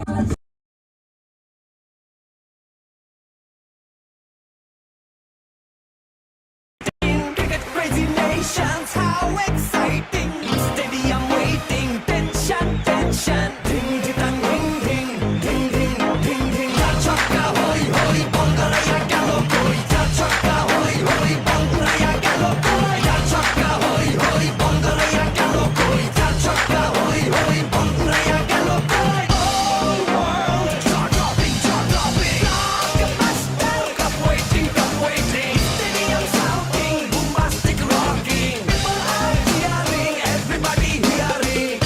Crazy nations, how exciting! Stadium waiting, tension, tension. Ding, ding, ding, ding, ding, ding, ding, ding. Chaka, hoy, hoy, bongaraya, gallo, boy. Chaka, hoy, hoy, bongaraya, gallo, boy. Chaka, hoy, hoy, bongaraya, gallo, boy. Chaka, hoy, hoy, bongaraya, gallo, boy. All world, chaka-bing, chaka-bing. Like a master, cup waiting, cup waiting. Stadium shouting, bombastic rocking. People are cheering, everybody hearing.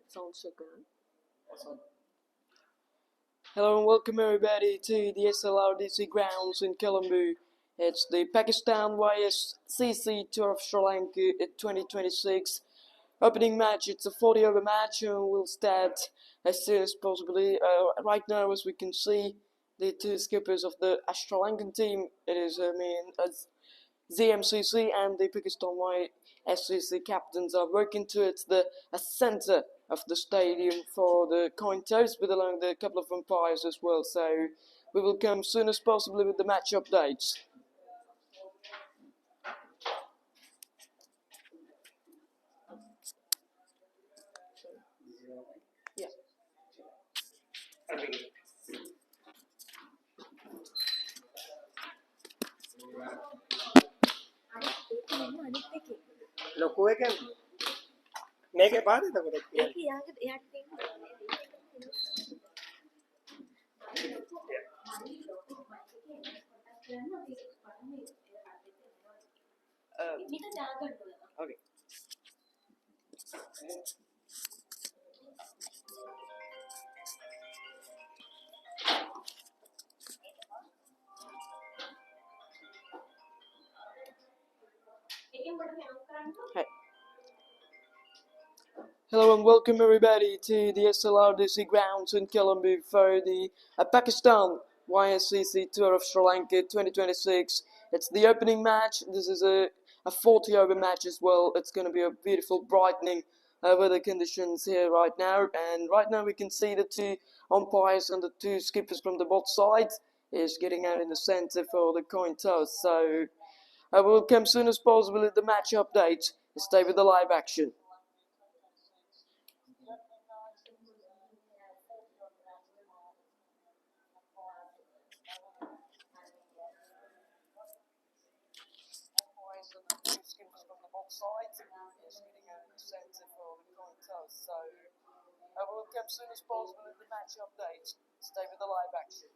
Sounds check on. Hello and welcome everybody to the LRDC grounds in Colombo. It's the Pakistan YSCC Tour of Sri Lanka 2026 opening match. It's a 40 over match and will start as soon as possibly. Right now, as we can see, the two skippers of the Sri Lankan team, it is ZMCC and the Pakistan YSCC captains are working towards the center of the stadium for the coin toss, with along the couple of umpires as well. So we will come soon as possible with the match updates. ලොකු එකෙන් මේකේ පාද එතකොට ඒක එයාට Okay. Hey. Hello and welcome everybody to the LRDC grounds in Colombo for the Pakistan YSCC Tour of Sri Lanka 2026. It's the opening match. This is a 40 over match as well. It's going to be a beautiful brightening weather conditions here right now. And right now we can see the two umpires and the two skippers from the both sides is getting out in the center for the coin toss. So I will come soon as possible with the match update. Stay with the live action. So I will come soon as possible with the match update. Stay with the live action.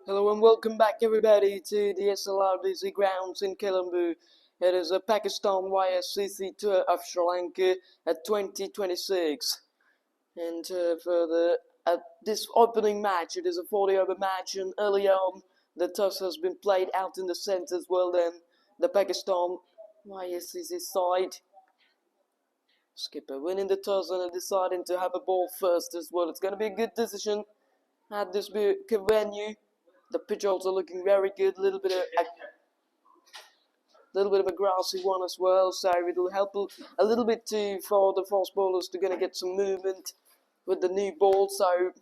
Hello and welcome back everybody to the LRDC grounds in Colombo. It is a Pakistan YSCC tour of Sri Lanka at 2026. And for this opening match, it is a 40-over match, and early on the toss has been played out in the centre as well. Then the Pakistan YSCC side skipper winning the toss and deciding to have a ball first as well. It's going to be a good decision at this venue. The pitch also looking very good. A little bit of a grassy one as well, so it'll help a little bit too for the fast bowlers to gonna get some movement with the new ball. So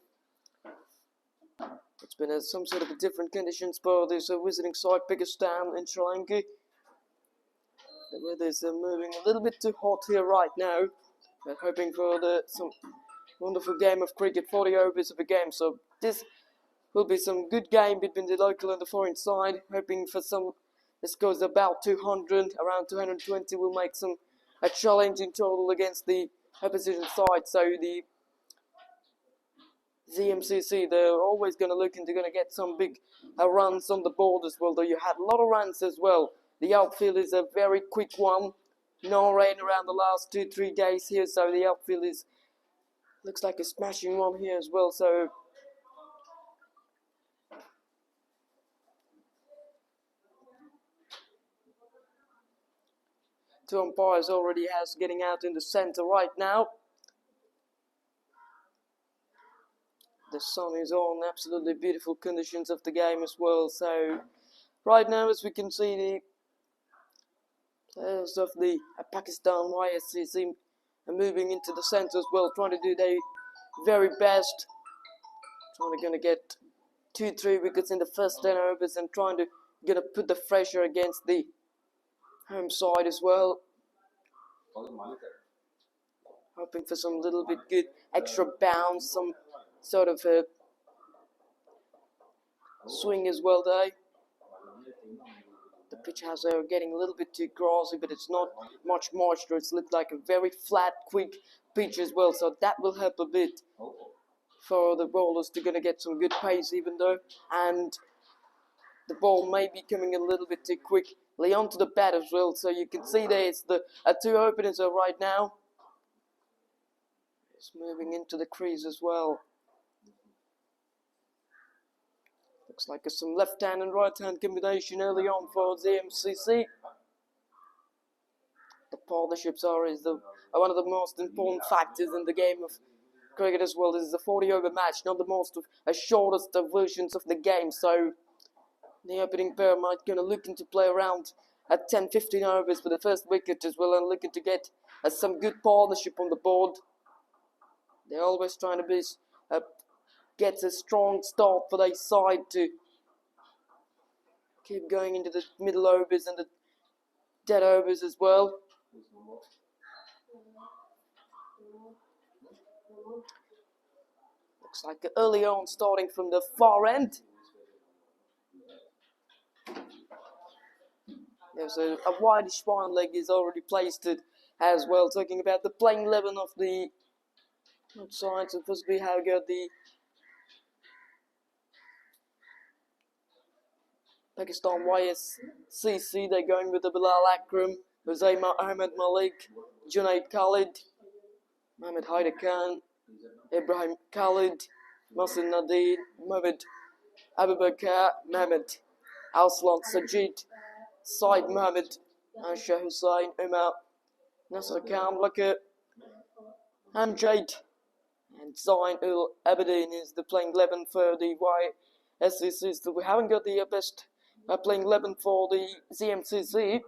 it's been some sort of a different conditions for this visiting side Pakistan in Sri Lanka. The weather's moving a little bit too hot here right now. We're hoping for some wonderful game of cricket, 40 overs of a game. So this will be some good game between the local and the foreign side. Hoping for some. This goes about 200, around 220. Will make a challenging total against the opposition side. So the ZMCC, they're always going to look into get some big runs on the board as well. Though you had a lot of runs as well. The outfield is a very quick one. No rain around the last 2-3 days here, so the outfield looks like a smashing one here as well. So two umpires already has getting out in the center right now. The sun is on, absolutely beautiful conditions of the game as well. So right now, as we can see, the players of the Pakistan YSCC are moving into the center as well, trying to do their very best. Trying to get 2-3 wickets in the first 10 overs and trying to put the pressure against the home side as well. Hoping for some little bit good extra bounce, some sort of a swing as well there. The pitch has getting a little bit too grassy, but it's not much moisture. It's looked like a very flat, quick pitch as well, so that will help a bit for the bowlers to get some good pace, even though, and the ball may be coming a little bit too quickly onto the bat as well. So you can see there it's the two openers are right now. It's moving into the crease as well. Looks like some left hand and right hand combination early on for ZMCC. The partnerships are one of the most important factors in the game of cricket as well. This is a 40-over match, not the most shortest versions of the game. So the opening pair might look into play around at 10-15 overs for the first wicket as well, and looking to get some good partnership on the board. They're always trying to get a strong start for their side to keep going into the middle overs and the dead overs as well. Looks like early on starting from the far end. There's a wideish fine leg is already placed it as well. Talking about the playing 11 of the outside, so first we have got the Pakistan YSCC. They're going with the Bilal Akram, Hussain Ahmed Malik, Junaid Khalid, Mohammad Haider Khan, Ibrahim Khalid, Masin Nadeed, Mohammad Abubakar, Mohammad Aslan Sajid, Said Mohammad, Asha Hussain, Umar, Nasser Khan, Laka, Amjad, and Zain ul Abedin is the playing 11 for the YSCC. So we haven't got the best playing 11 for the ZMCC.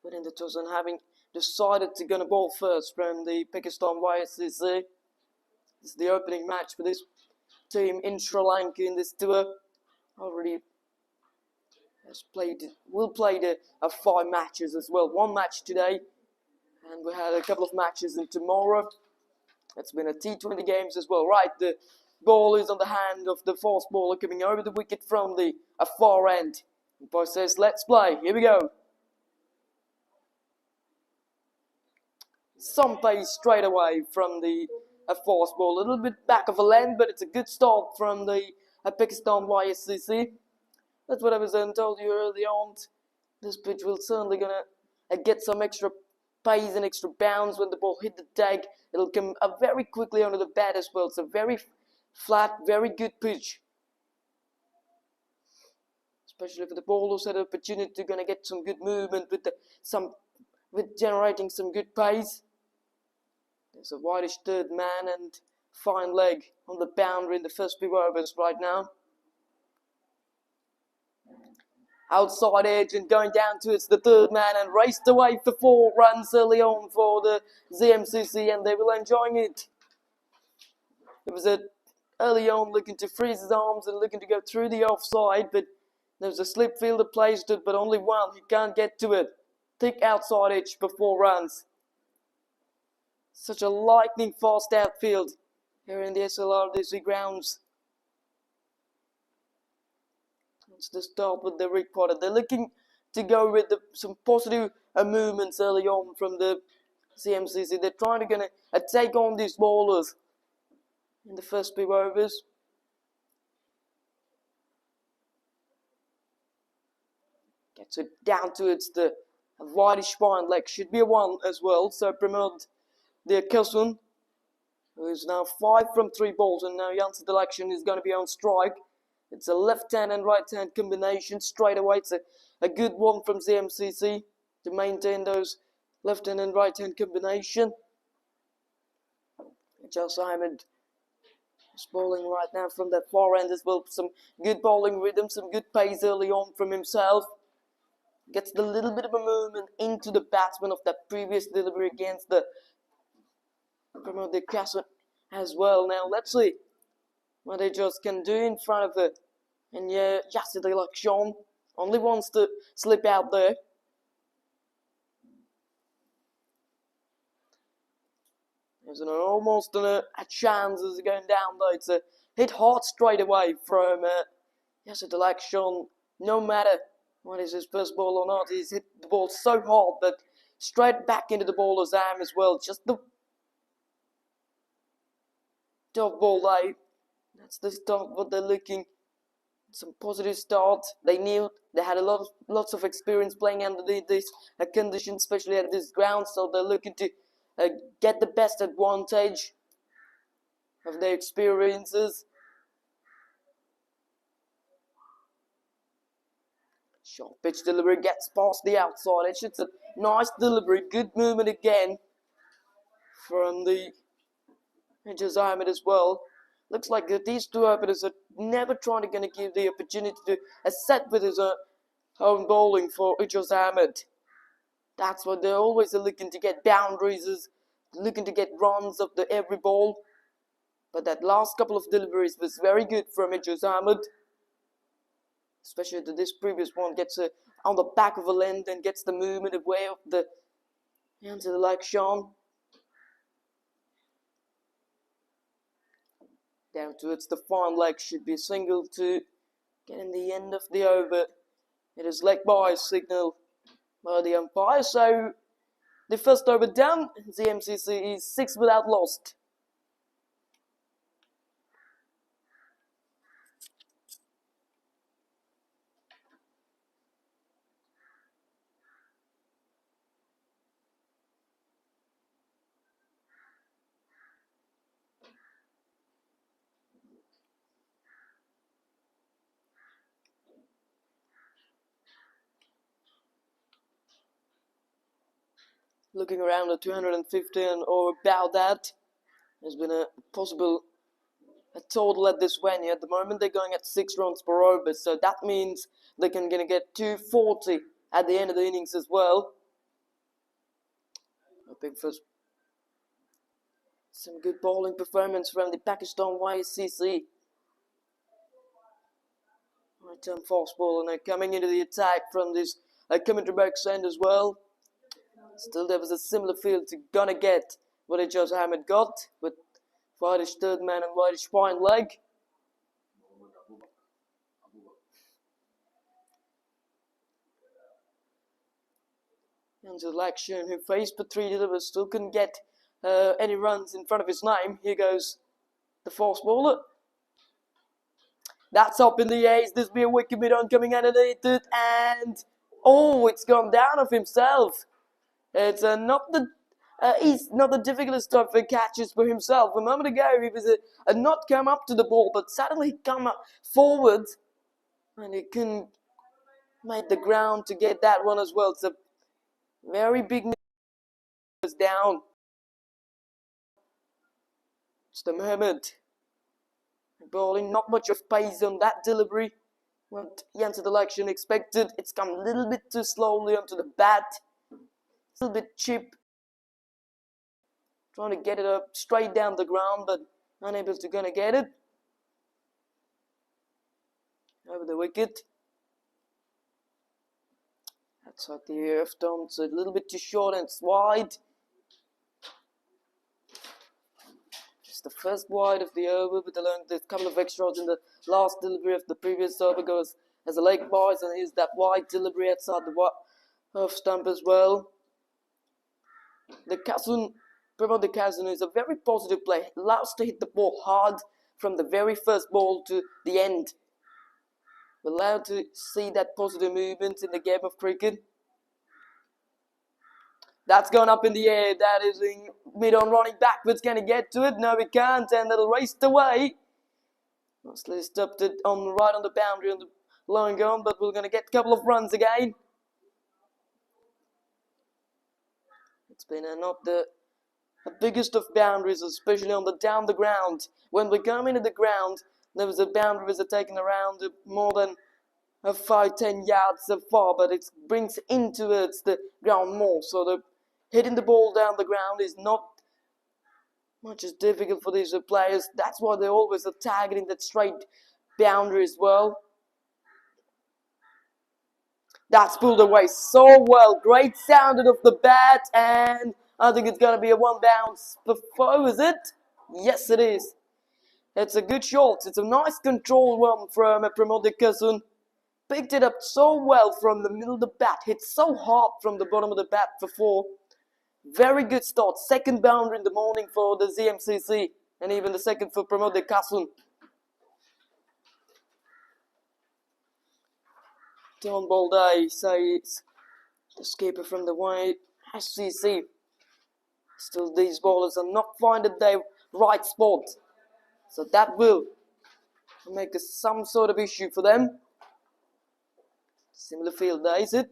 But in the toss and having decided to gonna bowl first from the Pakistan YSCC. This is the opening match for this team in Sri Lanka in this tour. Already will play the 5 matches as well. 1 match today, and we had a couple of matches in tomorrow. It's been a T20 games as well. Right, the ball is on the hand of the fast bowler coming over the wicket from the far end. Umpire says, let's play. Here we go. Some pace straight away from the a fast ball, a little bit back of a length, but it's a good start from the Pakistan YSCC. That's what I was told you early on. This pitch will certainly gonna get some extra pace and extra bounce when the ball hit the tag. It'll come up very quickly onto the bat as well. It's a very flat, very good pitch. Especially for the bowlers had an opportunity to gonna get some good movement with generating some good pace. There's a whitish third man and fine leg on the boundary in the first few overs right now. Outside edge and going down to it's the third man and raced away for 4 runs early on for the ZMCC, and they were enjoying it. It was early on looking to freeze his arms and looking to go through the offside, but there was a slip fielder placed it, but only one. He can't get to it. Thick outside edge for 4 runs. Such a lightning fast outfield here in the SLRDC grounds. It's the start with the Rick Potter. They're looking to go with some positive movements early on from the ZMCC. They're trying to take on these bowlers in the first few overs. Gets it down to it's the whitish fine leg. Should be a 1 as well. So promote the Kelson, who is now 5 from 3 balls, and now Janssen Selection is going to be on strike. It's a left-hand and right-hand combination straight away. It's a good one from ZMCC to maintain those left-hand and right-hand combination. Josh Ahmed is bowling right now from that far end as well. Some good bowling rhythm, some good pace early on from himself. Gets the little bit of a movement into the batsman of that previous delivery against the Castle as well. Now let's see what they just can do in front of it. And yeah, Yasser Selection only wants to slip out there. There's almost a chance as it's going down though. It's a hit hard straight away from Yasser Selection. No matter what is his first ball or not, he's hit the ball so hard that straight back into the bowler's arm as well. Just the top ball though. That's the start what they're looking. Some positive start. They knew they had lots of experience playing under these conditions, especially at this ground. So they're looking to get the best advantage of their experiences. Short pitch delivery gets past the outside edge. It's a nice delivery, good movement again from the Josh Ahmed as well. Looks like these two openers are never trying to give the opportunity to set with his own bowling for Josh Ahmed. That's what they're always looking to get boundaries, is looking to get runs of every ball. But that last couple of deliveries was very good from Josh Ahmed. Especially this previous one gets on the back of a length and gets the movement away of the Janssen Selection. Down to it's the fine leg, should be a single to get in the end of the over. It is leg by signal by the umpire. So the first over done. ZMCC is 6 without lost. Looking around the 215 or about that. There's been a possible total at this venue. At the moment they're going at 6 runs per over, so that means they can gonna get 240 at the end of the innings as well. Hoping for some good bowling performance from the Pakistan YSCC. Right turn fast ball, and they're coming into the attack from this commentary box end as well. Still, there was a similar field to gonna get what Josh Ahmed got, with whitish third man and whitish fine leg. Janssen Selection, who faced for 3 delivers, still couldn't get any runs in front of his name. Here goes the fast bowler. That's up in the air. Is this be a wicket mid-on coming underneath it? And oh, it's gone down of himself. It's not the he's not the difficult stuff for catches for himself. A moment ago, he was a not come up to the ball, but suddenly come up forward, and he couldn't make the ground to get that one as well. It's a very big was down. It's the Mohammed bowling, not much of pace on that delivery. What Jansen election expected. It's come a little bit too slowly onto the bat. A little bit cheap. Trying to get it up straight down the ground, but unable to gonna get it. Over the wicket. That's what the earth done, so a little bit too short and it's wide. Just the first wide of the over, but along the couple of extras in the last delivery of the previous over goes as a leg boys, and here's that wide delivery outside the off stump as well. The Cousin is a very positive player. He loves to hit the ball hard from the very first ball to the end. We're allowed to see that positive movement in the game of cricket. That's gone up in the air. That is in mid-on running backwards. Can he get to it? No, he can't, and that'll race away. Mostly stopped it on right on the boundary on the long gone, but we're going to get a couple of runs again. It's been not the biggest of boundaries, especially on the down the ground. When we come into the ground, there was a boundary was taken around more than 5-10 yards so far, but it brings in towards the ground more. So the hitting the ball down the ground is not much as difficult for these players. That's why they're always targeting that straight boundary as well. That's pulled away so well. Great sounded off the bat, and I think it's going to be a one bounce before, is it? Yes, it is. It's a good shot. It's a nice control one from Pramod Cousin. Picked it up so well from the middle of the bat. Hit so hard from the bottom of the bat for 4. Very good start. Second boundary in the morning for the ZMCC. And even the second for Pramod Cousin. Tom Balday says the skipper from the YSCC. Still, these bowlers are not finding their right spot. So that will make some sort of issue for them. Similar field there, is it?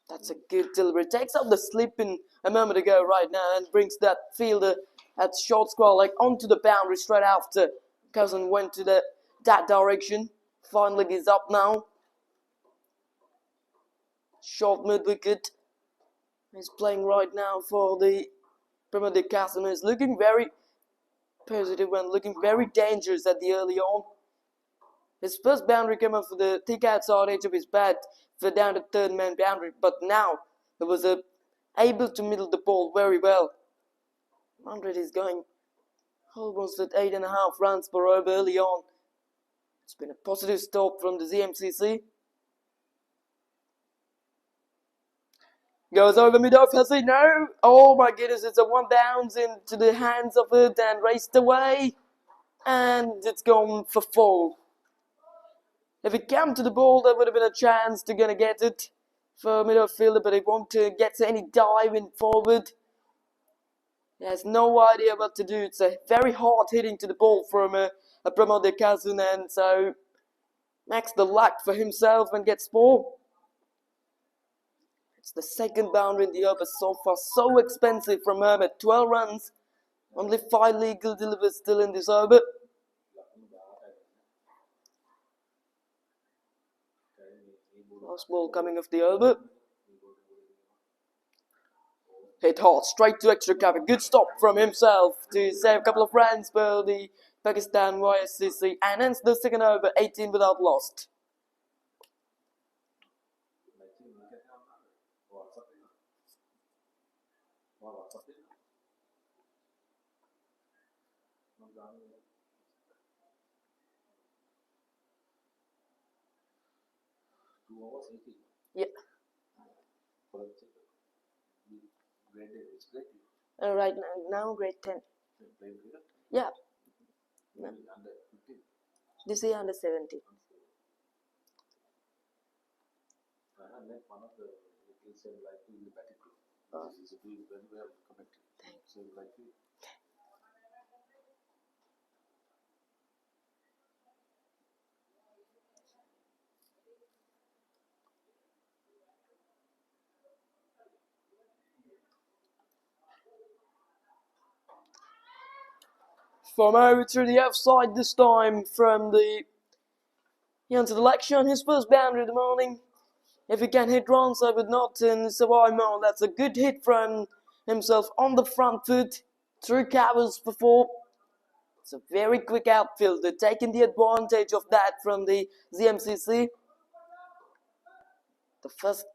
That's a good delivery. Takes out the slip in a moment ago right now and brings that fielder at short square leg onto the boundary straight after Cousin went to that direction. Fine leg is up now. Short mid wicket. He's playing right now for the Pramod Cousin. He's looking very positive and looking very dangerous at the early on. His first boundary came up for the thick outside edge of his bat for down to third man boundary, but now he was able to middle the ball very well. 100 is going almost at 8.5 runs per over early on. It's been a positive stop from the ZMCC. Goes over mid-off, has he? No! Oh my goodness, it's a one bounce into the hands of it and raced away. And it's gone for 4. If it came to the ball, there would have been a chance to gonna get it for mid-off fielder, but he won't get any diving forward. He has no idea what to do. It's a very hard hitting to the ball from a Pramod Cousin, and so makes the luck for himself and gets 4. It's the second boundary in the over so far. So expensive from Hermit. 12 runs. Only 5 legal delivers still in this over. Last ball coming off the over. Hit hard, straight to extra cover. Good stop from himself to save a couple of runs for the Pakistan YSCC. And ends the second over, 18 without lost. Yeah. Right now grade 10. Yeah. No. This is under 17. From over to the outside this time from the into the election. His first boundary of the morning. If he can hit runs, I would not survive more. That's a good hit from himself on the front foot. 3 covers before. It's a very quick outfield. They're taking the advantage of that from the ZMCC. The first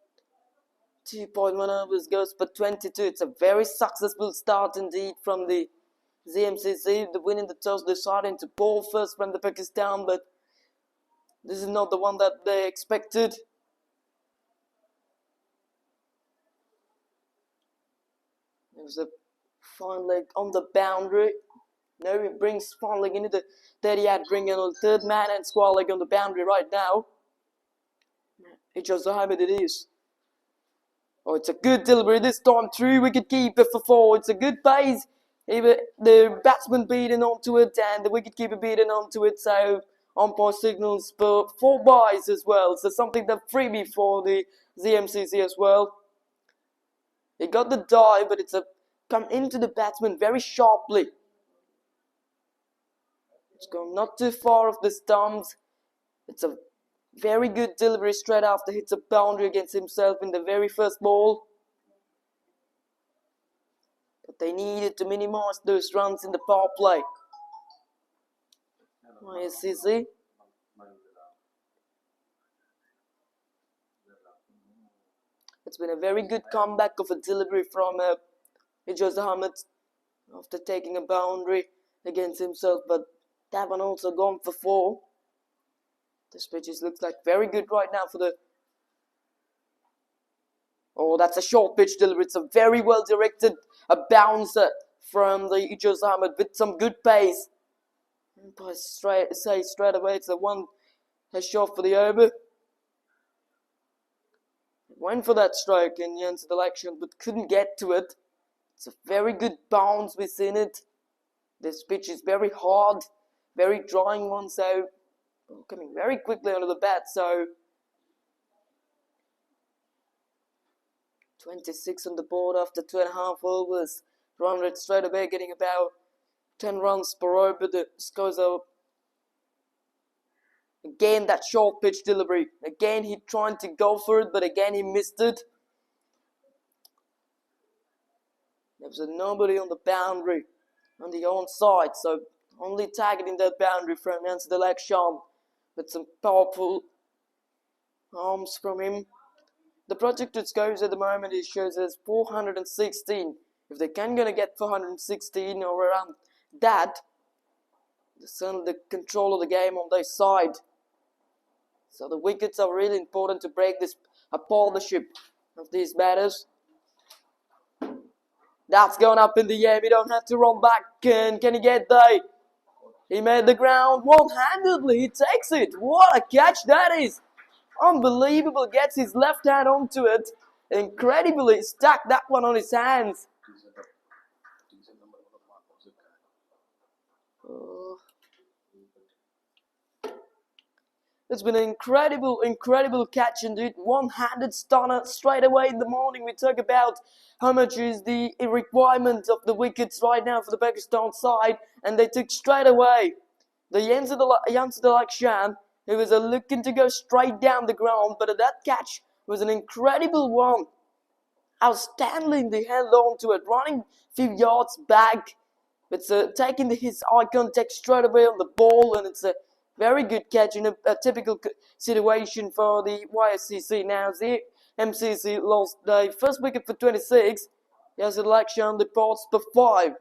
2.1 overs goes for 22. It's a very successful start indeed from the ZMCC. The winning the toss, deciding to bowl first from the Pakistan, but this is not the one that they expected. There's a fine leg on the boundary. Now he brings fine leg into the 30-yard, bringing on the third man and square leg on the boundary right now. It's just how it is. Oh, it's a good delivery this time. 3 wicket keeper for 4. It's a good pace. The batsman beating onto it and the wicket keeper beating onto it. So umpire signals for 4 byes as well. So something that freebie for the ZMCC as well. He got the dive, but it's a come into the batsman very sharply. It's gone not too far off the stumps. It's a very good delivery straight after hits a boundary against himself in the very first ball. But they needed to minimize those runs in the power play. YSCC. It's been a very good comeback of a delivery from Ijaz Ahmed after taking a boundary against himself, but that one also gone for 4. This pitch looks like very good right now for the... Oh, that's a short pitch delivery. It's a very well directed bouncer from the Ijaz Ahmed with some good pace. But straight away it's a one shot for the over. Went for that strike in the end of the election, but couldn't get to it. It's a very good bounce, we've seen it. This pitch is very hard, very drying one, so coming very quickly onto the bat, so 26 on the board after 2.5 overs. Run rate straight away, getting about 10 runs per over. The scores are again that short pitch delivery. Again he trying to go for it, but again he missed it. There was nobody on the boundary on the onside, so only targeting that boundary from the answer the leg shot with some powerful arms from him. The projected scores at the moment it shows as 416. If they can gonna get 416 or around that, the control of the game on their side. So the wickets are really important to break this partnership of these batters. That's going up in the air. We don't have to run back. And can he get there? He made the ground one-handedly. He takes it. What a catch that is. Unbelievable. Gets his left hand onto it. Incredibly stuck that one on his hands. It's been an incredible catch indeed. One-handed stunner straight away in the morning. We talk about how much is the requirement of the wickets right now for the Pakistan side, and they took straight away. The youngster like Shan, who was looking to go straight down the ground, but that catch was an incredible one. Outstanding, they held on to it, running a few yards back. It's taking his eye contact straight away on the ball, and it's a very good catch in a typical situation for the YSCC. Now, the MCC lost the first wicket for 26. There's an election departs for 5.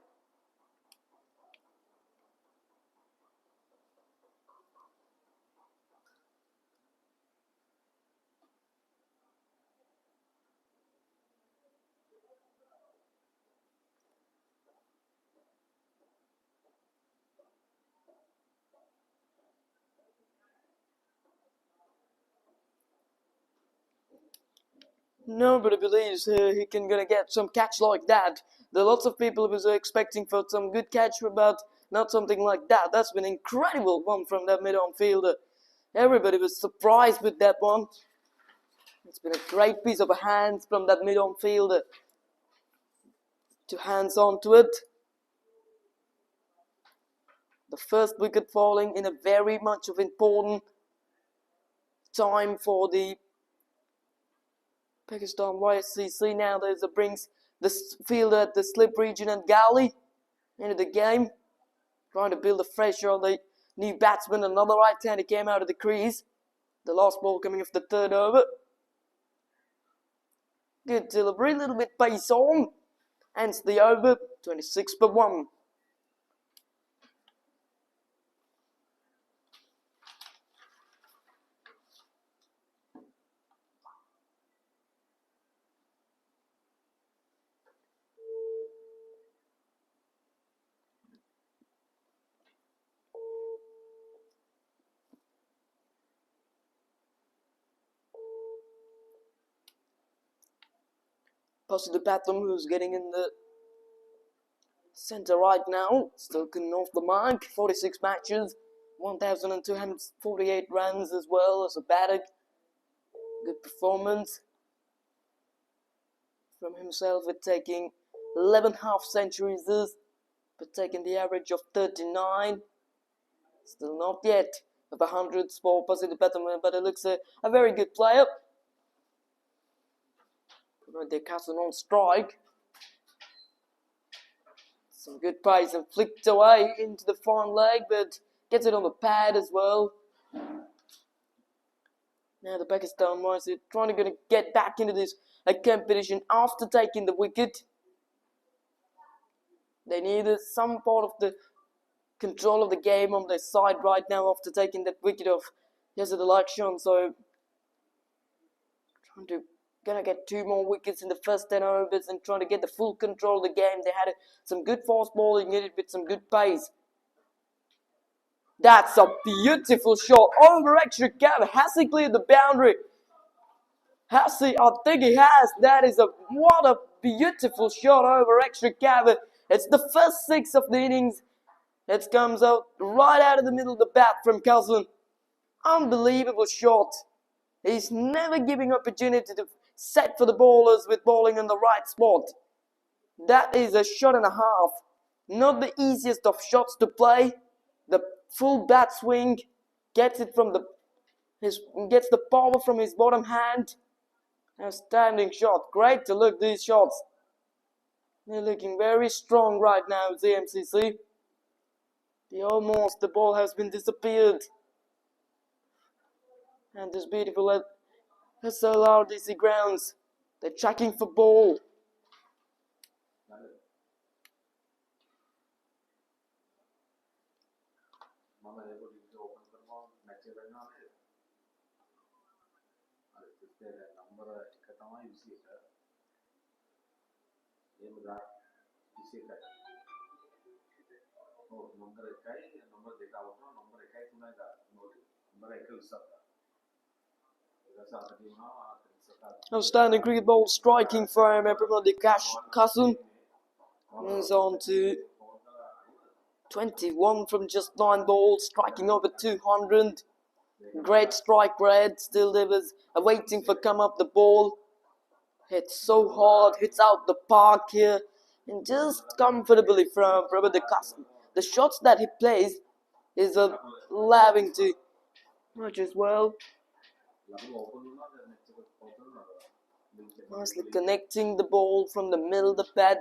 Nobody believes he can gonna get some catch like that. There are lots of people who were expecting for some good catch, but not something like that. That's been incredible one from that mid-on fielder. Everybody was surprised with that one. It's been a great piece of hands from that mid-on fielder to hands on to it. The first wicket falling in a very much of important time for the Pakistan YSCC. Now there's a brings the fielder at the slip region and galley into the game, trying to build a pressure on the new batsman. Another right-hander came out of the crease. The last ball coming off the third over. Good delivery, a little bit pace on. Ends the over, 26 for 1. Pass to the batsman who's getting in the centre right now. Still couldn't off the mark. 46 matches, 1,248 runs as well as a batter. Good performance from himself with taking 11 half centuries, but taking the average of 39. Still not yet of 100 for positive batsman, but it looks a very good player. They're casting on strike. Some good pace and flicked away into the front leg, but gets it on the pad as well. Now the Pakistan boys are trying to get back into this competition after taking the wicket. They needed some part of the control of the game on their side right now after taking that wicket of Yazid Al-Akshan. So trying to get 2 more wickets in the first 10 overs and trying to get the full control of the game. They had some good fast bowling in it with some good pace. That's a beautiful shot over extra cover. Has he cleared the boundary? Has he? I think he has. That is what a beautiful shot over extra cover. It's the first 6 of the innings. It comes out right out of the middle of the bat from Cousin. Unbelievable shot. He's never giving opportunity to set for the bowlers with bowling in the right spot. That is a shot and a half. Not the easiest of shots to play. The full bat swing gets it from gets the power from his bottom hand. Outstanding shot. Great to look these shots. They're looking very strong right now, ZMCC. The ball has been disappeared. And this beautiful at LRDC grounds. They're tracking for ball. Outstanding cricket ball striking from everybody. Kasum moves on to 21 from just 9 balls, striking over 200. Great strike rate. Still there was waiting for come up the ball. Hits so hard, hits out the park here, and just comfortably from Prabhat Kasum. The shots that he plays is allowing to much as well. Nicely connecting the ball from the middle of the pad.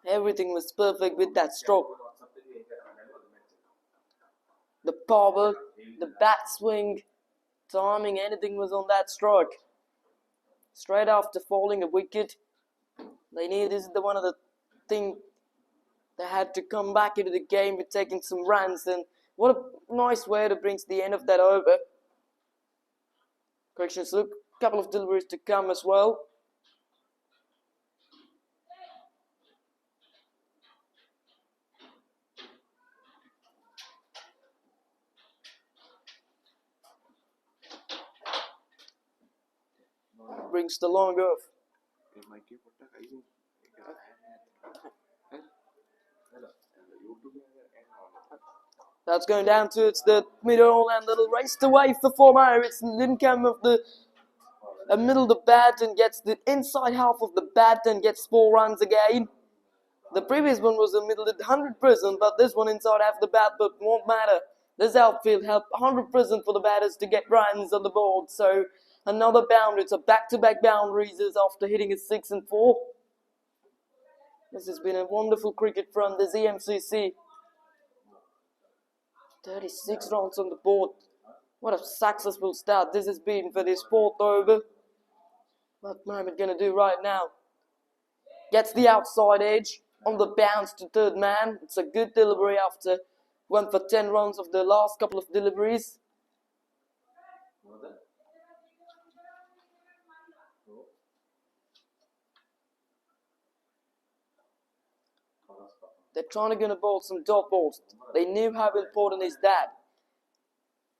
Everything was perfect with that stroke. The power, the bat swing, timing, anything was on that stroke. Straight after falling a wicket, they knew this is one of the things they had to come back into the game with taking some runs. And what a nice way to bring to the end of that over. Corrections, look, a couple of deliveries to come as well. brings the long off. That's going down towards the middle and little raced away for Former. It's income of the middle of the bat and gets the inside half of the bat and gets 4 runs again. The previous one was a middle at 100%, but this one inside half the bat, but won't matter. This outfield helped 100% for the batters to get runs on the board. So another boundary. It's a back-to-back boundaries after hitting a 6 and 4. This has been a wonderful cricket from the ZMCC. 36 runs on the board. What a successful start this has been for this 4th over. What Mohamed gonna do right now? Gets the outside edge on the bounce to 3rd man. It's a good delivery after went for 10 runs of the last couple of deliveries. They're trying to gonna bowl some dot balls. They knew how important is that.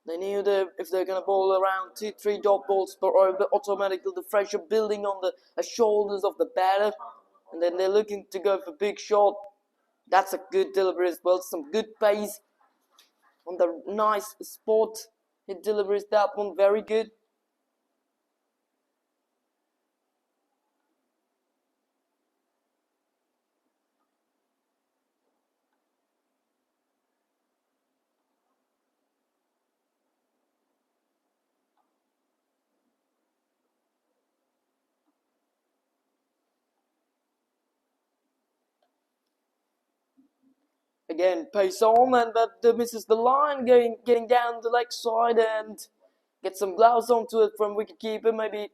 They knew that if they're gonna bowl around 2-3 dot balls per over, automatically the pressure building on the shoulders of the batter, and then they're looking to go for big shot. That's a good delivery as well. Some good pace on the nice spot. It delivers that one very good. Again, pace on, and but misses the line, getting down the leg side and get some gloves onto it from wicketkeeper. Maybe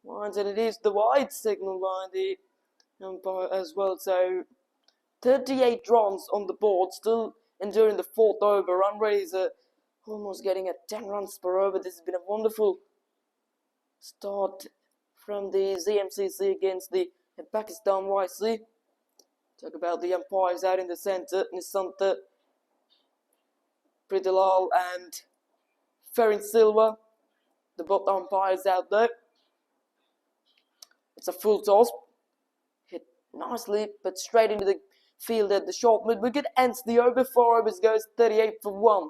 lines, and it is the wide signal by the umpire as well. So 38 runs on the board, still enduring the 4th over. Run rate is almost getting at 10 runs per over. This has been a wonderful start from the ZMCC against the Pakistan YC. Talk about the umpires out in the centre, Nisanta, Prithalal and Ferin Silva. The both umpires out there. It's a full toss. Hit nicely, but straight into the field at the short mid wicket. Ends the over. 4 overs goes 38 for 1.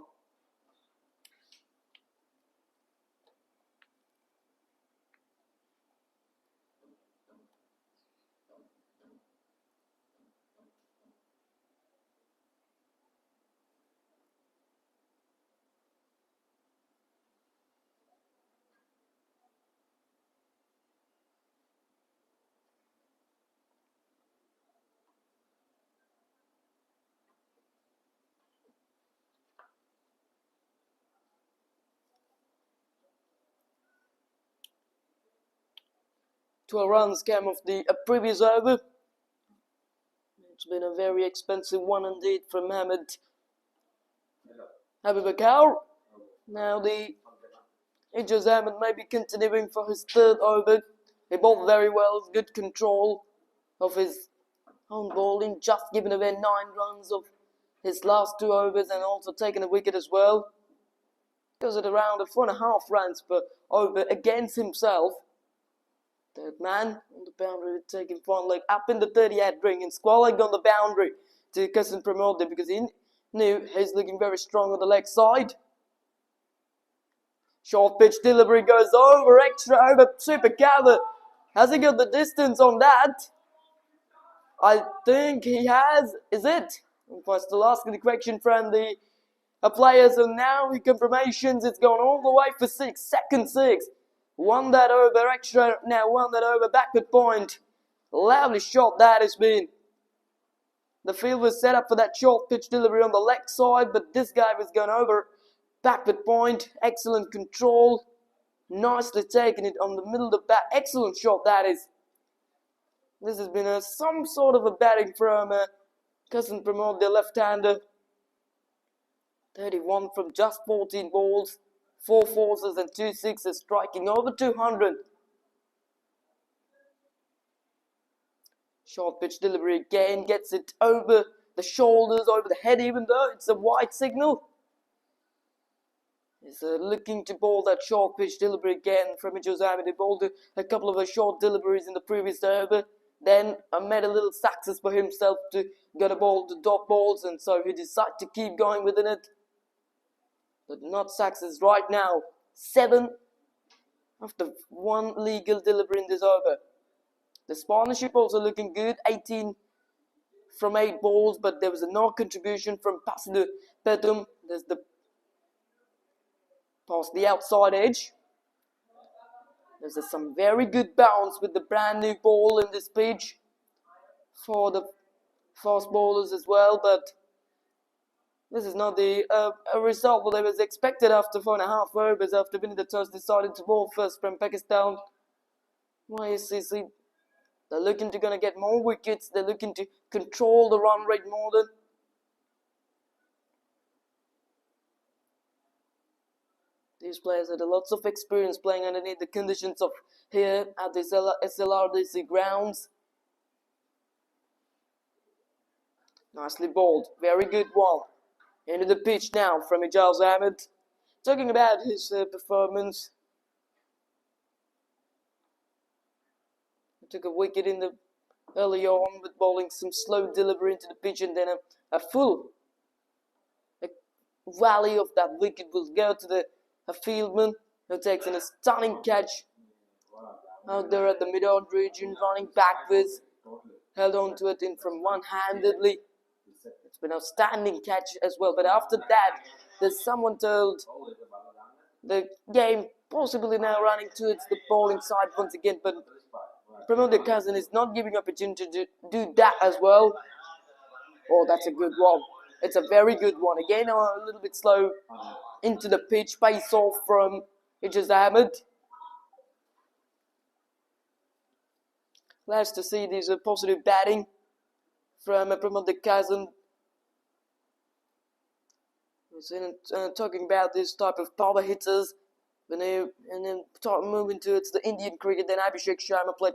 Twelve runs came off the previous over. It's been a very expensive one indeed from Mohamed Habibakar. Now the Ijaz Ahmed may be continuing for his 3rd over. He bowled very well, good control of his own bowling, just given away 9 runs of his last 2 overs and also taken a wicket as well. Goes at around 4.5 runs per over against himself. 3rd man on the boundary, taking front leg up in the 38 ring and square leg on the boundary to Cousin Pramod because he knew he's looking very strong on the leg side. Short pitch delivery goes over, extra over, super cover. Has he got the distance on that? I think he has. Is it? I'm still asking the question from the players, and now he confirmations it's gone all the way for 6, second 6. Won that over extra, now won that over backward point. Lovely shot that has been. The field was set up for that short pitch delivery on the leg side, but this guy was going over backward point. Excellent control. Nicely taken it on the middle of the bat. Excellent shot that is. This has been some sort of a batting from Cousin Pramod, the left-hander. 31 from just 14 balls. 4 4s and 2 6s, striking over 200. Short pitch delivery again, gets it over the shoulders, over the head, even though it's a wide signal. He's looking to bowl that short pitch delivery again from Jose. He bowled a couple of short deliveries in the previous over. Then made a little success for himself to get a ball to dot balls, and so he decided to keep going within it. But not success right now. 7 after 1 legal delivery in this over. The partnership also looking good. 18 from 8 balls, but there was no contribution from Pasidu Petum. There's the past the outside edge. There's some very good bounce with the brand new ball in this pitch for the fast bowlers as well, but this is not the a result that was expected after 4.5 overs. After winning the toss, decided to bowl first from Pakistan. YSCC, they're looking to gonna get more wickets. They're looking to control the run rate more than. These players had lots of experience playing underneath the conditions of here at the LRDC grounds. Nicely bowled, very good one. Into the pitch now from Ijaz Ahmed. Talking about his performance. He took a wicket in the early on with bowling some slow delivery into the pitch, and then a full volley of that wicket will go to the fieldman, who takes in a stunning catch out there at the mid-on region, running backwards, held on to it in from one-handedly. It's been an outstanding catch as well, but after that, there's someone told the game possibly now running towards the bowling side once again, but Pramod Cousin is not giving opportunity to do that as well. Oh, that's a good one. It's a very good one. Again, a little bit slow into the pitch, pace off from Ijaz Ahmed. Glad to see these positive batting from Pramod Cousin. Talking about this type of power hitters, and then moving towards the Indian cricket. Then Abhishek Sharma played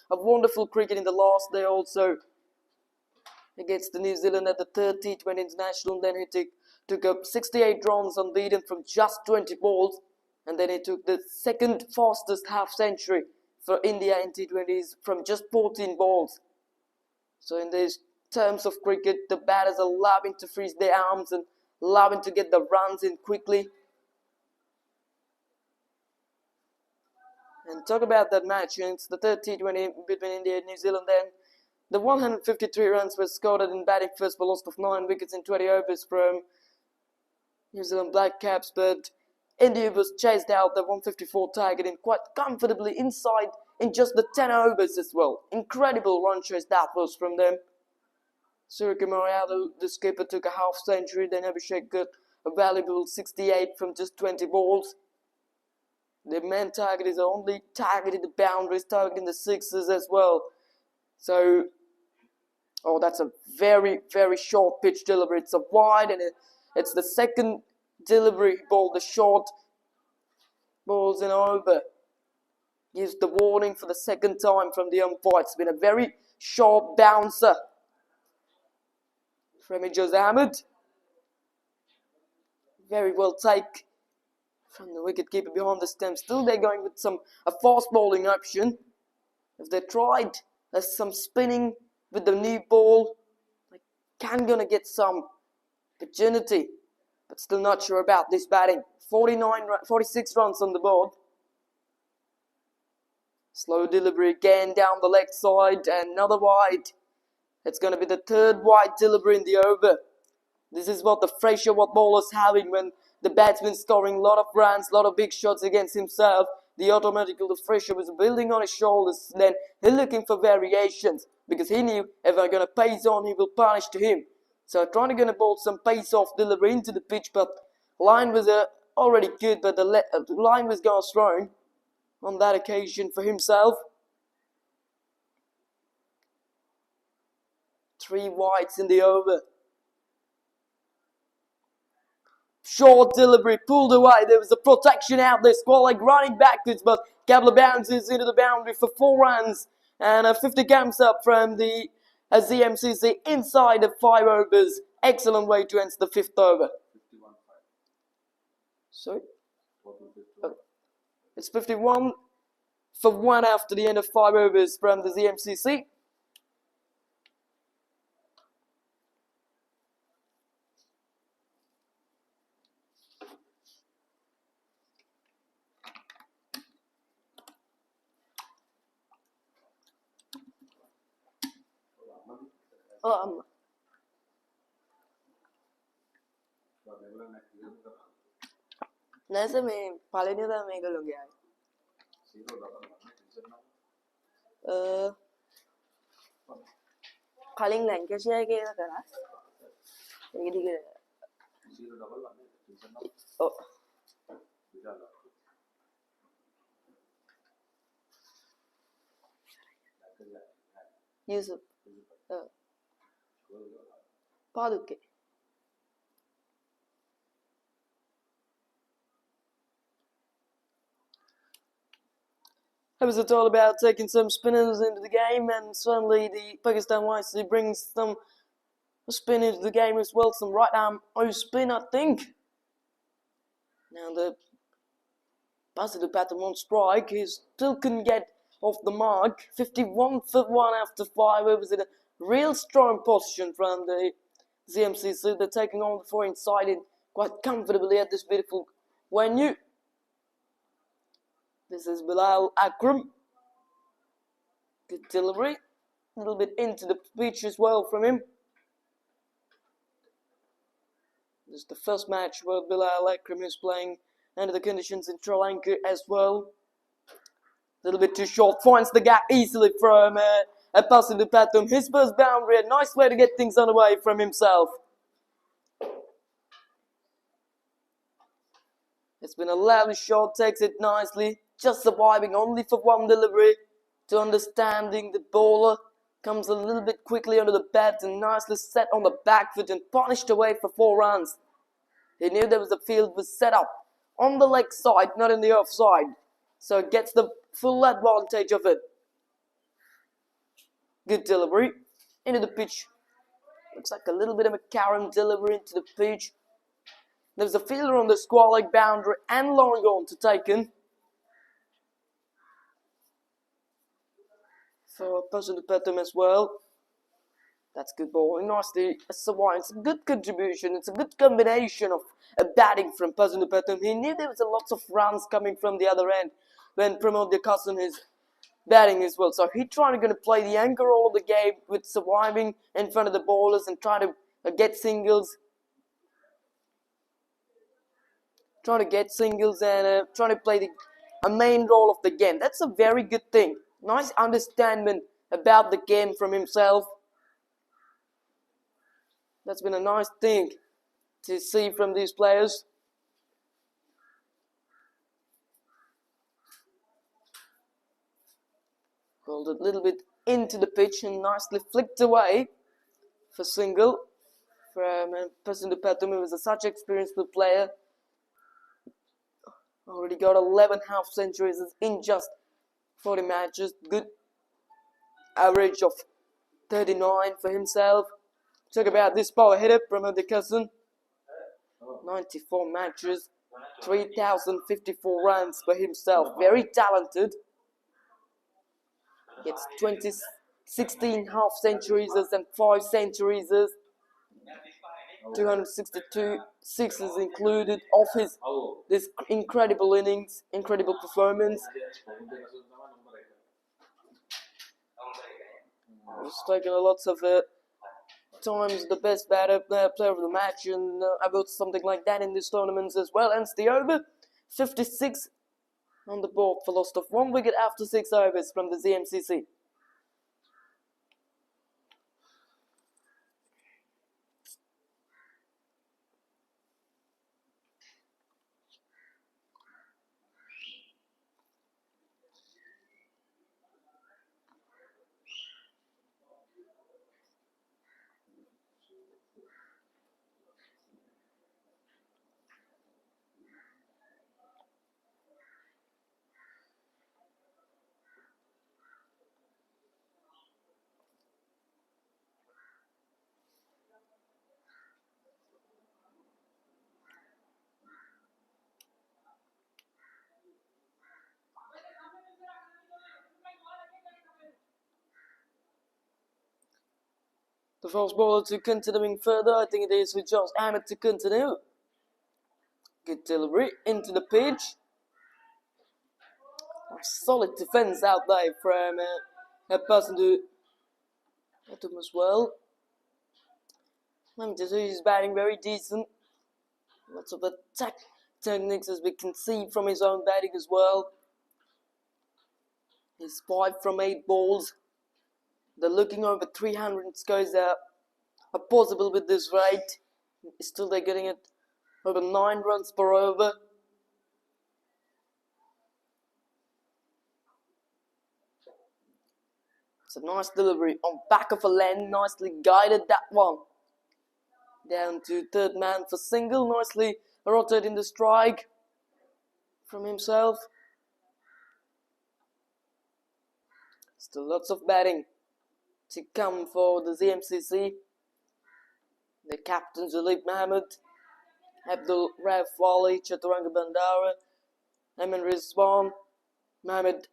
a wonderful cricket in the last day also against the New Zealand at the third T20 International. Then he took up 68 runs unbeaten from just 20 balls, and then he took the second fastest half century for India in T20s from just 14 balls. So in these terms of cricket, the batters are loving to freeze their arms and loving to get the runs in quickly. And talk about that match, it's the third T20 between India and New Zealand. Then the 153 runs were scored in batting first for loss of 9 wickets in 20 overs from New Zealand Black Caps, but India was chased out the 154 target in quite comfortably inside in just the 10 overs as well. Incredible run chase that was from them. Suryakumar Yadav, the skipper, took a half century. Then Abhishek got a valuable 68 from just 20 balls. The main target is only targeting the boundaries, targeting the sixes as well. So, oh, that's a very, very short pitch delivery. It's a wide, and it's the second delivery ball, the short balls and over. Gives the warning for the second time from the umpire. It's been a very sharp bouncer from Ijaz Ahmed. Very well take from the wicketkeeper behind the stump. Still they're going with a fast bowling option. If they tried some spinning with the new ball, they can gonna get some opportunity, but still not sure about this batting. 46 runs on the board. Slow delivery again down the leg side, and another wide. It's going to be the third wide delivery in the over. This is what the pressure what bowler's having when the batsman scoring a lot of runs, a lot of big shots against himself. The pressure was building on his shoulders. Then he's looking for variations because he knew if I'm going to pace on, he will punish to him. So trying to gonna bowl some pace off delivery into the pitch, but line was already good, but the line was gone thrown on that occasion for himself. 3 wides in the over. Short delivery pulled away. There was a protection out there. Squall running backwards, but Gabler bounces into the boundary for 4 runs. And a 50 comes up from the ZMCC inside of 5 overs. Excellent way to end the 5th over. Sorry? It's 51 for 1 after the end of 5 overs from the ZMCC. Nasa may paling nila may galungyay. Paling Lancashire ke na kara. Hindi ka. Oh. Yusuf. Paduke. How was it all about taking some spinners into the game, and suddenly the Pakistan YSCC brings some spin into the game as well, some right arm spin, I think. Now the positive batter on strike, he still couldn't get off the mark. 51 for 1 after 5 overs in a real strong position from the ZMCC. They're taking on the foreign side in quite comfortably at this beautiful venue. This is Bilal Akram. Good delivery. A little bit into the pitch as well from him. This is the first match where Bilal Akram is playing under the conditions in Sri Lanka as well. A little bit too short. Finds the gap easily from a pass into Patum. His first boundary. A nice way to get things underway from himself. It's been a lovely shot. Takes it nicely. Just surviving only for 1 delivery. To understanding the bowler. Comes a little bit quickly under the bat and nicely set on the back foot and punished away for 4 runs. He knew there was the field was set up on the leg side, not in the off side. So gets the full advantage of it. Good delivery. Into the pitch. Looks like a little bit of a Karen delivery into the pitch. There's a fielder on the square leg boundary and long on to taken. For a person to pet them as well. That's good bowling. Nicely survived. It's a good contribution. It's a good combination of a batting from Pazun Patum. He knew there was a lot of runs coming from the other end when Pramod Dekasan is batting as well. So he trying to play the anchor role of the game with surviving in front of the bowlers and trying to get singles. Trying to get singles and trying to play a main role of the game. That's a very good thing. Nice understanding about the game from himself. That's been a nice thing to see from these players. Pulled a little bit into the pitch and nicely flicked away for single from Pasundu Patum, who was such an experienced player. Already got 11 half centuries in just 40 matches. Good average of 39 for himself. Talk about this power hitter from the cousin. 94 matches, 3,054 runs for himself. Very talented. Gets 16 half centuries and 5 centuries. 262 sixes included of this incredible innings, incredible performance. He's taken a lot of times the best batter, player of the match, and about something like that in these tournaments as well. Ends the over. 56 on the board for loss of 1 wicket after 6 overs from the ZMCC. The fast bowler to continuing further. I think it is with Charles Ahmed to continue. Good delivery into the pitch. Solid defense out there from a person to hit him as well. He's batting very decent. Lots of attack techniques as we can see from his own batting as well. He's 5 from 8 balls. They're looking over 300 scores are possible with this rate. Still they're getting it over 9 runs per over. It's a nice delivery on back of a length. Nicely guided that one. Down to third man for single. Nicely rotating the strike from himself. Still lots of batting to come for the ZMCC. The captains Jalib Mohammed, Abdul Rauf Wali, Chaturanga Bandara, Amin Rizwan, Mohammed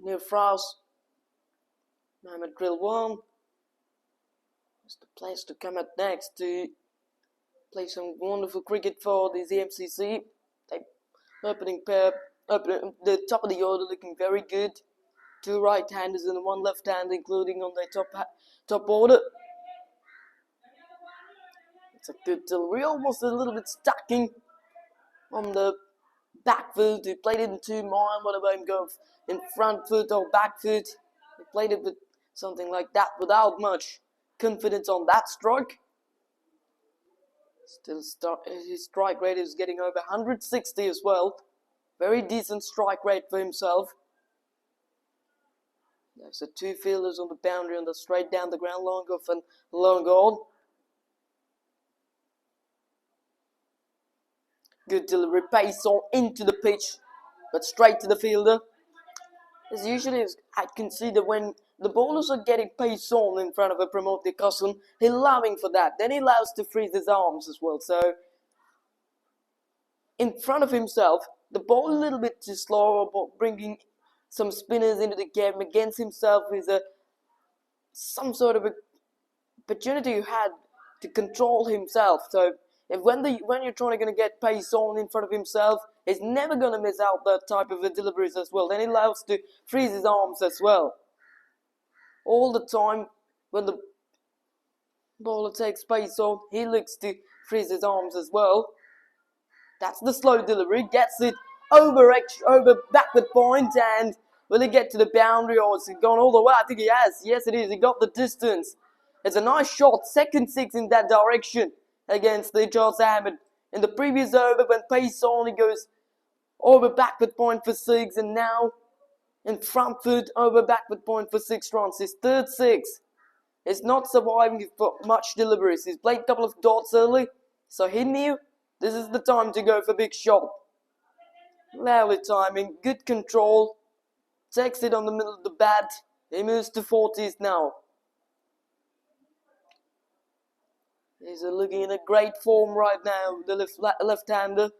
Nirfraus, Mohammed Rilwan. It's the players to come up next to play some wonderful cricket for the ZMCC. Opening pair, the top of the order looking very good. 2 right-handers and 1 left-hander, including on their top order. It's a good delivery, almost a little bit stacking on the back foot. He played it in 2 mind, whatever him go in front foot or back foot. He played it with something like that without much confidence on that strike. Still, his strike rate is getting over 160 as well. Very decent strike rate for himself. There's the 2 fielders on the boundary and the straight down the ground, long off and long on. Good delivery, pace on into the pitch, but straight to the fielder. As usually, I can see that when the bowlers are getting pace on in front of a Pramod Cousin, he's allowing for that. Then he allows to freeze his arms as well. So, in front of himself, the ball a little bit too slow, but bringing some spinners into the game against himself is some sort of a opportunity you had to control himself. So when you're trying to get pace on in front of himself, he's never going to miss out that type of deliveries as well. Then he allows to freeze his arms as well. All the time when the bowler takes pace on, he looks to freeze his arms as well. That's the slow delivery, gets it over backward point, and will he get to the boundary or has he gone all the way? I think he has. Yes, it is. He got the distance. It's a nice shot, second 6 in that direction against the Charles Ahmed. In the previous over, when pace on, he goes over backward point for 6, and now in front foot over backward point for 6 runs. His third 6. He's not surviving for much deliveries. He's played a couple of dots early, so he knew this is the time to go for big shot. Lovely timing, good control. Takes it on the middle of the bat. He moves to 40s now. He's looking in a great form right now, the left-hander.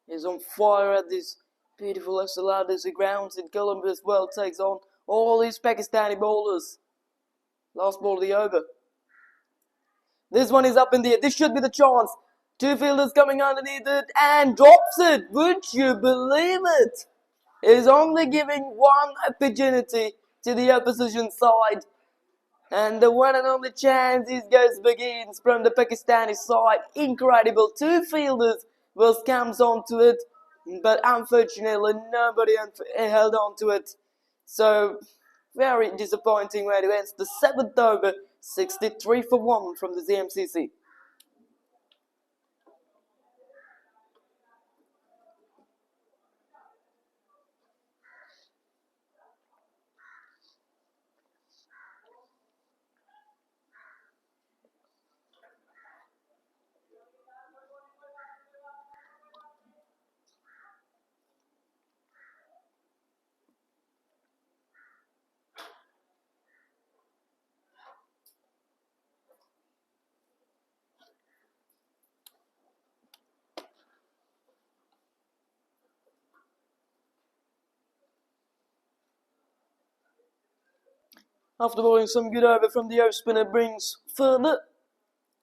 He's on fire at this beautiful LRDC grounds in Colombo as well. Takes on all these Pakistani bowlers. Last ball of the over. This one is up in the air. This should be the chance. 2 fielders coming underneath it and drops it. Would you believe it? He's only giving 1 opportunity to the opposition side. And the one and only chance begins from the Pakistani side. Incredible. 2 fielders comes onto it. But unfortunately, nobody held on to it. So, very disappointing way to end the 7th over. 63 for 1 from the ZMCC. After bowling some good over from the off spinner, brings further.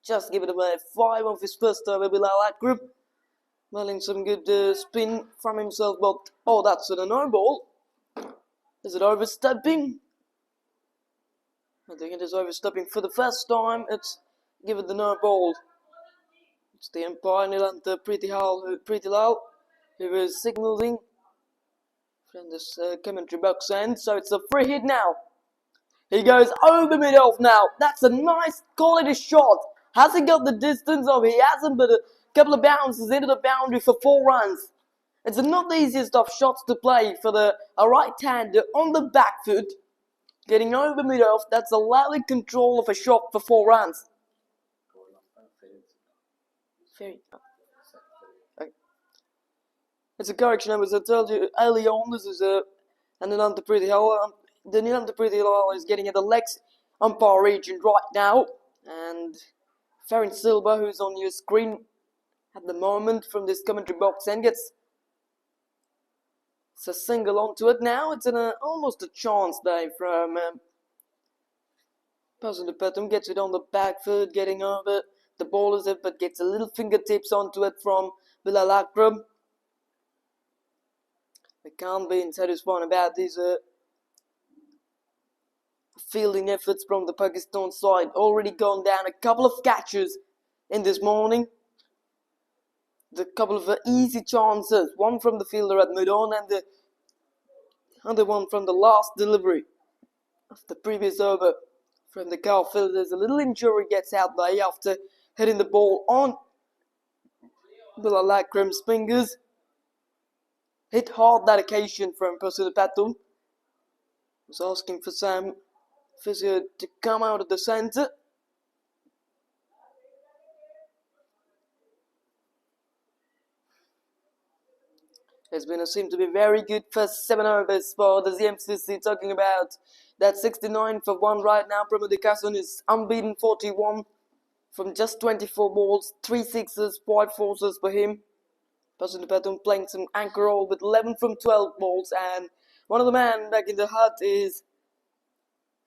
Just give it away 5 of his first over below that group. Bowling some good spin from himself, but oh, that's a no ball. Is it overstepping? I think it is overstepping for the first time. It's give it the no ball. It's the umpire Nilanta Prittilal who is signalling from this commentary box end. So it's a free hit now. He goes over mid-off now. That's a nice quality shot. Has he got the distance? Oh, he hasn't, but a couple of bounces into the boundary for 4 runs. It's not the easiest of shots to play for the right-hander on the back foot. Getting over mid-off, that's a lovely control of a shot for 4 runs. Okay. It's a correction, as I told you early on. This is a Nilanta Prittilal. The Nilanta Prittilal is getting at the legs umpire region right now. And Farron Silva, who's on your screen at the moment from this commentary box, and gets a single onto it now. It's almost a chance day from Pasunipatum. Gets it on the back foot, getting over the ball is it, but gets a little fingertips onto it from Bilal Akram. I can't be satisfied about these fielding efforts from the Pakistan side. Already gone down a couple of catches in this morning. The couple of easy chances. One from the fielder at mid-on and the other one from the last delivery of the previous over from the cow fielder. There's a little injury gets out there after hitting the ball on Bilal Akram's fingers. Hit hard that occasion from Pasunipatum. Was asking for Sam Physio to come out of the centre. It's been seemed to be very good first 7 overs for the ZMCC. Talking about that 69 for 1 right now. Pramadikasan is unbeaten 41 from just 24 balls, 3 sixes, 5 fours for him. Pasunipatum playing some anchor roll with 11 from 12 balls, and one of the men back in the hut is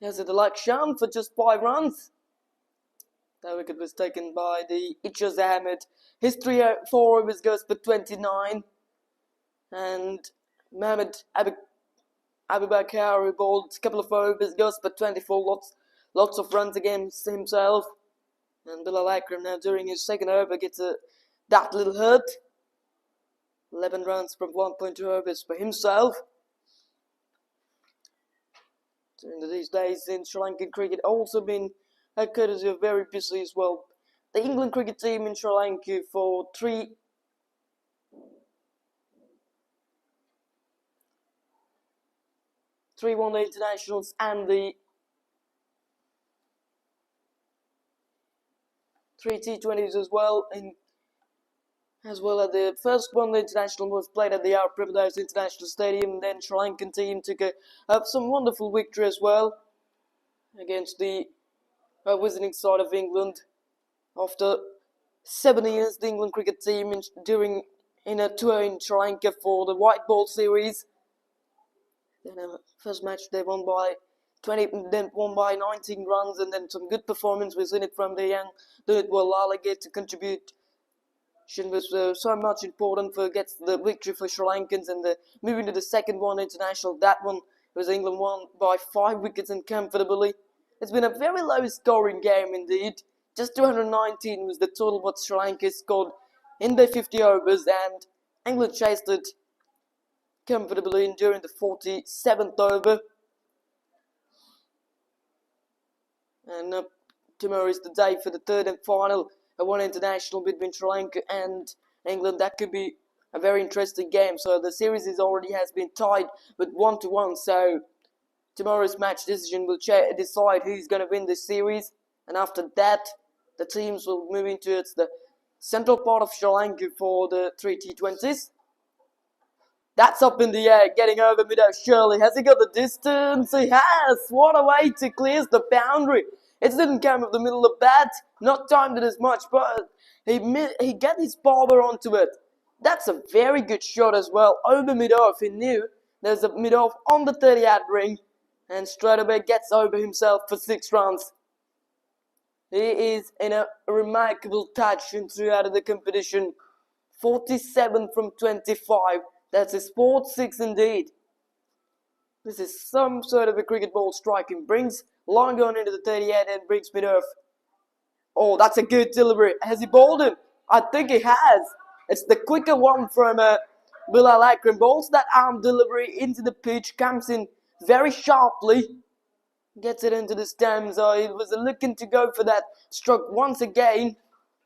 Yazid Al-Akshan for just 5 runs. That wicket was taken by the Ijaz Ahmed. His 4 overs goes for 29. And Mohamed Abubakar, who bowled a couple of overs, goes for 24. Lots of runs against himself. And Bilal Akram now during his second over gets that little hurt. 11 runs from 1.2 overs for himself. During these days in Sri Lankan cricket, also been a courtesy of very busy as well. The England cricket team in Sri Lanka for 3 one-day internationals and the 3 T20s as well. As well as the first one-day international was played at the R. Privilege International Stadium. Then Sri Lankan team took some wonderful victory as well against the visiting side of England. After 7 years, the England cricket team in a tour in Sri Lanka for the white ball series. Then first match they won by 20, then won by 19 runs, and then some good performance was in it from the young Lala to contribute. Was so much important for gets the victory for Sri Lankans, and moving to the second one international. That one was England won by 5 wickets and comfortably. It's been a very low scoring game indeed. Just 219 was the total what Sri Lanka scored in their 50 overs, and England chased it comfortably during the 47th over. And tomorrow is the day for the third and final one international between Sri Lanka and England. That could be a very interesting game. So the series has been tied with 1-1. So tomorrow's match decision will decide who's going to win this series. And after that, the teams will move into the central part of Sri Lanka for the 3 T20s. That's up in the air, getting over mid-off surely. Has he got the distance? He has! What a way to clear the boundary. It didn't come from the middle of bat, not timed it as much, but he got his barber onto it. That's a very good shot as well, over mid-off. He knew there's a mid-off on the 30-yard ring. and straight away gets over himself for 6 runs. He is in a remarkable touch throughout the competition. 47 from 25. That's a sport 6 indeed. This is some sort of a cricket ball striking. Brings long on into the 38 and brings mid off. Oh, that's a good delivery. Has he bowled him? I think he has. It's the quicker one from Bilal Akram. Bowls that arm delivery into the pitch. Comes in very sharply. Gets it into the stems. Oh, he was looking to go for that stroke once again.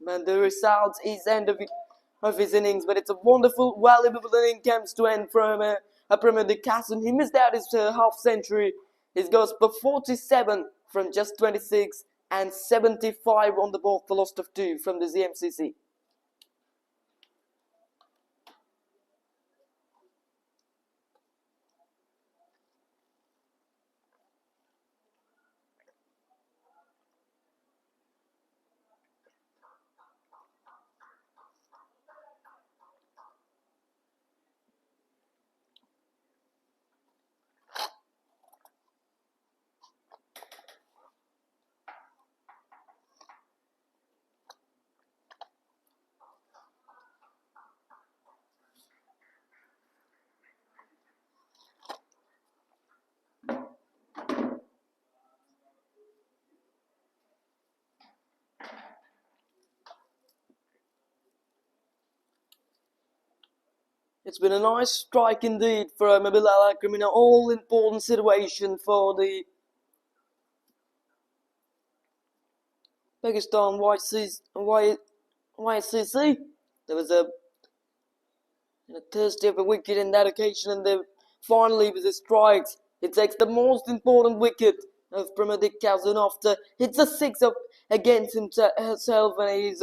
And the result is end of his innings. But it's a wonderful, valuable inning comes to end from Premier Castle. He missed out his half century. He goes for 47 from just 26 and 75 on the ball for loss of 2 from the ZMCC. It's been a nice strike indeed for Bilal Akram in an all-important situation for the Pakistan YSCC. There was a thirsty of a wicket in that occasion, and then finally with the strikes, it takes the most important wicket of Premier Castle after hits a 6 up against himself, and he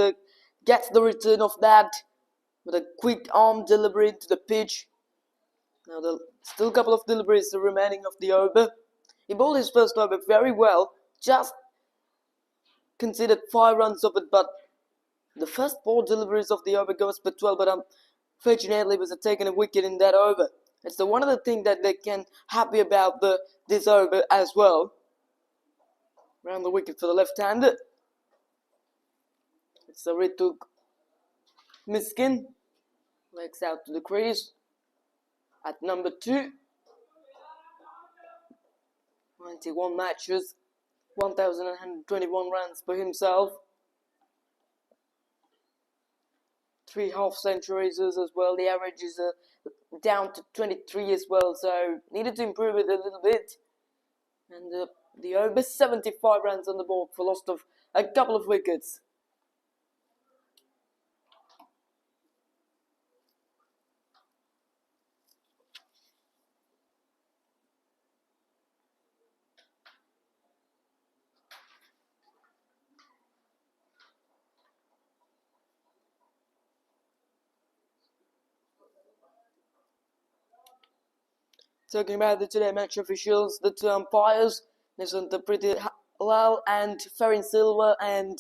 gets the return of that with a quick arm delivery to the pitch. Now there's still a couple of deliveries remaining of the over. He bowled his first over very well, just considered 5 runs of it, but the first 4 deliveries of the over goes for 12, but unfortunately was taken a wicket in that over. It's one of the things that they can happy about this over as well. Round the wicket for the left-hander. It's a Rituk Miskin. Legs out to the crease at number 2. 91 matches, 1,121 runs for himself. 3 half centuries as well. The average is down to 23 as well, so needed to improve it a little bit. And the over 75 runs on the board for loss of a couple of wickets. Talking about the today match officials, the 2 umpires, this is the Pretty Lal and Farin Silva, and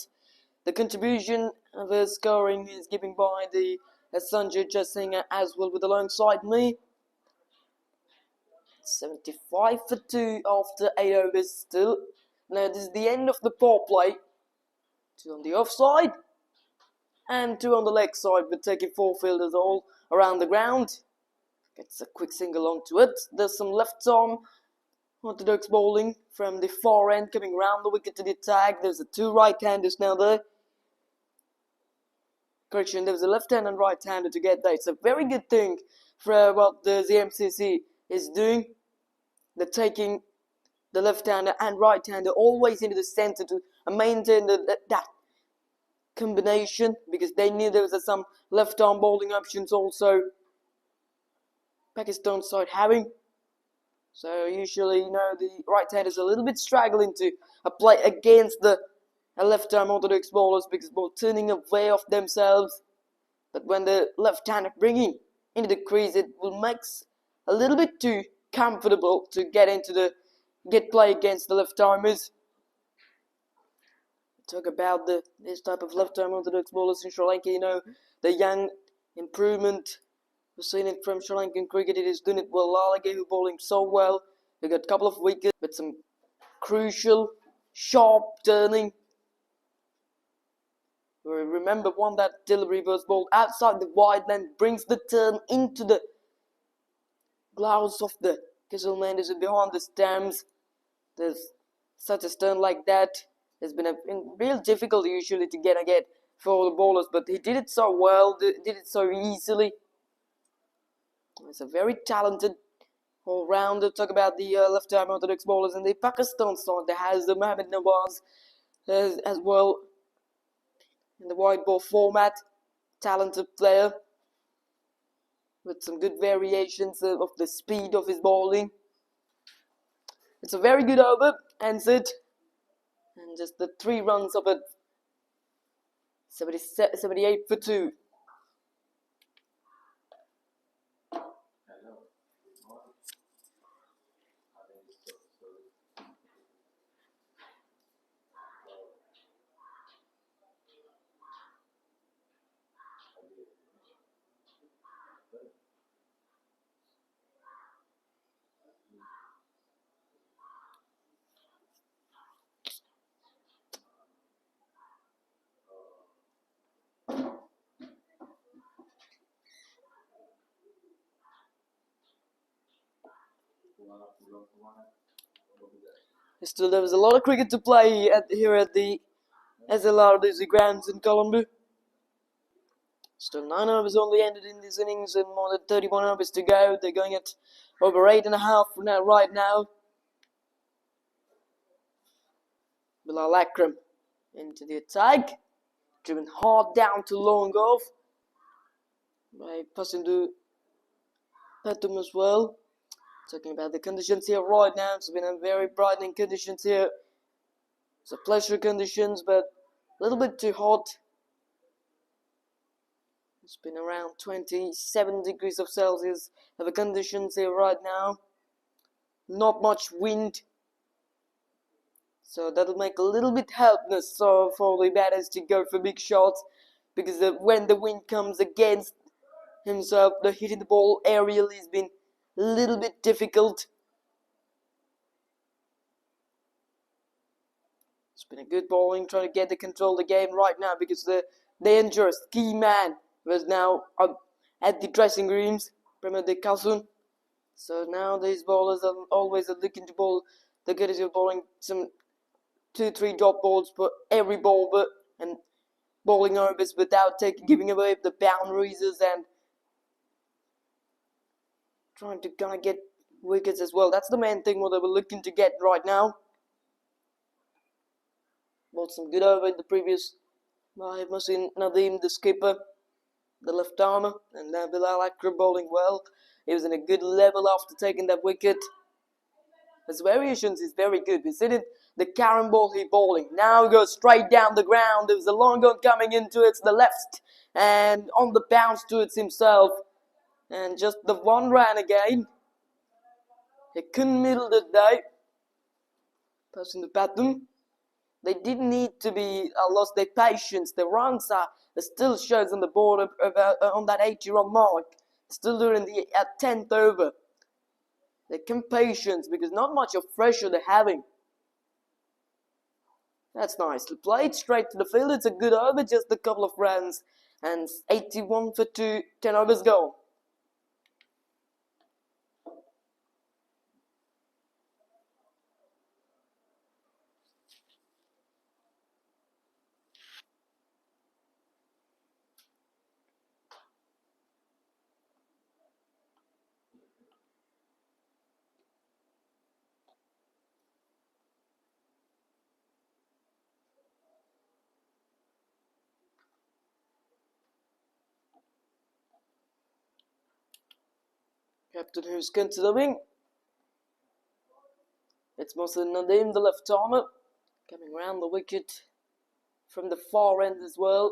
the contribution of the scoring is given by the Sanjay Jasingh as well with alongside me. 75 for 2 after 8 overs still. Now this is the end of the Powerplay. 2 on the offside and 2 on the leg side, but taking 4 fielders all around the ground. Gets a quick single onto it. There's some left arm orthodox bowling from the far end coming round the wicket to the attack. There's 2 right-handers now there. Correction, there's a left-hand and right-hander to get there. It's a very good thing for what the ZMCC is doing. They're taking the left-hander and right-hander always into the center to maintain that combination, because they knew there was some left-arm bowling options also Pakistan side having. So usually, the right hand is a little bit struggling to play against the left-arm orthodox bowlers because both turning away of themselves. But when the left-hander bringing into the crease, it will make a little bit too comfortable to get play against the left-armers. Talk about this type of left-arm orthodox bowlers in Sri Lanka. The young improvement. We've seen it from Sri Lankan cricket. It is doing it well. Lalage, who bowling so well He got a couple of wickets with some crucial, sharp turning. Remember one that delivery was bowled outside the wide line, brings the turn into the gloves of the Kisselman is behind the stamps. There's such a turn like that. It's been a real difficult usually to get for the bowlers, but he did it so well, did it so easily. He's a very talented all-rounder. Talk about the left-arm orthodox bowlers in the Pakistan side. There has the Mohammad Nawaz as well in the white ball format. Talented player with some good variations of the speed of his bowling. It's a very good over, ends it. And just the 3 runs of it. 78 for 2. Still, there was a lot of cricket to play here at the LRDC grounds in Colombo. Still 9 overs only ended in this innings and more than 31 overs to go. They're going at over 8.5 now, right now. Bilal Akram into the attack. Driven hard down to long off by passing to Petum as well. Talking about the conditions here right now. It's been a very brightening conditions here. It's a pleasure conditions, but a little bit too hot. It's been around 27 degrees of Celsius of the conditions here right now. Not much wind. So that'll make a little bit helpless for the batters to go for big shots. Because when the wind comes against himself, the hitting the ball aerially has been a little bit difficult. It's been a good bowling, trying to get the control of the game right now because the dangerous key man was now at the dressing rooms, Premier De Kalsun. So now these bowlers are always looking to bowl the goodies of bowling some 2-3 drop balls for every bowler and bowling overs without giving away the boundaries and trying to kind of get wickets as well. That's the main thing what they were looking to get right now. Bowled some good over in the previous by Mohsin Nadeem, the skipper, the left armer, and now Bilal Akram bowling well. He was in a good level after taking that wicket. His variations is very good. We see it, the Karen ball he bowling. Now goes straight down the ground. There was a long one coming into it to the left and on the bounce to it himself. And just the one ran again. He couldn't middle it though. Passing the pattern. They didn't need to be lost their patience. The runs are still shows on the board on that 80-run mark. Still during the 10th over. They can patience because not much of pressure they're having. That's nice. Played straight to the field. It's a good over, just a couple of runs. And 81 for 2, 10 overs go. Captain who's considering. It's Mohsin Nadeem, the left armer, coming round the wicket from the far end as well.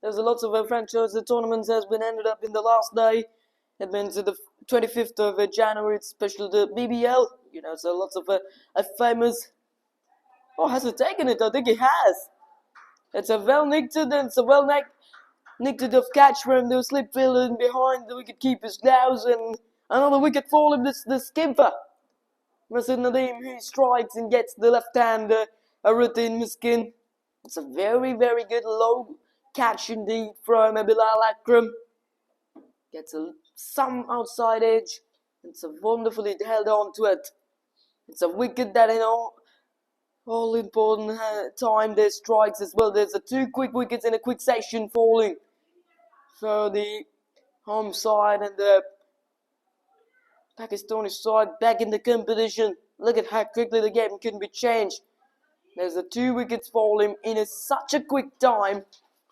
There's a lot of franchise tournaments has been ended up in the last day. It means the 25th of January, it's special the BBL. You know, so lots of famous. Oh, has he taken it? I think he has. It's a well nicked and it's a well nicked of catch from the slip fielder in behind the wicket keeper's gloves, and another wicket for him. The skipper Masid Nadeem, he strikes and gets the left-hander Rutin Miskin. It's a very good low catch indeed from Bilal Akram. Gets some outside edge. It's a wonderfully held on to it. It's a wicket that in all important time there's strikes as well. There's 2 quick wickets in a quick session falling for the home side, and the Pakistani side back in the competition. Look at how quickly the game can be changed. There's 2 wickets falling in such a quick time.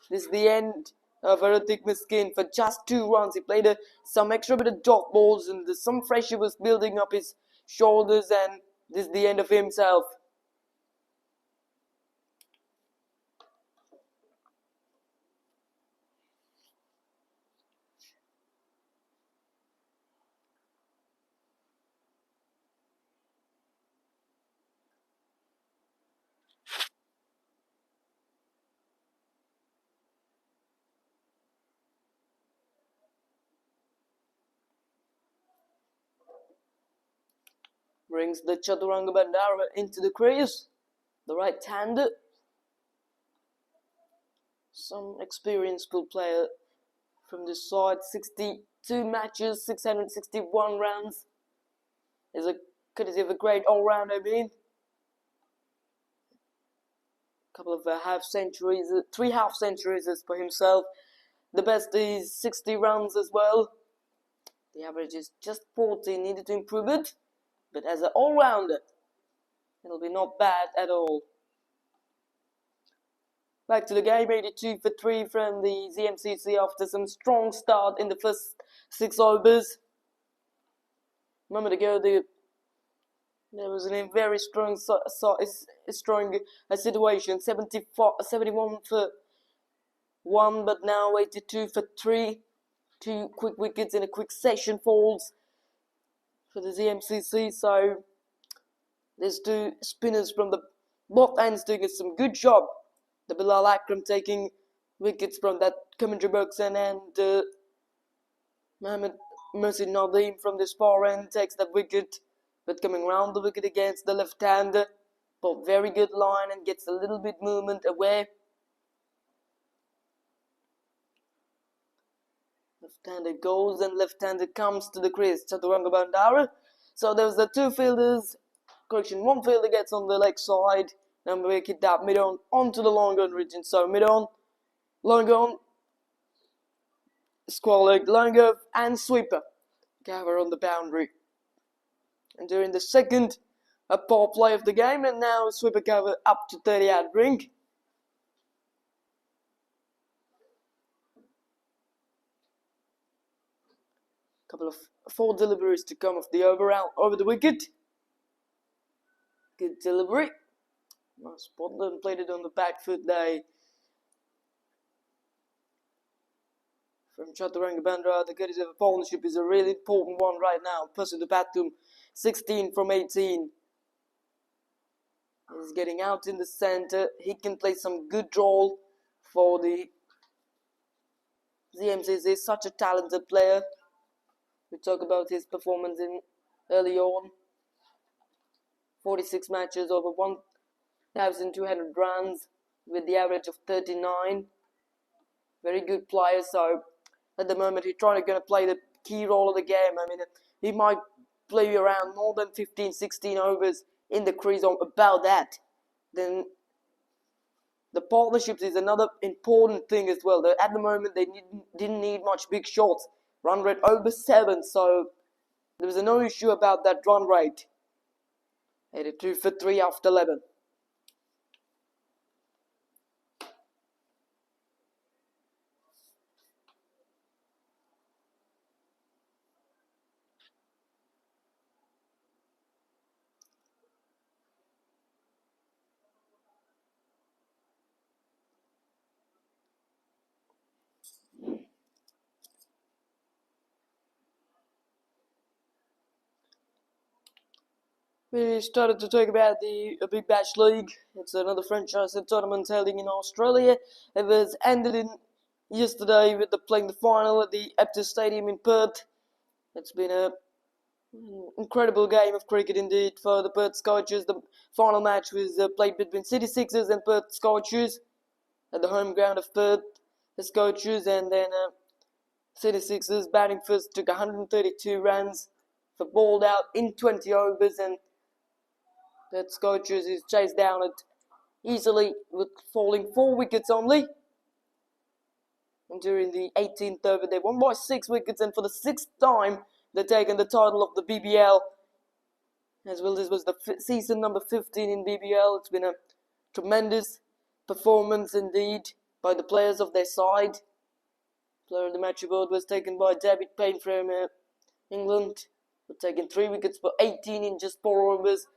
This is the end of Aratik Miskin for just 2 runs. He played some extra bit of dot balls, and some pressure was building up his shoulders, and this is the end of himself. Brings the Chaturanga Bandara into the crease. The right-hander. Some experienced player from this side. 62 matches, 661 runs. Is a courtesy of a great all-round, I mean. Couple of half centuries, 3 half centuries is for himself. The best is 60 runs as well. The average is just 40, needed to improve it. But as an all-rounder, it'll be not bad at all. Back to the game, 82 for 3 from the ZMCC after some strong start in the first 6 overs. A moment ago, there was a very strong situation, 71 for 1, but now 82 for 3. 2 quick wickets in a quick session falls for the ZMCC, so there's 2 spinners from the both ends doing some good job. The Bilal Akram taking wickets from that commentary box, and Mohammed Masid Nadeem from this far end takes that wicket, but coming round the wicket against the left-hander. But very good line and gets a little bit movement away. Left-hander goes and left-hander comes to the crease. Chaturanga Bandara. So there's the 2 fielders. Correction, 1 fielder gets on the leg side. And make it that mid-on onto the long-on region. So mid-on, long-on, square leg, long-off, and sweeper gather on the boundary. And during the second power play of the game, and now sweeper cover up to 30-yard ring. Couple of 4 deliveries to come off the over the wicket. Good delivery. Spotland played it on the back foot there. From Chaturanga Bandara, the courtesy of a partnership is a really important one right now. Passing the Batum, 16 from 18. He's getting out in the center. He can play some good role for the ZMCC. He's such a talented player. We talk about his performance in early on. 46 matches, over 1,200 runs with the average of 39. Very good player. So at the moment he's trying to play the key role of the game. I mean, he might play around more than 15-16 overs in the crease on about that. Then the partnerships is another important thing as well. At the moment they didn't need much big shots. Run rate over 7, so there was no issue about that run rate. 82 for 3 after 11. We started to talk about the Big Bash League. It's another franchise tournament held in Australia. It was ended in yesterday with playing the final at the Optus Stadium in Perth. It's been an incredible game of cricket indeed for the Perth Scorchers. The final match was played between City Sixers and Perth Scorchers at the home ground of Perth. The Scorchers, and then City Sixers batting first took 132 runs for balled out in 20 overs, and that Scorchers is chased down it easily with falling 4 wickets only. And during the 18th over, they won by 6 wickets, and for the 6th time, they've taken the title of the BBL. As well, this was the season number 15 in BBL. It's been a tremendous performance indeed by the players of their side. Player of the match award was taken by David Payne from England, who taken 3 wickets for 18 in just 4 overs.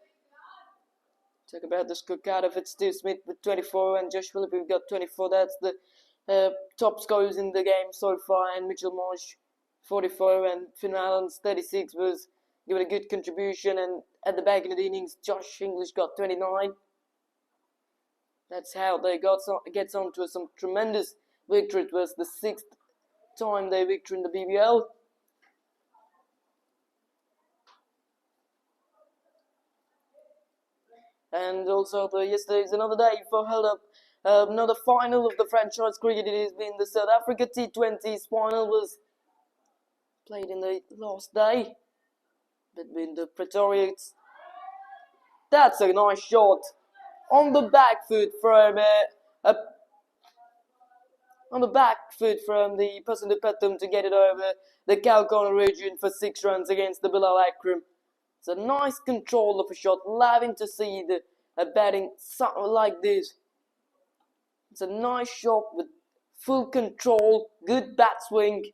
Talk about the scorecard of it. Steve Smith with 24 and Josh Philippe we've got 24. That's the top scorers in the game so far. And Mitchell Marsh 44 and Finn Allen's 36 was given a good contribution. And at the back end of the innings, Josh English got 29. That's how they gets on to some tremendous victory. It was the 6th time they victory in the BBL. And also yesterday is another day for held up another final of the franchise cricket. It has been the South Africa T20s final was played in the last day between the Pretorians. That's a nice shot on the back foot from the person who put them to get it over the Kalkona region for 6 runs against the Bilal Akram. It's a nice control of a shot. Loving to see the batting something like this. It's a nice shot with full control, good bat swing.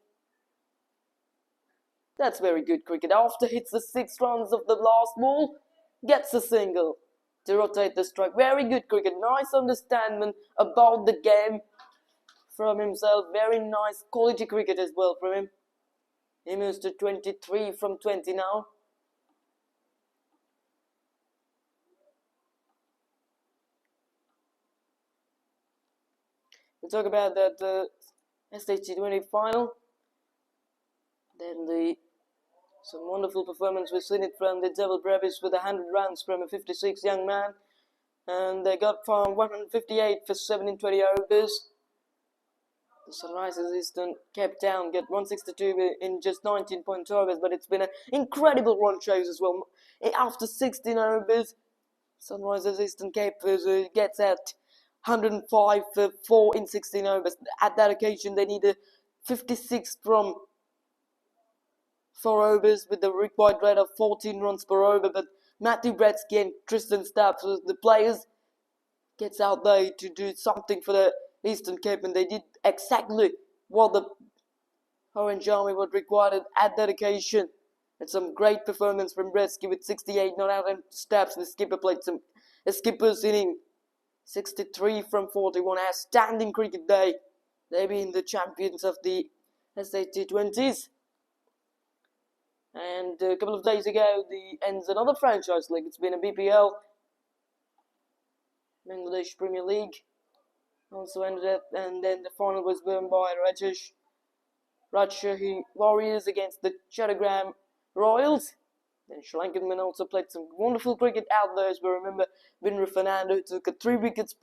That's very good cricket. After hits the 6 runs of the last ball, gets a single to rotate the strike. Very good cricket. Nice understanding about the game from himself. Very nice quality cricket as well from him. He moves to 23 from 20 now. We talk about that ST20 final. Then some wonderful performance. We've seen it from the Devil Brevis with 100 runs from a 56 young man. And they got from 158 for 7 in 20 overs. The Sunrisers Eastern Cape Town get 162 in just 19.2 overs, but it's been an incredible run chase as well. After 16 overs, Sunrisers Eastern Cape gets at 105 for 4 in 16 overs. At that occasion, they needed 56 from 4 overs with the required rate of 14 runs per over. But Matthew Gretzky and Tristan Stubbs, the players, gets out there to do something for the Eastern Cape, and they did exactly what the Orange Army would require at that occasion. And some great performance from Gretzky with 68 not out and Stubbs. The skipper played a skipper's inning. 63 from 41, outstanding cricket day. They've been the champions of the SAT20s. And a couple of days ago, ends another franchise league. It's been a BPL, Bangladesh Premier League. Also ended up, and then the final was won by Rajshahi Warriors against the Chattogram Royals. Then Sri Lankan men also played some wonderful cricket out there, as we remember. Vinru Fernando took 4 wickets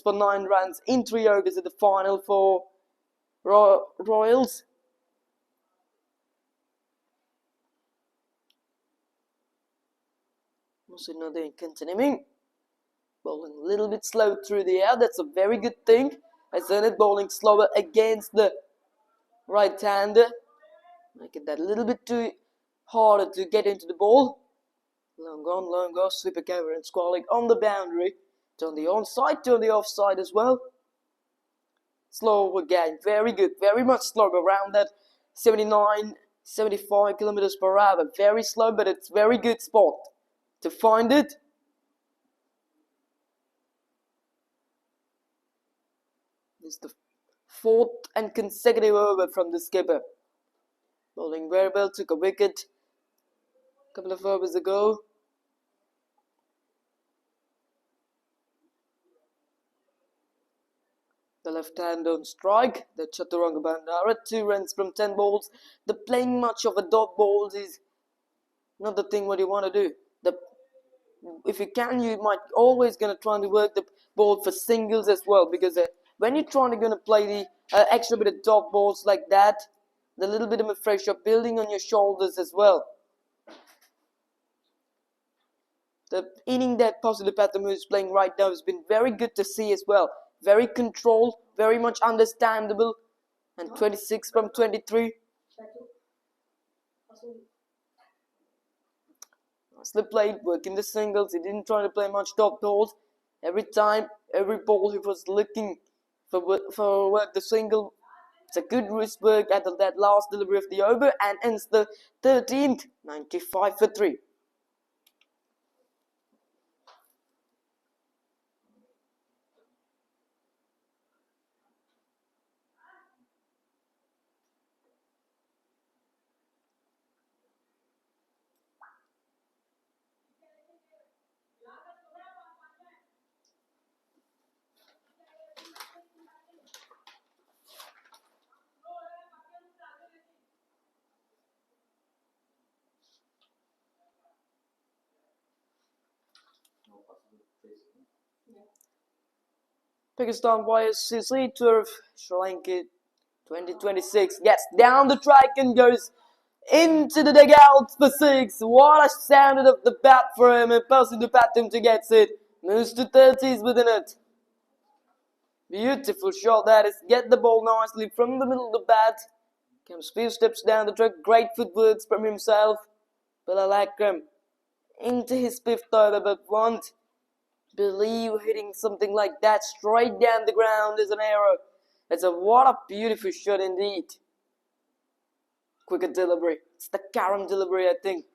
for 9 runs in 3 overs at the final for Royals. Also another continuing. Bowling a little bit slow through the air. That's a very good thing. I said it, bowling slower against the right-hander. Making that a little bit too harder to get into the ball. Long on, sweeper cover and squalling on the boundary. Turn the onside, turn the offside as well. Slow again, very good, very much slower, around that 79, 75 kilometers per hour. Very slow, but it's very good spot to find it. This is the 4th and consecutive over from the skipper. Bowling very well, took a wicket a couple of overs ago. The left-hand on strike, the Chaturanga Bandara, 2 runs from 10 balls. The playing much of a dot balls is not the thing what you want to do. If you can, you might always gonna try to work the ball for singles as well, because when you're trying to gonna play the extra bit of dot balls like that, the little bit of a pressure building on your shoulders as well. The inning that Positive Pathamu is playing right now has been very good to see as well. Very controlled, very much understandable. And 26 from 23. Nicely played, working the singles. He didn't try to play much dot balls. Every time, every ball he was looking for work the single. It's a good wrist work at that last delivery of the over and ends the 13th, 95 for 3. Pakistan YSCC Tour of Sri Lanka 2026 gets down the track and goes into the dugout for 6. What a sounded of the bat for him, and passing the bat him to get it. Moves to 30s within it. Beautiful shot that is. Get the ball nicely from the middle of the bat. Comes few steps down the track. Great footwork from himself. Bilal Akram into his 5th over, but won't believe hitting something like that straight down the ground is an error. What a beautiful shot indeed. Quicker delivery. It's the Karam delivery, I think.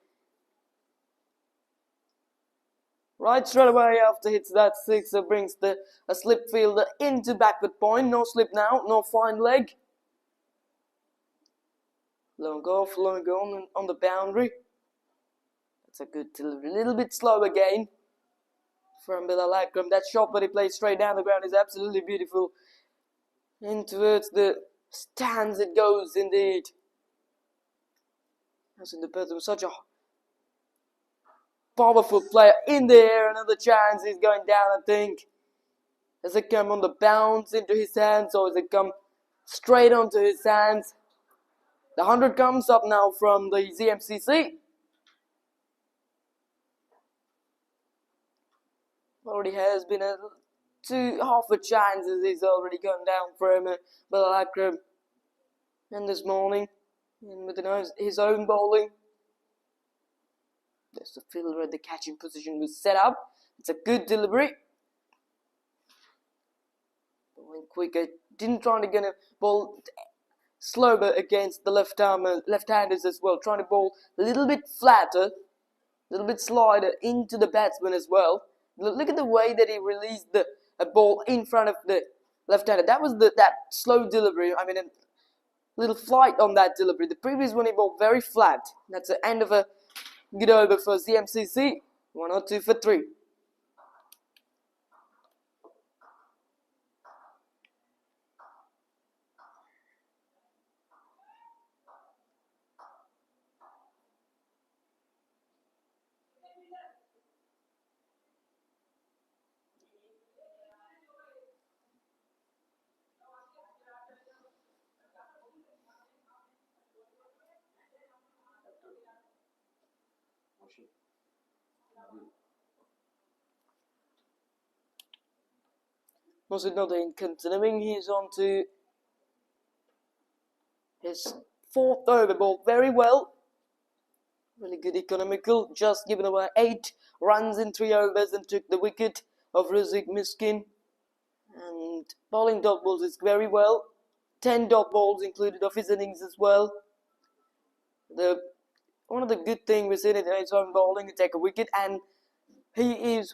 Right straight away after hits that 6, brings a slip fielder into backward point. No slip now, no fine leg. Long off, long on the boundary. That's a good delivery. A little bit slow again from Bilal Akram. That shot that he plays straight down the ground is absolutely beautiful. In towards the stands it goes indeed. As in the person, such a powerful player in the air. Another chance. He's going down, I think. Does it come on the bounce into his hands, or does it come straight onto his hands? The 100 comes up now from the ZMCC. Already has been half a chances. He's already gone down for him, Bilal Akram. And this morning, and with his own bowling. There's the fielder at the catching position was set up. It's a good delivery. Bowling quicker. Didn't try to get a ball slower against the left-handers as well. Trying to bowl a little bit flatter, a little bit slider into the batsman as well. Look at the way that he released a ball in front of the left-hander. That was that slow delivery. I mean, a little flight on that delivery. The previous one he bowled very flat. That's the end of a good over for ZMCC. 102 for 3. Was another in continuing. He's on to his 4th over, ball very well. Really good economical. Just given away 8 runs in 3 overs and took the wicket of Razik Miskin. And bowling dot balls is very well. 10 dot balls included of his innings as well. One of the good things we've seen in his own bowling to take a wicket, and he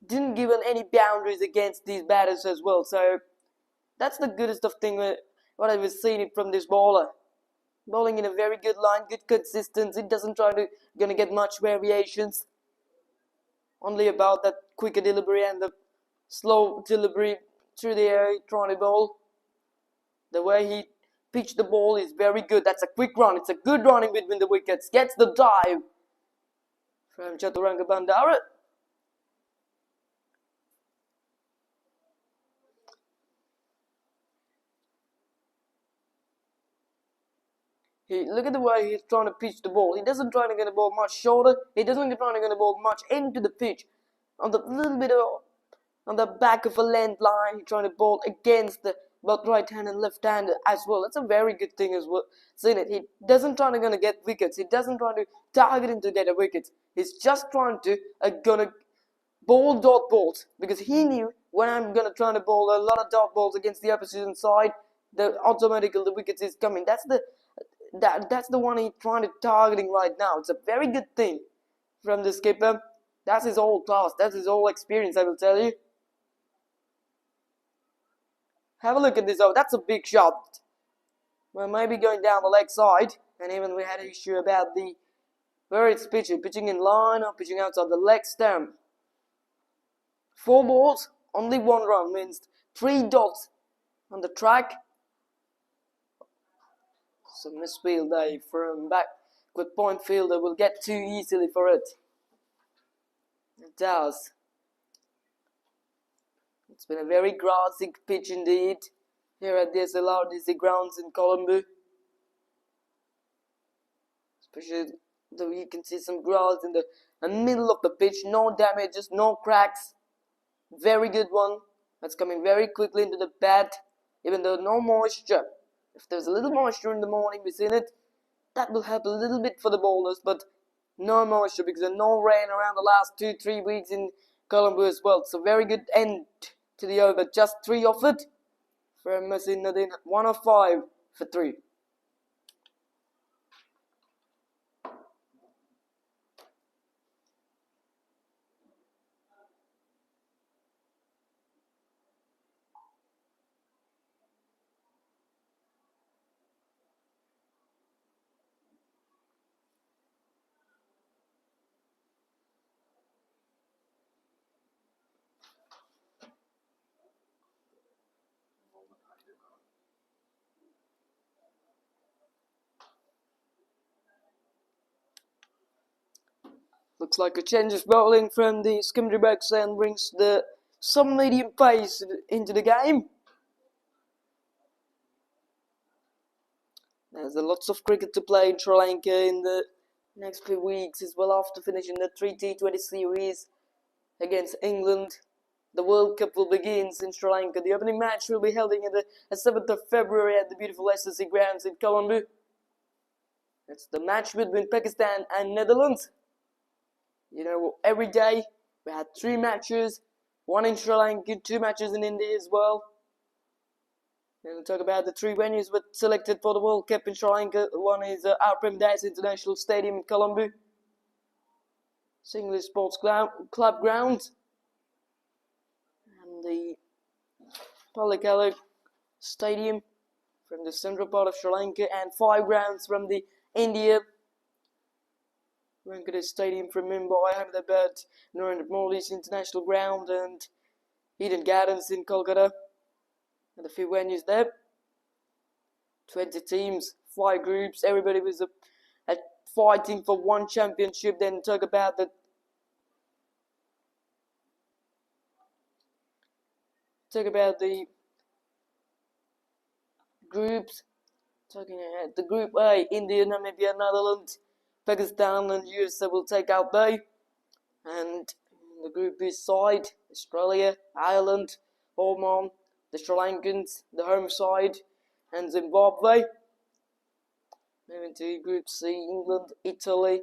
didn't give any boundaries against these batters as well. So that's the goodest of thing what I've seen it from this bowler. Bowling in a very good line, good consistency. It doesn't try to gonna get much variations. Only about that quicker delivery and the slow delivery through the air, trying to bowl. The way he pitched the ball is very good. That's a quick run. It's a good running between the wickets. Gets the dive from Chaturanga Bandara. Look at the way he's trying to pitch the ball. He doesn't try to get the ball much shorter. He doesn't try to get the ball much into the pitch. On the little bit of, on the back of a length line, he's trying to bowl against the both right hand and left hand as well. That's a very good thing as well. Seen it. He doesn't try to gonna get wickets. He doesn't try to target him to get a wicket. He's just trying to gonna bowl dot balls, because he knew when I'm gonna try to bowl a lot of dot balls against the opposition side, automatically the wickets is coming. That's the one he's trying to targeting right now. It's a very good thing from the skipper. That's his whole class. That's his whole experience, I will tell you. Have a look at this. Oh, that's a big shot. Well, maybe going down the leg side. And even we had an issue about the where it's pitching in line or pitching outside the leg stump. 4 balls, only 1 run means 3 dots on the track. So misfield there from back with point fielder will get too easily for it. It does. It's been a very grassy pitch indeed here at the LRDC grounds in Colombo. Especially though you can see some grass in the middle of the pitch. No damages, no cracks. Very good one. That's coming very quickly into the bat, even though no moisture. If there's a little moisture in the morning, we've seen it, that will help a little bit for the bowlers, but no moisture because there's no rain around the last 2-3 weeks in Colombo as well. So very good end to the over. Just 3 off it from Masinadin. 1 of 5 for 3. Looks like a change of bowling from the Skimmery backs and brings some medium pace into the game. There's lots of cricket to play in Sri Lanka in the next few weeks as well, after finishing the 3 T20 series against England. The World Cup will begin in Sri Lanka. The opening match will be held on the 7th of February at the beautiful YSCC grounds in Colombo. It's the match between Pakistan and Netherlands. You know, every day we had 3 matches, 1 in Sri Lanka, 2 matches in India as well. And we'll talk about the 3 venues were selected for the World Cup in Sri Lanka. One is our Premdas International Stadium in Colombo, Singlish Sports Club ground, and the Pallekele Stadium from the central part of Sri Lanka, and 5 grounds from the India. Wankhede Stadium from Mumbai, Ahmedabad, Narendra Modi's International Ground, and Eden Gardens in Kolkata. And a few venues there. 20 teams, 5 groups. Everybody was fighting for 1 championship. Then talk about the groups. Talking about the Group A: India, Namibia, Netherlands, Pakistan and USA will take out they. And the Group B side, Australia, Ireland, Oman, the Sri Lankans, the home side, and Zimbabwe. Moving to Group C: England, Italy,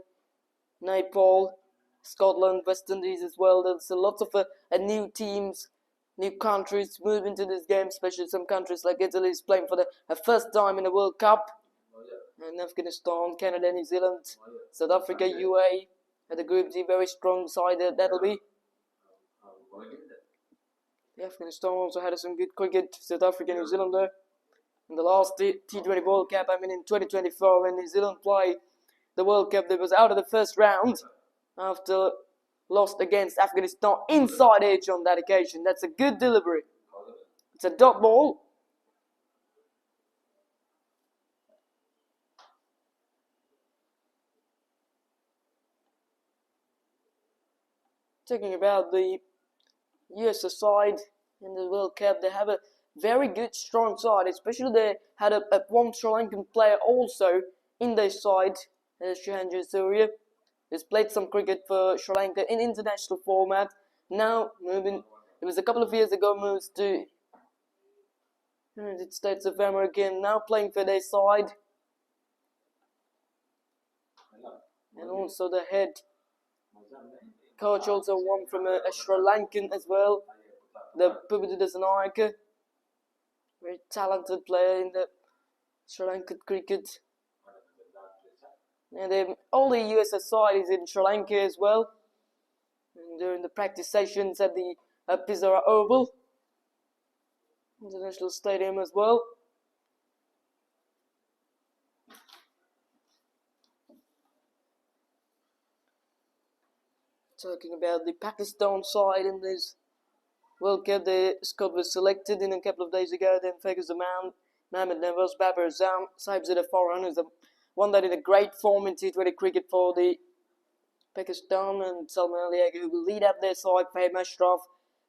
Nepal, Scotland, West Indies as well. There's lots of new teams, new countries moving to this game, especially some countries like Italy is playing for the first time in the World Cup. And Afghanistan, Canada, New Zealand, South Africa, UAE, and the Group D, very strong side that'll be. Afghanistan also had some good cricket, South Africa, New Zealand there. In the last T20 World Cup, in 2024, when New Zealand played the World Cup, they was out of the first round after lost against Afghanistan inside edge on that occasion. That's a good delivery. It's a dot ball. Talking about the US side in the World Cup, they have a very good, strong side. Especially they had a one Sri Lankan player also in their side, Shahanjay Surya. He's played some cricket for Sri Lanka in international format. Now moving, it was a couple of years ago, moves to United States of America. Now playing for their side, and also the head coach also one from a Sri Lankan as well, the Pubita Dasanayake, very talented player in the Sri Lankan cricket. And all the US side is in Sri Lanka as well. And during the practice sessions at the Pizarra Oval International Stadium as well. Talking about the Pakistan side in this World Cup, the squad was selected in a couple of days ago. Then Fakhar Zaman, Mohammad Nawaz, Babar Azam, Saib Zida Farhan, who's the one that in a great form in T20 cricket for the Pakistan, and Salman Ali, who will lead up their side. Fahim Ashraf,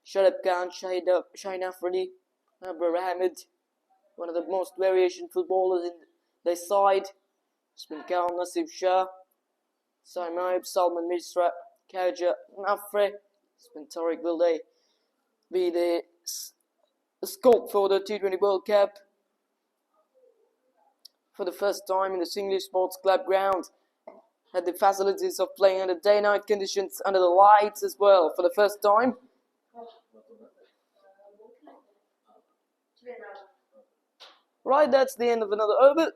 Shadab Khan, Shaheen Afridi, Abrar Ahmed, one of the most variation footballers in their side. Usman Khan, Nasib Shah, Saim Salman Misra, Khaja Nafre, Usman Tariq. Will they be the scope for the T20 World Cup for the first time in the Singlish Sports Club ground? Had the facilities of playing under day-night conditions under the lights as well for the first time. Right, that's the end of another over.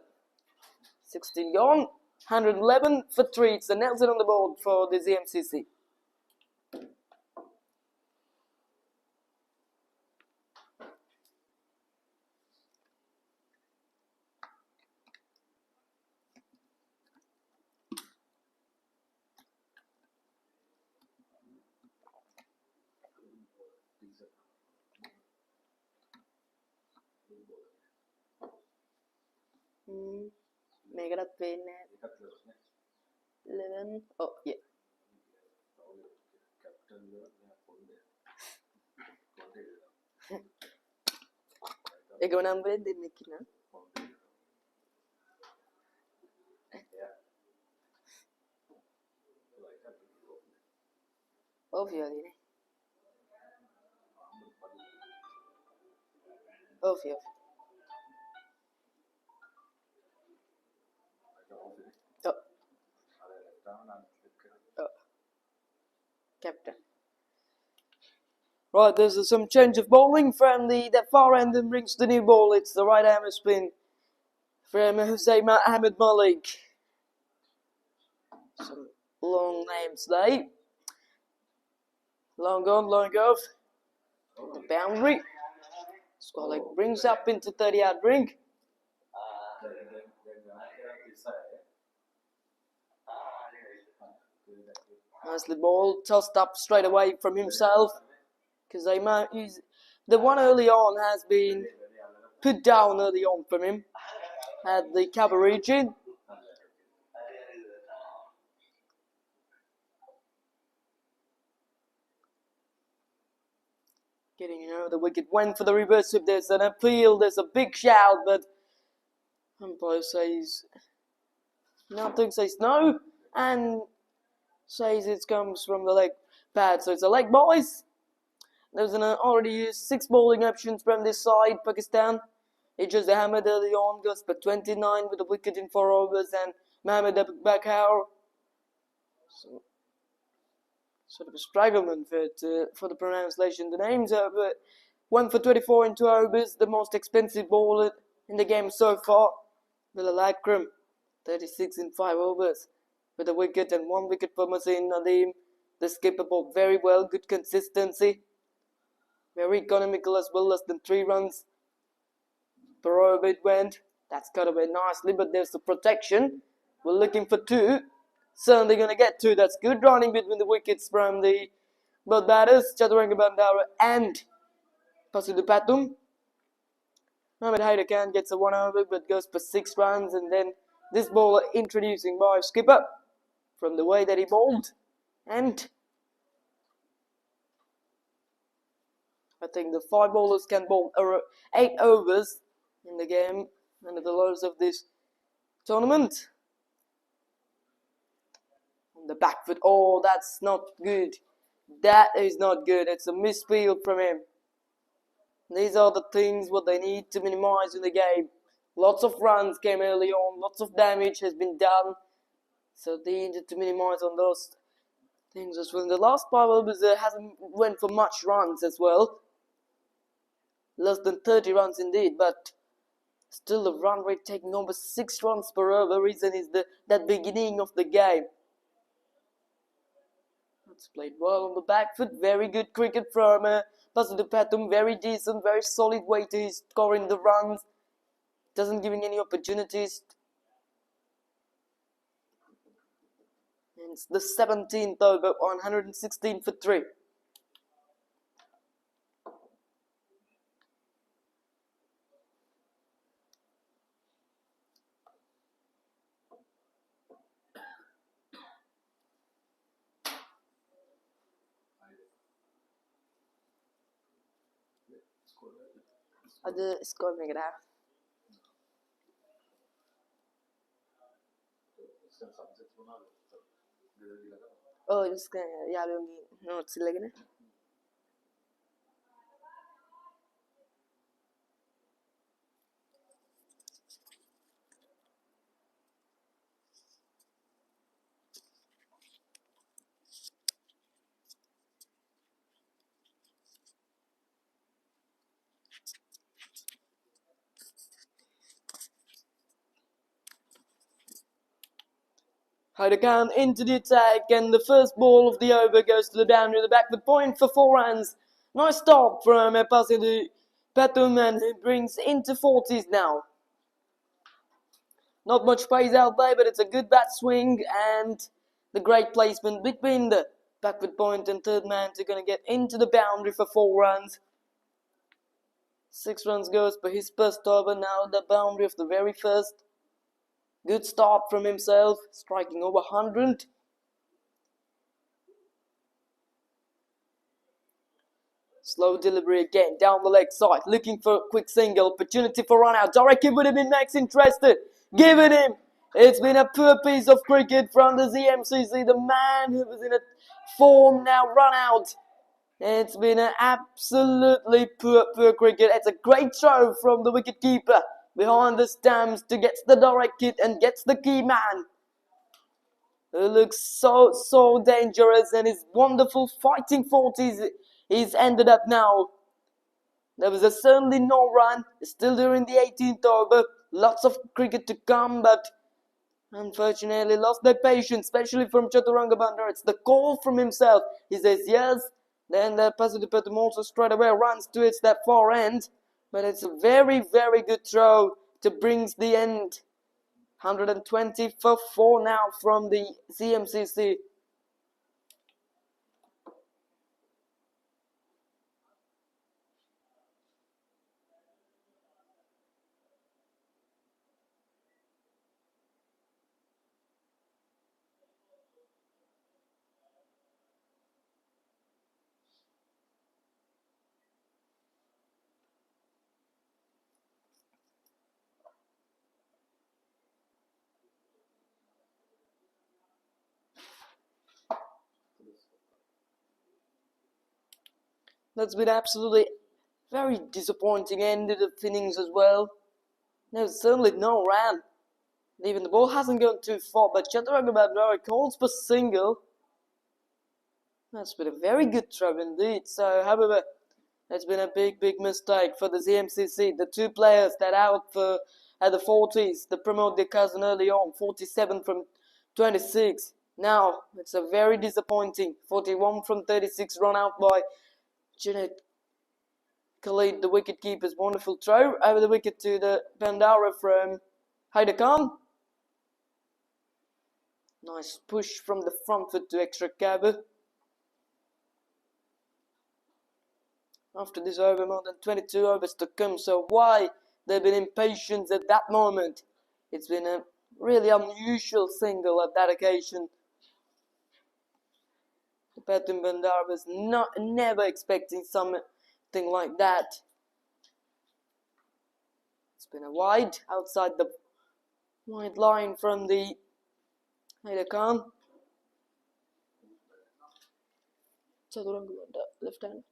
16 gone, 111 for 3. It's the Nelson on the board for the ZMCC. Make it up in 11. Oh, yeah. Ikaw number din Nikki na. Off yun din. Off yun. Captain. Right, there's some change of bowling from that far end and brings the new ball. It's the right arm spin from Hussein Ahmed Malik. Some long names there. Long on, long off. The boundary. Squally brings up into 30-yard ring. Nicely ball, tossed up straight away from himself. Because the one early on has been put down early on from him at the cover region. Getting the wicket went for the reverse. If there's an appeal, there's a big shout, but umpire says nothing, says no, and says it comes from the leg pad. So it's a leg, boys. There's already used 6 bowling options from this side, Pakistan. Ijaz Ahmed early on goes for 29 with a wicket in 4 overs, and Mohammad Bakar. So, sort of a strugglement for the pronunciation. The names are 1 for 24 in 2 overs, the most expensive bowler in the game so far. Bilal Akram, 36 in 5 overs with a wicket and 1 wicket for Masin Nadeem. The skipper bowled very well, good consistency. Very economical as well, less than 3 runs per over it went. That's cut away nicely, but there's the protection. We're looking for 2. Certainly going to get 2. That's good running between the wickets from the both batters, Chaturanga Bandara and Pasudu Patum. Mohamed Haider gets a 1 over but goes for 6 runs, and then this bowler introducing by skipper from the way that he bowled, and I think the 5 bowlers can bowl 8 overs in the game under the laws of this tournament. On the back foot, oh, that's not good. That is not good. It's a misfield from him. These are the things what they need to minimize in the game. Lots of runs came early on, lots of damage has been done, so they needed to minimize on those things as well. In the last 5 overs, hasn't went for much runs as well. Less than 30 runs indeed, but still the run rate taking over 6 runs per over. Reason is that beginning of the game. It's played well on the back foot. Very good cricket from Pasupattum. Very decent, very solid way to his scoring the runs. Doesn't giving any opportunities. And it's the 17th over, 116 for 3. അത് score മേഖല याद होंगी notes लेकिन Haider into the attack, and the first ball of the over goes to the boundary, the back foot point for 4 runs. Nice stop from Pasupattum, and it brings into 40s now. Not much pace out there, but it's a good bat swing and the great placement between the back foot point and third man to going to get into the boundary for 4 runs. 6 runs goes for his first over, now the boundary of the very first. Good start from himself, striking over 100. Slow delivery again, down the leg side, looking for a quick single, opportunity for run out. Direct hit would have been Max interested, given him. It's been a poor piece of cricket from the ZMCC, the man who was in a form now run out. It's been an absolutely poor cricket. It's a great throw from the wicket keeper behind the stumps to get the direct hit and gets the key man. It looks so dangerous, and his wonderful fighting 40s is ended up now. There was certainly no run, still during the 18th over. Lots of cricket to come, but unfortunately lost their patience, especially from Chaturanga Bandar. It's the call from himself. He says yes, then the Pasupattum also straight away runs to its that far end. But it's a very good throw to brings the end. 120 for 4 now from the ZMCC. That's been absolutely very disappointing end of the innings as well. There's certainly no run. Even the ball hasn't gone too far, but Chaturanga Bandar calls for single. That's been a very good throw indeed. So, however, that's been a big mistake for the ZMCC. The 2 players that out for at the 40s, the promote their cousin early on, 47 from 26. Now, it's a very disappointing 41 from 36 run out by Junaid Khalid, the wicket keeper's wonderful throw over the wicket to the Bandara from Haider. Nice push from the front foot to extra cover. After this over, more than 22 overs to come, so why they've been impatient at that moment. It's been a really unusual single at that occasion. Pathum Bandar was never expecting something like that. It's been a wide outside the wide line from the Haider Khan. Chaturanga Bandar, left hand.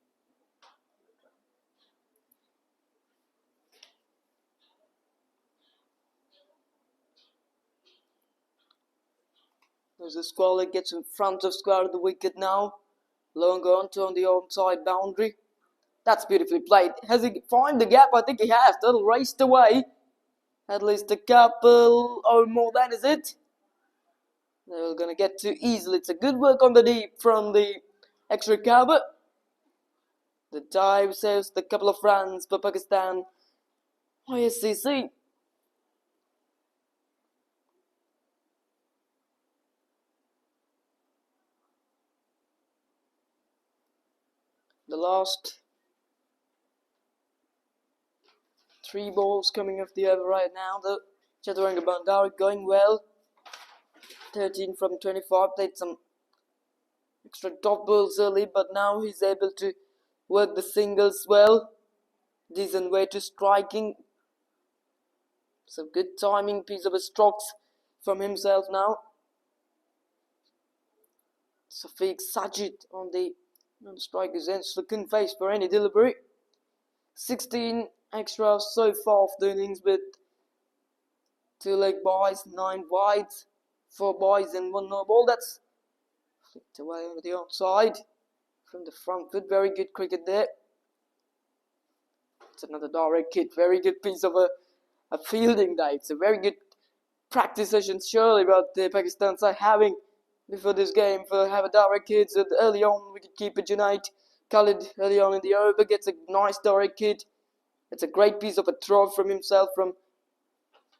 There's a square that gets in front of square of the wicket now. Longer onto on the onside boundary. That's beautifully played. Has he found the gap? I think he has. That'll raced away. At least a couple or more, that is it. They're going to get too easily. It's a good work on the deep from the extra cover. The dive saves the couple of runs for Pakistan. YSCC. The last 3 balls coming off the over right now. The Chaturanga Bandar going well. 13 from 25. Played some extra top balls early, but now he's able to work the singles well. Decent way to striking. Some good timing, piece of a strokes from himself now. Safiq Sajid on the striker's end, looking face for any delivery. 16 extras so far of the innings with 2 leg buys, 9 wides, 4 buys and 1 no ball. That's flicked away over the outside from the front foot. Very good cricket there. It's another direct hit. Very good piece of a fielding day. It's a very good practice session surely about the Pakistan side having before this game for have a direct hit. So early on wicket-keeper Junaid Khalid early on in the over gets a nice direct hit. It's a great piece of a throw from himself from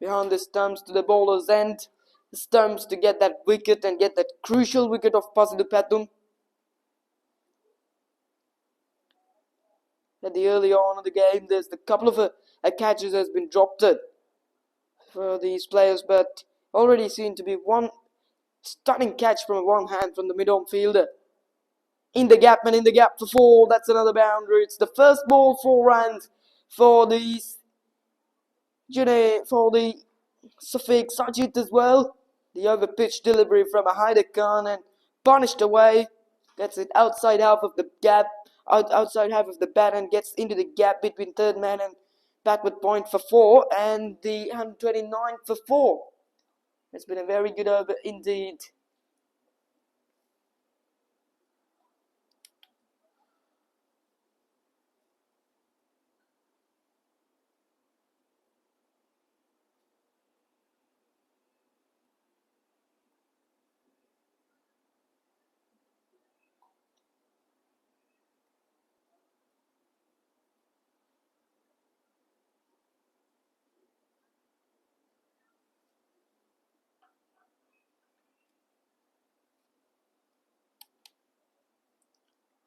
behind the stumps to the bowler's end. The stumps to get that wicket and get that crucial wicket of Pasidhu Pathum. At the early on of the game, there's a couple of catches has been dropped for these players, but already seen to be one stunning catch from one hand from the mid-on fielder. In the gap and in the gap for 4. That's another boundary. It's the first ball, 4 runs for the Safiq Sajid as well. The over-pitch delivery from a Haider Khan and punished away. Gets it outside half of the gap, outside half of the bat and gets into the gap between third man and backward point for 4 and the 129 for 4. It's been a very good over indeed.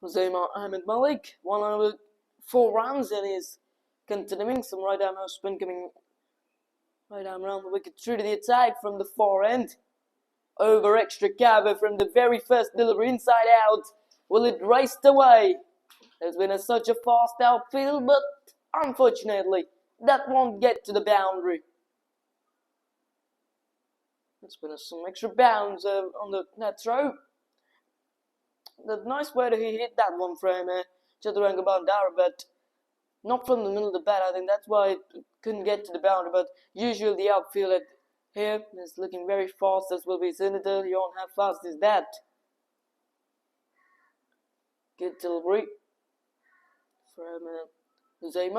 Hussain Ahmed Malik, 1 over 4 runs and is continuing. Some right arm spin coming right arm around the wicket through to the attack from the far end. Over extra cover from the very first delivery inside out. Will it race away? There's been such a fast outfield, but unfortunately that won't get to the boundary. It's been some extra bounds on that throw. The nice way he hit that one from Chaturanga Bandar, but not from the middle of the bat. I think that's why it couldn't get to the boundary. But usually the outfield here is looking very fast, as will be Senator. You don't how fast is that? Good delivery from Hussain.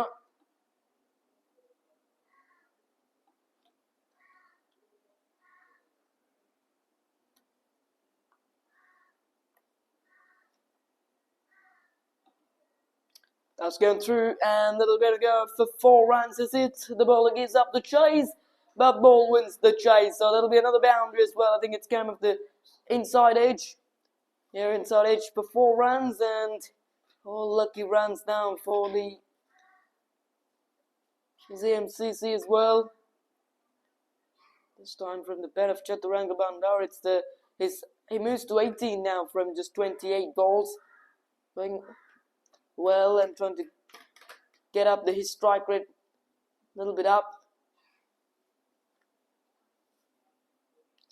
That's going through and a little bit ago for 4 runs is it. The bowler gives up the chase, but ball wins the chase. So that'll be another boundary as well. I think it's come of the inside edge. Here inside edge for 4 runs and all lucky runs down for the ZMCC as well. This time from the pen of Chaturanga Bandar. He moves to 18 now from just 28 balls. Playing well and trying to get up his strike rate a little bit up.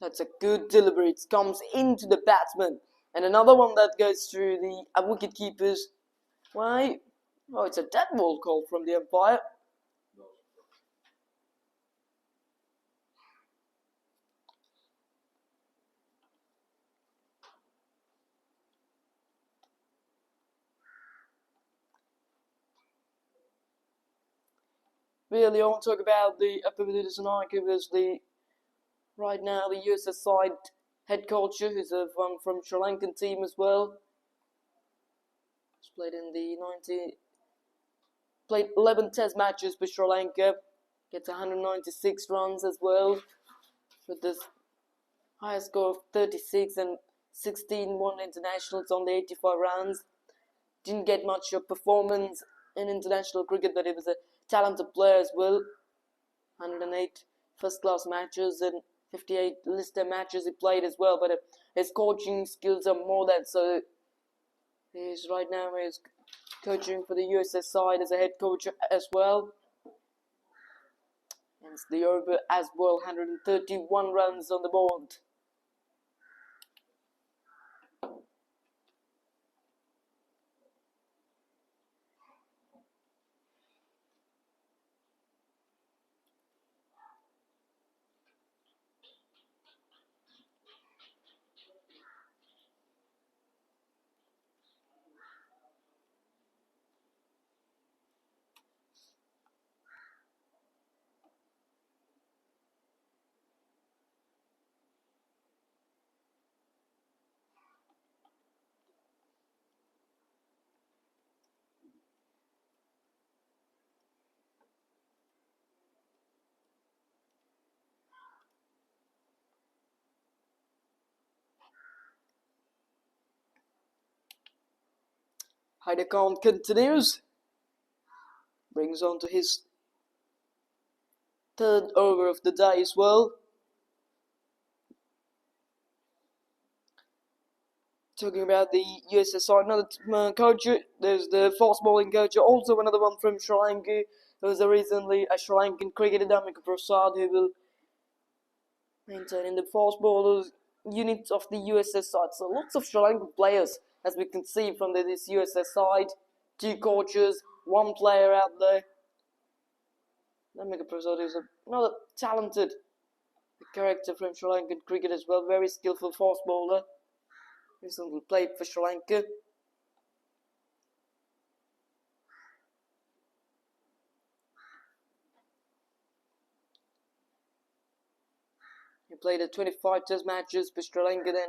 That's a good delivery. It comes into the batsman. And another one that goes through the wicket keepers. Why? Oh, it's a dead ball call from the umpire. Really, I want to talk about the Upper tonight because right now the USS side head coach, who's one from Sri Lankan team as well. He's played in the played 11 test matches for Sri Lanka. Gets 196 runs as well, with this highest score of 36 and 16 one internationals on the 85 runs. Didn't get much of performance in international cricket, but he was a talented player as well. 108 first-class matches and 58 Lister matches he played as well, but his coaching skills are more than so. He's coaching for the USS side as a head coach as well. And it's the over as well, 131 runs on the board. Heidekan continues. Brings on to his third over of the day as well. Talking about the USS side, another coach, there's the fast bowling coach, also another one from Sri Lanka. There was recently a Sri Lankan cricketer, Damika Prasad, who will maintain in the fast bowlers unit of the USS side. So lots of Sri Lankan players, as we can see from this USS side. 2 coaches, 1 player out there. Damika Prasad is another talented character from Sri Lankan cricket as well, very skillful fast bowler. Recently played for Sri Lanka. He played 25 test matches for Sri Lanka then.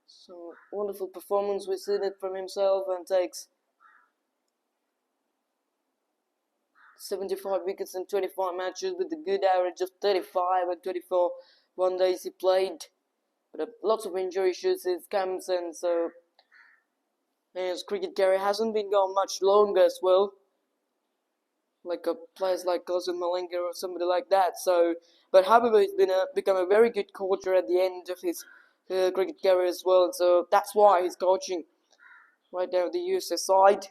Some wonderful performance, we've seen it from himself, and takes 75 wickets in 25 matches with a good average of 35 and 24 one days he played. But lots of injury issues in camps, and so his cricket career hasn't been going much longer as well. Like players like Gautam Malinga or somebody like that. So, but however, he's become a very good coacher at the end of his cricket career as well. And so that's why he's coaching right now the USS side.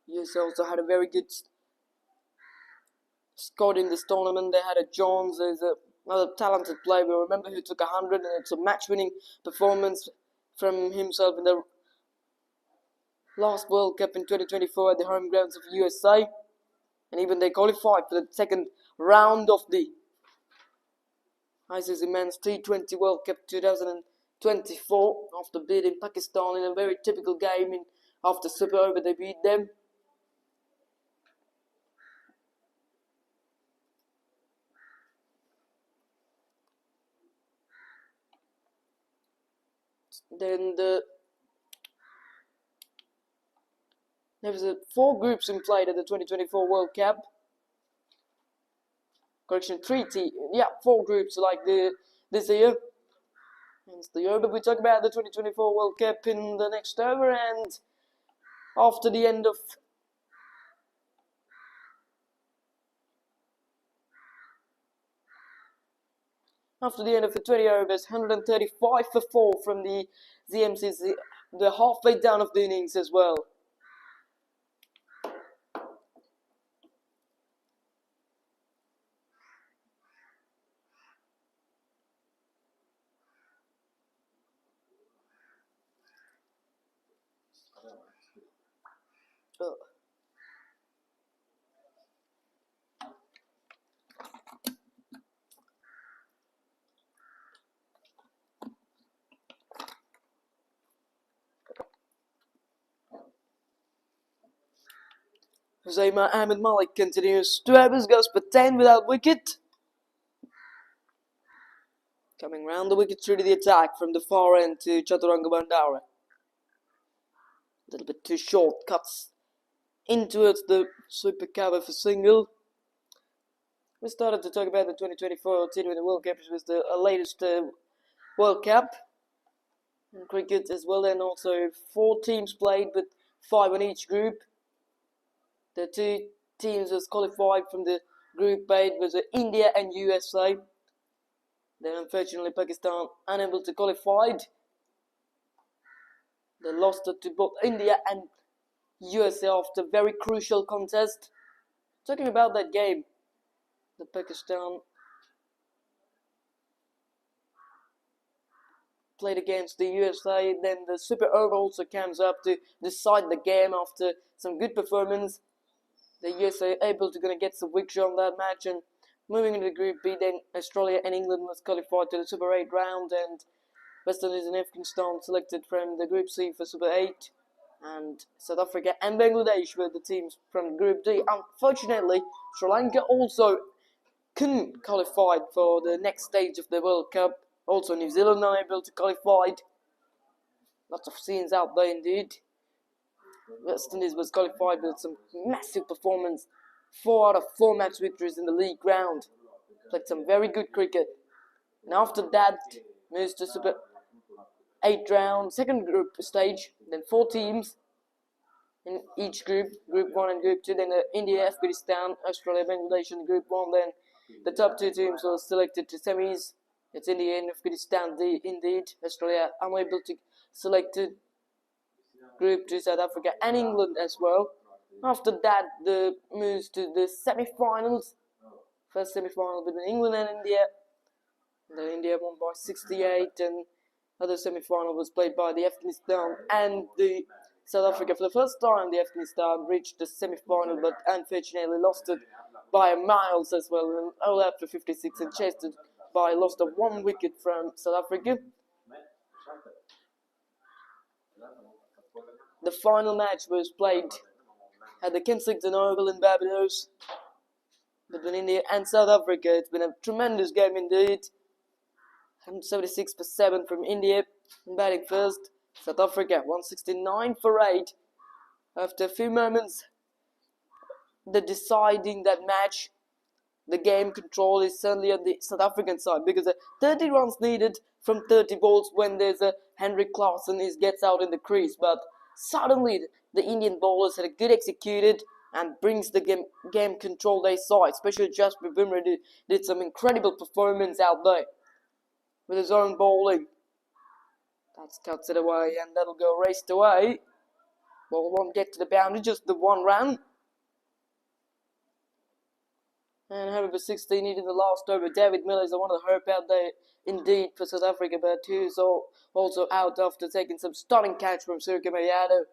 US also had a very good squad in this tournament. They had a Jones, there's another talented player. We remember who took 100, and it's a match-winning performance from himself in the last World Cup in 2024 at the home grounds of USA. And even they qualified for the second round of the ICC Men's T20 World Cup 2024 after beating Pakistan in a very typical game after Super Over. They beat them. Then there was 4 groups in play at the 2024 World Cup. Correction, 4 groups like this year. Hence the over. We talk about the 2024 World Cup in the next over, and after the end of the 20 overs, 135 for 4 from the ZMCC, the halfway down of the innings as well. Ahmed Malik continues 2 overs, goes for 10 without wicket. Coming round the wicket through to the attack from the far end to Chaturanga Bandara. A little bit too short, cuts in towards the super cover for single. We started to talk about the 2024 T20 World Cup, which was the latest World Cup in cricket as well, and also 4 teams played with 5 in each group. The 2 teams was qualified from the group A was India and USA. Then unfortunately Pakistan unable to qualify. They lost it to both India and USA after very crucial contest. Talking about that game, the Pakistan played against the USA, then the super over also comes up to decide the game after some good performance. The USA able to get some victory on that match, and moving into the Group B, then Australia and England was qualified to the Super 8 round, and West Indies and Afghanistan selected from the Group C for Super 8, and South Africa and Bangladesh were the teams from Group D. Unfortunately, Sri Lanka also couldn't qualify for the next stage of the World Cup. Also, New Zealand unable to qualify. Lots of scenes out there indeed. West Indies was qualified with some massive performance. 4 out of 4 match victories in the league round. Played some very good cricket. And after that, moves to Super 8 round, second group stage. Then 4 teams in each group, Group 1 and Group 2. Then India, Afghanistan, Australia, Bangladesh in Group 1. Then the top 2 teams were selected to semis. It's India and Afghanistan indeed. Australia unable to select Group 2, South Africa and England as well. After that, the moves to the semi-finals. First semi-final between England and India. Then India won by 68, and other semi-final was played by the Afghanistan and the South Africa. For the first time, the Afghanistan reached the semi-final, but unfortunately lost it by miles as well, and all after 56, and chased it by loss of 1 wicket from South Africa. The final match was played at the Kensington Oval in Barbados between India and South Africa. It's been a tremendous game indeed. 176 for 7 from India in batting first. South Africa 169 for 8. After a few moments, the deciding that match, the game control is certainly on the South African side, because 30 runs needed from 30 balls when there's a Henry Clarkson gets out in the crease, but suddenly the Indian bowlers had a good executed and brings the game control their side, especially Jasprit Bumrah did some incredible performance out there with his own bowling. That cuts it away, and that'll go raced away. Ball won't get to the boundary, just the 1 run. And however, 16 needed the last over. David Miller is one of the hope out there indeed for South Africa, but who's also out after taking some stunning catch from Suryakumar Yadav.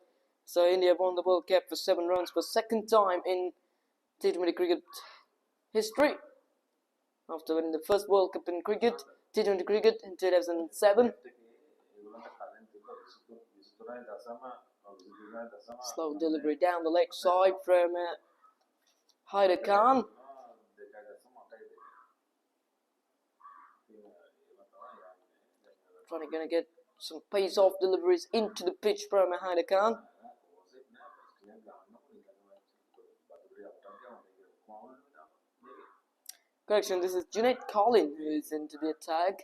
So India won the World Cup for 7 runs for second time in T20 cricket history. After winning the first World Cup in cricket, T20 cricket in 2007. Slow delivery down the leg side from Haider Khan. Trying to get some pace-off deliveries into the pitch from Haider Khan. Correction, this is Junaid Collin who is into the attack.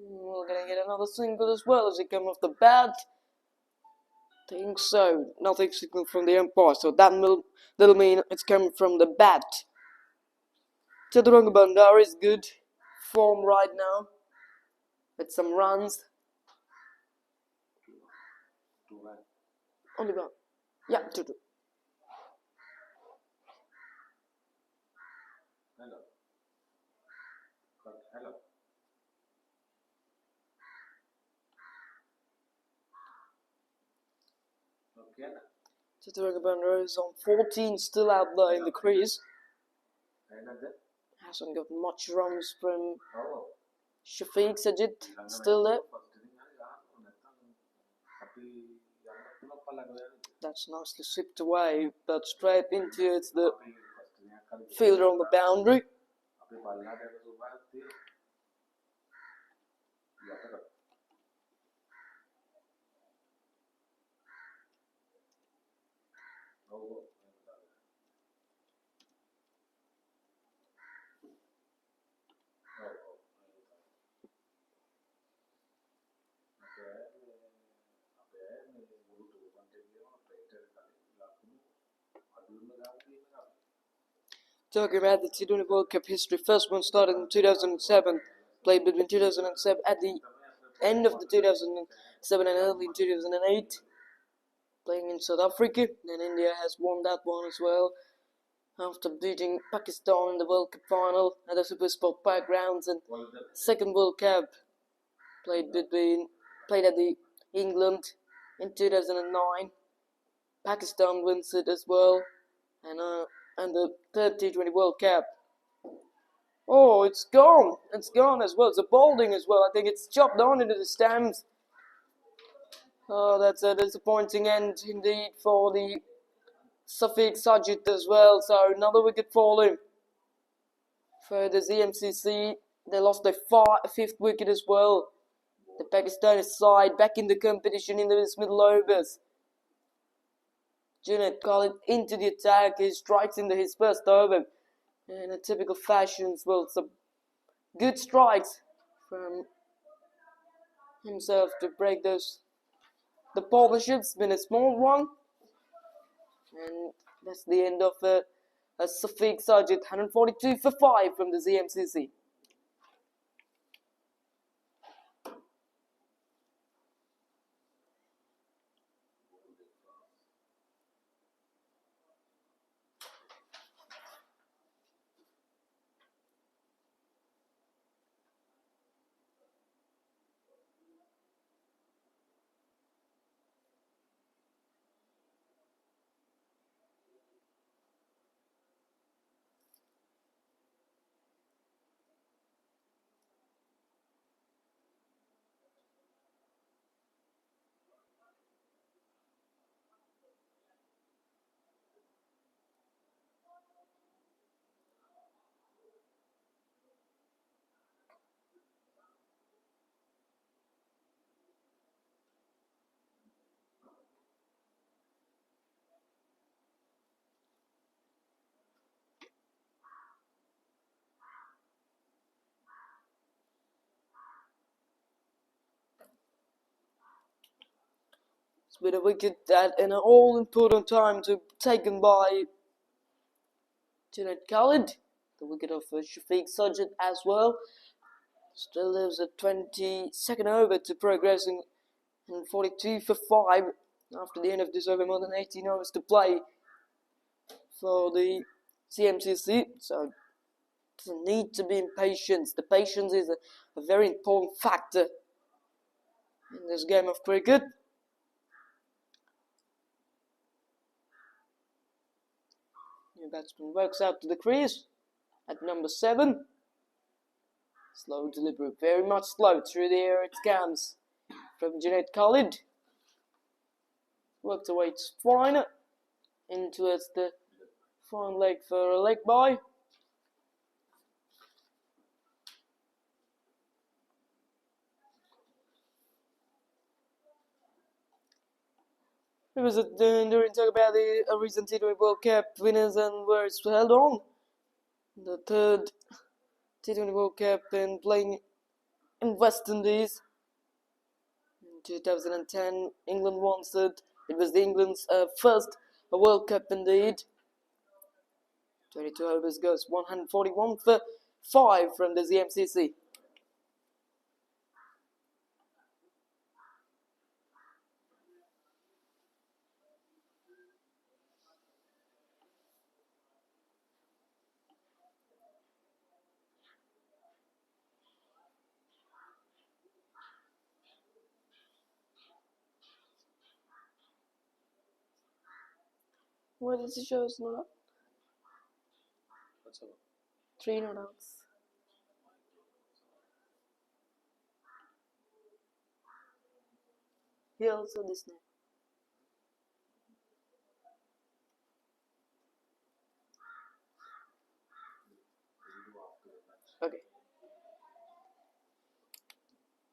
We're gonna get another single as well as it comes off the bat. Think so. Nothing signal from the umpire, so that'll mean it's coming from the bat. Chaturanga Bandar is good form right now with some runs. Only one. Yeah, 2-2. Chaturanga Bandar is on 14, still out there in the crease. Hasn't got much runs from Shafiq Sajid, still there. That's nicely slipped away, but straight into it's the fielder on the boundary. Talking about the T20 World Cup history, first one started in 2007, played between 2007 at the end of the 2007 and early 2008, playing in South Africa. Then India has won that one as well after beating Pakistan in the World Cup final at the Super Sport Park grounds. And second World Cup played at the England in 2009. Pakistan wins it as well, and the third T20 World Cup. Oh, it's gone. It's gone as well. It's a bowling as well. I think it's chopped on into the stands. Oh, that's a disappointing end indeed for the Shafiq Sajid as well. So another wicket falling for the ZMCC. They lost their fifth wicket as well. The Pakistani side back in the competition in the middle overs. Junaid Khalid into the attack. He strikes into his first over in a typical fashion as well. Some good strikes from himself to break those. The partnership's been a small one, and that's the end of a Shafiq Sajid. 142 for 5 from the ZMCC. With a wicket at an all-important time to taken by Junaid Khalid. The wicket of Shafiq Sajid as well. Still there's a 22nd over to progressing and 42 for 5 after the end of this over. More than 18 overs to play for the CMCC. So doesn't need to be impatient. The patience is a very important factor in this game of cricket. New batsman works out to the crease at number 7. Slow delivery, very much slow. Through the air it comes from Junaid Khalid. Worked away, it's fine. In towards the front leg for a leg bye. It was during talk about the recent T20 World Cup winners and where it's held on. The third T20 World Cup and playing in West Indies. In 2010, England won it. It was the England's first World Cup indeed. 22 overs goes 141 for 5 from the ZMCC. What does it show us not? What's up? 3 not outs. Here also this name. Okay.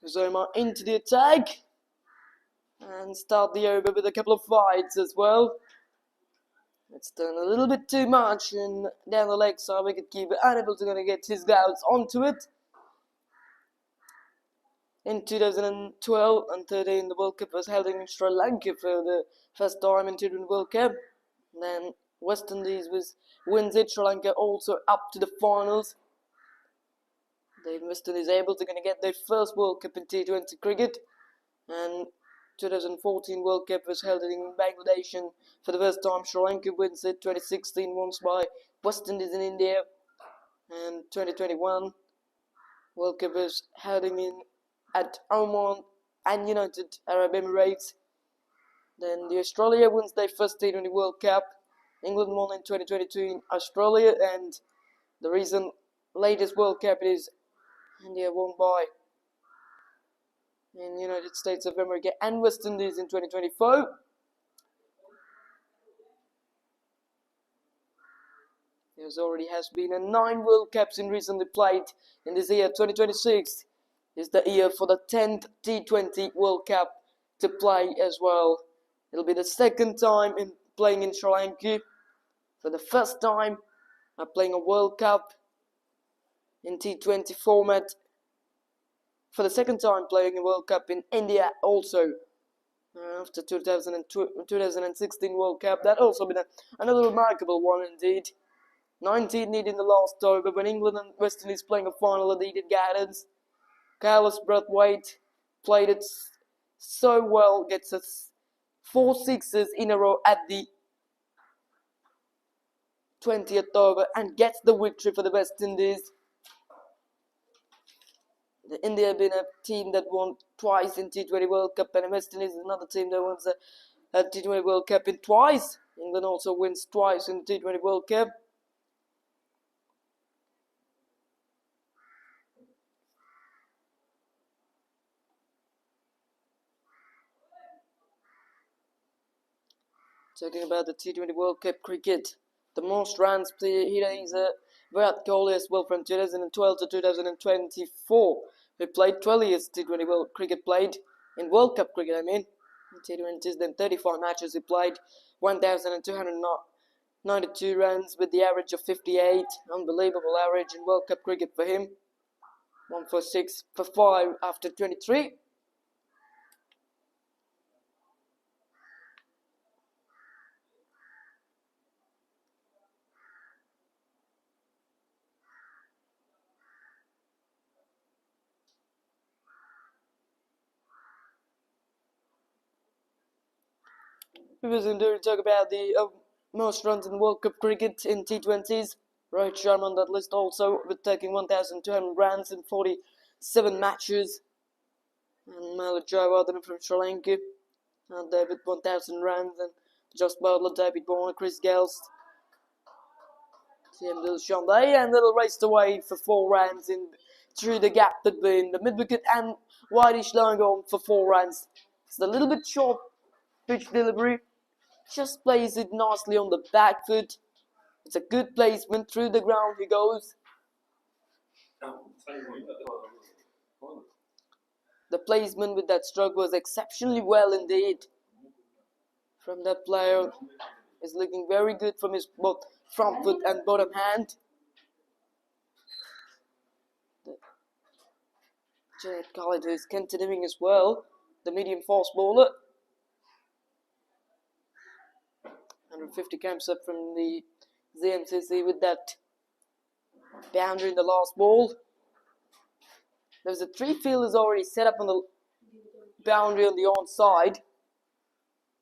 Zoma into the attack. And start the over with a couple of fights as well. It's done a little bit too much and down the leg side wicketkeeper unable to get his gloves onto it. In 2012 and 13 the World Cup was held in Sri Lanka for the first time in T20 World Cup. And then West Indies wins it, Sri Lanka also up to the finals. The West Indies able to get their first World Cup in T20 cricket. And 2014 World Cup was held in Bangladesh and for the first time Sri Lanka wins it. 2016 won by West Indies in India. And 2021 World Cup was held at Oman and United Arab Emirates. Then the Australia wins their first T20 World Cup. England won in 2022 in Australia, and the recent latest World Cup is India won by in United States of America and West Indies in 2024. There already has been 9 World Cups in recently played in this year. 2026 is the year for the 10th T20 World Cup to play as well. It'll be the second time in playing in Sri Lanka. For the first time playing a World Cup in T20 format. For the second time playing a World Cup in India also. After 2016 World Cup, that also been another remarkable one indeed. 19 needed in the last over when England and West Indies playing a final at Eden Gardens. Carlos Brathwaite played it so well, gets us 4 sixes in a row at the 20th over and gets the victory for the West Indies. The India have been a team that won twice in T20 World Cup, and the West Indies is another team that wins a T20 World Cup in twice. England also wins twice in the T20 World Cup. Talking about the T20 World Cup cricket, the most runs here is Virat Kohli as well from 2012 to 2024. We played 12 years T20 World Cricket played in World Cup cricket, I mean. T20s, then 35 matches he played, 1,292 runs with the average of 58. Unbelievable average in World Cup cricket for him. 1 for 6 for 5 after 23. We was going to talk about the most runs in World Cup cricket in T20s. Rohit Sharma on that list also, with taking 1,200 runs in 47 matches. And Malik Jayawardene from Sri Lanka, and there with 1,000 runs. And Josh Butler, David Warner, Chris Gales, Tim Dilshanday, and little raced away for 4 runs in through the gap between the mid-wicket and Whitish line on for 4 runs. It's a little bit short pitch delivery. Just plays it nicely on the back foot. It's a good placement. Through the ground he goes. The placement with that stroke was exceptionally well indeed. From that player. Is looking very good from his both front foot and bottom hand. Juliet Khalid, who's continuing as well, the medium fast bowler. 150 comes up from the ZMCC with that boundary in the last ball. There's a 3 fielders already set up on the boundary on the onside.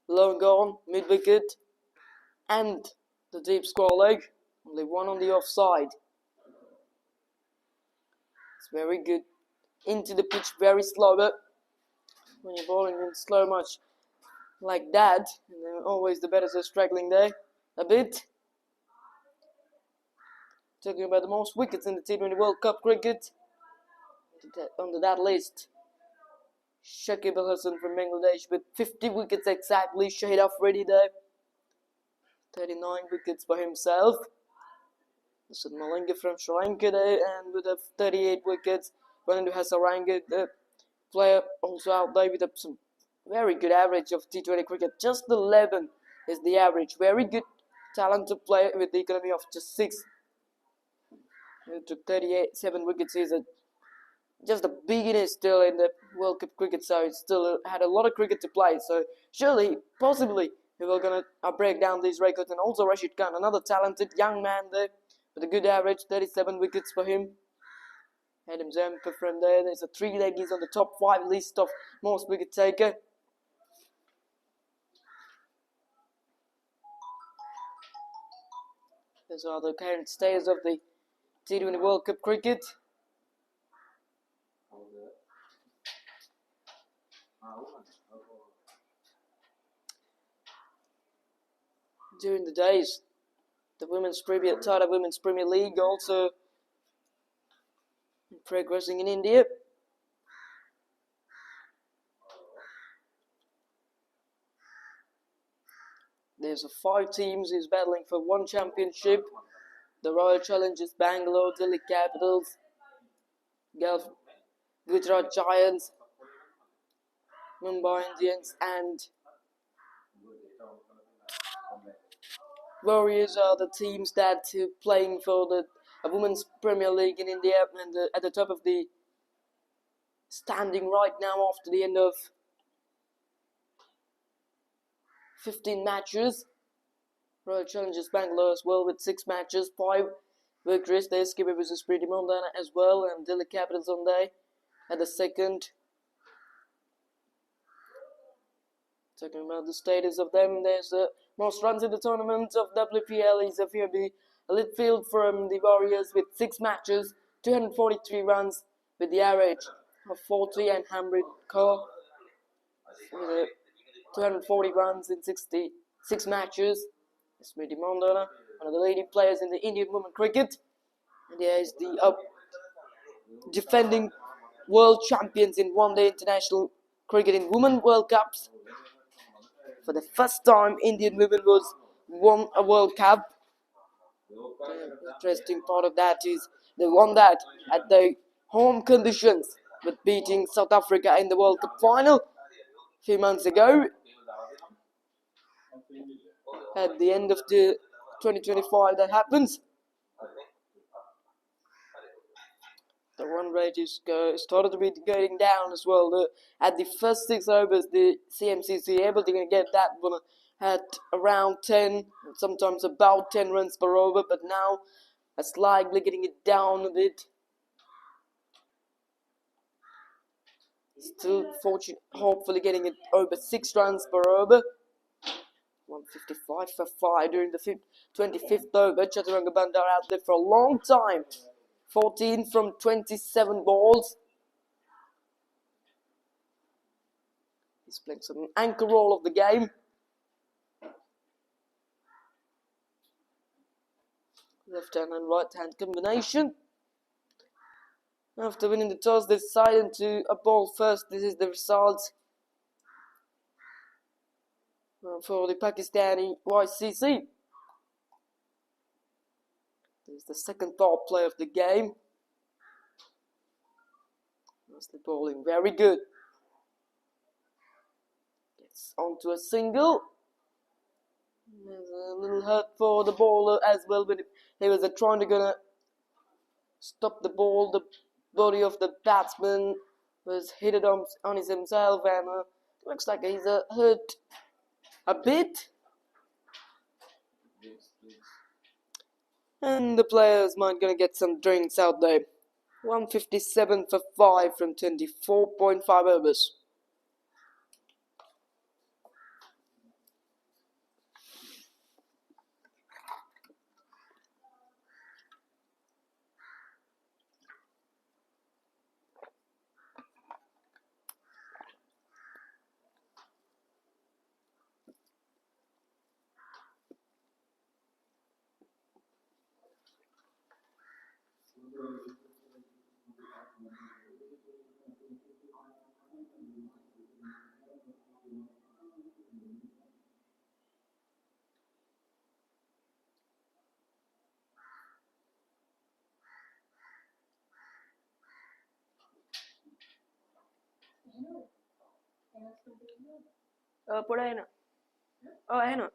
Low and gone, mid wicket, and the deep square leg. Only one on the offside. It's very good. Into the pitch, very slow, but when you're bowling in slow much like that, and then always the batters are struggling there a bit. Talking about the most wickets in the T20 World Cup cricket. Under that list, Shakib Al Hasan from Bangladesh with 50 wickets exactly. Shahid Afridi there, 39 wickets by himself. This is Malinga from Sri Lanka there, and with 38 wickets. Bandu Hasaranga, the player, also out there with some very good average of T20 cricket. Just 11 is the average. Very good, talented player with the economy of just 6. He took 7 wickets. He's just a beginner still in the World Cup cricket, so he still had a lot of cricket to play. So surely, possibly, we were going to break down these records. And also Rashid Khan, another talented young man there with a good average, 37 wickets for him. Adam Zampa from there. There's a 3-leggies on the top 5 list of most wicket taker. Those are the current status of the T20 World Cup cricket. During the days, the Tata Women's Premier League also progressing in India. There's 5 teams who's battling for one championship. The Royal Challengers Bangalore, Delhi Capitals, Gujarat Giants, Mumbai Indians, and Warriors are the teams that are playing for the Women's Premier League in India, and at the top of the standing right now after the end of 15 matches. Royal Challengers Bangalore as well with 6 matches, 5 victories. There's skipper versus Preeti Mondana as well, and Delhi Capitals on there at the second. Talking about the status of them, there's most runs in the tournament of WPL is Afiabi Litfield from the Warriors with 6 matches, 243 runs with the average of 40, and Hamrid Kaur with 240 runs in 66 matches. Smriti Mandana, one of the leading players in the Indian women cricket. And here is the defending world champions in one-day international cricket in Women World Cups. For the first time, Indian women won a World Cup. The interesting part of that is they won that at the home conditions with beating South Africa in the World Cup final a few months ago. At the end of the 2025 that happens. The run rate is started to be going down as well. At the first 6 overs, the CMCC able to get that one at around 10, sometimes about 10 runs per over, but now slightly getting it down a bit. Still hopefully getting it over 6 runs per over. 155 for 5 during the 25th over. Chaturanga Bandar out there for a long time. 14 from 27 balls. He's playing some anchor role of the game. Left hand and right hand combination. After winning the toss, they decided to bowl first. This is the result for the Pakistani YSCC. This is the second power play of the game. Mostly bowling very good. Gets onto a single. There's a little hurt for the bowler as well, but he was trying to stop the ball, the body of the batsman was hit it on himself, and looks like he's hurt a bit. And the players might gonna get some drinks out there. 157 for 5 from 24.5 overs. Por ahí no. Oh, ahí no.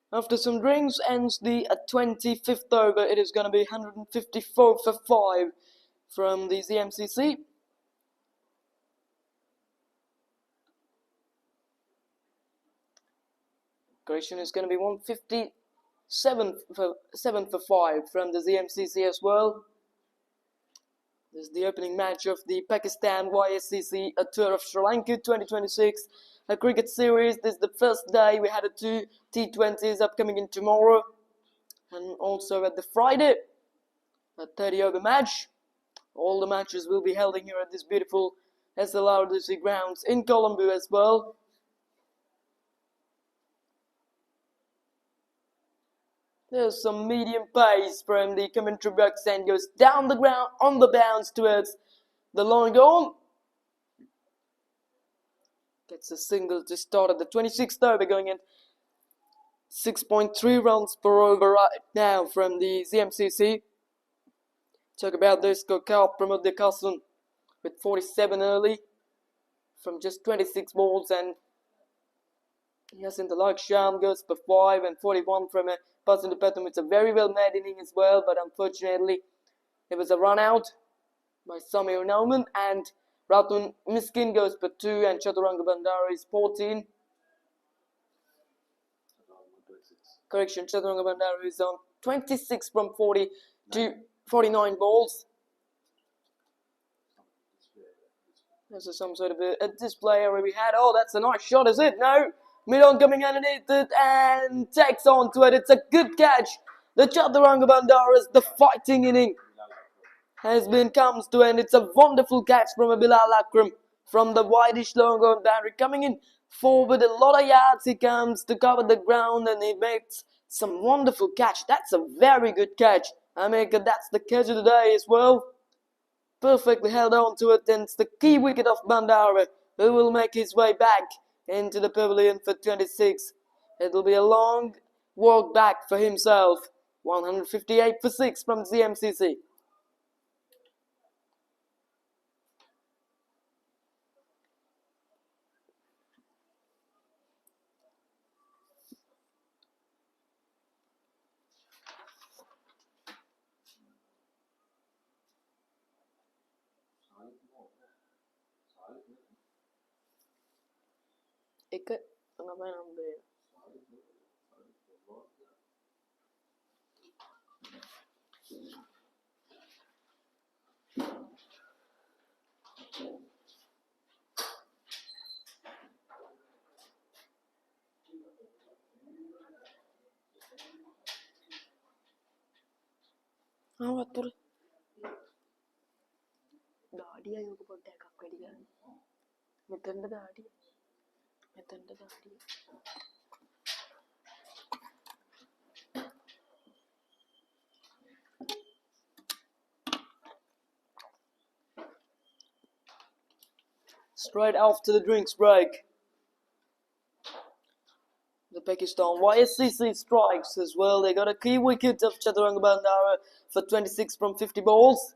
After some drinks ends the 25th over. It is going to be 154 for 5 from the ZMCC. Correction is going to be 157 for 5 from the ZMCC as well. This is the opening match of the Pakistan YSCC Tour of Sri Lanka 2026 a cricket series. This is the first day. We had 2 T20s upcoming in tomorrow, and also at the Friday a 30 over match. All the matches will be held here at this beautiful LRDC grounds in Colombo as well. There's some medium pace from the commentary box and goes down the ground on the bounce towards the long on. Gets a single to start at the 26th over, going in 6.3 runs per over right now from the ZMCC. Talk about this Kokal Pramod Dekasan with 47 early from just 26 balls, and Yasin Sham goes for 5 and 41 from a Pasan Patum. It's a very well made inning as well, but unfortunately it was a run out by Samir Nauman, and Ratun Miskin goes for 2 and Chaturanga Bandara is 14. Correction, Chaturanga Bandara is on 26 from 40 to 49 balls. There's some sort of a display area we had. Oh, that's a nice shot, is it? No. Mid-on coming underneath it and takes on to it. It's a good catch. The Chaturanga Bandara's, the fighting inning comes to end. It's a wonderful catch from a Bilal Akram from the wideish long on boundary. Coming in forward a lot of yards, he comes to cover the ground and he makes some wonderful catch. That's a very good catch. I mean, that's the catch of the day as well. Perfectly held on to it, and it's the key wicket of Bandara who will make his way back into the pavilion for 26. It'll be a long walk back for himself. 158 for 6 from ZMCC. Ikat ngapain ambil? Awak tur. Dadi ayo ke podak එකක් වැඩි ගන්න. මෙතනද dadi. මෙතනද dadi. Straight after the drinks break, the Pakistan YSCC strikes as well. They got a key wicket of Chaturanga Bandara for 26 from 50 balls.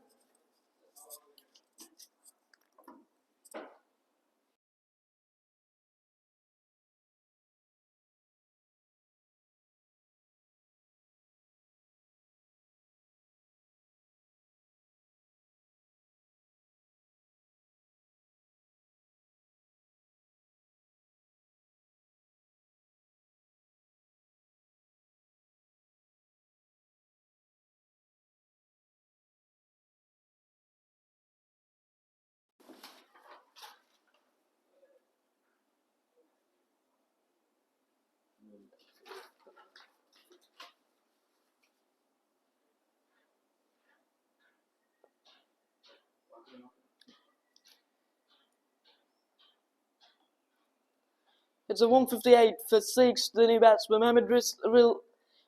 It's a 158 for 6. The new batsman Mohammad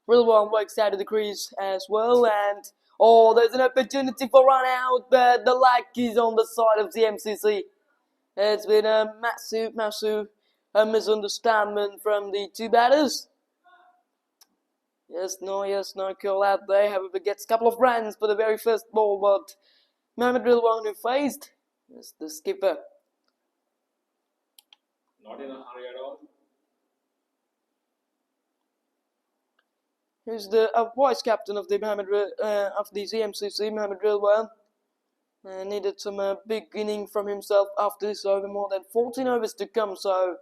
Rilwan works out of the crease as well, and oh, there's an opportunity for run out, but the luck is on the side of the MCC. It's been a massive misunderstanding from the two batters. Yes, no call out there. However, gets a couple of runs for the very first ball, but Mohamed Rilwan who faced is the skipper. Not in a hurry at all. Who's the vice captain of the ZMCC, Mohamed Rilwan. Needed some big inning from himself after this over, more than 14 overs to come, so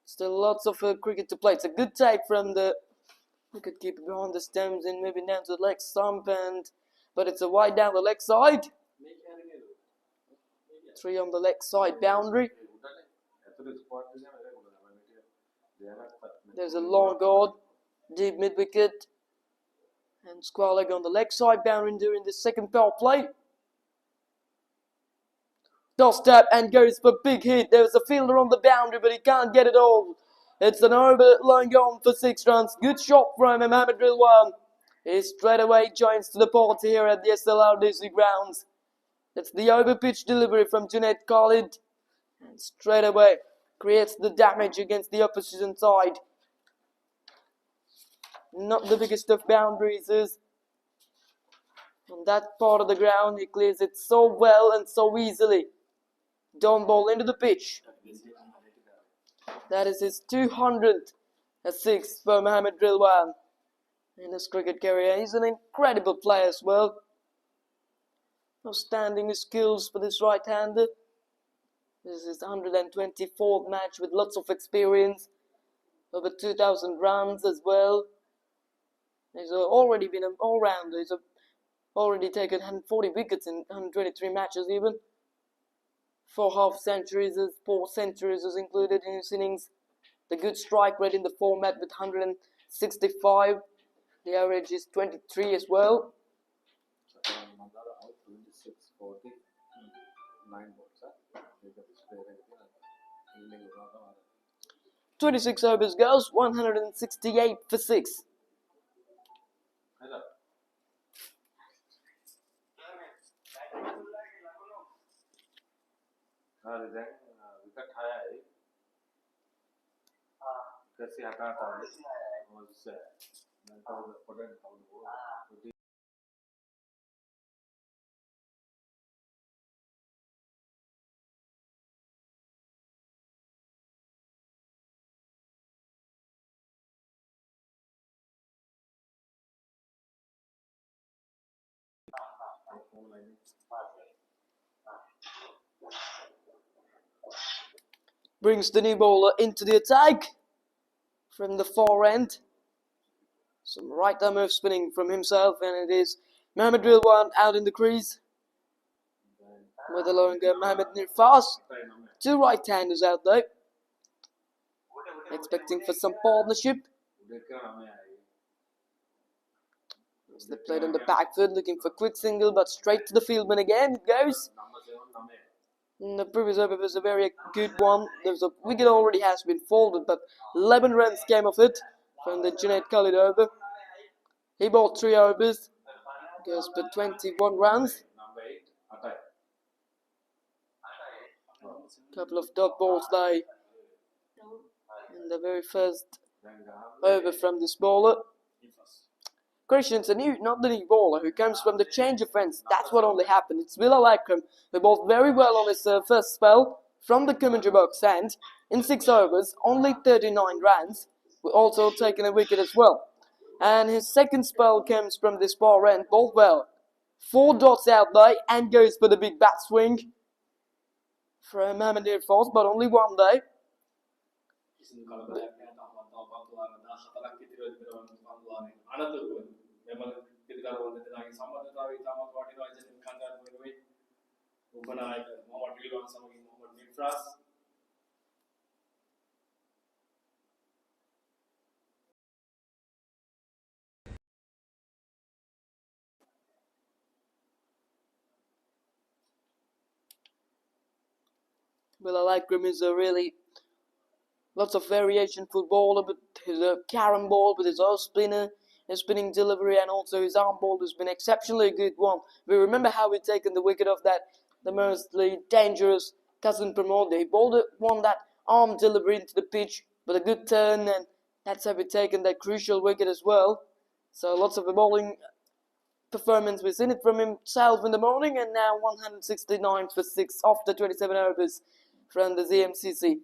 still lots of cricket to play. It's a good take from the wicketkeeper behind the stumps and moving down to the leg stump, but it's a wide down the leg side. 3 on the leg side boundary. There's a long guard, deep mid wicket, and square leg on the leg side boundary during the second power play. Does tap and goes for big hit. There's a fielder on the boundary, but he can't get it all. It's an over line on for 6 runs. Good shot from Mohamed Rilwan. He straight away joins to the party here at the LRDC grounds. It's the over pitch delivery from Junaid Khalid, and straight away creates the damage against the opposition side. Not the biggest of boundaries is on that part of the ground. He clears it so well and so easily. Down ball into the pitch. That is his 206 for Mohamed Rilwan in his cricket career. He's an incredible player as well. Outstanding skills for this right-hander. This is his 124th match with lots of experience. Over 2,000 runs as well. He's already been an all-rounder. He's already taken 140 wickets in 123 matches even. 4 half centuries, 4 centuries is included in his innings. The good strike rate in the format with 165. The average is 23 as well. 26 overs goes, 168 for 6. Brings the new bowler into the attack from the far end. Some right arm off spinning from himself, and it is Mohamed Rilwan out in the crease with the longer Mohamed Nirfas. 2 right-handers out there, expecting for some partnership. They played on the back foot, looking for quick single, but straight to the fieldman again it goes. The previous over was a very good one. There's a wicket already has been folded, but 11 runs came of it from the Junaid Khalid over. He bowled 3 overs, goes for 21 runs. Couple of dot balls there in the very first over from this bowler. Christian's not the new bowler who comes from the change of ends. That's what only happened. It's Will Alakram who bowled very well on his first spell from the commentary box, and in 6 overs, only 39 runs. We also taken a wicket as well. And his second spell comes from this far end, bowled well. 4 dots out there and goes for the big bat swing from Mohamed Nirfas, but only 1 there. Will Alakram is a really lots of variation footballer, but his carom ball with his off spinner, his spinning delivery, and also his arm ball has been exceptionally good one. We remember how we taken the wicket of that, the mostly dangerous Cousin Pramod. He bowled one that arm delivery into the pitch with a good turn, and that's how we taken that crucial wicket as well. So lots of bowling performance we've seen it from himself in the morning, and now 169 for 6 after 27 overs from the ZMCC.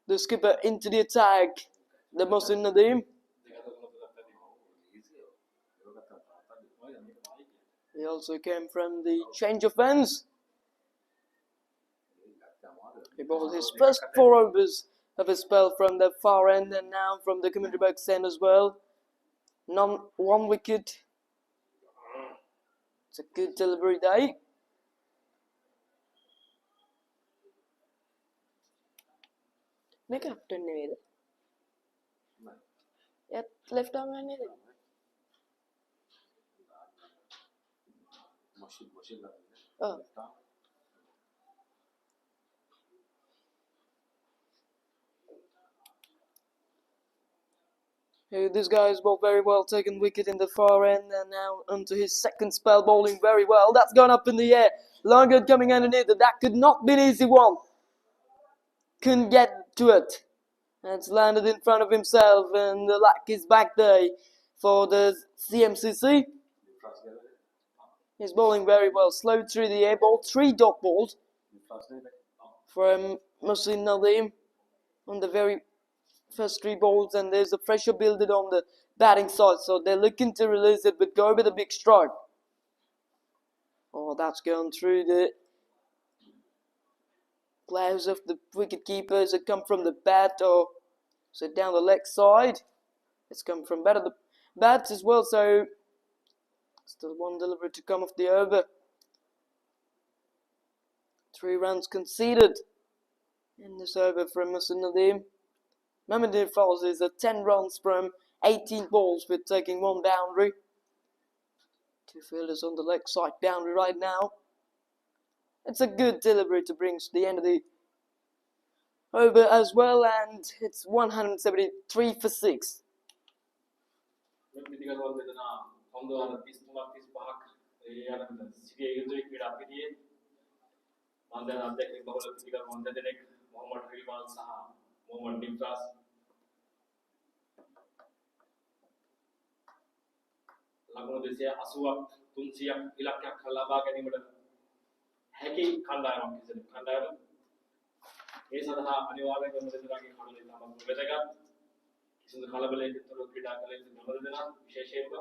The skipper into the attack, the Mohsin Nadeem. He also came from the change of ends. He bowled his first 4 overs of his spell from the far end, and now from the community box end as well. 1 wicket. It's a good delivery day. Make up to me. Left arm and anything. Oh. This guy is bowled very well, taking wicket in the far end, and now onto his second spell, bowling very well. That's gone up in the air. Longer coming underneath it. That could not be an easy one. Couldn't get to it. And it's landed in front of himself, and the luck is back there for the CMCC. He's bowling very well, slow through the air, ball 3 dot balls from Mohsin Nadeem on the very first 3 balls, and there's a pressure building on the batting side, so they're looking to release it, but go with a big strike. Oh, that's gone through the gloves of the wicket keepers. It come from the bat, or is it down the leg side? It's come from the bat as well, so still 1 delivery to come off the over. 3 runs conceded in this over from Mohsin Nadeem. Mohammed Falls is at 10 runs from 18 balls with taking 1 boundary. 2 fielders on the leg side boundary right now. It's a good delivery to bring to the end of the over as well, and it's 173 for 6. ලකුණු 280ක් 300ක් ඉලක්කයක් ලබා ගැනීමට හැකි කණ්ඩායමක් විසින් කණ්ඩායම ඒ සඳහා අනිවාර්යයෙන්ම දෙදෙනාගේ කඩල ඉතාමත් වැදගත්. කිසිදු කලබලයකින් තොරව ක්‍රීඩා කළ යුතු මොනද දෙනා විශේෂයෙන්ම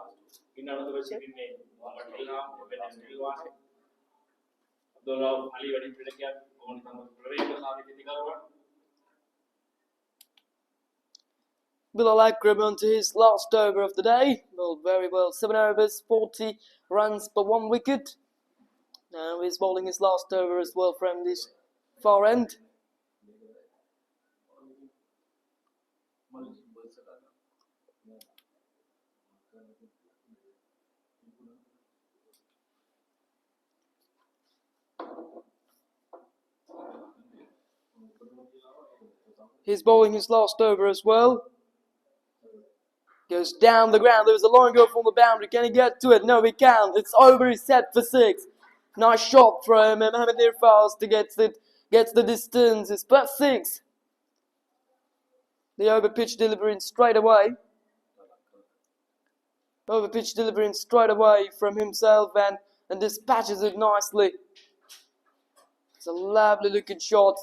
ඉන්න අනතුරු සිටින්නේ මොහමඩ් ඉල්හාම් වෙනස් නිල්වානේ අබ්දුල්ලාහ් අලි වැඩි ක්‍රීඩකයන් ඕනි තම ප්‍රවේශකාරී පිටිකරුවන්. Bilal Akram onto his last over of the day. Bowled very well, 7 overs, 40 runs per 1 wicket. Now he's bowling his last over as well from this far end. He's bowling his last over as well. Goes down the ground. There was a long go from the boundary. Can he get to it? No, he can't. It's over. He's set for 6. Nice shot from Mohammed Irfaz to get it. Gets the distance. It's plus 6. The over pitch delivering straight away. Over pitch delivering straight away from himself, and dispatches it nicely. It's a lovely looking shot.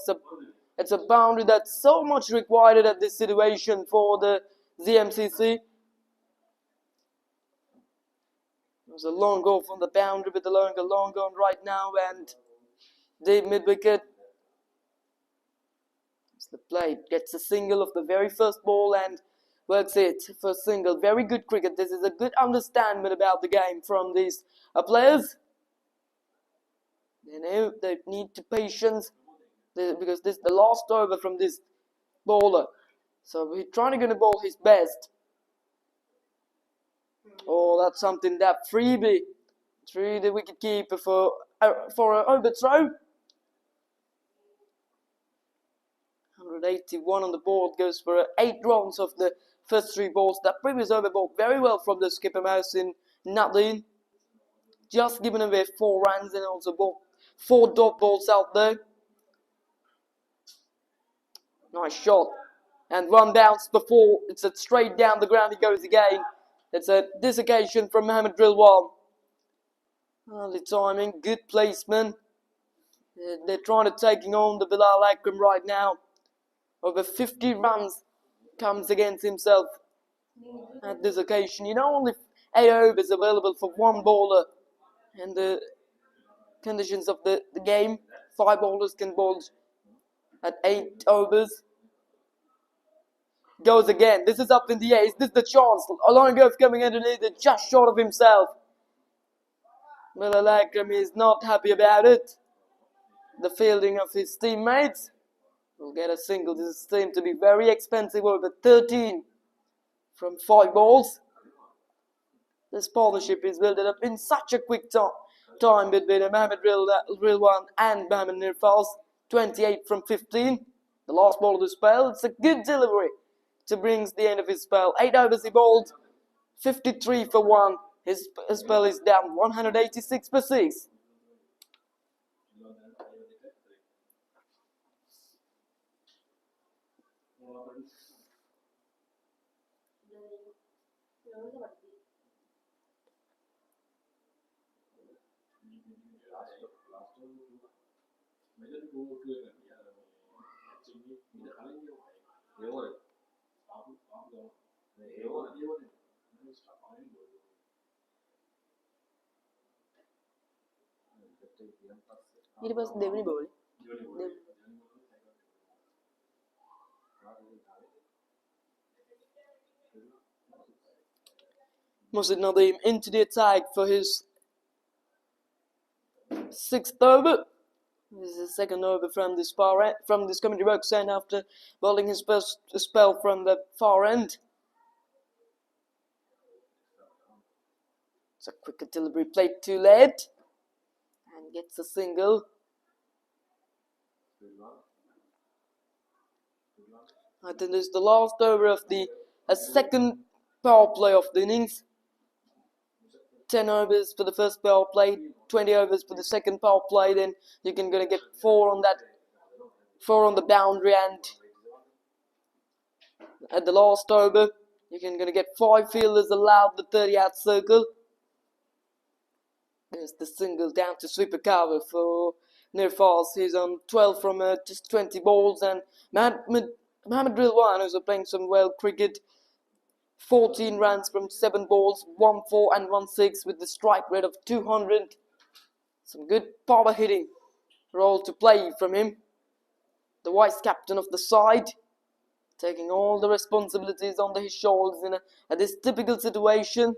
It's a boundary that's so much required at this situation for the ZMCC. There's a long go from the boundary with the long on right now, and deep mid wicket. It's the play. Gets a single of the very first ball and works it for a single. Very good cricket. This is a good understanding about the game from these players. They know they need to patience. because this is the last over from this bowler. So he's trying to gonna bowl his best. Oh, that's something that freebie through the wicket keeper for an overthrow. 181 on the board goes for 8 runs of the first 3 balls. That previous over bowled very well from the skipper Mohsin Nadine. Just given away 4 runs and also bowled 4 dot balls out there. Nice shot. And one bounce before, it's a straight down the ground, he goes again. It's a dislocation from Mohamed Rilwan. Early timing, good placement. They're trying to taking on the Bilal Akram right now. Over 50 runs comes against himself at this occasion. You know, only 8 overs available for one bowler. And the conditions of the game, 5 bowlers can bowl at 8 overs. Goes again. This is up in the air. Is this the chance? Alongov coming underneath it, just short of himself. Bilal Akram is not happy about it. The fielding of his teammates will get a single. This seems to be very expensive, over 13 from 5 balls. This partnership is built up in such a quick time between Mohamed Rilwan and Mohamed Nirfals. 28 from 15. The last ball of the spell. It's a good delivery to brings the end of his spell. 8 overs he bowled, 53 for 1. His spell is down 186 for 6. ඊට පස්සේ දෙවෙනි බෝලේ Mohsin Nadeem into the attack for his 6th over. This is the 2nd over from this far end, from this commentary box end after bowling his first spell from the far end. It's a quicker delivery played too late and gets a single. I think this is the last over of the second power play of the innings. 10 overs for the first power play, 20 overs for the second power play. Then you can gonna get 4 on that, 4 on the boundary, and at the last over you can gonna get 5 fielders allowed the 30-yard circle. There's the single down to sweeper cover for Nirfals. He's on 12 from just 20 balls, and Mohamed Rilwan, who's playing some well cricket, 14 runs from 7 balls, 1-4 and 1-6 with the strike rate of 200. Some good power hitting role to play from him. The vice captain of the side, taking all the responsibilities on his shoulders at this typical situation.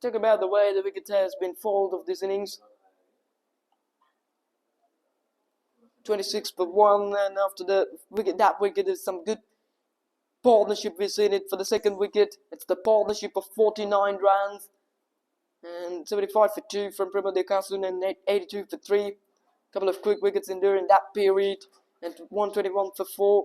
Talk about the way the wicket has been fouled of this innings. 26 for 1, and after the wicket, that wicket is some good partnership. We've seen it for the second wicket. It's the partnership of 49 runs and 75 for 2 from Prema Dekasun and 82 for 3. Couple of quick wickets in during that period, and 121 for 4.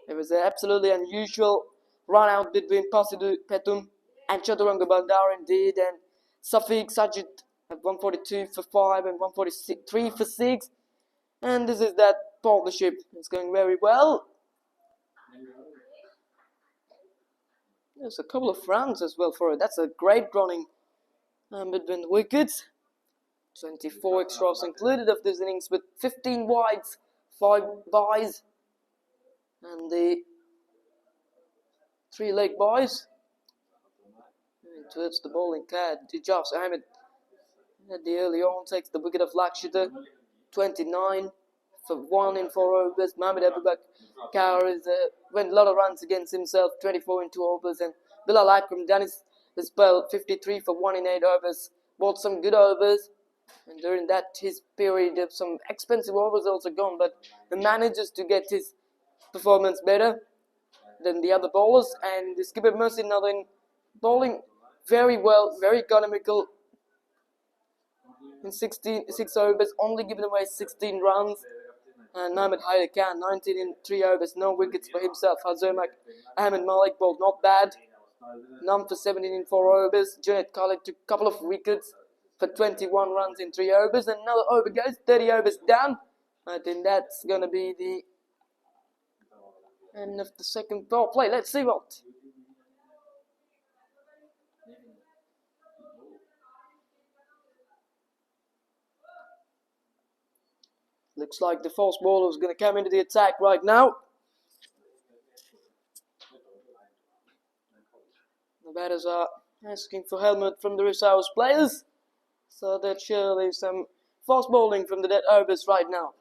It was an absolutely unusual run out between Pasidu Petun and Chaturanga Bandar indeed, and Safiq Sajid at 142 for 5 and 143 for 6. And this is that partnership. It's going very well. There's a couple of runs as well for it. That's a great running between the wickets. 24 extras included of this innings with 15 wides, 5 byes, and the 3 leg byes. And towards the bowling card, Ijaz Ahmed at the early on takes the wicket of Lakshita. 29 for 1 in 4 overs. Mohamed Abubakar went a lot of runs against himself, 24 in 2 overs. And Bilal Akram done his spell, 53 for 1 in 8 overs. Bowled some good overs. And during that his period of some expensive overs also gone, but he manages to get his performance better than the other bowlers, and the skipper Mercy Northern bowling very well, very economical. In 6 overs, only giving away 16 runs. And Mohammad Haider Khan, 19 in 3 overs, no wickets for himself. Hazamak Ahmed Malik bowled not bad, none for 17 in 4 overs. Junaid Khalid took a couple of wickets for 21 runs in 3 overs, and another over goes, 30 overs down. I think that's going to be the end of the second power play. Let's see what. Looks like the false bowler is going to come into the attack right now. The batters are asking for helmet from the reserves players, so there's surely some fast bowling from the dead overs right now.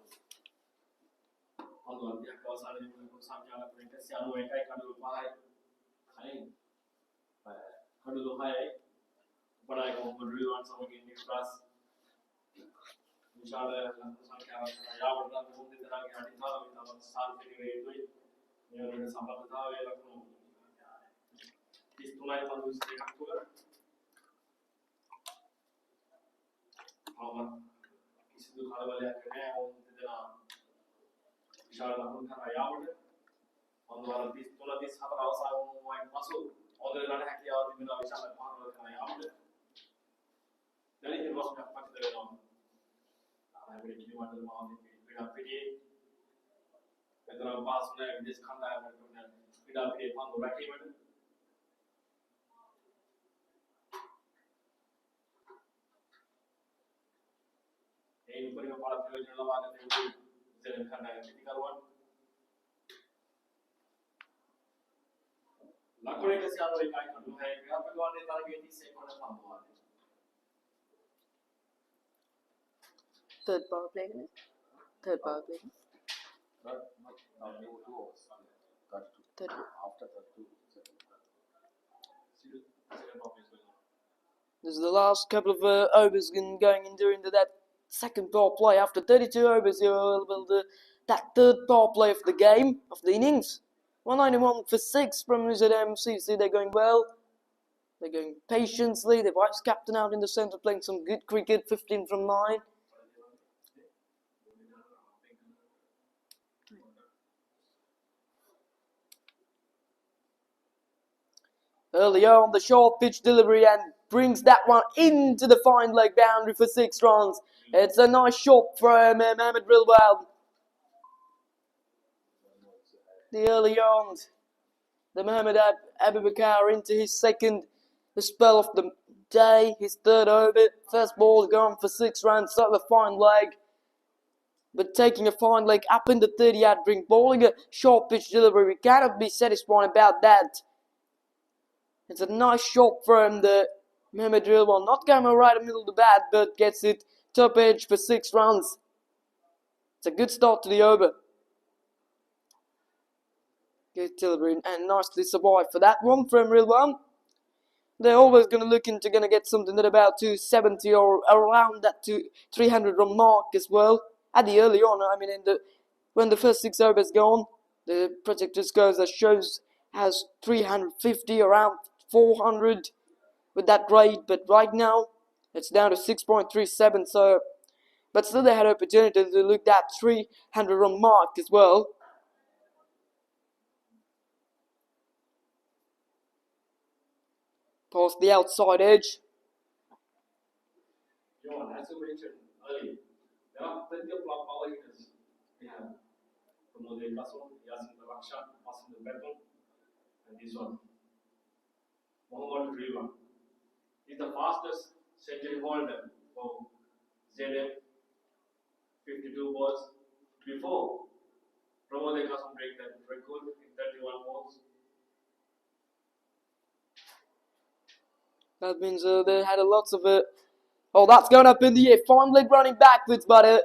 Third power play. Third power play. Third. This is the last couple of overs going in during that second power play. After 32 overs, you'll build that third power play of the game, of the innings. 191 for 6 from ZMCC. They're going well. They're going patiently. The vice captain out in the centre playing some good cricket. 15 from 9. Earlier on the short pitch delivery and brings that one into the fine leg boundary for 6 runs. It's a nice shot from Mohammad Rilwan. The early on, the Mohammad Abubakar into his second spell of the day, his third over. First ball gone for 6 runs, so a fine leg. But taking a fine leg up in the 30-yard ring, bowling a short pitch delivery, we cannot be satisfied about that. It's a nice shot from the Mohammad Rilwan, not going right in the middle of the bat, but gets it top edge for 6 runs. It's a good start to the over. Good delivery and nicely survived for that one from Rilwan. They're always going to look into get something at about 270 or around that 300 run mark as well. At the early on, I mean, when the first 6 overs gone, the projected scores that shows has 350 around 400 with that grade, but right now it's down to 6.37. So, but still they had opportunity to look that 300 run mark as well. Past the outside edge. John, as you mentioned earlier, there are plenty of power hitters. We have Pramod Kasun, Yasin Raksha, Pasim Beton, and this one, Mohammad Rilwan. He's the fastest century holder for ZM, 52 balls. Before Pramod Kasun break that record in 31 balls. That means they had a lots of it. Oh, that's going up in the air. Fine leg running backwards, but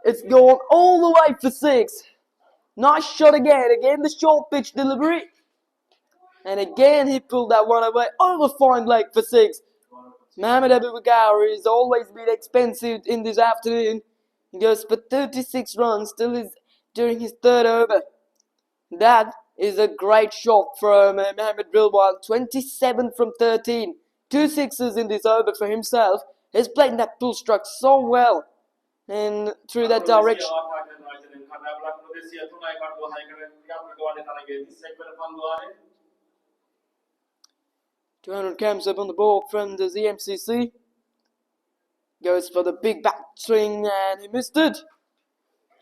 it's going all the way for 6. Nice shot again. Again, the short pitch delivery. And again, he pulled that one away over fine leg for 6. Mohamed Abubakar has always been expensive in this afternoon. He goes for 36 runs during his third over. That is a great shot from Mohamed Rilwan. 27 from 13. 2 sixes in this over for himself. He's playing that pull stroke so well and through that direction. 200 comes up on the board from the ZMCC. Goes for the big back swing and he missed it.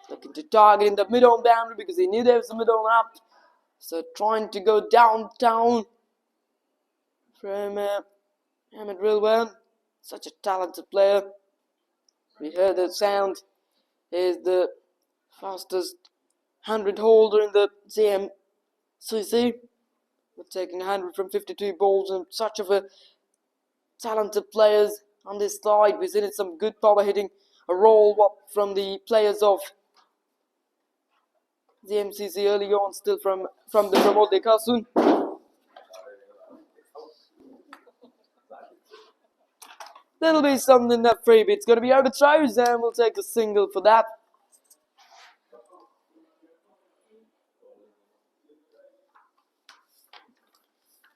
Looking to target in the mid-on boundary because he knew there was a mid-on up. So trying to go downtown from Mohamed Rilwan. Such a talented player. We heard the sound. Is the fastest 100 holder in the ZMCC. We're taking 100 from 52 balls and such of a talented players on this side. We've seen some good power hitting, a roll up from the players of ZMCC early on, still from the Pramod Dekasun. That'll be something that freebie. It's going to be overthrows and we'll take a single for that.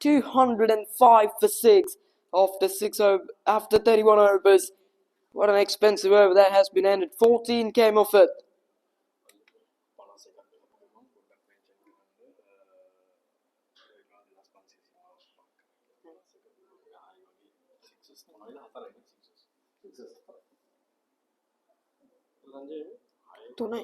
$205 for 6 after 31 overs. What an expensive over that has been ended. 14 came off it. Tunai.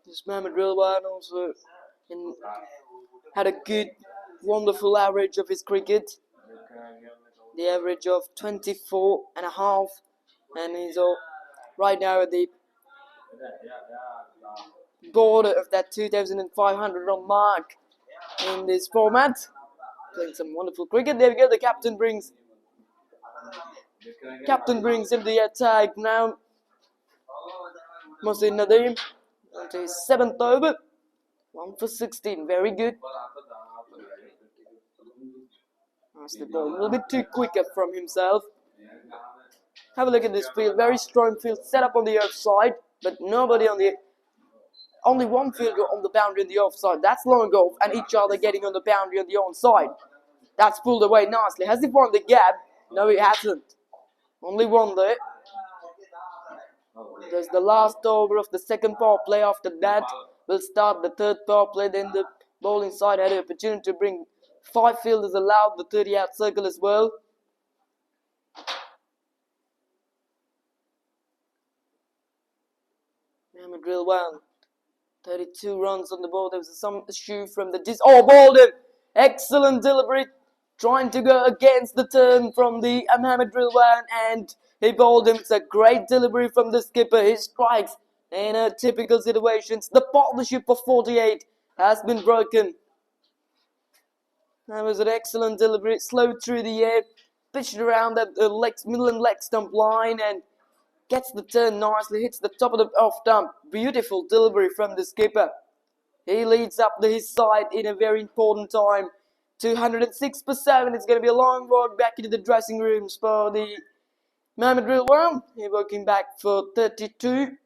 This Mohamed Rilwan also had a good, wonderful average of his cricket. The average of 24.5, and he's right now at the border of that 2,500 run mark in this format. Playing some wonderful cricket. There we go. The captain brings him the attack now. Mohsin Nadeem onto his 7th over. 1 for 16. Very good. That's the ball. A little bit too quick from himself. Have a look at this field. Very strong field set up on the offside, but nobody on the. Only one fielder on the boundary on the offside. That's long off, and each other getting on the boundary on the onside. That's pulled away nicely. Has he found the gap? No, he hasn't. Only one there. There's the last over of the second power play. After that, we'll start the third power play. Then the bowling side had an opportunity to bring 5 fielders allowed, the 30-out circle as well. Mohamed Rilwan, 32 runs on the board. There was some issue from the bowled him. Excellent delivery. Trying to go against the turn from the Mohamed Rilwan, and he bowled him. It's a great delivery from the skipper. He strikes in a typical situations. The partnership of 48 has been broken. That was an excellent delivery. Slowed through the air, pitched around that middle and leg stump line, and gets the turn nicely. Hits the top of the off stump. Beautiful delivery from the skipper. He leads up to his side in a very important time. 206 for 7. It's going to be a long walk back into the dressing rooms for the Mohamed Rilwan. He's working back for 32.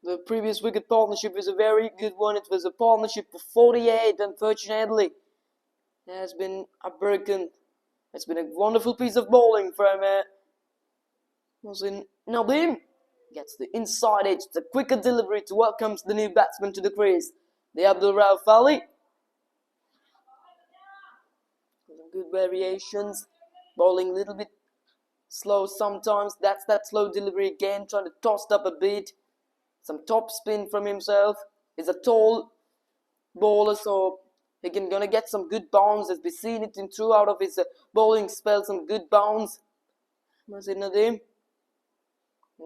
The previous wicket partnership was a very good one. It was a partnership of 48, unfortunately. It has been broken. It's been a wonderful piece of bowling from Nadim. Gets the inside edge, the quicker delivery to welcomes the new batsman to the crease. The Abdul Rauf Ali. Good variations. Bowling a little bit slow sometimes. That's that slow delivery again, trying to toss it up a bit. Some top spin from himself. He's a tall bowler, so he can gonna get some good bounce. As we've seen it in throughout of his bowling spell, some good bounce. Nadim.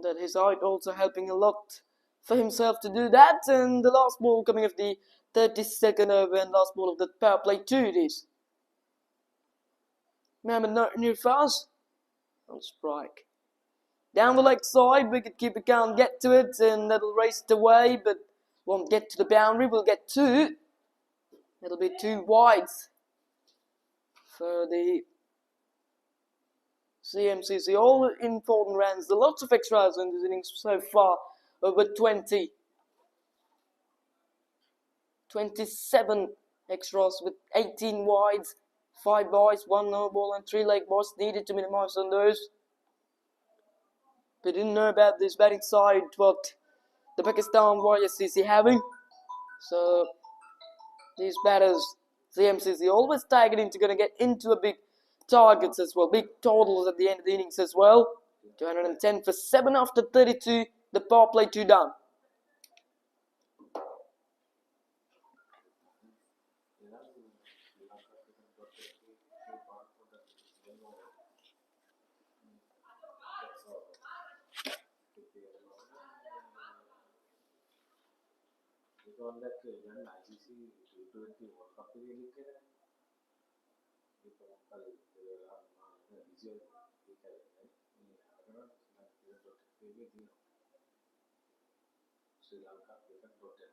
That his height also helping a lot for himself to do that. And the last ball coming of the 32nd over and last ball of the power play 2 it is. Mohamed Nurfaz on strike. Down the leg side, wicketkeeper can't get to it and that'll race it away, but won't get to the boundary. We'll get 2. It'll be 2 wides for the ZMCC. All important runs, lots of extras in this innings so far, over 20. 27 extras with 18 wides, 5 boys, 1 no ball and 3 leg balls needed to minimize on those. We didn't know about this batting side, what the Pakistan YSCC having. So these batters, ZMCC, always targeting to gonna get into a big targets as well, big totals at the end of the innings as well. 210 for 7 after 32, the power play 2 done. Srilanka cricket protect.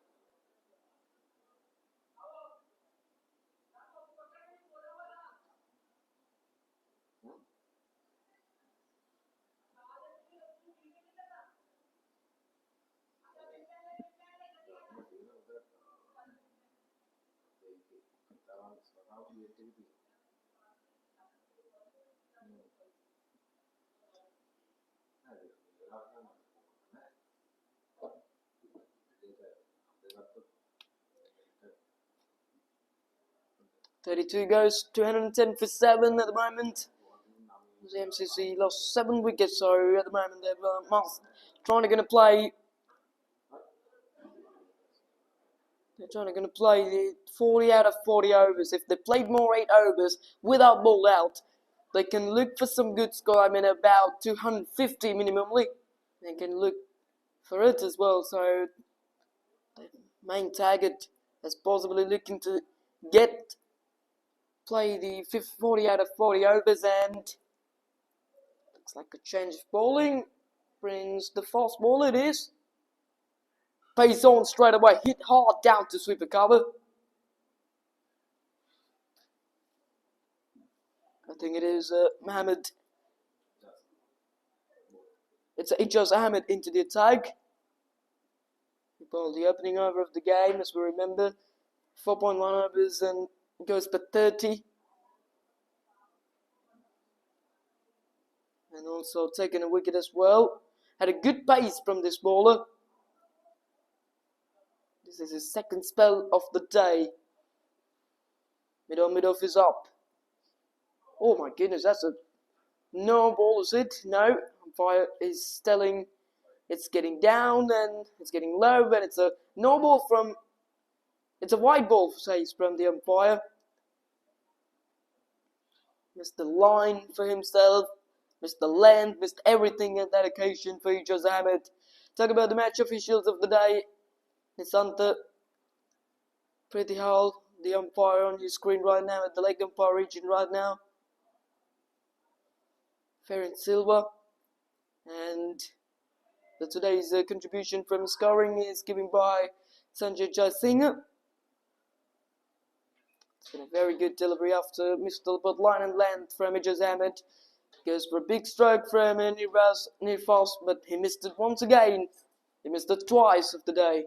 32 goes, 210 for 7 at the moment. ZMCC lost 7 wickets, so at the moment they're trying to play. They're trying to play the 40 out of 40 overs. If they played more 8 overs without ball out, they can look for some good score. I mean, about 250 minimally. They can look for it as well. So the main target is possibly looking to play the 40 out of 40 overs, and looks like a change of bowling brings the fast ball. It is. Pace on straight away, hit hard down to sweep a cover. I think it is Mohammed. It's Ijaz Ahmed into the attack. He bowled the opening over of the game, as we remember. 4.1 overs and goes for 30. And also taking a wicket as well. Had a good pace from this bowler. This is his second spell of the day. Mid-off is up. Oh my goodness, that's a no ball, is it? No. Umpire is telling it's getting down and it's getting low, and it's a no ball from. It's a wide ball, says from the umpire. Missed the line for himself, missed the length, missed everything at that occasion for Ijaz Ahmed. Talk about the match officials of the day. Nisanta Pritihal, the umpire on your screen right now, at the leg umpire region right now. Ferrin Silva. And today's contribution from scoring is given by Sanjay Jaisingh. It's been a very good delivery after missed both line and length from Ijaz Ahmed. Goes for a big stroke from Nirfas, but he missed it once again. He missed it twice of the day.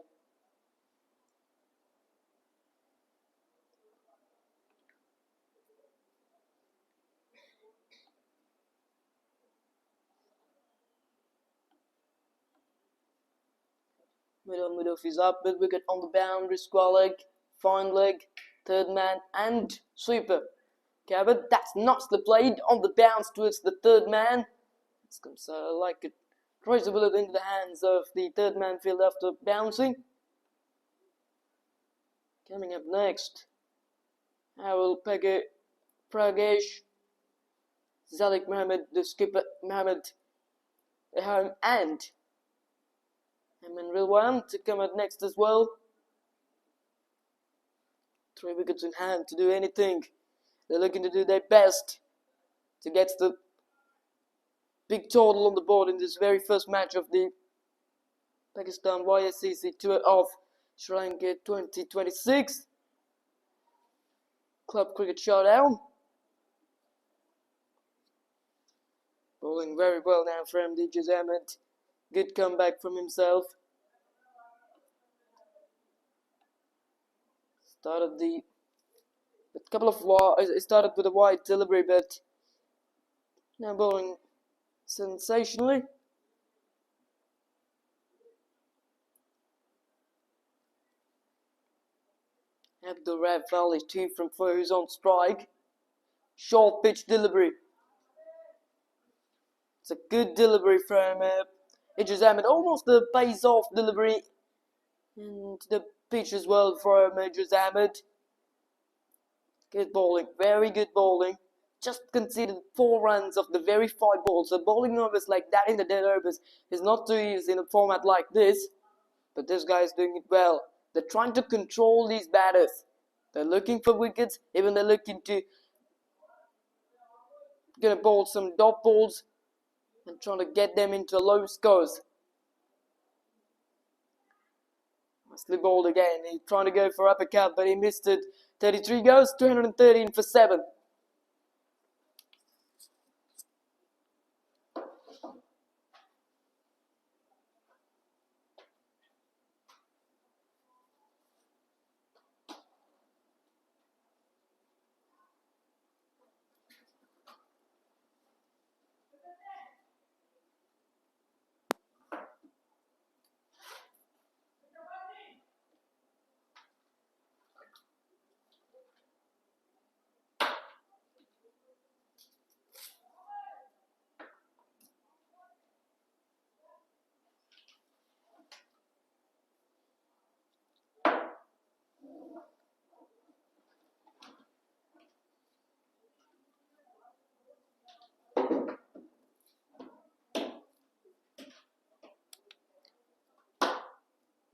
Middle is up, but wicket on the boundary, square leg, fine leg, third man and sweeper. Okay, but that's nicely played on the bounce towards the third man. This comes like a crazy bullet into the hands of the third man field after bouncing. Coming up next, Howell Pragesh, Zalik Mohammed, the skipper Mohammed Aham, and Eman Rilwan to come up next as well. 3 wickets in hand to do anything. They're looking to do their best to get the big total on the board in this very first match of the Pakistan YSCC Tour of Sri Lanka 2026 Club Cricket Showdown. Bowling very well now from Ijaz Ahmed. Good comeback from himself. Started with a wide delivery, but now bowling sensationally. Abdul Rav Valley 2 from 4, who's on strike. Short pitch delivery. It's a good delivery from Ijaz Ahmed, almost the base off delivery and the pitch as well from Ijaz Ahmed. Good bowling, very good bowling. Just conceded 4 runs of the very 5 balls. So bowling overs like that in the dead overs is not too easy in a format like this. But this guy is doing it well. They're trying to control these batters. They're looking for wickets, even they're looking to gonna bowl some dot balls and trying to get them into low scores. Nicely bowled again. He's trying to go for uppercut, but he missed it. 33 goes, 213 for 7.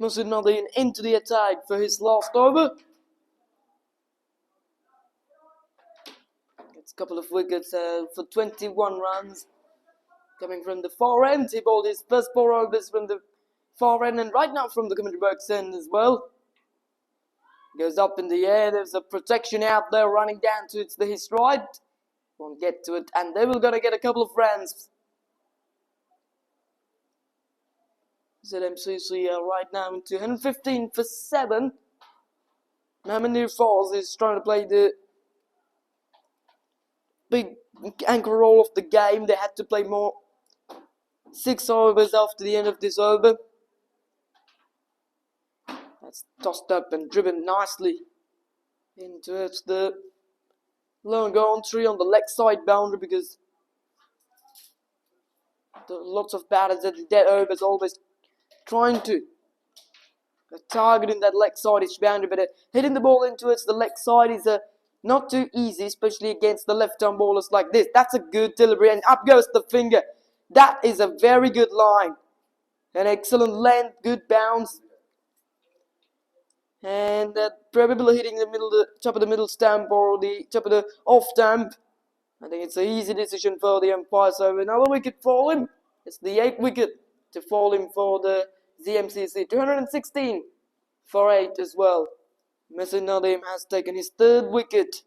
Musid Nadeem into the attack for his last over. Gets a couple of wickets for 21 runs. Coming from the far end, he bowled his first 4 overs from the far end and right now from the commentary box end as well. Goes up in the air, there's a protection out there running down to his right. Won't get to it, and they will gonna get a couple of runs. ZMCC right now into 115 for 7. Mohammed Nirfas is trying to play the big anchor role of the game. They had to play more 6 overs after the end of this over. That's tossed up and driven nicely into the long on tree on the leg side boundary, because lots of batters at the dead overs always trying to target in that leg side each boundary, but hitting the ball into the leg side is not too easy, especially against the left-arm bowlers like this. That's a good delivery, and up goes the finger. That is a very good line. An excellent length, good bounce. And probably hitting the top of the middle stump or the top of the off stump. I think it's an easy decision for the umpire. So another wicket for him. It's the 8th wicket to fall him for the ZMCC. 216 for 8 as well. Mr. Nadim has taken his 3rd wicket.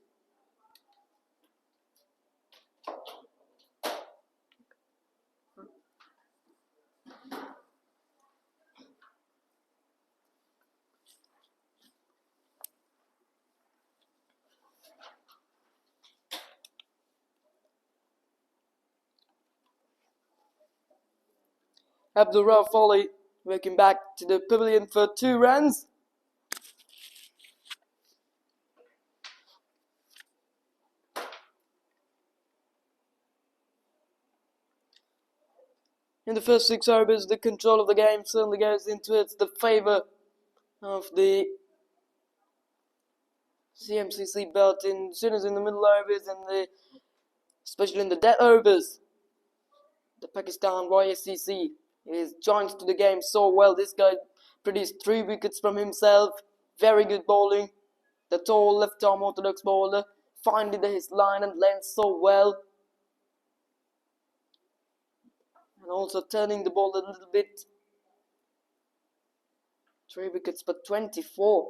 Abdul Rauf Ali working back to the pavilion for 2 runs. In the first 6 overs, the control of the game certainly goes into the favour of the ZMCC belt as soon as in the middle overs and especially in the dead overs. The Pakistan YSCC joins to the game so well. This guy produced 3 wickets from himself. Very good bowling. The tall left-arm orthodox bowler finding his line and length so well. And also turning the ball a little bit. 3 wickets but 24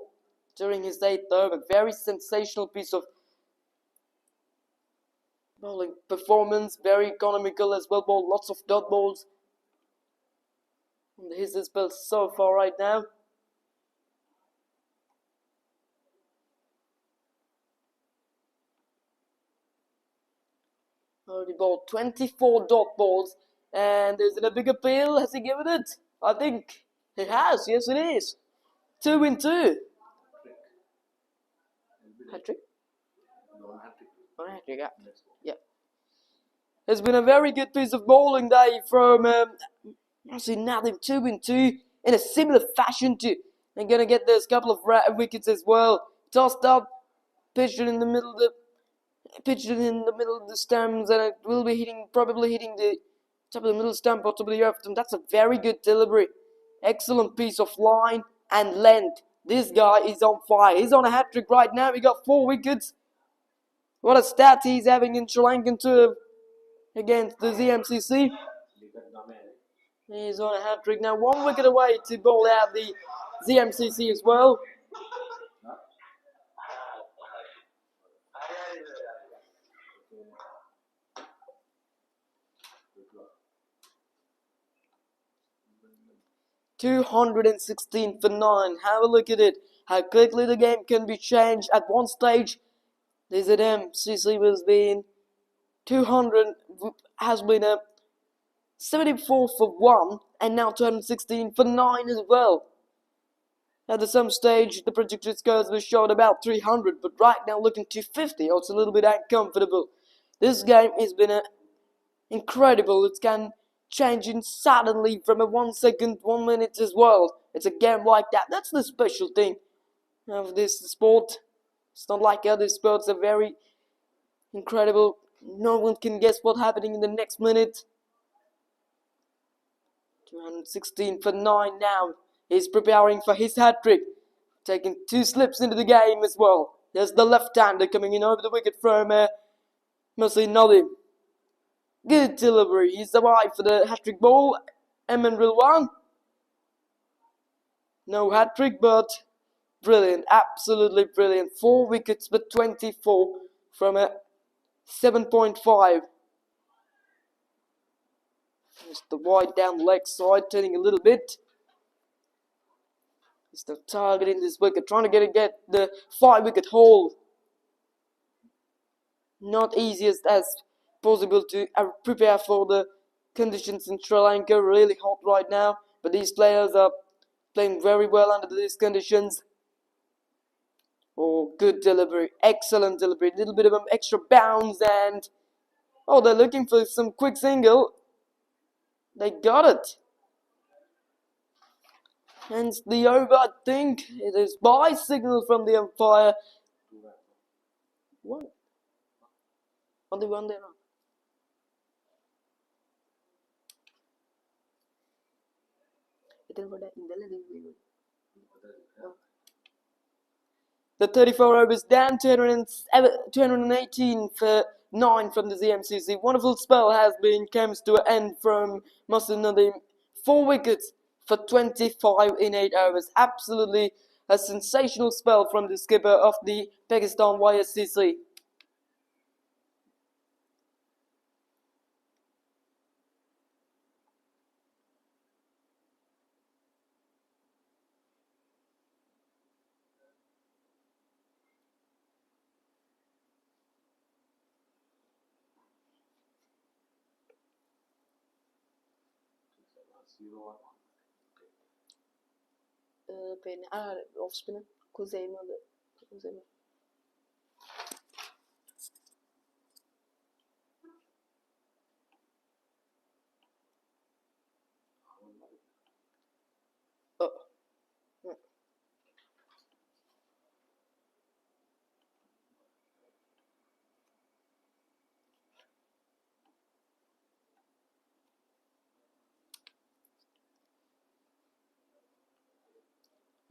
during his 8th over. Very sensational piece of bowling performance. Very economical as well. Bowled lots of dot balls. And his spell so far right now. Already bowled 24 dot balls. And is it a big appeal? Has he given it? I think he has. Yes, it is. 2 in 2. Hat-trick? Hat-trick, yeah. It's been a very good piece of bowling day from Nadim. 2 in 2 in a similar fashion to. They're gonna get those couple of wickets as well. Tossed up, pitched it in the middle of the stumps, and it will be probably hitting the top of the middle stump or top of the earth. And that's a very good delivery. Excellent piece of line and length. This guy is on fire. He's on a hat-trick right now. He got 4 wickets. What a stat he's having in Sri Lankan tour against the ZMCC. He's on a hat-trick now. 1 wicket away to bowl out the ZMCC as well. $216 for 9. Have a look at it. How quickly the game can be changed. At one stage, the ZMCC was being 200, has been a 74 for 1, and now 216 for 9 as well. At some stage, the projected scores were showed about 300, but right now looking 250. Oh, it's a little bit uncomfortable. This game has been incredible. It can change in suddenly from a 1 second, 1 minute as well. It's a game like that. That's the special thing of this sport. It's not like other sports are very incredible. No one can guess what's happening in the next minute. 216 for 9 now. He's preparing for his hat-trick. Taking 2 slips into the game as well. There's the left-hander coming in over the wicket from Mr. Nadim. Good delivery. He's arrived for the hat-trick ball. Eman Rilwan. No hat-trick, but brilliant. Absolutely brilliant. 4 wickets, but 24 from a 7.5. Just the wide down the leg side, turning a little bit. He's still targeting this wicket, trying to get the 5 wicket haul. Not easiest as possible to prepare for the conditions in Sri Lanka. Really hot right now, but these players are playing very well under these conditions. Oh, good delivery, excellent delivery. A little bit of an extra bounce, and oh, they're looking for some quick single. They got it. Hence the over. I think it is by signal from the umpire. What? Only one there. The 34 overs down, 218 for 9 from the ZMCC. Wonderful spell comes to an end from Muslim Nadim. 4 wickets for 25 in 8 overs. Absolutely a sensational spell from the skipper of the Pakistan YSCC. Off spinner. Kuzema. Oh.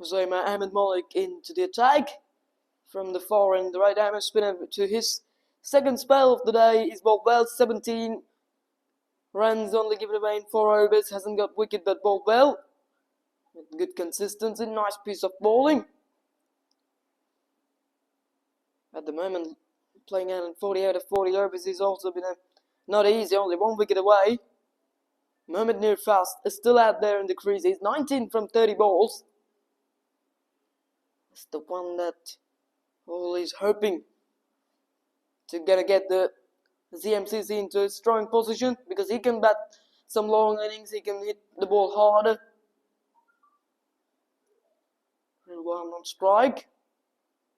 Zoima Ahmed Malik into the attack from the far end. The right arm spinner to his second spell of the day. He's bowled well, 17 runs only given away in 4 overs. Hasn't got wicket but bowled well. With good consistency, nice piece of bowling. At the moment, playing out in 40 out of 40 overs has also been not easy, only 1 wicket away. Mohamed Nirfast is still out there in the crease. He's 19 from 30 balls. It's the one that all is hoping to get the ZMCC into a strong position, because he can bat some long innings, he can hit the ball harder. And one on strike.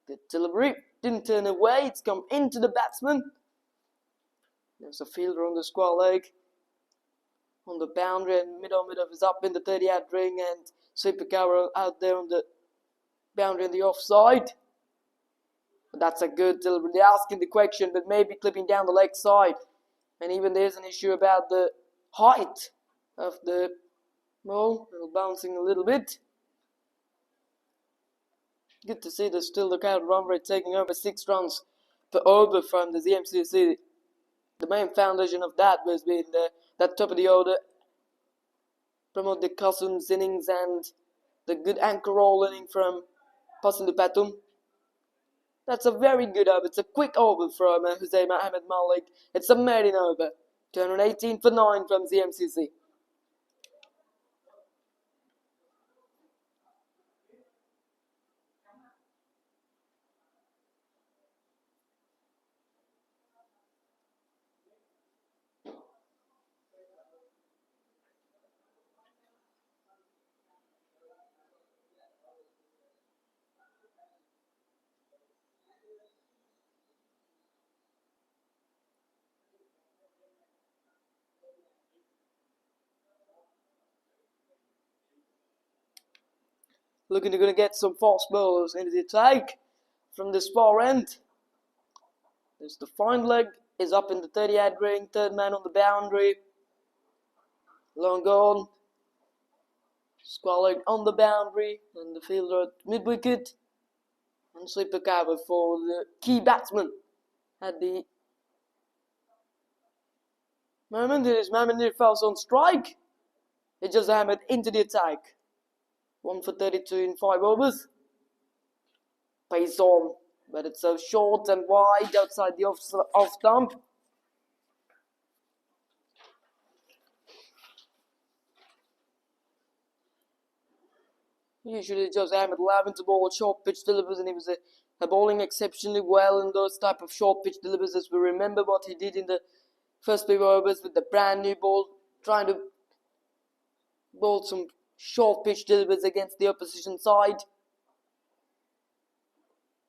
Good delivery. Didn't turn away. It's come into the batsman. There's a fielder on the square leg. On the boundary, and mid of is up in the 30-yard ring, and Supercar out there on the boundary on the offside. But that's a good delivery. They're asking the question, but maybe clipping down the leg side. And even there's an issue about the height of the ball. Bouncing a little bit. Good to see there's still the current run rate taking over 6 runs per over from the ZMCC. The main foundation of that was being that top of the order. Promote the Cousins innings and the good anchor roll inning from Pasindu Patum. That's a very good over. It's a quick over from Hussein Ahmed Malik. It's a maiden over. 218 for 9 from ZMCC. Looking to get some fast bowlers into the attack from this far end. There's the fine leg, is up in the 30-yard ring, third man on the boundary. Long gone. Square leg on the boundary, and the fielder at mid-wicket. And sleeper cover for the key batsman at the moment. It is Mohamed Nirfast on strike. It just hammered into the attack. 1 for 32 in 5 overs. Pace on, but it's so short and wide outside the off stump. Usually Jose Ahmed loving to bowl short pitch delivers, and he was a bowling exceptionally well in those type of short pitch delivers, as we remember what he did in the first few overs with the brand new ball, trying to bowl some short pitch delivers against the opposition side.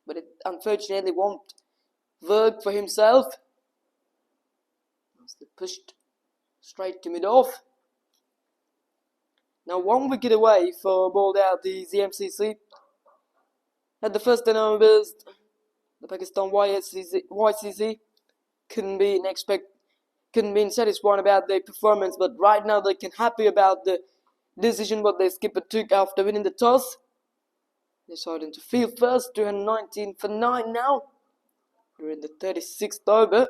But it unfortunately won't work for himself. As they pushed straight to mid-off. Now 1 wicket away for bowled out the ZMCC. At the first 10 overs, the Pakistan YSCC couldn't be satisfied about their performance, but right now they can happy about the decision what their skipper took after winning the toss. Deciding to field first, 219 for 9 now. We're in the 36th over.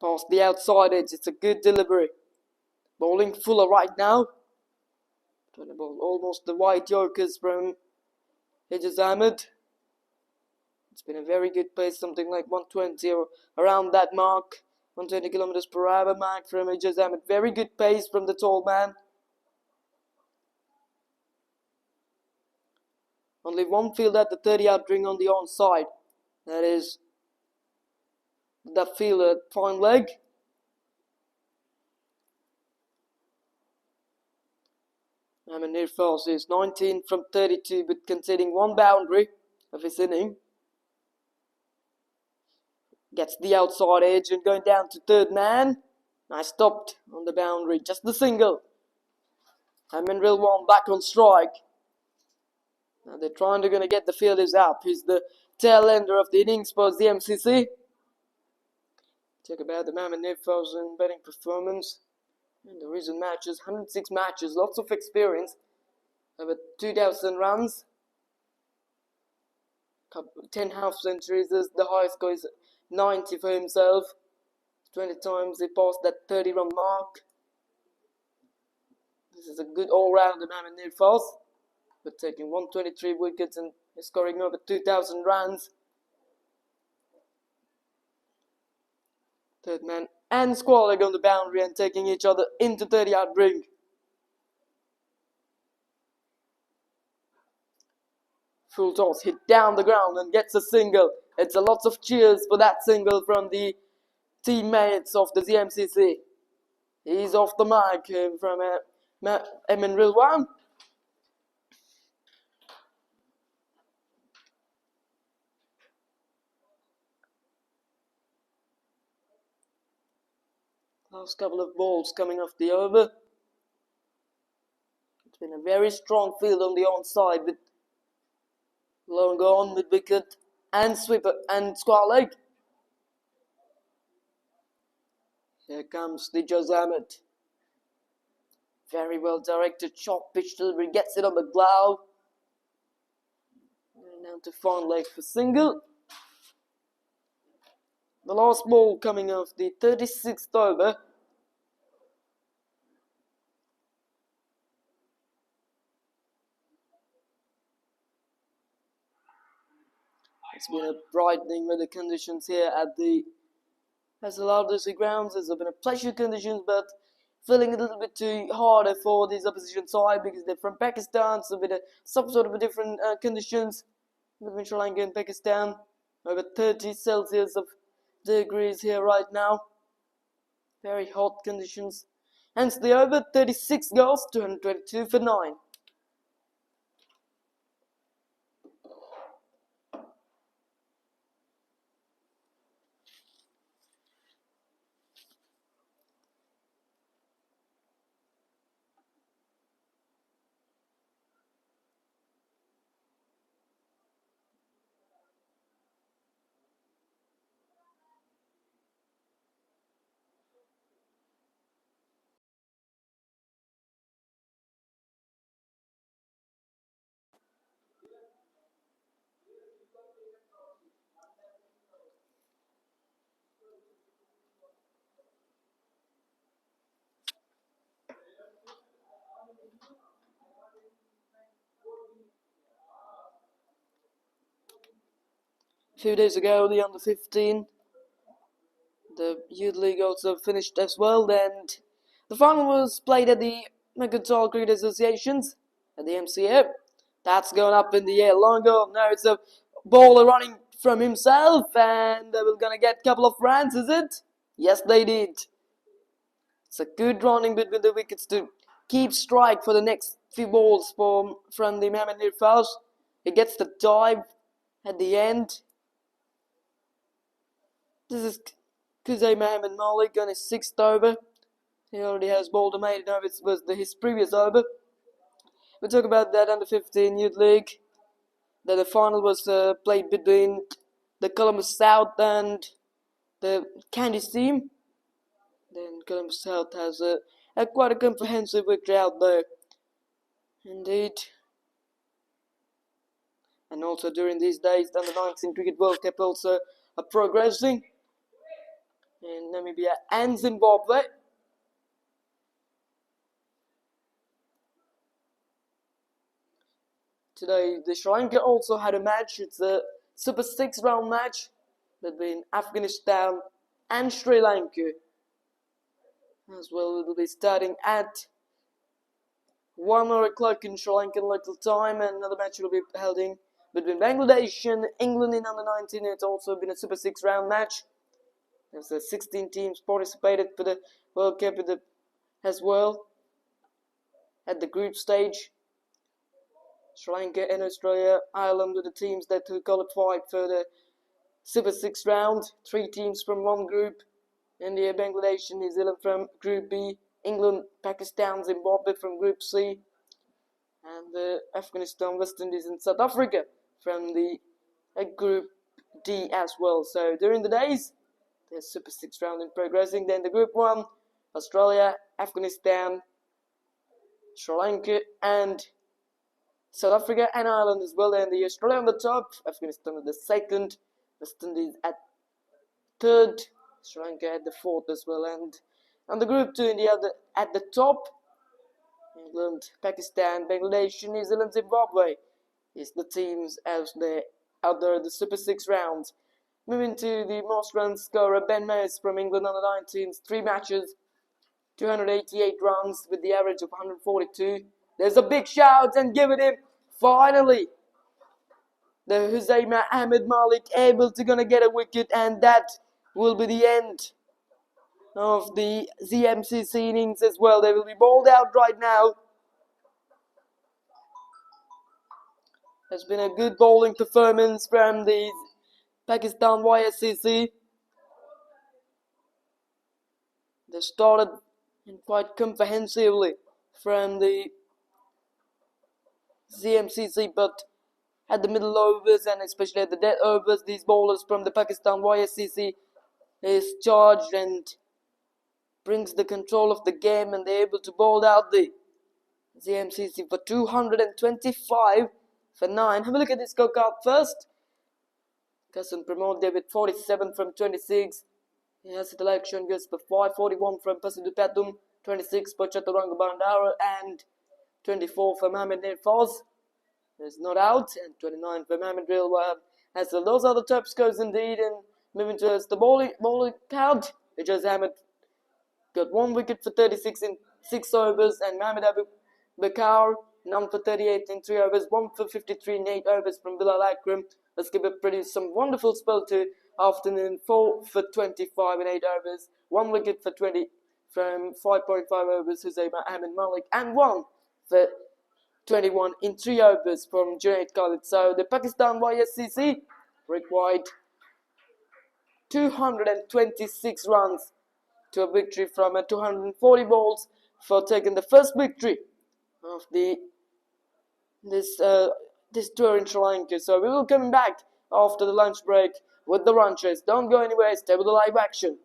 Past the outside edge, it's a good delivery. Bowling Fuller right now. Trying to bowl almost the white Yorkers from Ejaz Ahmed. It's been a very good pace, something like 120 or around that mark. 120 kilometers per hour mark from Ejaz Ahmed. Very good pace from the tall man. Only one field at the 30-yard ring on the onside. That is the fielder at fine leg. Mohamed Nirfaz is 19 from 32 but conceding one boundary of his inning. Gets the outside edge and going down to third man. Nice stopped on the boundary, just the single. Mohamed Rilwan back on strike. Now they're trying to get the fielders up. He's the tail ender of the innings for ZMCC. Talk about the Mohamed Nirfaz and batting performance. In the recent matches, 106 matches, lots of experience. Over 2,000 runs. 10 half centuries. The highest score is 90 for himself. 20 times he passed that 30-run mark. This is a good all-rounder, Mohamed Nirfaz. But taking 123 wickets and scoring over 2,000 runs. Third man and square leg on the boundary and taking each other into 30-yard ring. Full toss hit down the ground and gets a single. It's a lots of cheers for that single from the teammates of the ZMCC. He's off the mark from Emin Rilwan. Last couple of balls coming off the over. It's been a very strong field on the onside with long on with wicket and sweeper and square leg. Here comes the Ejaz Ahmed. Very well directed short pitch delivery, gets it on the glove. And down to fine leg for single. The last ball coming off the 36th over. It's been a brightening weather conditions here at the LRDC grounds. There's been a pleasure conditions, but feeling a little bit too harder for this opposition side because they're from Pakistan, so with some sort of a different conditions between Sri Lanka and Pakistan. Over 30 Celsius of degrees here right now. Very hot conditions. Hence the over 36 goals, 222 for 9. A few days ago, the under 15, the youth league also finished as well, and the final was played at the Mercantile Cricket Associations at the MCA. That's going up in the air long ago. Now it's a bowler running from himself, and they were gonna get a couple of runs, is it? Yes, they did. It's a good running between the wickets to keep strike for the next few balls from the Mohamed Nirfaz. He gets the dive at the end. This is Qusay Mohamed Malik on his 6th over. He already has bowled a maiden over. It was his previous over. We'll talk about that under 15 Youth League. Then the final was played between the Columbus South and the Candice team. Then Columbus South has quite a comprehensive victory out there. Indeed. And also during these days, the Under 19 Cricket World Cup also progressing. in Namibia and Zimbabwe. Today, the Sri Lanka also had a match. It's a Super 6 round match between Afghanistan and Sri Lanka. As well, it will be starting at 1 o'clock in Sri Lankan local time, and another match will be held in between Bangladesh and England in under 19. It's also been a Super 6 round match. There's 16 teams participated for the World Cup as well at the group stage. Sri Lanka and Australia, Ireland were the teams that qualified for the Super 6 round. 3 teams from one group. India, Bangladesh and New Zealand from Group B. England, Pakistan, Zimbabwe from Group C. And Afghanistan, West Indies and South Africa from the Group D as well. So during the days, there's Super 6 round in progressing. Then the Group 1, Australia, Afghanistan, Sri Lanka and South Africa and Ireland as well. And the Australia on the top, Afghanistan at the second, West Indies at third, Sri Lanka at the fourth as well. And on the Group 2, India at the top, England, Pakistan, Bangladesh, New Zealand, Zimbabwe is the teams as they enter the Super 6 round. Moving to the most runs scorer, Ben Mays from England under 19s, 3 matches, 288 runs with the average of 142. There's a big shout and give it him. Finally, the Hussein Ahmed Malik able to gonna get a wicket, and that will be the end of the ZMCC innings as well. They will be bowled out right now. Has been a good bowling performance from the Pakistan YSCC. They started quite comprehensively from the ZMCC, but at the middle overs and especially at the dead overs, these bowlers from the Pakistan YSCC is charged and brings the control of the game, and they're able to bowl out the ZMCC for 225 for 9. Have a look at this scorecard first. Kasan Pramod David 47 from 26. He has the election goes for 541 from Pasidhu Patum, 26 for Chaturanga Bandara, and 24 for Mohamed Nirfaz. Is not out, and 29 for Mohamed Rilwan. As well, those are the top scores indeed. And moving towards the bowling count, Ijaz Ahmed got 1 wicket for 36 in 6 overs, and Mohamed Abu Bakar none for 38 in 3 overs, 1 for 53 in 8 overs from Bilal Akram. Let's give it produced some wonderful spell to afternoon, 4 for 25 in 8 overs, 1 wicket for 20 from 5.5 overs, Hussein Ahmed Malik, and 1 for 21 in 3 overs from Junaid Khalid. So the Pakistan YSCC required 226 runs to a victory from 240 balls for taking the first victory of this tour in Sri Lanka. So we will come back after the lunch break with the run chase. Don't go anywhere, stay with the live action.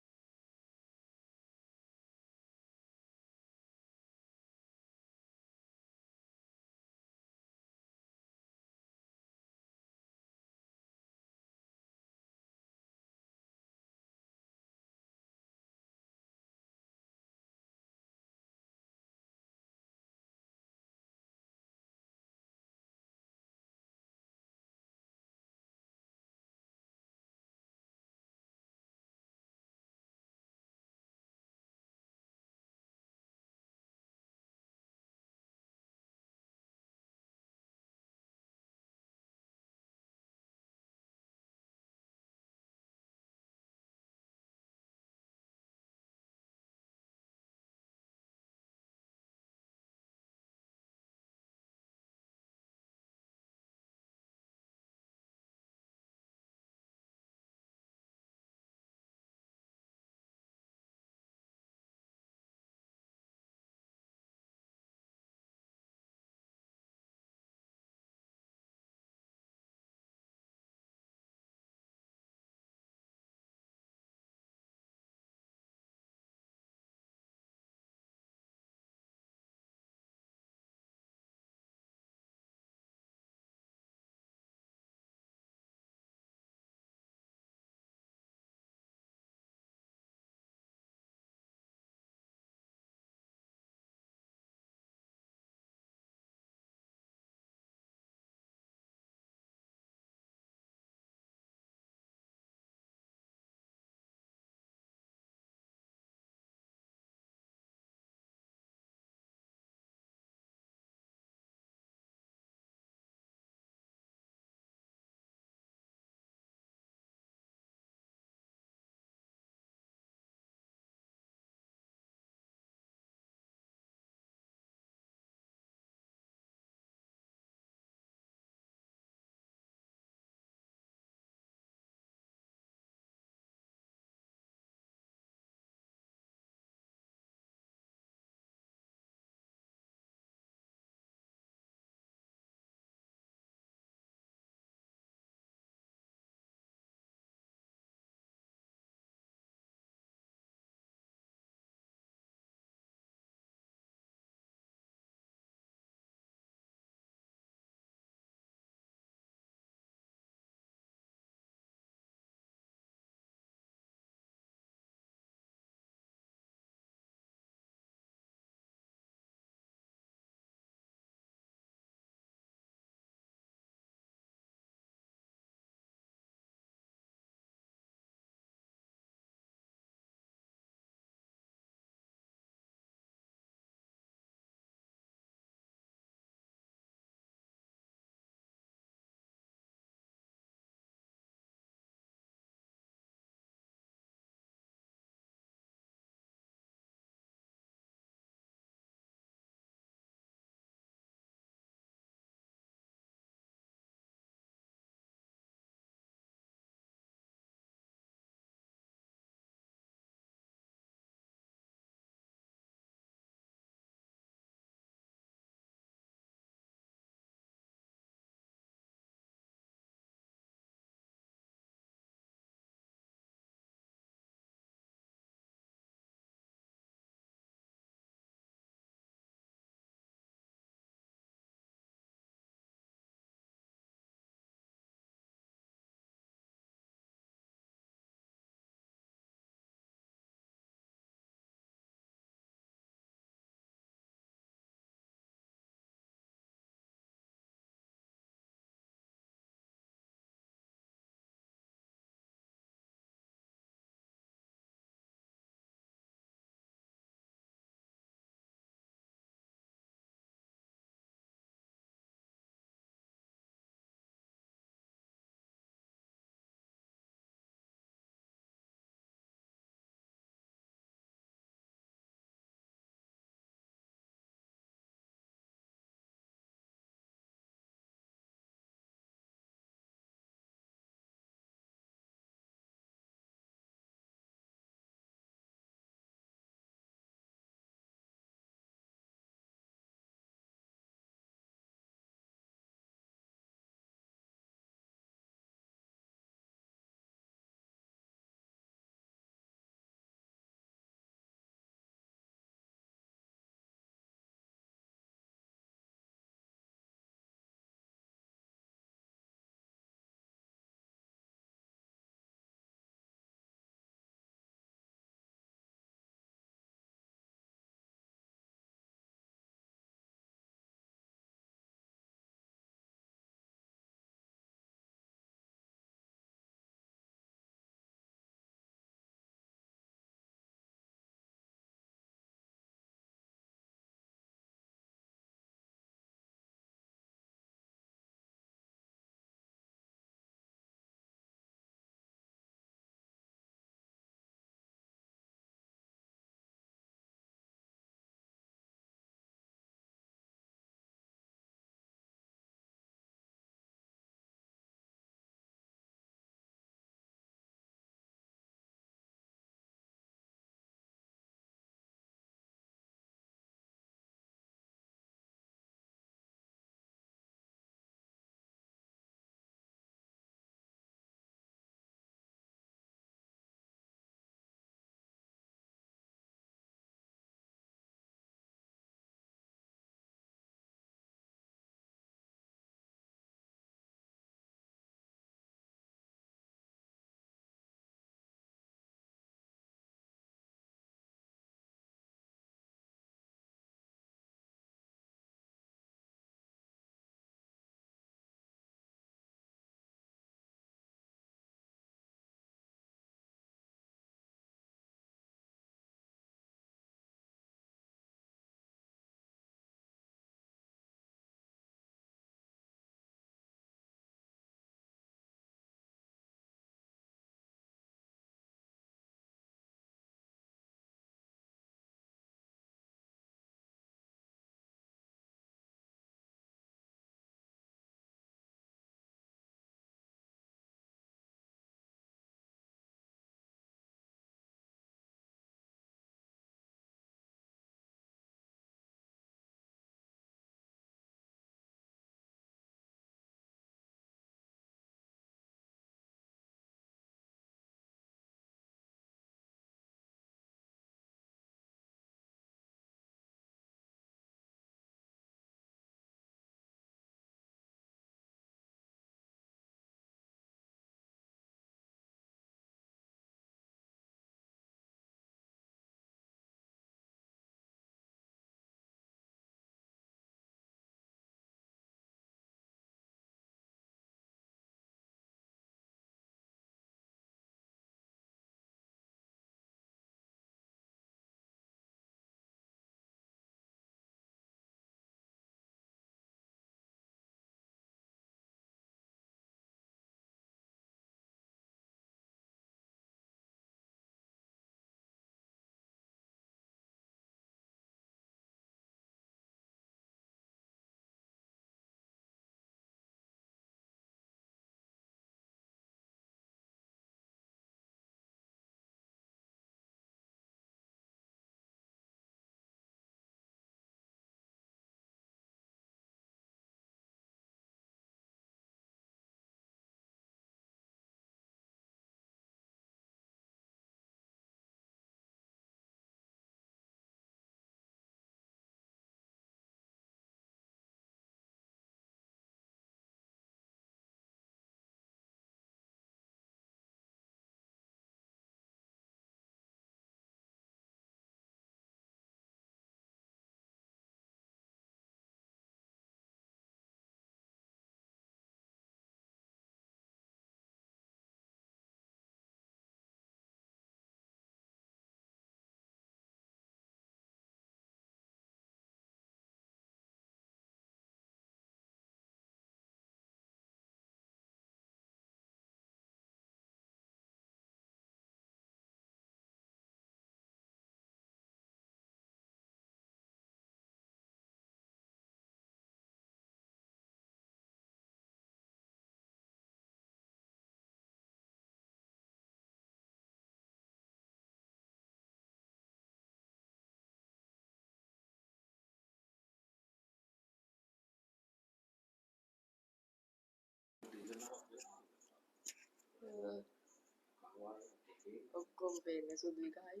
ඔක්කොම පේන්නේ සුදු එකයි.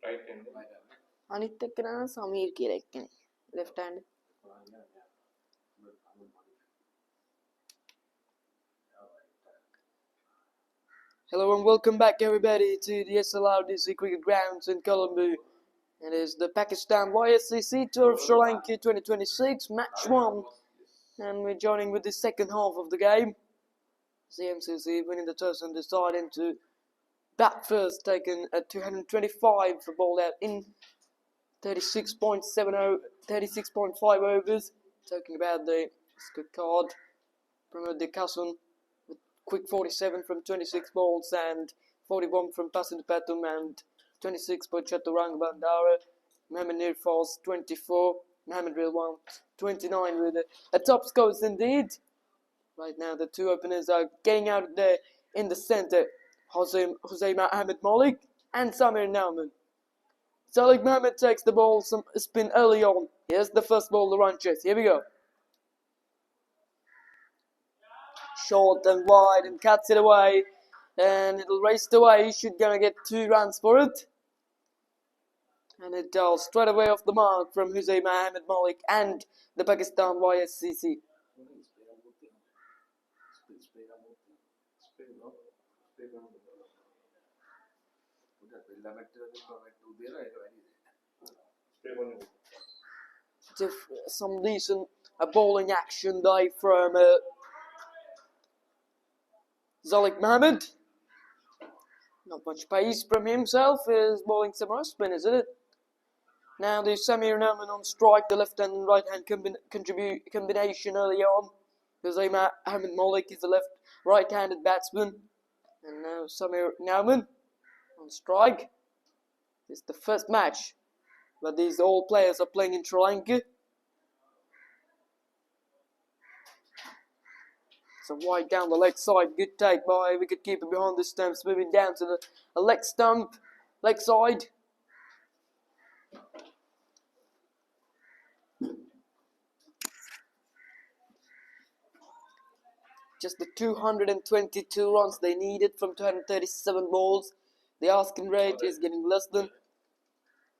right hand. අනිත් එක්කෙනා සමීර් කියලා එක්කෙනෙක්. left hand. Hello and welcome back everybody to the SLRDC cricket grounds in Colombo. It is the Pakistan YSCC Tour of Sri Lanka 2026 match 1, and we're joining with the second half of the game. ZMCC winning the toss and deciding to bat first, taken at 225 for ball out in 36.5 overs. Talking about the good card from the Kasson with quick 47 from 26 balls and 41 from Pasinda Patum and 26 by Chaturanga Bandara. Mohammad Nirfal's 24, Mohammad Rilwan 29 with a top scores indeed. Right now the two openers are getting out there in the centre. Hossein Ahmed Malik and Samir Nauman. Salik Mohammed takes the ball, some spin early on. Here's the first ball, the run chase. Here we go. Short and wide and cuts it away. And it'll race away. Should gonna get 2 runs for it. And it does straight away off the mark from Hussein Ahmed Malik and the Pakistan YSCC. Some decent bowling action there from Zalik Mohammed. Not much pace from himself. Is bowling some rough spin, isn't it? Now the Samir Nauman on strike, the left hand and right hand combination early on. Hussein Ahmed Malik is the right-handed batsman. And now Samir Nauman on strike. It's the first match, but these all players are playing in Sri Lanka. So wide down the leg side, good take by wicketkeeper behind the stumps, moving down to the leg stump, leg side. Just the 222 runs they needed from 237 balls. The asking rate is getting less than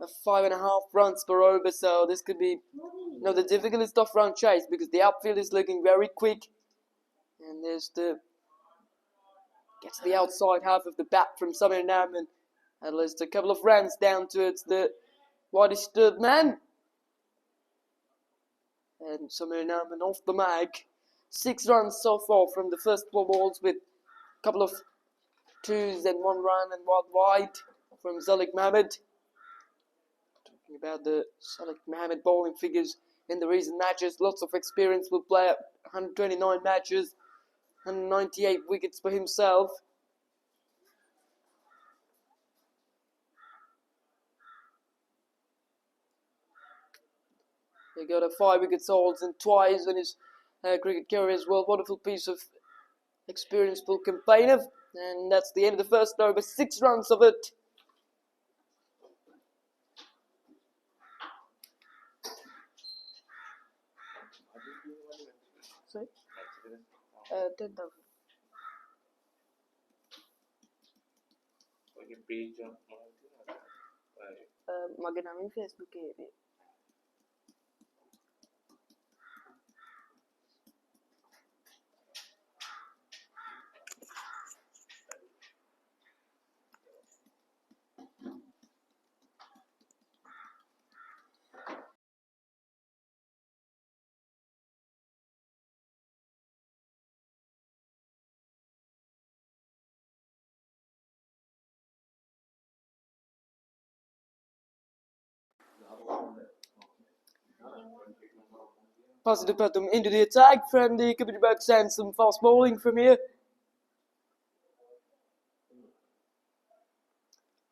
5.5 runs per over, so this could be the difficult of run chase because the outfield is looking very quick. And there's gets the outside half of the bat from Samir Nauman. At least a couple of runs down towards the widest third man. And Samir Nauman off the mark. 6 runs so far from the first 4 balls with a couple of 2s and 1 run and 1 wide from Zalik Mohammed. Talking about the Zalik Mohammed bowling figures in the recent matches. Lots of experience, will play 129 matches, 198 wickets for himself. He got a 5 wicket hauls and twice in his cricket career as well. Wonderful piece of experienceful campaigner. And that's the end of the first over. 6 runs of it. Sorry? 10,000. මගේ නමින් Facebook එකේ Passes to Patum into the attack from the Computerback, sends some fast bowling from here.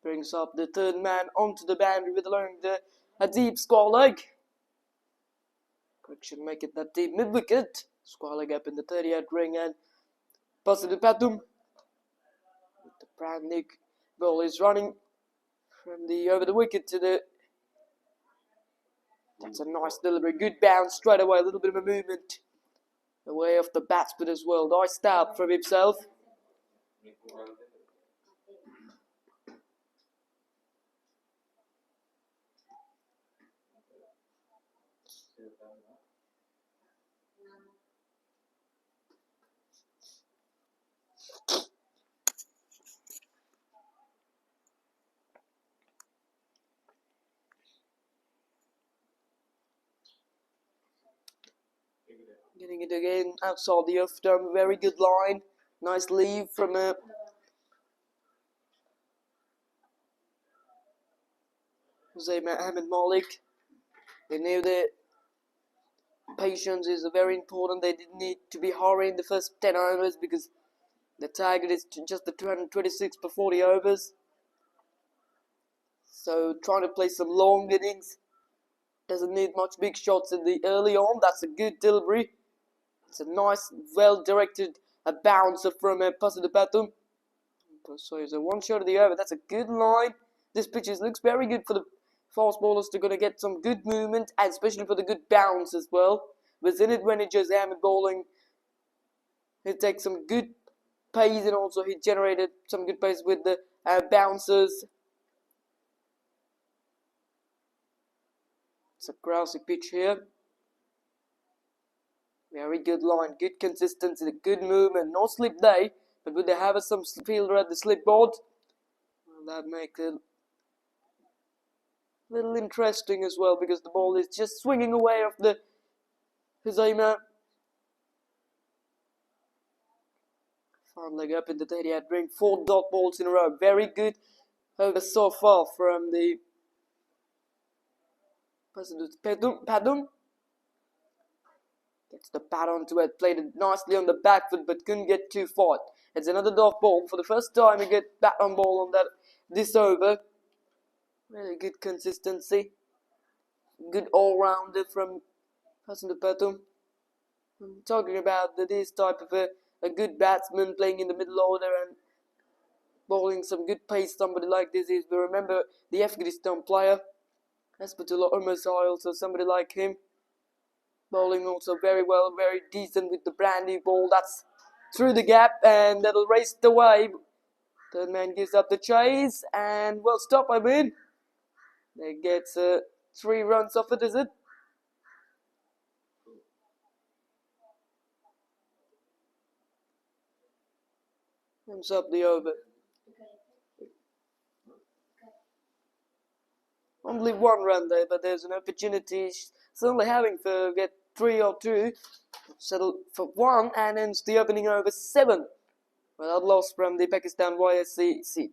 Brings up the third man onto the boundary with allowing a deep square leg. Correction, make it that deep mid-wicket. Square leg up in the 30-yard ring and passes to Patum. The brand new ball is running from the over the wicket to the. That's a nice delivery, good bounce straight away, a little bit of a movement away off the batsman as well. Nice start from himself. Getting it again outside the off stump, very good line. Nice leave from Ahmed Malik. They knew that patience is very important. They didn't need to be hurrying the first 10 overs because the target is just the 226 per 40 overs. So trying to play some long innings. Doesn't need much big shots in the early on. That's a good delivery. It's a nice, well-directed bouncer from Pasadu Patum. So it's a one shot of the over. That's a good line. This pitch looks very good for the fast bowlers. They're going to get some good movement, and especially for the good bounce as well. Within it, when it just hammered bowling, he takes some good pace, and also he generated some good pace with the bouncers. It's a grassy pitch here. Very good line, good consistency, good movement. No slip day, but would they have some fielder at the slip board? Well, that makes it a little interesting as well, because the ball is just swinging away off the Huzaima. Fine leg up in the 30-yard ring. 4 dot balls in a row. Very good over so far from the Padum. Gets the bat onto it, played it nicely on the back foot, but couldn't get too far. It's another dot ball. For the first time, we get bat on ball on this over. Really good consistency. Good all-rounder from Pasadu Patum. I'm talking about this type of a good batsman playing in the middle order and bowling some good pace. Somebody like this is, we remember the Afghanistan player, Hasbullah Umar, also somebody like him. Bowling also very well, very decent with the brand new ball. That's through the gap and that'll race the way. Third man gives up the chase and well stop, I mean. They get 3 runs off it, is it? Comes up the over. Only 1 run there, but there's an opportunity certainly having to get 3 or 2. Settle for 1 and ends the opening over 7. Without loss from the Pakistan YSCC.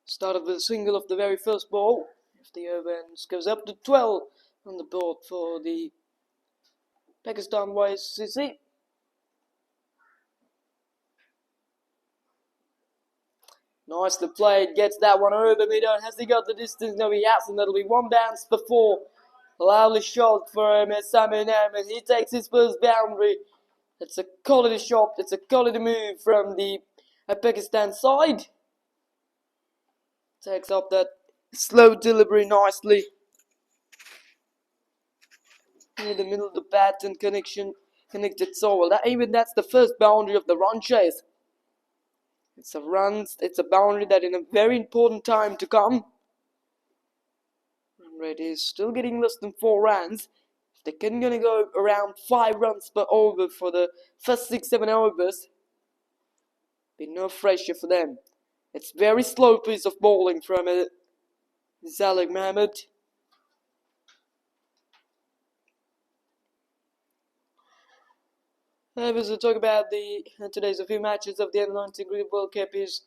Started with a single of the very first ball. If the over ends, goes up to 12 on the board for the Pakistan YSCC. Nicely played, gets that one over mid-on. Has he got the distance? No, he hasn't. That'll be one bounce before. Lovely shot for Samin Ahmed. He takes his first boundary. It's a quality shot. It's a quality move from the Pakistan side. Takes up that slow delivery nicely. In the middle of the bat and connected so well. That's the first boundary of the run chase. It's a boundary that in a very important time to come. Run rate is still getting less than 4 runs. If they can gonna go around 5 runs per over for the first 6-7 overs, be no pressure for them. It's very slow piece of bowling from Zalik Mohammed. As we talk about today's a few matches of the Under-19 Cricket World Cup is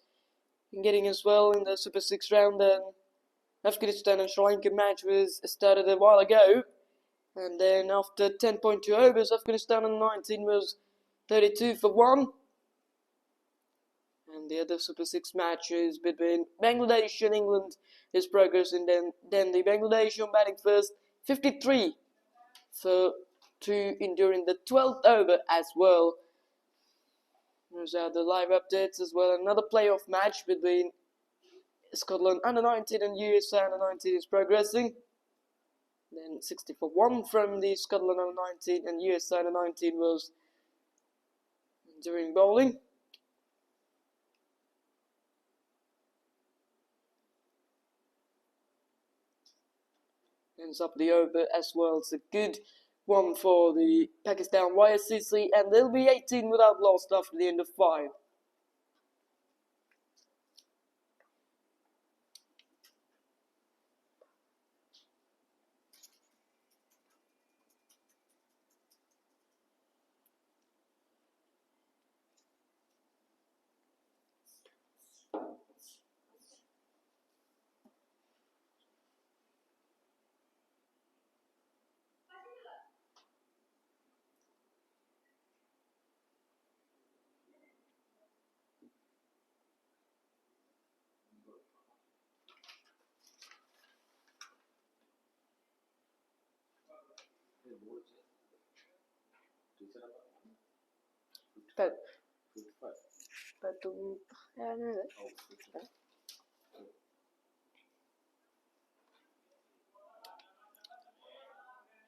getting as well in the Super 6 round. Then Afghanistan and Sri Lanka match was started a while ago, and then after 10.2 overs, Afghanistan under 19 was 32 for 1. And the other Super 6 matches between Bangladesh and England is progressing. Then the Bangladesh on batting first, 53 for 2 during the 12th over as well. There's the live updates as well. Another playoff match between Scotland under 19 and USA under 19 is progressing. Then 60 for 1 from the Scotland under 19 and USA under 19 was during bowling. Ends up the over as well. It's a good one for the Pakistan YSCC, and they'll be 18 without loss after the end of 5.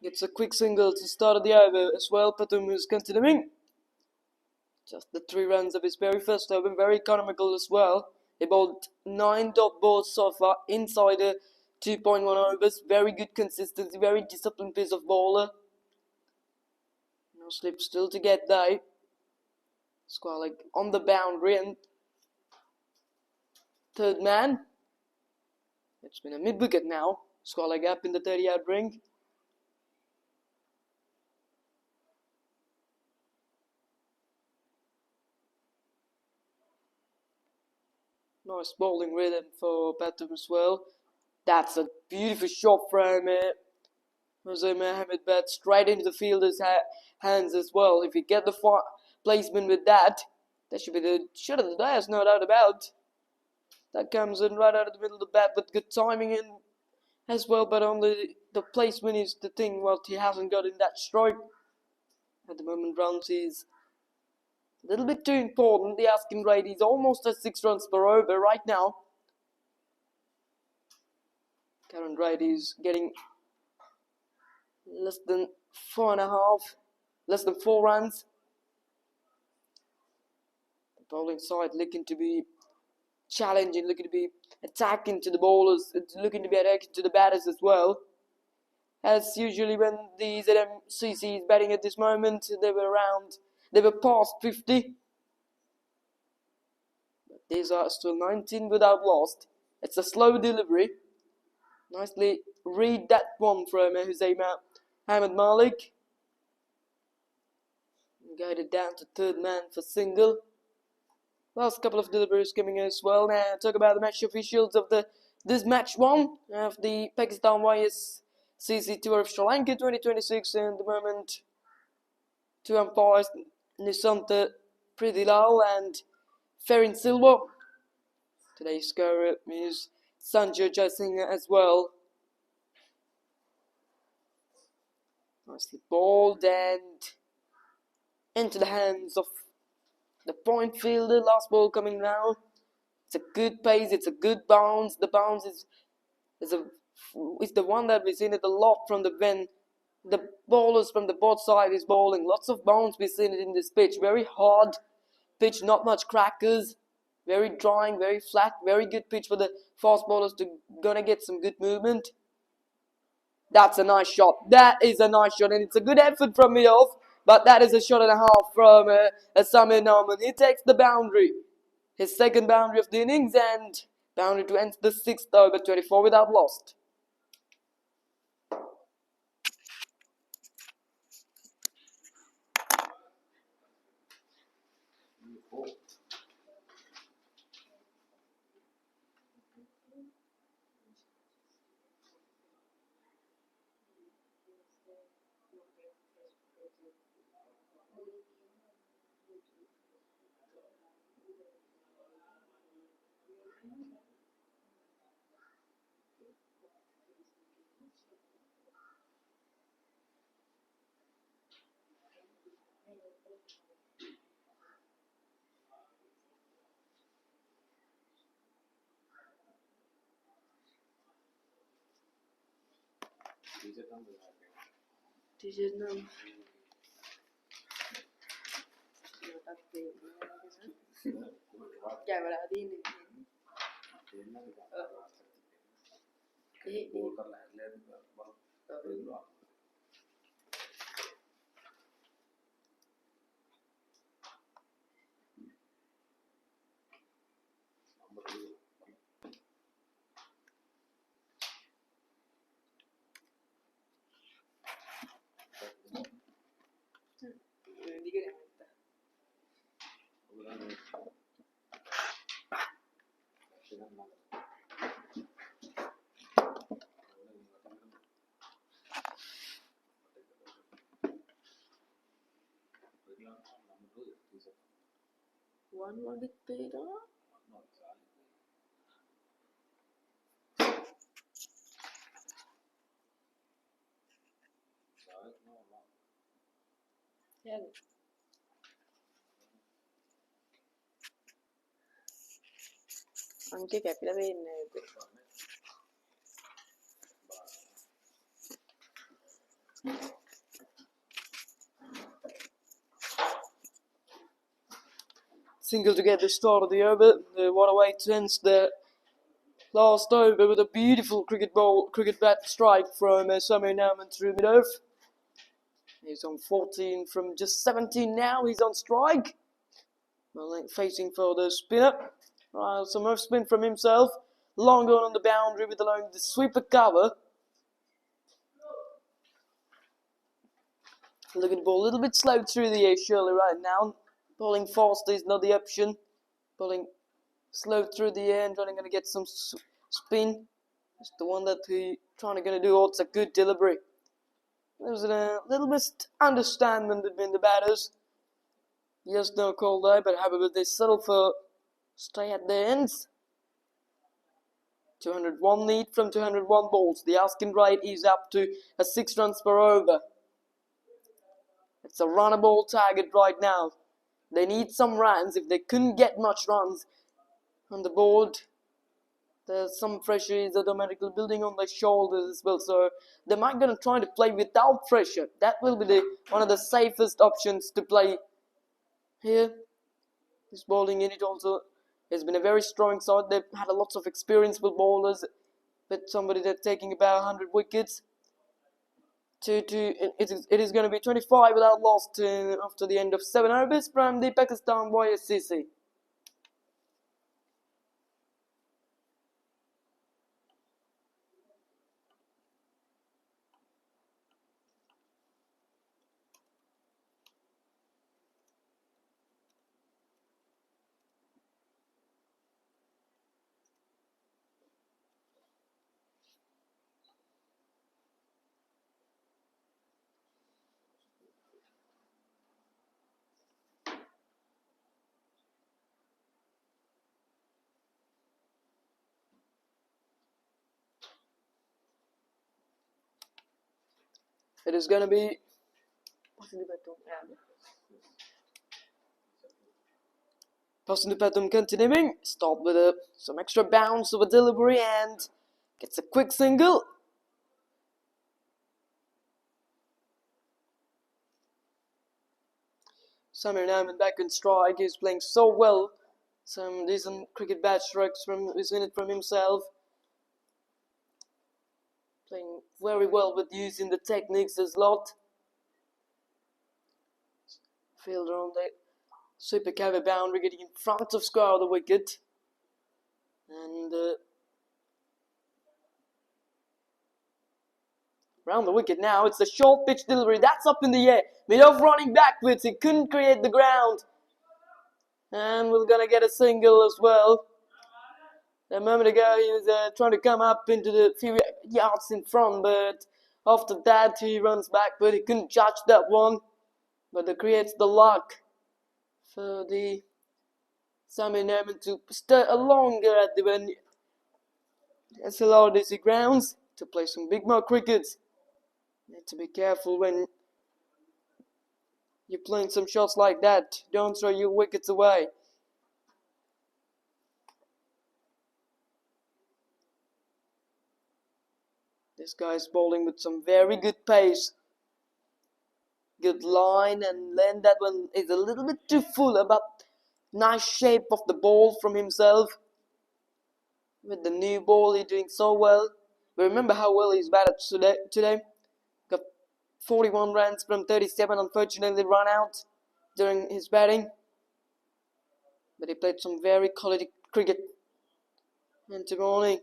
Gets a quick single to start the over as well. Patum is continuing. Just the 3 runs of his very first over, very economical as well. They bowled 9 dot balls so far inside the 2.1 overs. Very good consistency, very disciplined piece of bowler. No slip still to get though. Square leg on the boundary and third man. It's been a mid-wicket now. Square leg up in the 30-yard ring. Nice bowling rhythm for Patum as well. That's a beautiful shot from Jose Mohammed, but straight into the fielder's hands as well. If you get the placement with that, that should be the shot of the day, there's no doubt about. That comes in right out of the middle of the bat with good timing in as well, but only the placement is the thing. Well, he hasn't got in that stroke. At the moment, runs is A little bit too important. The asking rate is almost at 6 runs per over right now. Current rate is getting less than 4.5, less than 4 runs. The bowling side looking to be challenging, looking to be attacking to the bowlers, looking to be attacking to the batters as well. As usually when the ZMCC is batting at this moment, they were past 50. But these are still 19 without lost. It's a slow delivery. Nicely read that one from Husseima Ahmed Malik. Guided down to third man for single. Last couple of deliveries coming as well. Now talk about the match officials of this match one of the Pakistan YSCC Tour of Sri Lanka 2026. And the moment, two umpires, Nisanta Pridilal and Ferin Silva. Today's scorer is Sanjay Jaisingh as well. Nicely bowled and into the hands of the point fielder. Last ball coming now. It's a good pace, it's a good bounce. The bounce is the one that we've seen it a lot from when the bowlers from the both side is bowling. Lots of bounce we've seen it in this pitch. Very hard pitch, not much crackers. Very drying, very flat, very good pitch for the fast bowlers to gonna get some good movement. That's a nice shot. That is a nice shot, and it's a good effort from me off. But that is a shot and a half from Samir Norman. He takes the boundary. His second boundary of the innings, and boundary to end the 6th over, 24 without lost. One more bit better. Yeah. Anche capita bene. Single to get the start of the over. What a way to end the last over with a beautiful cricket bat strike from Samir Nauman through mid-off. He's on 14 from just 17 now. He's on strike. Well, facing for the spinner. Some off spin from himself. Long on the boundary with along the sweeper cover. Looking to ball a little bit slow through the air surely right now. Bowling fast is not the option. Bowling slow through the air and trying to get some spin. It's the one that he trying to do. Oh, it's a good delivery. There was a little misunderstanding between the batters. Yes, no call there, but however they settle for stay at the ends. 201 lead from 201 balls. The asking rate is up to 6 runs per over. It's a runnable target right now. They need some runs. If they couldn't get much runs on the board, there's some pressure is automatically building on their shoulders as well. So they might gonna try to play without pressure. That will be one of the safest options to play here. This bowling unit also has been a very strong side. They've had a lots of experienced bowlers, but somebody that's taking about 100 wickets. It is going to be 25 without loss after the end of 7 overs from the Pakistan YSCC. It is going to be Passing to Patum continuing. Start with some extra bounce of a delivery and gets a quick single. Samir Naiman back in strike. He's playing so well. Some decent cricket bat strokes is in it from himself. Playing very well with using the techniques as lot. Fielder on the super cover boundary, getting in front of square of the wicket. And around the wicket now, it's the short pitch delivery. That's up in the air. Mid off running backwards. He couldn't create the ground. And we're going to get a single as well. A moment ago, he was trying to come up into the few yards in front, but after that, he runs back, but he couldn't judge that one. But it creates the luck for the Samir Naiman to stay longer at the LRDC grounds to play some big more crickets. You have to be careful when you're playing some shots like that. Don't throw your wickets away. This guy's bowling with some very good pace. Good line, and then that one is a little bit too full, but nice shape of the ball from himself. With the new ball, he's doing so well. But remember how well he's batted today. Got 41 runs from 37, unfortunately run out during his batting. But he played some very quality cricket into morning.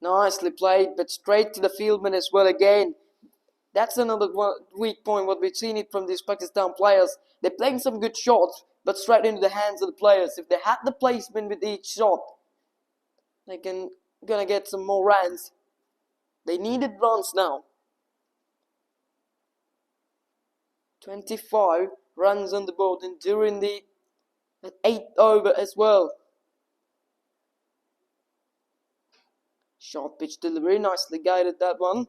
Nicely played, but straight to the fieldman as well again. That's another weak point, what we've seen it from these Pakistan players. They're playing some good shots, but straight into the hands of the players. If they had the placement with each shot, they gonna get some more runs. They needed runs now. 25 runs on the board and during the 8th over as well. Short pitch delivery, nicely guided that one.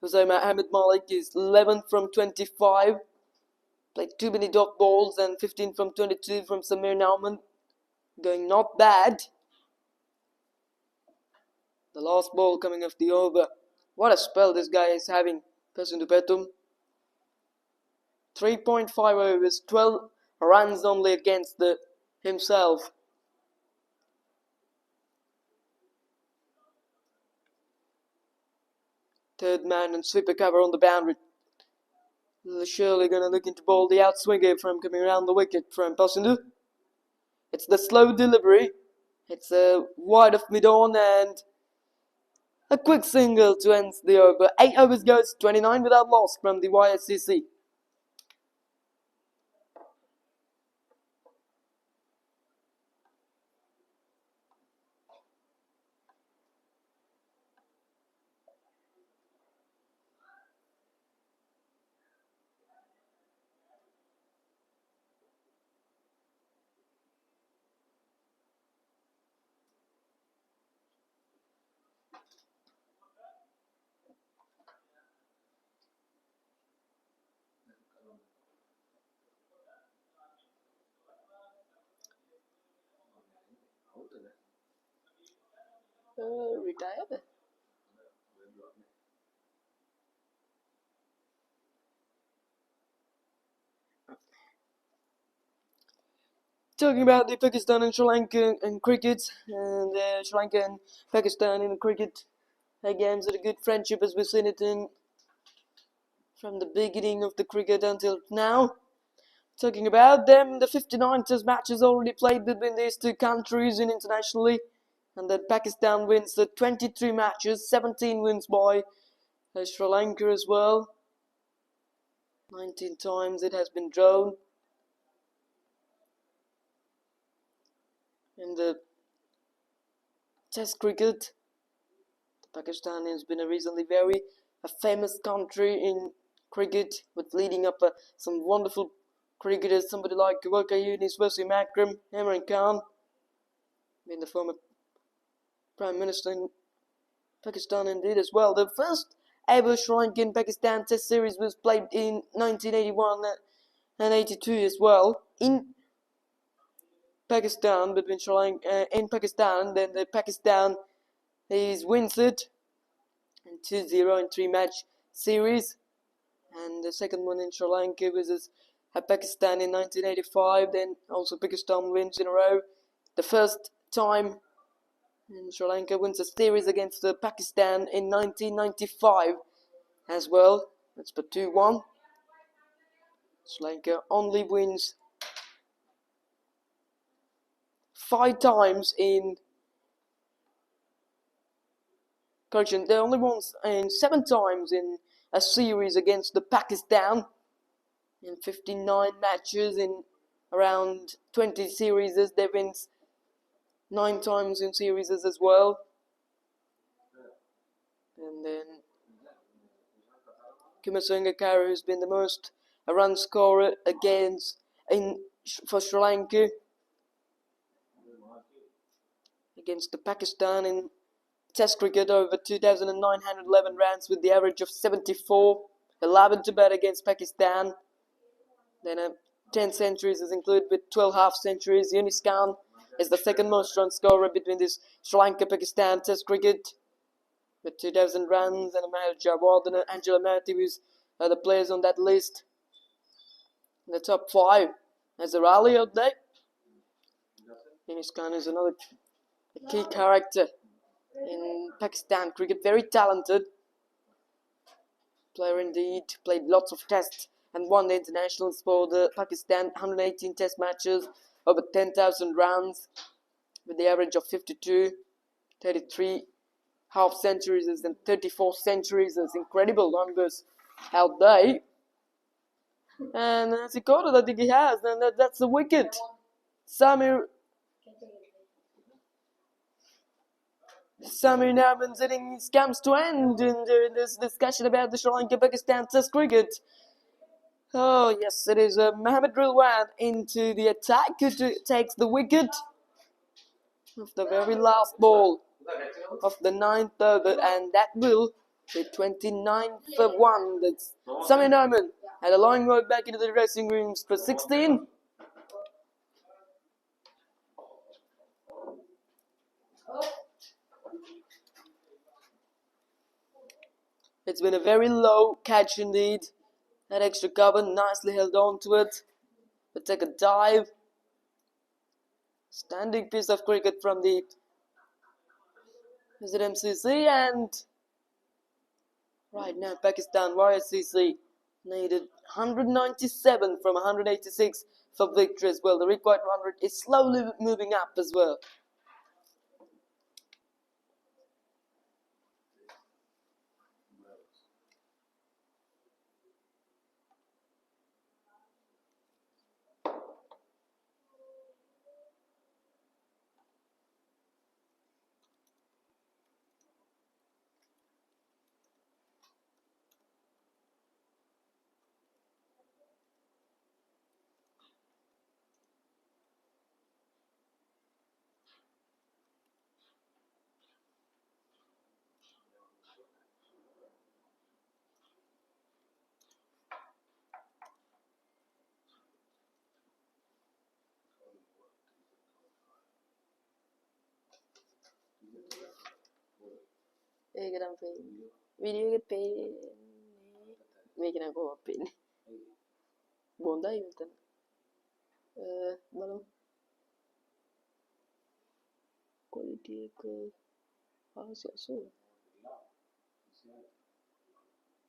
Hussain Ahmed Malik is 11 from 25. Played too many dot balls and 15 from 22 from Samir Naiman. Going not bad. The last ball coming off the over. What a spell this guy is having. Person to Petum. 3.5 overs, 12 runs only against himself. Third man and sweeper cover on the boundary. Surely going to look into bowl the outswinger from coming around the wicket from Pasindu. It's the slow delivery. It's a wide of mid-on and a quick single to end the over. 8 overs goes, 29 without loss from the YSCC. Retired. Talking about the Pakistan and Sri Lanka and cricket, and Sri Lanka and Pakistan in cricket again, so the good friendship as we've seen it in from the beginning of the cricket until now. Talking about them, the 59 test matches already played between these two countries in internationally, and that Pakistan wins the 23 matches, 17 wins by Sri Lanka as well. 19 times it has been drawn. In the Test cricket, Pakistan has been a recently very famous country in cricket, with leading up some wonderful cricketers, somebody like Waqar Younis, Wasim Akram, Imran Khan, being the former Prime Minister in Pakistan indeed as well. The first ever Sri Lankan Pakistan Test series was played in 1981 and 82 as well in Pakistan, between Sri Lanka in Pakistan. Then the Pakistan wins it in 2-0 in 3-match series, and the second one in Sri Lanka versus Pakistan in 1985. Then also Pakistan wins in a row. The first time Sri Lanka wins a series against Pakistan in 1995 as well. That's for 2-1. Sri Lanka only wins 5 times in correction, they only won 7 times in a series against Pakistan in 59 matches in around 20 series. They win 9 times in series as well. And then Kumar Sangakkara, who's been the most run scorer for Sri Lanka against Pakistan in Test cricket, over 2,911 runs with the average of 74. 11 to bat against Pakistan. Then 10 centuries is included with 12 half centuries. Yunis Khan is the second most run scorer between this Sri Lanka-Pakistan Test cricket with 2,000 runs, and Mahal Jawad and Angela Matthews are the players on that list. In the top 5 as a rally out there. Yunis Khan is another key character in Pakistan cricket, very talented player indeed, played lots of tests and won the internationals for the Pakistan, 118 test matches, over 10,000 runs with the average of 52, 33 half centuries and 34 centuries. That's incredible numbers out there. And as he caught it, I think he has, and that's the wicket. Samir Narman's innings comes to end in this discussion about the Sri Lanka-Pakistan Test cricket. Oh yes, it is Mohammad Rilwan into the attack, who takes the wicket of the very last ball of the 9th over, and that will be 29th for 1. That's Samir Narman had a long road back into the dressing rooms for 16. It's been a very low catch indeed. That extra cover, nicely held on to it. But take a dive. Standing piece of cricket from the ZMCC, and right now Pakistan YSCC needed 197 from 186 for victory as well. The required 100 is slowly moving up as well. cái đam phim video cái pin mấy cái nào có pin 4 tay người ta bao lâu quality ke siapa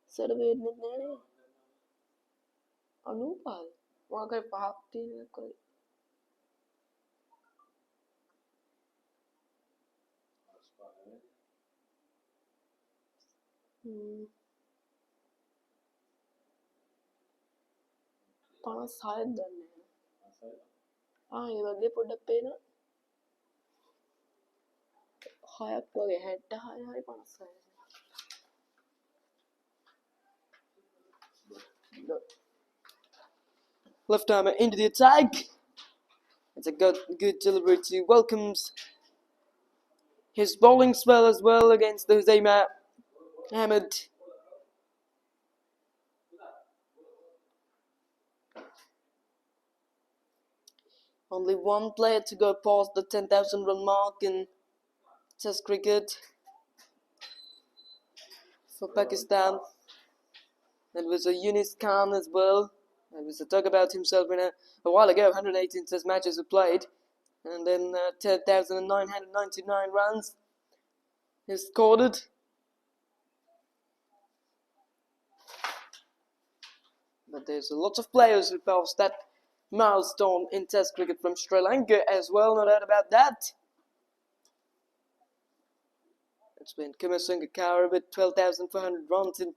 survey ni anu pa wah kayak party kayak panas saya dan ये वाले product पे ना higher पर head higher पास है left armer into the attack. It's a good delivery to welcomes his bowling spell as well against the Hussein Ahmed. Only one player to go past the 10,000 run mark in Test cricket for Pakistan. That was a Yunus Khan as well. There was a talk about himself in a while ago. 118 Test matches were played, and then 10,999 runs he scored. But there's a lot of players who passed that milestone in Test cricket from Sri Lanka as well, no doubt about that. It's been Kumar Sangakkara with 12,400 runs in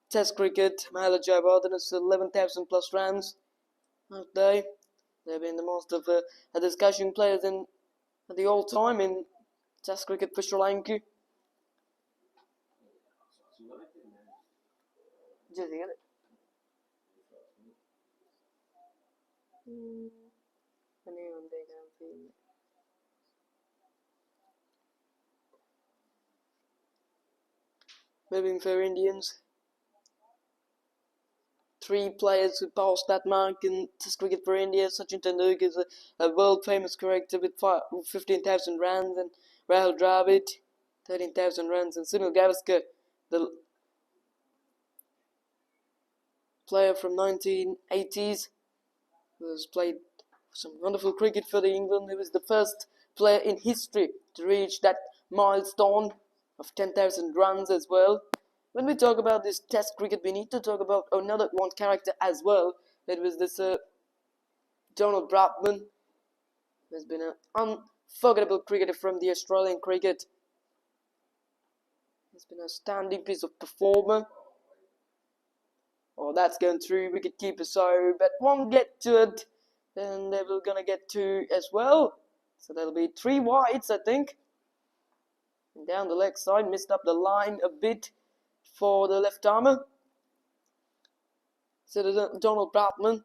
Test cricket. Mahela Jayawardene is 11,000 plus runs. They've been the most of the discussion players in the all time in Test cricket for Sri Lanka. Just get it. Moving for Indians. 3 players who passed that mark in Test cricket for India. Sachin Tendulkar is a world famous character with 15,000 runs, and Rahul Dravid 13,000 runs, and Sunil Gavaskar, the player from 1980s, who has played some wonderful cricket for the England. He was the first player in history to reach that milestone of 10,000 runs as well. When we talk about this Test cricket, we need to talk about another one character as well. It was this Donald Bradman, who has been an unforgettable cricketer from the Australian cricket. He's been a standing piece of performer. Oh, that's going through wicketkeeper, so but won't get to it. Then they were gonna get 2 as well. So that'll be 3 wides, I think. And down the leg side, missed up the line a bit for the left armer. So Donald Bradman,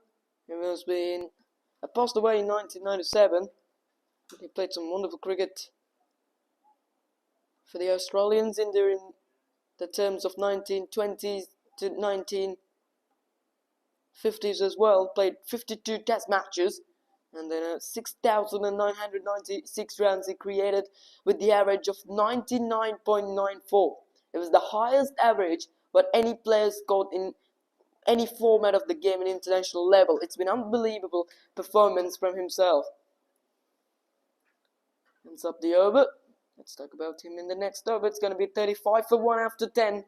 who has been passed away in 1997. He played some wonderful cricket for the Australians in the terms of 1920s to 1950s as well. Played 52 Test matches, and then 6,996 runs he created with the average of 99.94. It was the highest average what any player scored in any format of the game at international level. It's been unbelievable performance from himself. Ends up the over. Let's talk about him in the next over. It's going to be 35 for 1 after 10.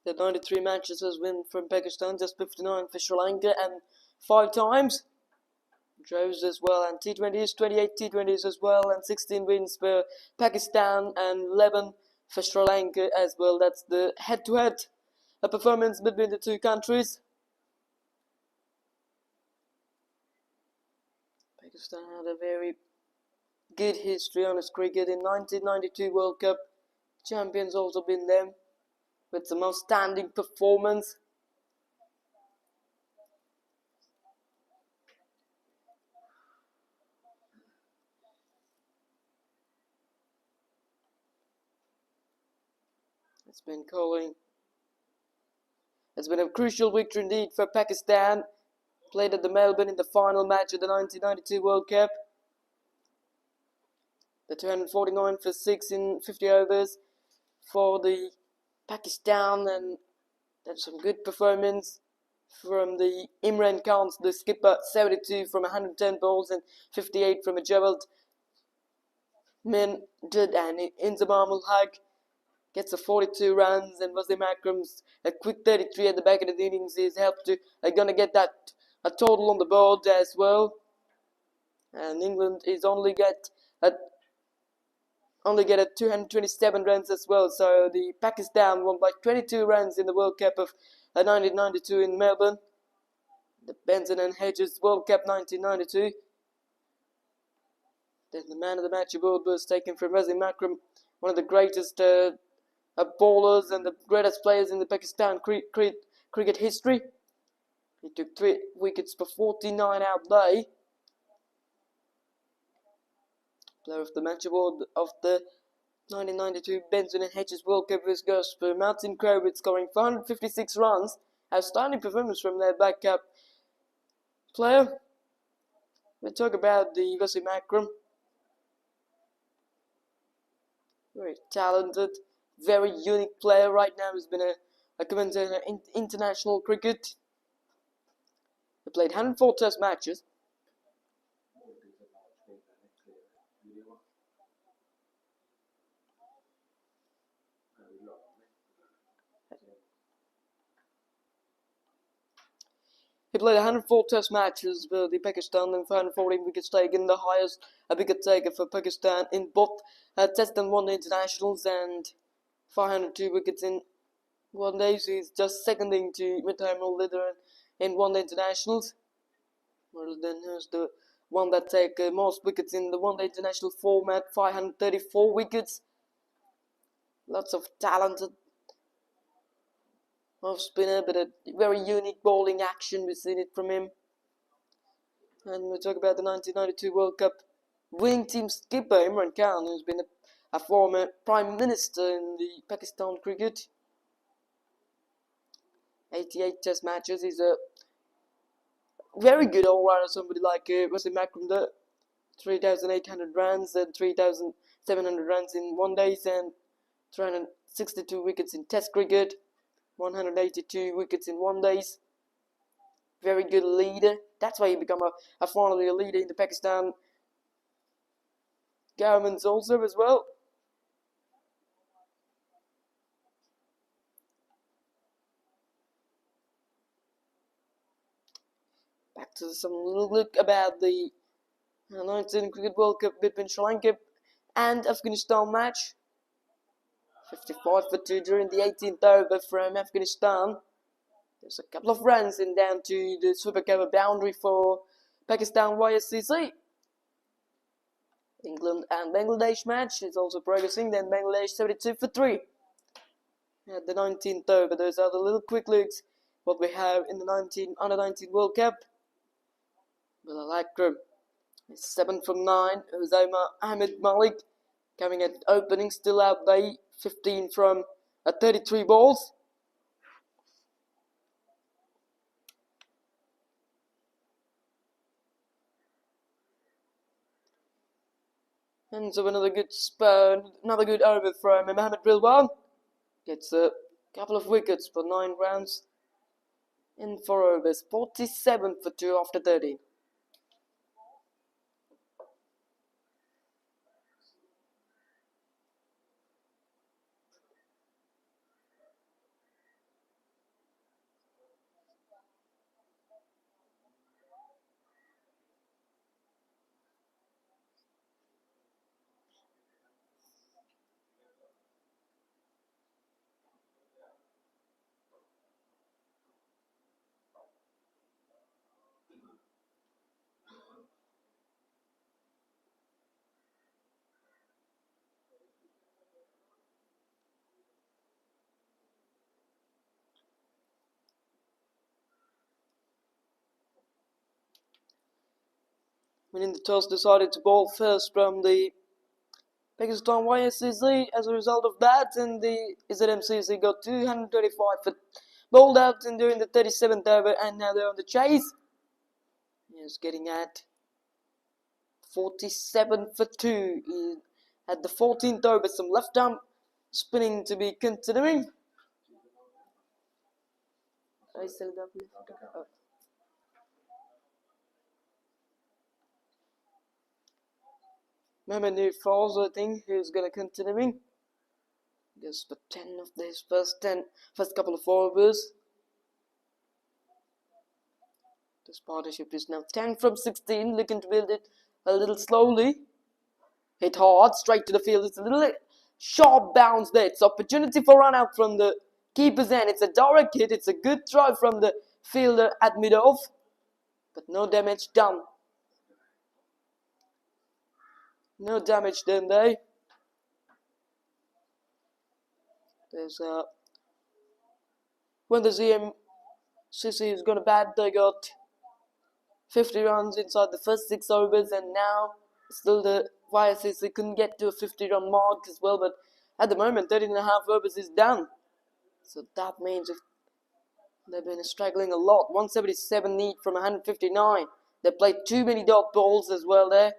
The 93 matches has been from Pakistan, just 59 for Sri Lanka and 5 times. Draws as well, and T20s, 28 T20s as well, and 16 wins for Pakistan and 11 for Sri Lanka as well. That's the head-to-head performance between the two countries. Pakistan had a very good history on its cricket. In 1992 World Cup, champions also been them with some outstanding performance. It's been a crucial victory indeed for Pakistan. Played at the Melbourne in the final match of the 1992 World Cup. The 249 for 6 in 50 overs for the Pakistan, and that's some good performance from the Imran Khan, the skipper. 72 from 110 balls and 58 from a Jawad Min did, and Inzamam ul Haq gets a 42 runs, and Wasim Akram's a quick 33 at the back of the innings is helped to gonna get that a total on the board as well. And England is only get a 227 runs as well. So the Pakistan won by 22 runs in the World Cup of 1992 in Melbourne. The Benson and Hedges World Cup 1992. Then the man of the match award was taken from Wasim Akram, one of the greatest bowlers and the greatest players in the Pakistan cricket history. He took 3 wickets for 49 outplay. Player of the match award of the 1992 Benson and Hedges World Cup goes for Martin Crowe, scoring 456 runs. Outstanding performance from their backup player. We'll talk about the Wasim Akram. Very talented, very unique player. Right now he's been a commentator in international cricket. He played 104 test matches. He played 104 test matches for the Pakistan and 414 wickets taken, the highest wicket taker for Pakistan in both test and one-day internationals, and 502 wickets in one day. So he's just seconding to Mid-innings leader in one-day internationals. Well, then here's the one that take most wickets in the one-day international format, 534 wickets. Lots of talented off spinner, but a very unique bowling action. We've seen it from him. And we'll talk about the 1992 World Cup winning team skipper Imran Khan, who's been a former Prime Minister in the Pakistan cricket. 88 test matches. He's a very good all-rounder, somebody like Wasim Akram, 3,800 runs and 3,700 runs in one days, and 362 wickets in test cricket, 182 wickets in one days. Very good leader. That's why he become finally a leader in the Pakistan governments also as well. Back to some little look about the 19 Cricket World Cup between Sri Lanka and Afghanistan match. 55 for 2 during the 18th over from Afghanistan. There's a couple of runs and down to the super cover boundary for Pakistan YSCC. England and Bangladesh match is also progressing. Then Bangladesh 72 for 3 at the 19th over. Those are the little quick looks what we have in the under 19 World Cup. Bilal Akram is 7 from 9. Uzoma Ahmed Malik coming at opening, still out there, 15 from 33 balls. And so another good spur, another good over from Mohammad Rilwan. Gets a couple of wickets for 9 rounds in 4 overs. 47 for 2 after 13. winning the toss, decided to bowl first from the Pakistan YSCC. As a result of that, and the ZMCC got 225 for bowled out and during the 37th over, and now they're on the chase. He's getting at 47 for 2 at the 14th over. Some left arm spinning to be continuing. I still got left arm. Oh. Remember new falls, I think, who's gonna continuing. Just for 10 of this first couple of overs. This partnership is now 10 from 16, looking to build it a little slowly. Hit hard, straight to the field. It's a little sharp bounce there. It's opportunity for run out from the keeper's end. It's a direct hit. It's a good throw from the fielder at mid-off, but no damage done. No damage done there. There's when the ZMCC is gonna bat, they got 50 runs inside the first 6 overs, and now still the YSCC couldn't get to a 50-run mark as well, but at the moment 13.5 overs is done. So that means if they've been struggling a lot. 177 need from 159. They played too many dot balls as well there.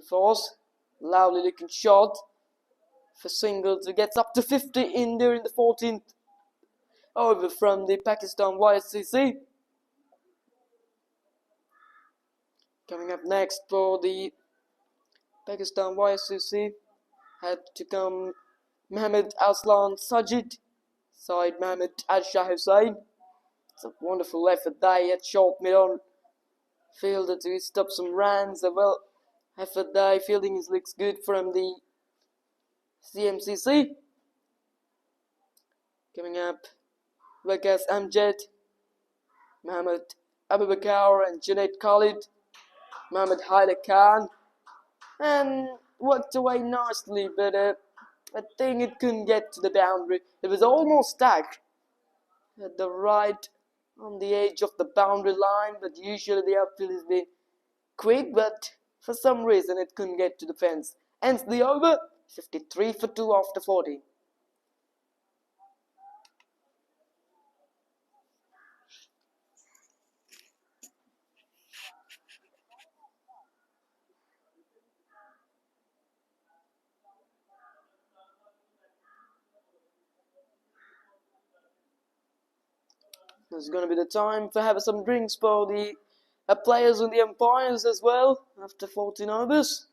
Force, loudly looking shot for singles. It gets up to 50 in during the 14th over from the Pakistan YSCC. Coming up next for the Pakistan YSCC had to come Mohammad Aslan Sajid, side Mohammad Adshah Hussain. It's a wonderful effort there at short mid-on fielder to stop some runs. A well effort there. Fielding looks good from the ZMCC. Coming up, Wakas Amjad, Mohammad Abubakar and Junaid Khalid, Mohammad Haider Khan, and worked away nicely, but I think it couldn't get to the boundary. It was almost stuck at the right on the edge of the boundary line, but usually the outfield has been quick, but for some reason it couldn't get to the fence. Ends the over, 53 for 2 after 40. This is going to be the time for having some drinks for the players and the umpires as well after 14 overs.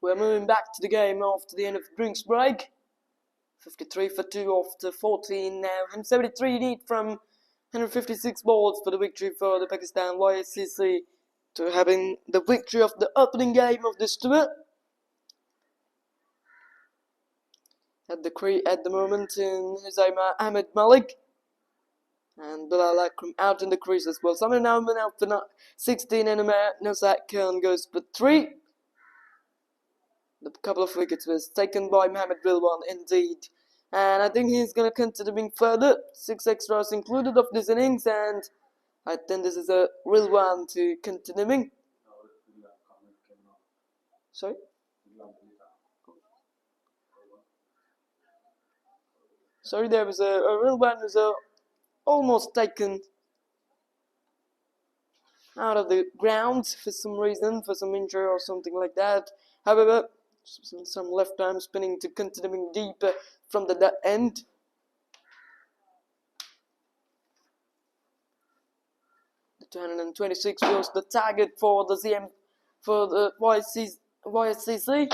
We're moving back to the game after the end of the drinks break. 53 for 2 after 14 now. 173 need from 156 balls for the victory for the Pakistan YSCC to having the victory of the opening game of this tour. At the moment in Hussain Ahmed Malik and Bilal Akram out in the crease as well. Samir Nauman out for 16 and Nasat Khan goes for 3. The couple of wickets was taken by Mohamed Rilwan indeed. And I think he's going to continue further. 6 extras included of this innings, and I think this is a real one to continuing. Sorry? Sorry, there was a real one was almost taken out of the ground for some reason, for some injury or something like that. However, some left arm spinning to continuing deeper from the end. The 226 was the target for the YSCC.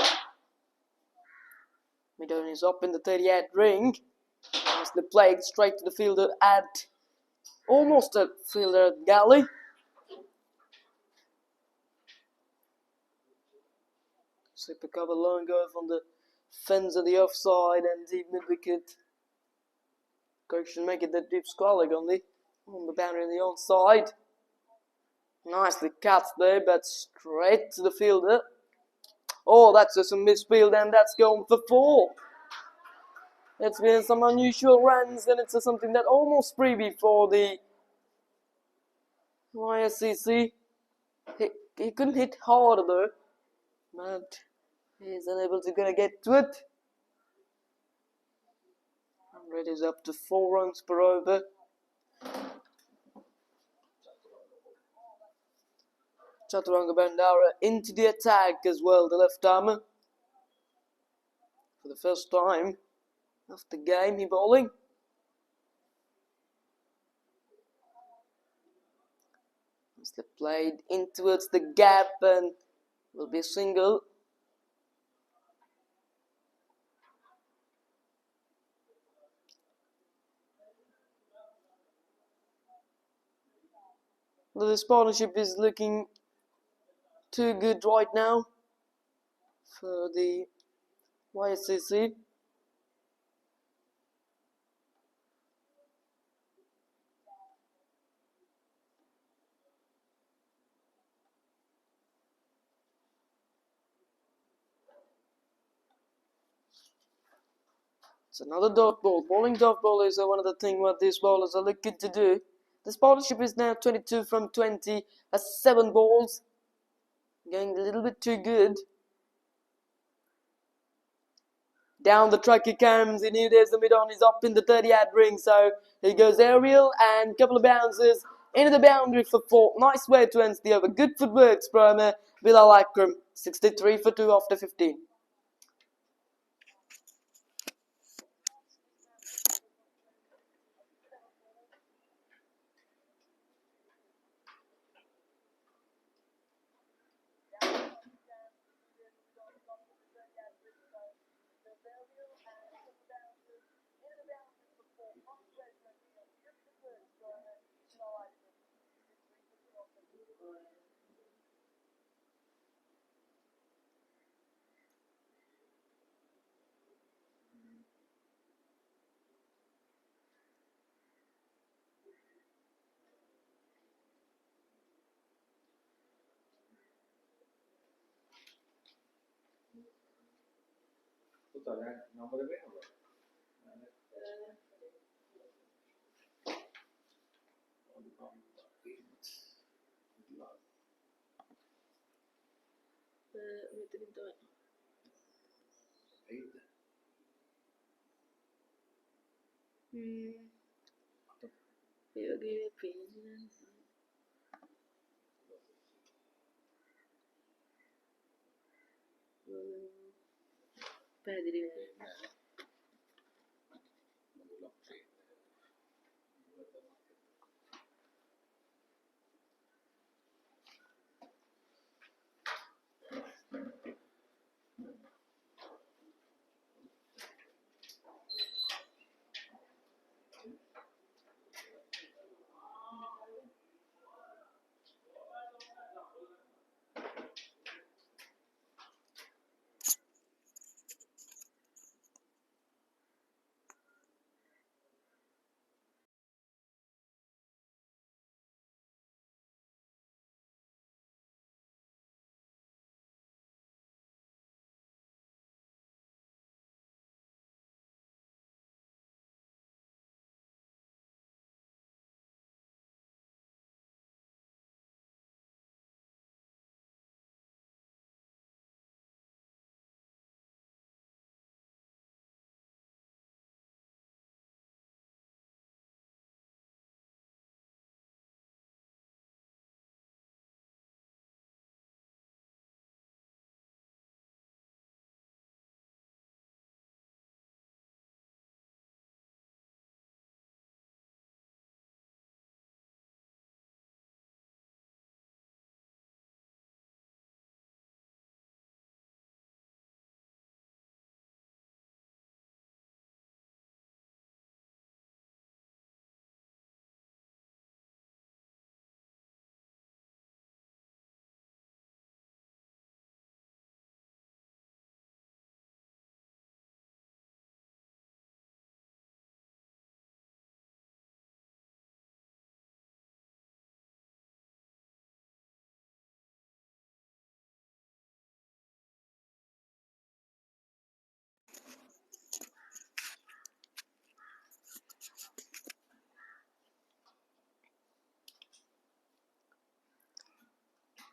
Midon is up in the 38 ring. As the play straight to the fielder at almost a fielder galley. Slipper cover long go from the fence of the offside and deep mid wicket. Correction, make it the deep squalling on the boundary on the onside. Nicely cut there, but straight to the fielder. Oh, that's just a misfield, and that's going for 4. It's been some unusual runs, and it's something that almost freebie for the YSCC. He couldn't hit harder though, but he's unable to get to it. 100 is up to 4 runs per over. Chaturanga Bandara into the attack as well, the left armer. For the first time of the game, he bowling. As they played in towards the gap and will be a single. This partnership is looking too good right now for the YSCC. It's another dot ball. Bowling dot ball is one of the things what these bowlers are looking to do. This partnership is now 22 from 20, 7 balls. Going a little bit too good. Down the track he comes. He knew there's the mid-on. He's up in the 30-yard ring. So he goes aerial and a couple of bounces into the boundary for 4. Nice way to end the over. Good footwork from Bilal Akram. 63 for 2 after 15.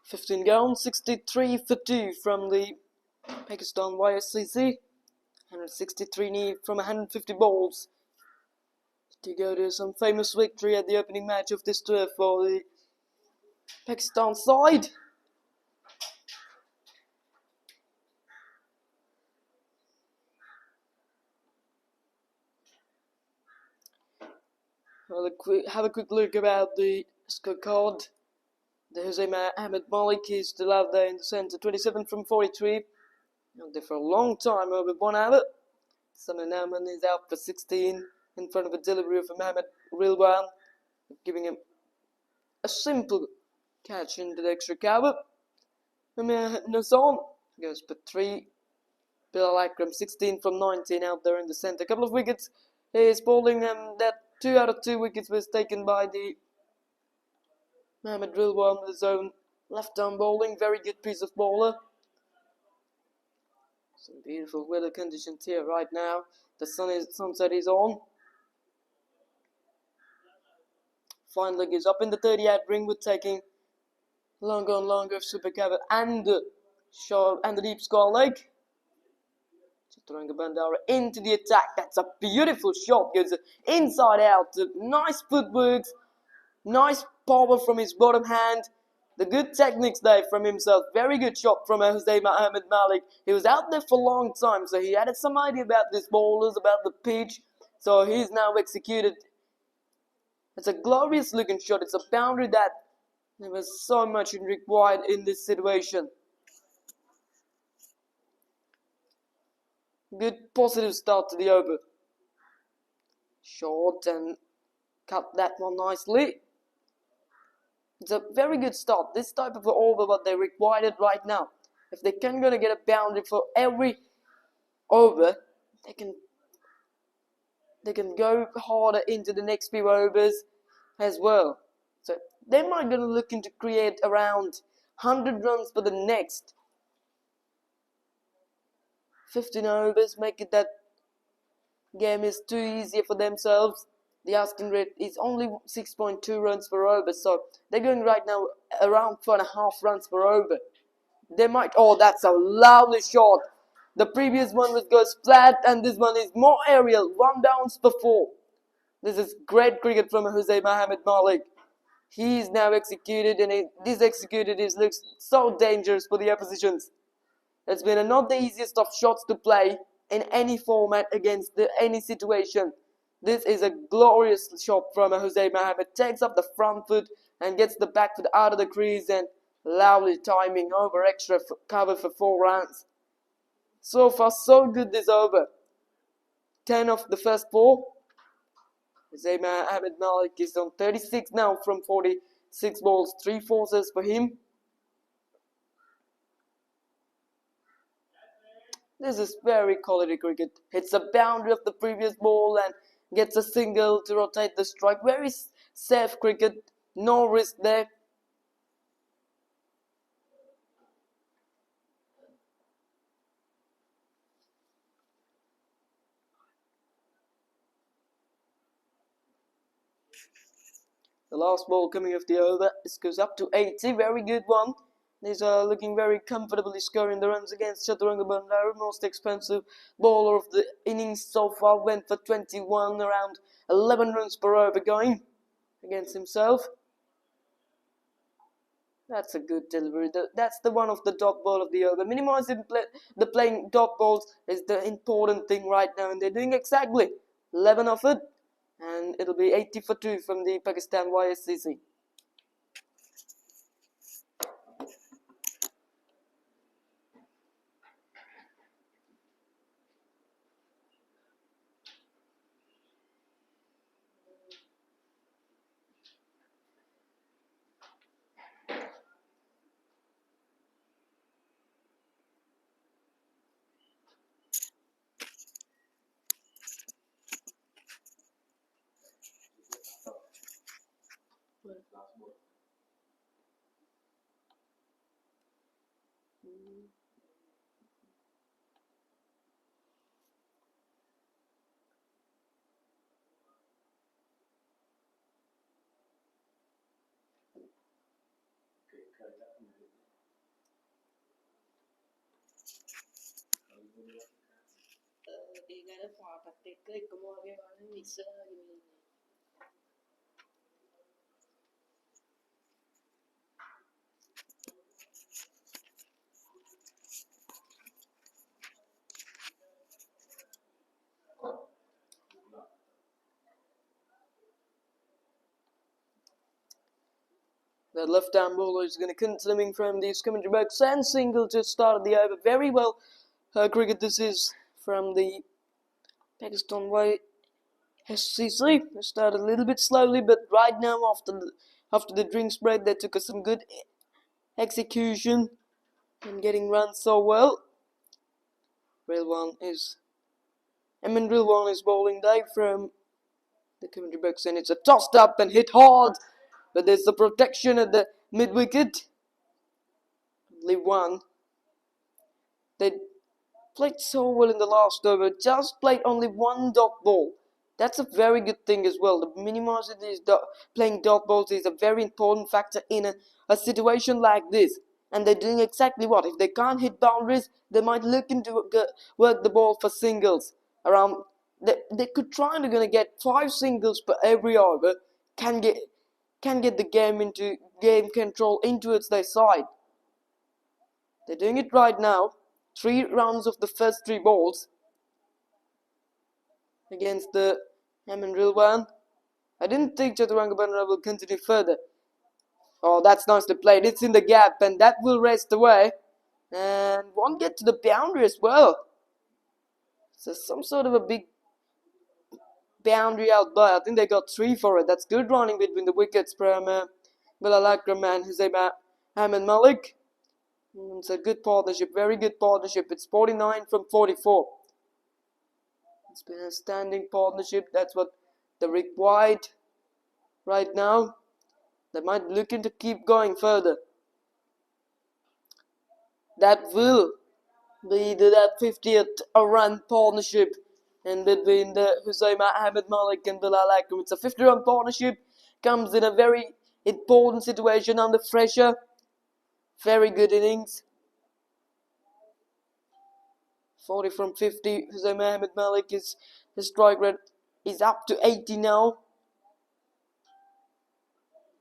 15 gone, 63 for 2 from the Pakistan YSCC. 163 knee from 150 balls to go to some famous victory at the opening match of this tour for the Pakistan side. Well, have a quick look about the scorecard. The Hussein Ahmed Malik is still out there in the centre, 27 from 43. Out there for a long time, over 1 hour. Saman Aman is out for 16 in front of a delivery of Mohamed Rilwan, giving him a simple catch into the extra cover. Amir Nazan goes for 3. Bilal Akram 16 from 19 out there in the centre. A couple of wickets. He is bowling that 2 out of 2 wickets was taken by the Mohamed Rilwan with his own left-arm bowling. Very good piece of bowler. Some beautiful weather conditions here right now. The sunset is on. Fine leg is up in the 30-yard ring with taking longer and longer of super cover and the deep score leg. Chaturanga Bandara into the attack. That's a beautiful shot. Goes inside out. Nice footwork. Nice power from his bottom hand. The good techniques there from himself. Very good shot from Hussein Ahmed Malik. He was out there for a long time, so he had some idea about these bowlers, about the pitch. So he's now executed. It's a glorious looking shot. It's a boundary that there was so much required in this situation. Good positive start to the over. Short and cut that one nicely. It's a very good start. This type of over what they required right now. If they can gonna get a boundary for every over, they can go harder into the next few overs as well. So they might gonna looking to create around 100 runs for the next 15 overs, make it that game is too easy for themselves. The asking rate is only 6.2 runs per over, so they're going right now around 4.5 runs per over. They might, oh, that's a lovely shot. The previous one goes flat, and this one is more aerial, 1 bounce per 4. This is great cricket from Hussein Ahmed Malik. He is now executed, and this executed looks so dangerous for the oppositions. It's been not the easiest of shots to play in any format against any situation. This is a glorious shot from Hussein Mohammed. Takes up the front foot and gets the back foot out of the crease, and lovely timing over extra cover for 4 runs. So far so good this over. 10 of the first 4. Hussein Mohammed Malik is on 36 now from 46 balls. 3 forces for him. This is very quality cricket. Hits a boundary of the previous ball and gets a single to rotate the strike. Very safe cricket. No risk there. The last ball coming off the over. This goes up to 80. Very good one. These are looking very comfortably scoring the runs against Chaturanga Bandara. Most expensive bowler of the innings so far. Went for 21, around 11 runs per over going against himself. That's a good delivery. That's the one of the dot ball of the over. Minimizing the playing dot balls is the important thing right now. And they're doing exactly 11 of it. And it'll be 80 for 2 from the Pakistan YSCC. ඒකට පාටත් එක්ක එකම වගේ වගේ mix කරගෙන ඉන්නේ. The left-arm bowler is going to continue from the commentary box and single to start the over. Very well cricket this is from the Pakistan YSCC. They started a little bit slowly, but right now after the drinks break, they took some good execution and getting runs so well. Rilwan is bowling day from the commentary box, and it's a tossed up and hit hard, but there's the protection at the mid wicket. Only one. They played so well in the last over, just played only one dot ball. That's a very good thing as well. The minimizing these playing dot balls is a very important factor in a situation like this. And they're doing exactly what? If they can't hit boundaries, they might look into work the ball for singles. Around they could try to gonna get 5 singles per every over. Can get the game control into their side. They're doing it right now. 3 rounds of the first 3 balls against the Rilwan. I didn't think Chaturanga Bandara will continue further. Oh, that's nicely played. It's in the gap, and that will rest away. And won't get to the boundary as well. So some sort of a big boundary out there. I think they got 3 for it. That's good running between the wickets from Bilal Akram and Hussein Ahmed Malik. It's a good partnership, very good partnership. It's 49 from 44. It's been a standing partnership. That's what they're required right now. They might look to keep going further. That will be that 50th run partnership in between the Hussein Ahmed Malik and Bilal Akram. It's a 50-run partnership. Comes in a very important situation under pressure. Very good innings. 40 from 50. Hussein Ahmed Malik his strike rate is up to 80 now.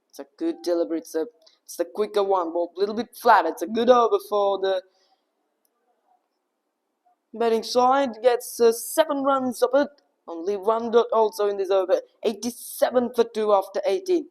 It's a good delivery. It's the quicker one, but a little bit flat. It's a good over for the batting side. Gets 7 runs of it. Only 1 dot also in this over. 87 for 2 after 18.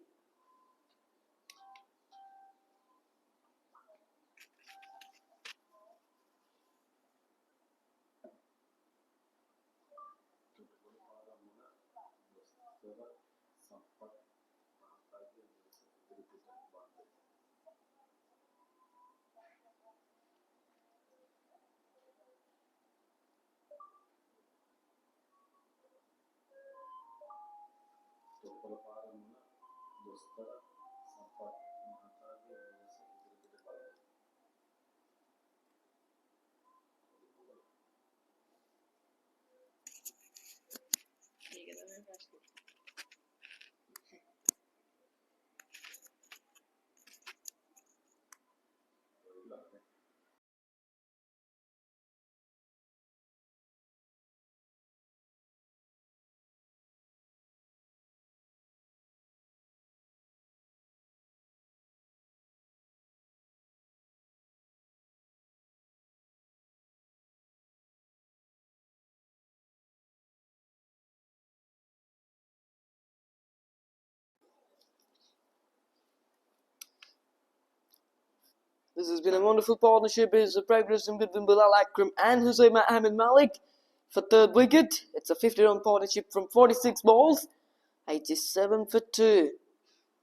This has been a wonderful partnership. It's a progression between Bilal Akram and Hussein Ahmed Malik for 3rd wicket. It's a 50-run partnership from 46 balls. 87 for 2.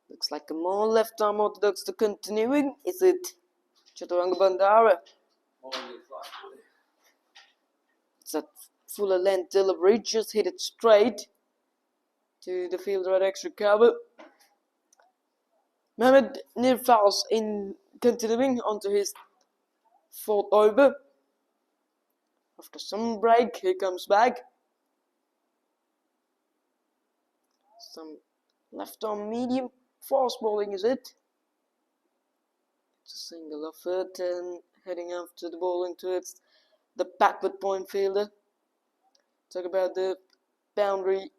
Looks like a more left-arm orthodox to continuing. Is it Chaturanga Bandara? It's a fuller length delivery. Just hit it straight to the fielder at extra cover. Mohamed Nirfals in continuing onto his 4th over. After some break, he comes back. Some left arm medium fast bowling, is it? It's a single off it and heading after the ball into the backward point fielder. Talk about the boundary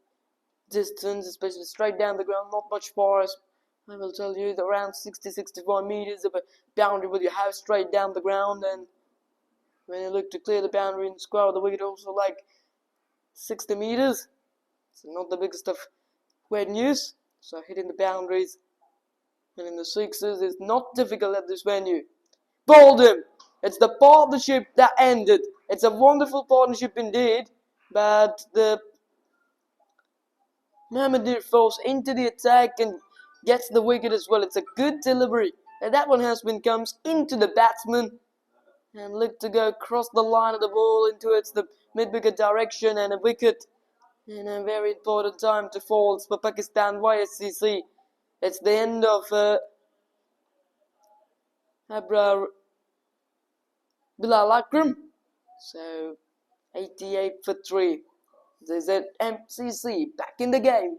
distance, especially straight down the ground, not much far. As I will tell you, around 60-65 meters of a boundary with your house straight down the ground, and when you look to clear the boundary and square the wicket, also like 60 meters. So not the biggest of venues. So hitting the boundaries and in the sixes is not difficult at this venue. Bowled him. It's the partnership that ended. It's a wonderful partnership indeed, but the Mohammedir falls into the attack and gets the wicket as well. It's a good delivery. And that one comes into the batsman and looked to go across the line of the ball into the mid-wicket direction, and a wicket in a very important time to fall for Pakistan YSCC. It's the end of Bilal Akram. So 88 for 3. The ZMCC back in the game.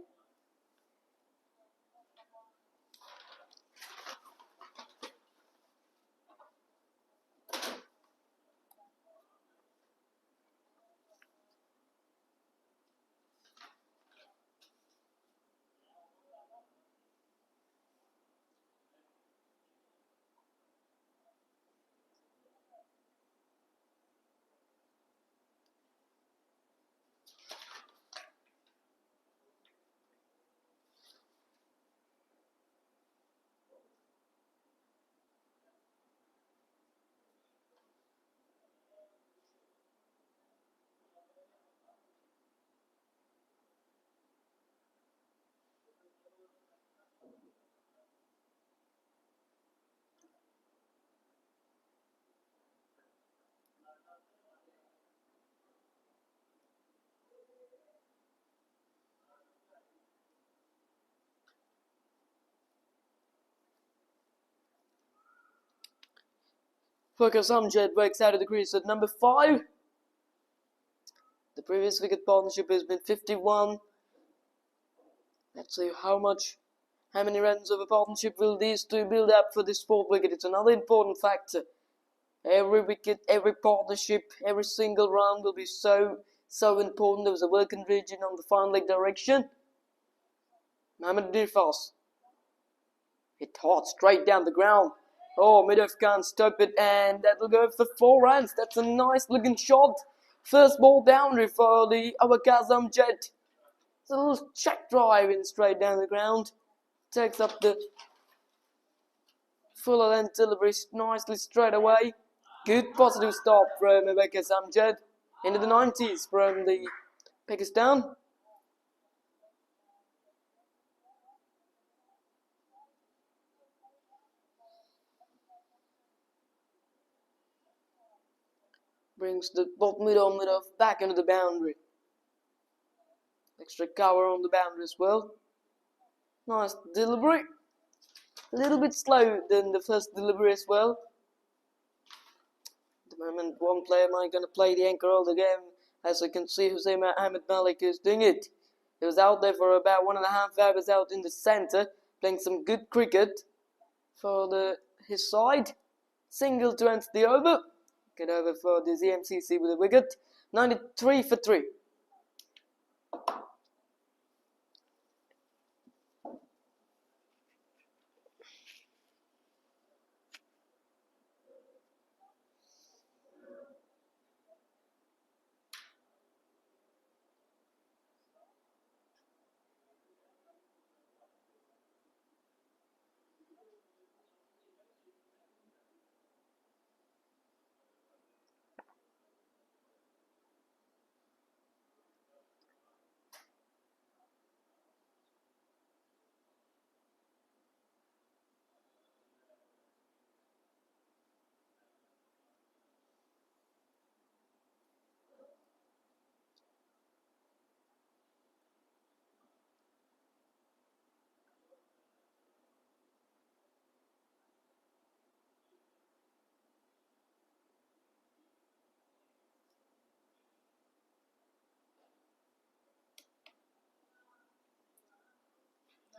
Focus Amjad breaks out of the crease at number 5. The previous wicket partnership has been 51. Let's see how many runs of a partnership will these two build up for this 4th wicket. It's another important factor. Every wicket, every partnership, every single run will be so important. There was a working region on the final leg direction. Mohammed Dirfas. Hit hard straight down the ground. Oh, Midov can't stop it, and that will go for 4 runs. That's a nice looking shot. First ball boundary for the Awakaz Amjad. It's a little check drive in straight down the ground. Takes up the fuller length delivery nicely straight away. Good positive stop from Awakaz Amjad. Into the 90s from the Pakistan. Brings the mid-off back into the boundary. Extra cover on the boundary as well. Nice delivery. A little bit slow than the first delivery as well. At the moment, one player might going to play the anchor of the game. As you can see, Hussein Ahmed Malik is doing it. He was out there for about 1.5 hours out in the centre, playing some good cricket for his side. Single to end the over. Get over for the ZMCC with a wicket. 93 for 3.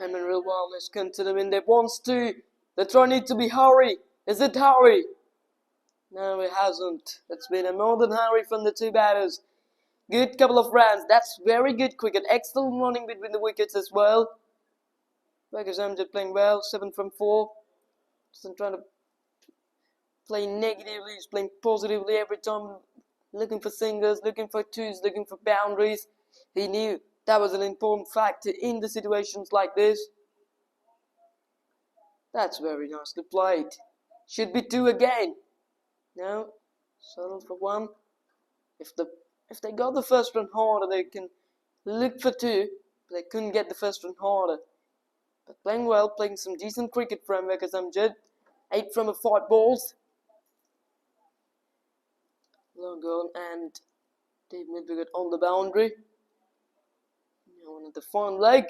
Hamman Rilwan has come to the window. Wants to. The throw needs to be hurry. Is it hurry? No, it hasn't. It's been a more than hurry from the two batters. Good couple of runs. That's very good cricket. Excellent running between the wickets as well. Pakistan just playing well. 7 from 4. Isn't trying to play negatively. He's playing positively every time. Looking for singles, looking for twos, looking for boundaries. He knew that was an important factor in the situations like this. That's very nicely played. Should be 2 again. No, settle for 1. If they got the first run harder, they can look for 2. But they couldn't get the first run harder. But playing well, playing some decent cricket from Amjad. 8 from 5 balls. Long on and deep mid wicket on the boundary. Now on the front leg.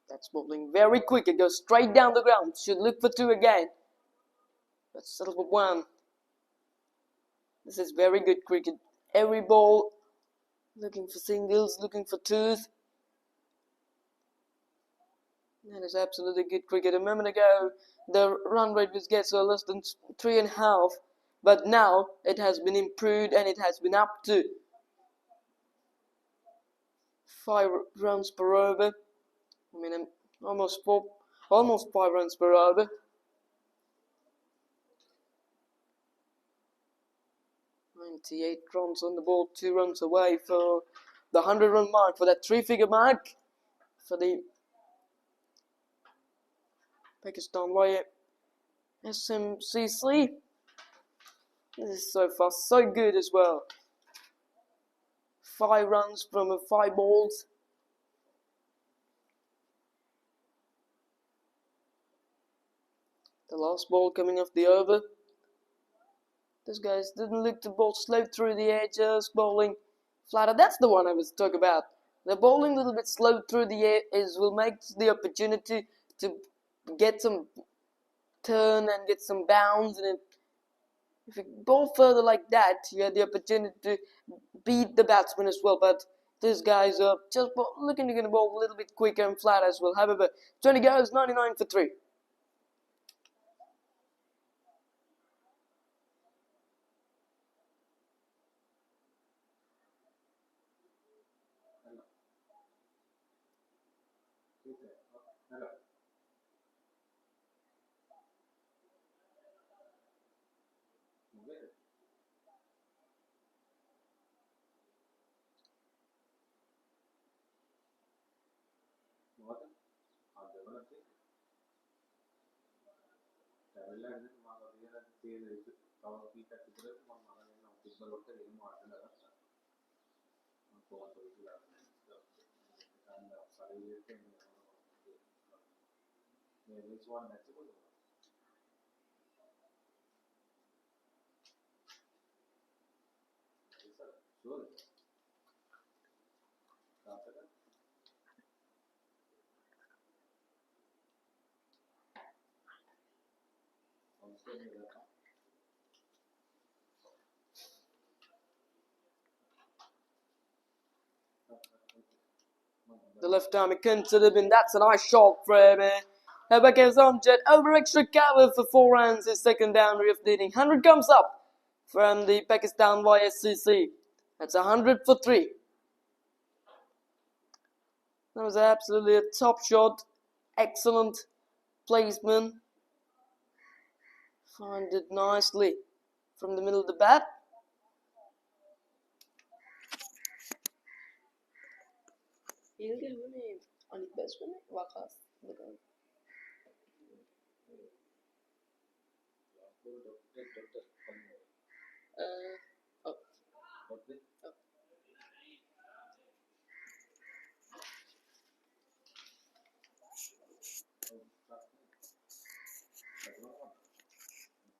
That's bowling very quick. It goes straight down the ground. Should look for 2 again. But settle for 1. This is very good cricket. Every ball looking for singles, looking for 2s. That is absolutely good cricket. A moment ago, the run rate was less than 3.5, but now it has been improved and it has been up to 5 runs per over. I mean, almost 5 runs per over. .98 runs on the board, 2 runs away for the 100-run mark, for that 3-figure mark for the Pakistan YSCC. This is so far so good as well. 5 runs from 5 balls. The last ball coming off the over. This guys didn't look to bowl slow through the air, just bowling flatter. That's the one I was talking about. The bowling a little bit slow through the air will make the opportunity to get some turn and get some bounce. And if you bowl further like that, you have the opportunity to beat the batsman as well. But these guys are just looking to get the ball a little bit quicker and flat as well. However, 20 goes, 99 for 3. The left arm, he considered, and that's a nice shot for him. Pakistan jet over extra cover for 4 runs. His second boundary of the inning. 100 comes up from the Pakistan YSCC. That's 100 for 3. That was absolutely a top shot. Excellent placement. Find it nicely from the middle of the bat.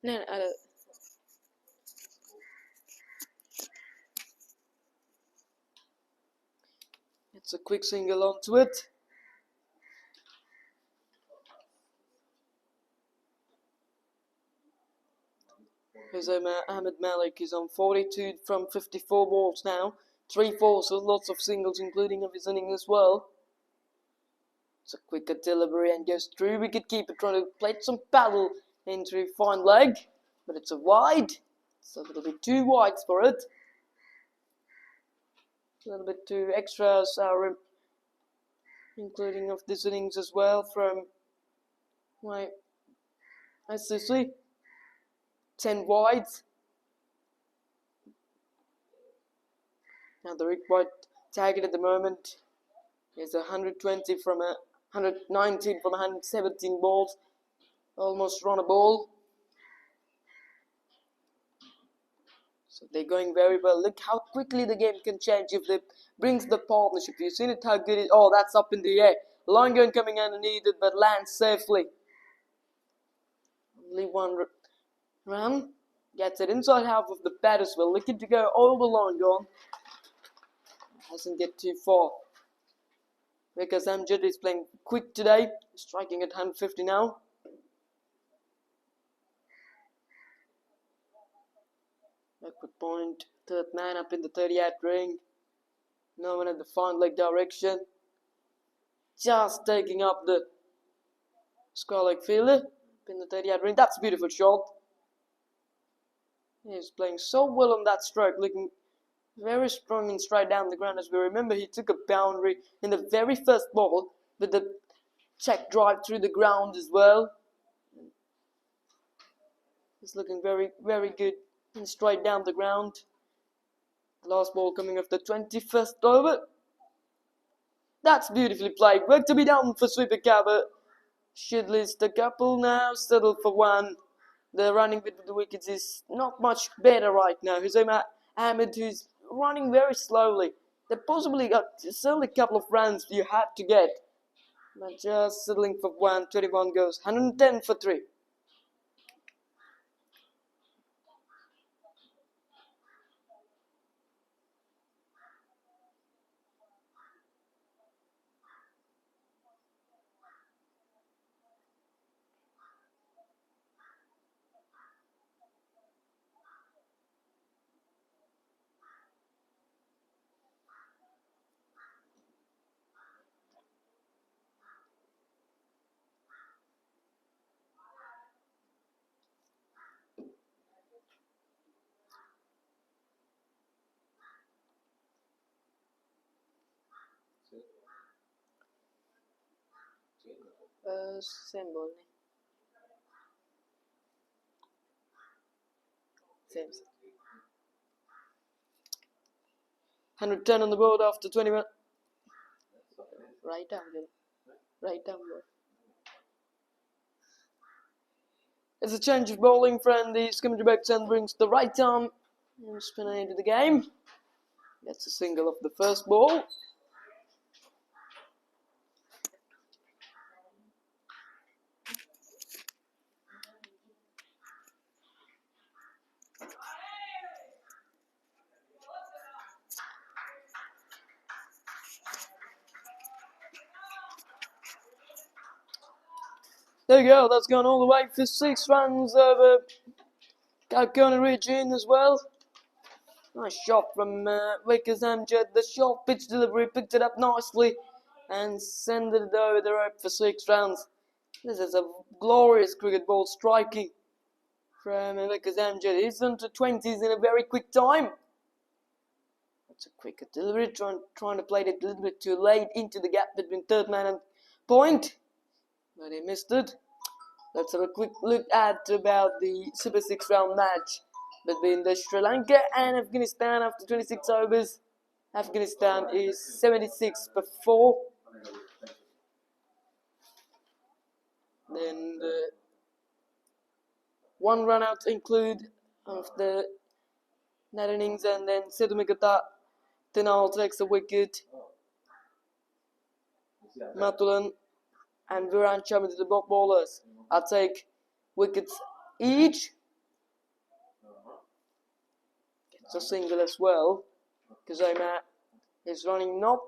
No, I don't. It's a quick single onto it. Here's Ahmed Malik is on 42 from 54 balls now. 3 fours, so lots of singles, including of his inning as well. It's a quicker delivery and goes through. Wicket keeper trying to play some paddle into a fine leg, but it's a wide. So it'll be 2 wides for it. A little bit 2 extras are including of this innings as well from YSCC. 10 wides. Now the required target at the moment is 120 from 119 from 117 balls. Almost run a ball. So they're going very well. Look how quickly the game can change if they brings the partnership. You've seen it how good it is. Oh, that's up in the air. Long gun coming underneath it, but lands safely. Only 1 run. Gets it inside half of the bat as well. Looking to go over long gun. Doesn't get too far. Because Amjad is playing quick today. Striking at 150 now. Backward point. 3rd man up in the 38 ring. No one at the fine leg direction. Just taking up the square leg fielder. Up in the 38 ring. That's a beautiful shot. He's playing so well on that stroke. Looking very strong and straight down the ground. As we remember, he took a boundary in the very first ball with the check drive through the ground as well. He's looking very, very good and straight down the ground. The last ball coming off the 21st over. That's beautifully played. Work to be done for sweeper cover. Should list a couple now. Settled for 1. The running bit with the wickets is not much better right now. Hussein Ahmed, who's running very slowly. They possibly got certainly a couple of runs you have to get. But just settling for 1. 21 goes. 110 for 3. Same ball. Same. 110 on the board after 21. Right down, right down. It's a change of bowling from the scummy back 10 brings the right arm and spinner into the game. Gets a single off the first ball. There you go, that's gone all the way for 6 runs over Kalkona region as well. Nice shot from Vickers Amjad. The short pitch delivery picked it up nicely and sent it over the rope for 6 runs. This is a glorious cricket ball striking from Vickers Amjad. He's into 20s in a very quick time. That's a quick delivery, trying to play it a little bit too late into the gap between 3rd man and point. But he missed it. Let's have a quick look at about the Super 6 round match between the Sri Lanka and Afghanistan after 26 overs. Afghanistan is 76 for 4. Then the 1 run out include of the net innings, and then Sedumikata Tinal takes a wicket. Matulan and Viran Chaman to the block bowlers. I'll take wickets each. It's a single as well. Kazoma is running not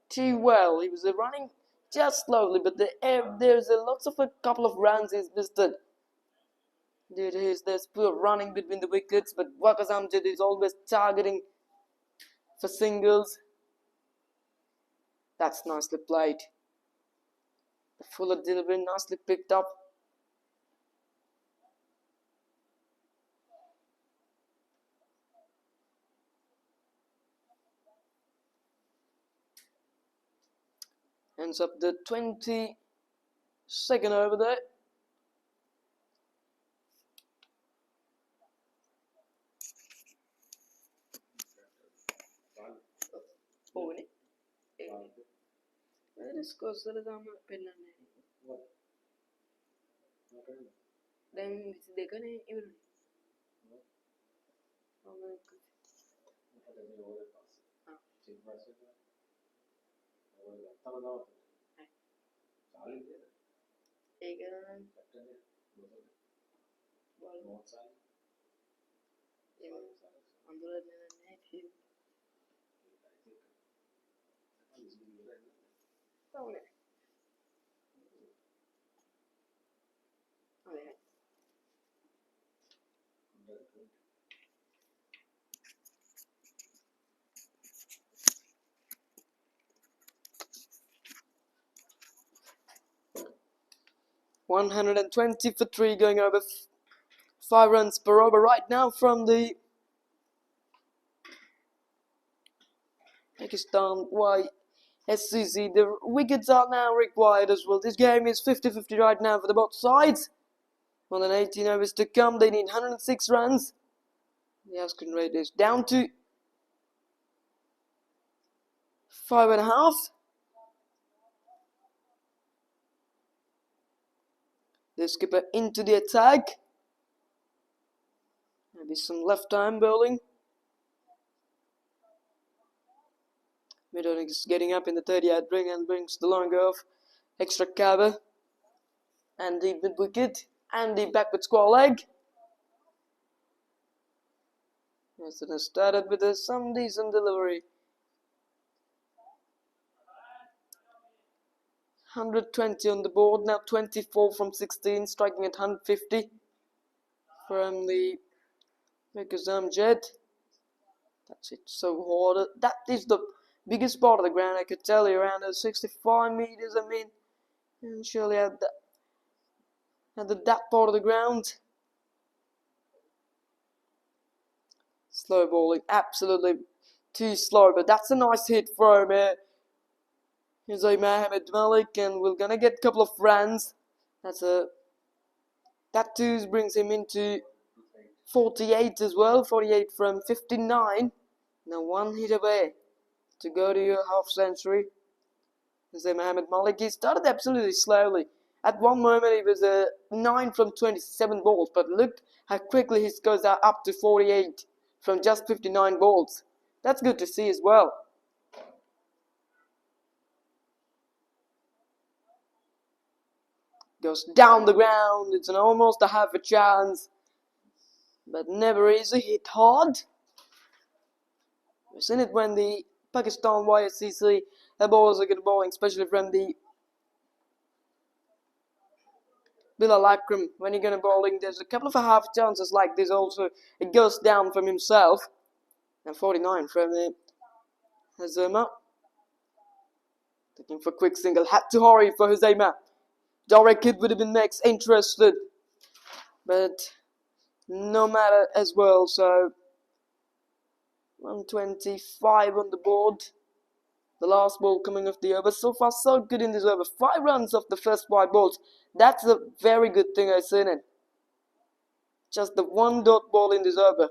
too well. He was running just slowly, but there's a couple of runs he's missed it. There's poor running between the wickets, but Vickers Amjad is always targeting for singles. That's nicely played. The fuller delivery nicely picked up. Ends up the 22nd over there. Over. $120 for 3, going over 5 runs per over right now from the Pakistan YSCC. The wickets are now required as well. This game is 50-50 right now for the both sides. More than 18 overs to come. They need 106 runs. The asking rate is down to 5.5. The skipper into the attack. Maybe some left arm bowling. Mid-innings getting up in the 30-yard ring and brings the long off. Extra cover. And the mid wicket. And the backward square leg. Yes, it has started with some decent delivery. 120 on the board, now 24 from 16, striking at 150 from the Makers Jet. That's it, so hard. That is the biggest part of the ground, I could tell you, around 65 meters, I mean. And surely at that part of the ground. Slow bowling, absolutely too slow, but that's a nice hit for him here. Here's a Mohammed Malik, and we're gonna get a couple of runs. That too brings him into 48 as well. 48 from 59. Now 1 hit away to go to your half century. Here's a Mohammed Malik. He started absolutely slowly. At one moment he was 9 from 27 balls, but look how quickly he goes up to 48 from just 59 balls. That's good to see as well. Goes down the ground. It's almost a half a chance, but never easy. Hit hard. We've seen it when the Pakistan YSCC bowlers are good bowling, especially from the Bilal Akram. When you're going to bowling, there's a couple of half chances like this also. It goes down from himself. And 49 from the Hazema. Looking for quick single. Had to hurry for Hazema. Direct hit would have been next. Interested. But no matter as well. So 125 on the board. The last ball coming off the over. So far so good in this over. 5 runs off the first 5 balls. That's a very good thing I've seen it. Just the 1 dot ball in this over.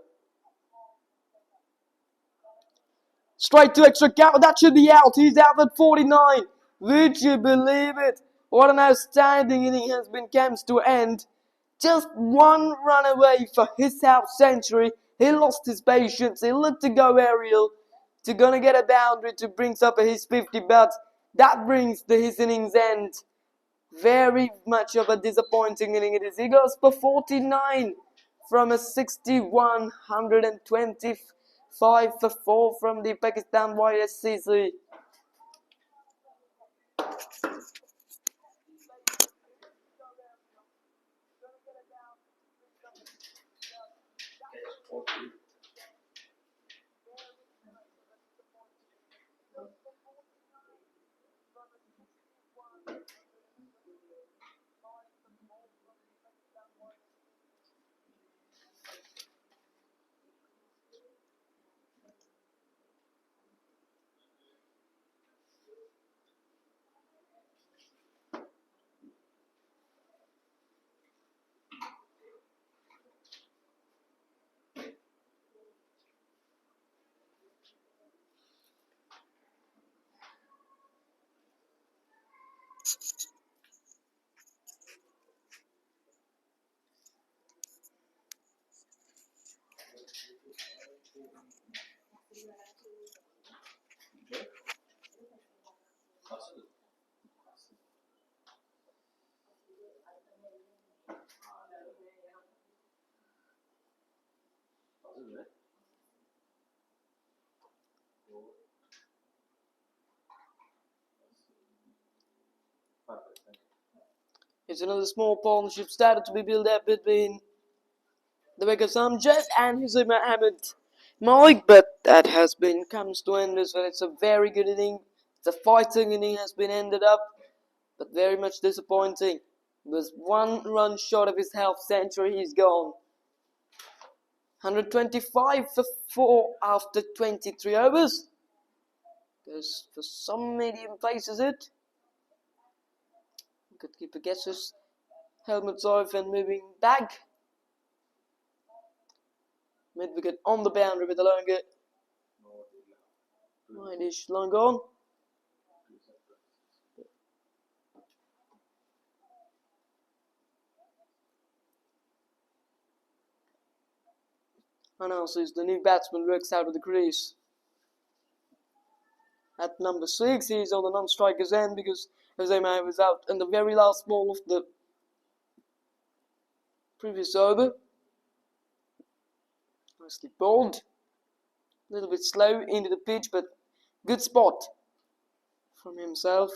Straight to extra cover. That should be out. He's out at 49. Would you believe it? What an outstanding inning has been comes to end. Just 1 run away for his half century. He lost his patience. He looked to go aerial. To gonna get a boundary to brings up his 50, but that brings his innings end. Very much of a disappointing inning it is. He goes for 49 from a 61, 125 for 4 from the Pakistan YSCC. It's another small partnership started to be built up between the Vegas Amjad and Hussein Ahmed Malik, but that has been comes to end as well. It's a very good inning. The fighting inning has been ended up, but very much disappointing. He was 1 run short of his half century. He's gone. 125 for 4 after 23 overs. Goes for some medium paces it. Goalkeeper gets his helmets off and moving back. Mid-wicket on the boundary with the longer. Wide-ish long on. Announces the new batsman works out of the crease. At number 6, he's on the non-striker's end because Jose Maher was out in the very last ball of the previous over. Nicely bowled. A little bit slow into the pitch, but good spot from himself.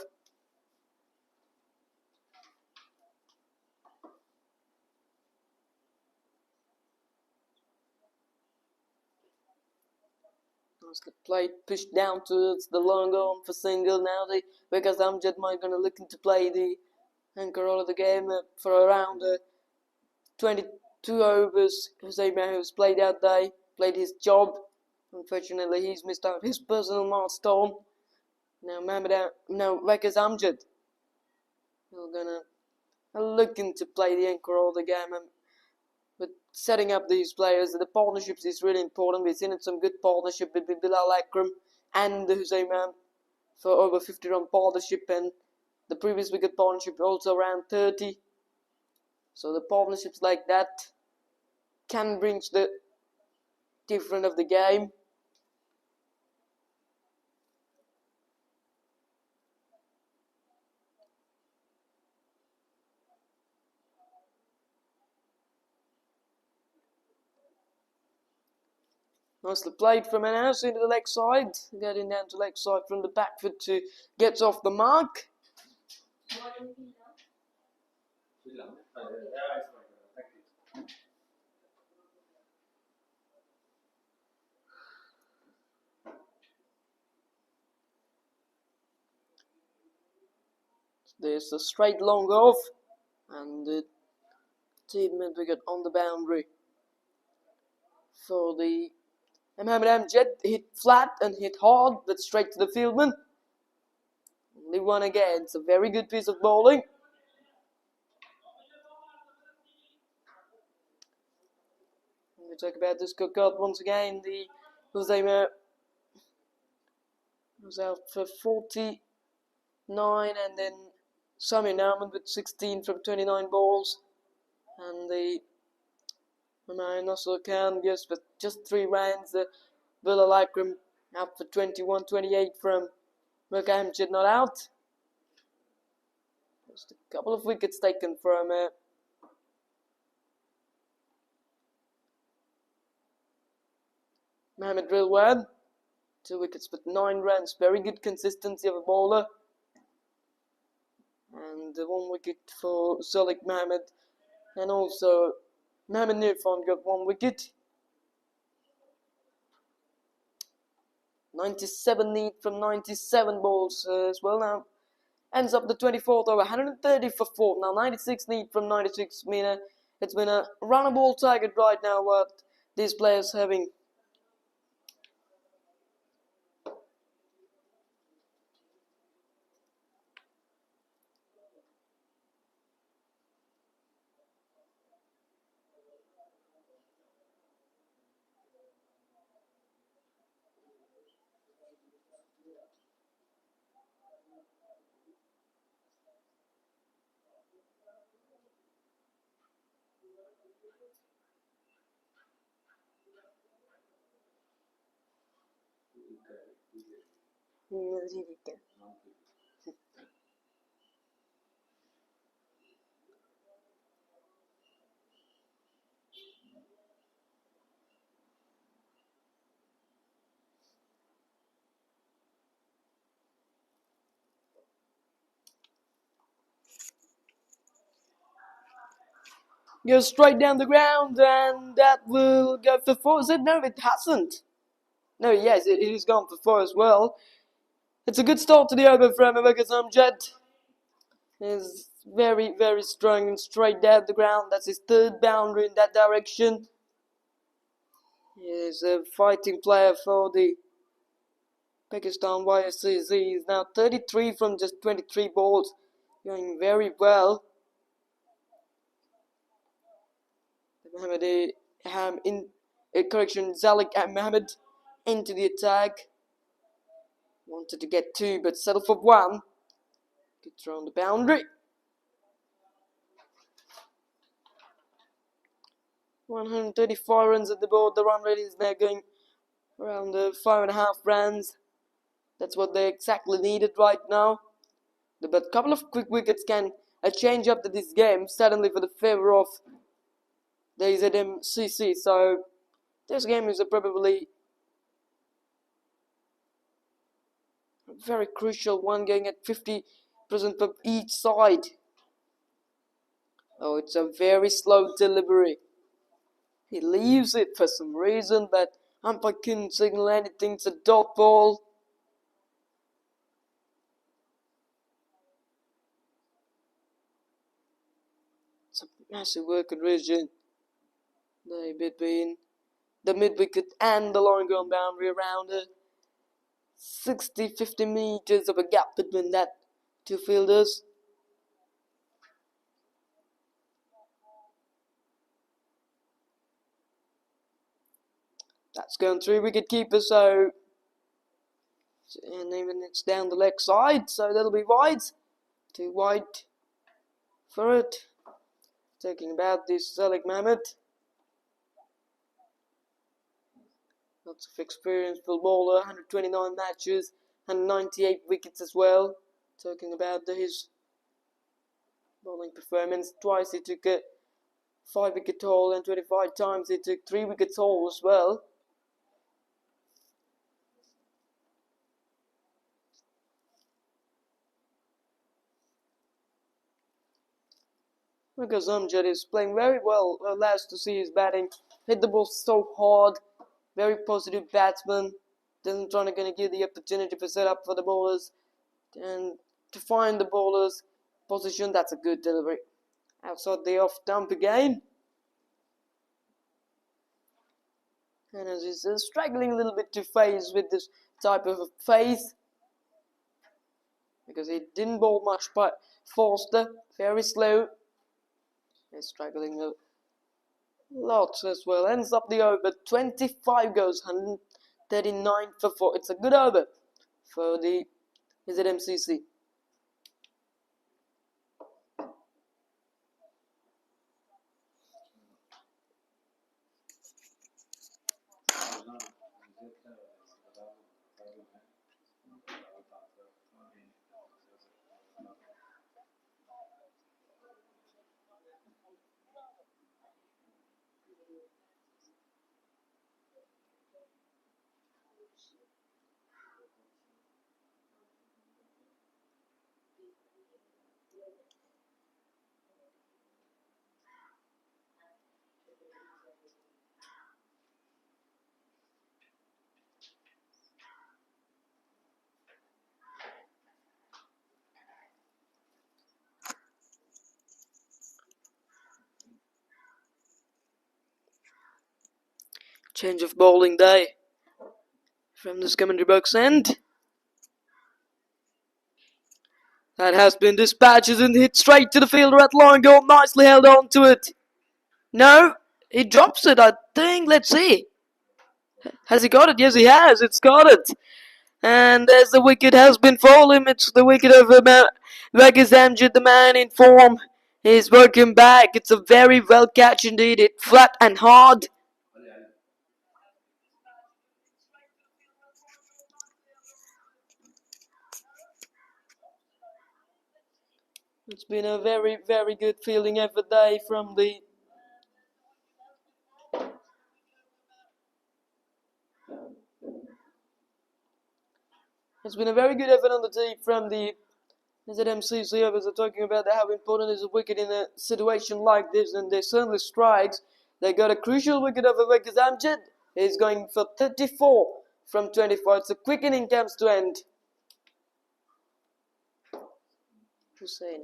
Nicely played, pushed down towards the long arm for single. Now the Vegas Amjad might going to looking to play the anchor role of the game for around 22 overs. Jose Maher has played out there, played his job. Unfortunately, he's missed out his personal milestone. Now Vegas Amjad. We're gonna looking to play the anchor role of the game. But setting up these players, the partnerships is really important. We've seen some good partnership between Bilal Akram and the Hussein Maher for over 50 run partnership, and the previous wicket partnership also around 30. So the partnerships like that can bring the difference of the game. Nicely played from an house into the leg side, getting down to leg side from the back foot to gets off the mark. There's a straight long off, and the team wicket on the boundary for the Mohamed Amjad. Hit flat and hit hard, but straight to the fieldman. Only one again. It's a very good piece of bowling. We talk about this scorecard once again. The Jose Maher was out for 49, and then Samir Nauman with 16 from 29 balls, and the Nasser Khan gives with just 3 runs. Bilal Akram out for 21, 28 from Mecca Amjad not out. Just a couple of wickets taken from Mohamed Rilwan. 2 wickets with 9 runs. Very good consistency of a bowler. And 1 wicket for Zolik Mohammed. And also Mohamed Nirfan got 1 wicket. 97 need from 97 balls as well now. Ends up the 24th over, 130 for 4. Now 96 need from 96. It's been a runnable target right now what these players having. Goes straight down the ground, and that will go for 4. Is it? No, it hasn't. No, yes, it is gone for 4 as well. It's a good start to the over from Avaka Zamjad. Is very, very strong and straight down the ground. That's his 3rd boundary in that direction. He is a fighting player for the Pakistan YSCC. He's now 33 from just 23 balls. Going very well. Mohammadi Ham in correction, Zalik Mohammed into the attack. Wanted to get 2 but settled for 1. Good throw on the boundary. 135 runs at the board. The run rate is now going around 5.5 runs. That's what they exactly needed right now. But a couple of quick wickets can change up to this game suddenly for the favor of the ZMCC. So this game is probably a very crucial one, going at 50% for each side. Oh, it's a very slow delivery. He leaves it for some reason, but umpire couldn't signal anything. It's a dot ball. It's a massive work in region between the mid-wicket and the long on boundary, around 60-50 meters of a gap between that 2 fielders. That's going 3 wicket keeper, so and even it's down the leg side, so that'll be wide. 2 wide for it. Talking about this Zalik Mohammed. Lots of experienced bowler, 129 matches and 98 wickets as well. Talking about his bowling performance. Twice he took a 5 wicket haul, and 25 times he took 3 wickets haul as well. Because Amjad is playing very well. Last to see his batting. Hit the ball so hard. Very positive batsman. Doesn't try to give the opportunity for set up for the bowlers. And to find the bowlers position, that's a good delivery. Outside the off dump again. And as he's struggling a little bit to phase with this type of phase. Because he didn't bowl much but faster. Very slow. He's struggling a lot as well. Ends up the over. 25 goes, 139 for 4. It's a good over for the ZMCC. Change of bowling day from this commentary box end. That has been dispatched and hit straight to the fielder at long goal. Nicely held on to it. No, he drops it, I think. Let's see. Has he got it? Yes, he has. It's got it. And as the wicket has been fallen, it's the wicket of Pakistan, the man in form. He's working back. It's a very well catch indeed. It flat and hard. It's been a very, very good fielding effort day from the It's been a very good effort on the tee from the ZMCC. Others are talking about how important is a wicket in a situation like this, and they certainly strikes. They got a crucial wicket over Wakers Amjad. He's going for 34 from 24. It's a quick inning comes to end. Hussein.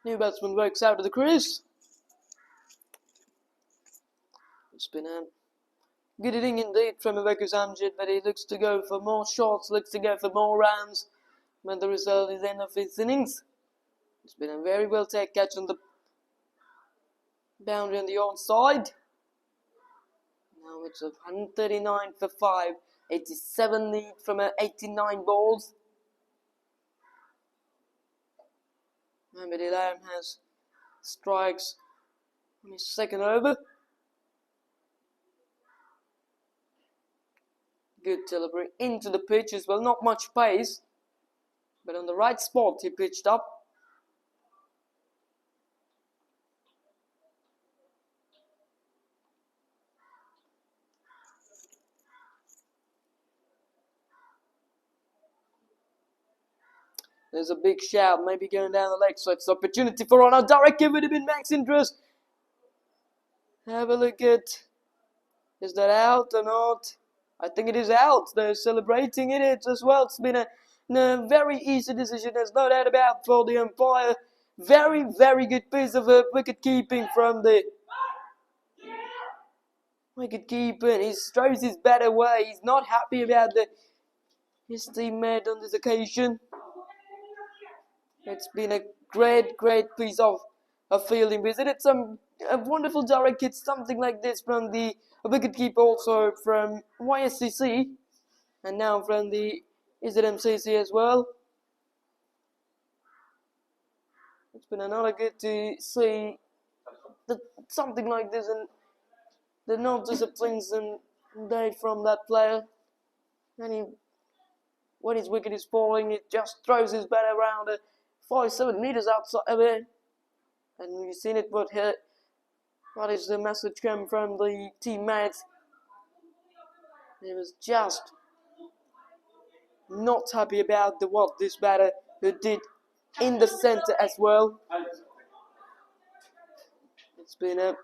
New batsman works out of the crease. It's been a good inning indeed from Wakers Amjad, but he looks to go for more shots, looks to go for more runs, but the result is end of his innings. It's been a very well taken catch on the boundary on the onside. Now it's a 139 for 5, 87 lead from 89 balls. Mohamed Ilham has strikes on his second over. Good delivery into the pitch as well, not much pace, but on the right spot he pitched up. There's a big shout, maybe going down the leg, so it's an opportunity for Ronald. Direct it would have been Max interest. Have a look at, is that out or not? I think it is out. They're celebrating it as well. It's been a very easy decision, there's no doubt about, for the umpire. Very, very good piece of wicket keeping from the wicket keeper. He throws his bat away. He's not happy about his teammate on this occasion. It's been a great, great piece of fielding visit. It's a wonderful direct hit, something like this from the wicketkeeper, also from YSCC, and now from the ZMCC as well. It's been another good to see that something like this, and the no disciplines and day from that player. And when his wicket is falling, it just throws his bat around 5-7 meters outside of it. And you've seen it, but here, what is the message come from the teammates? He was just not happy about what this batter did in the center as well. It's been a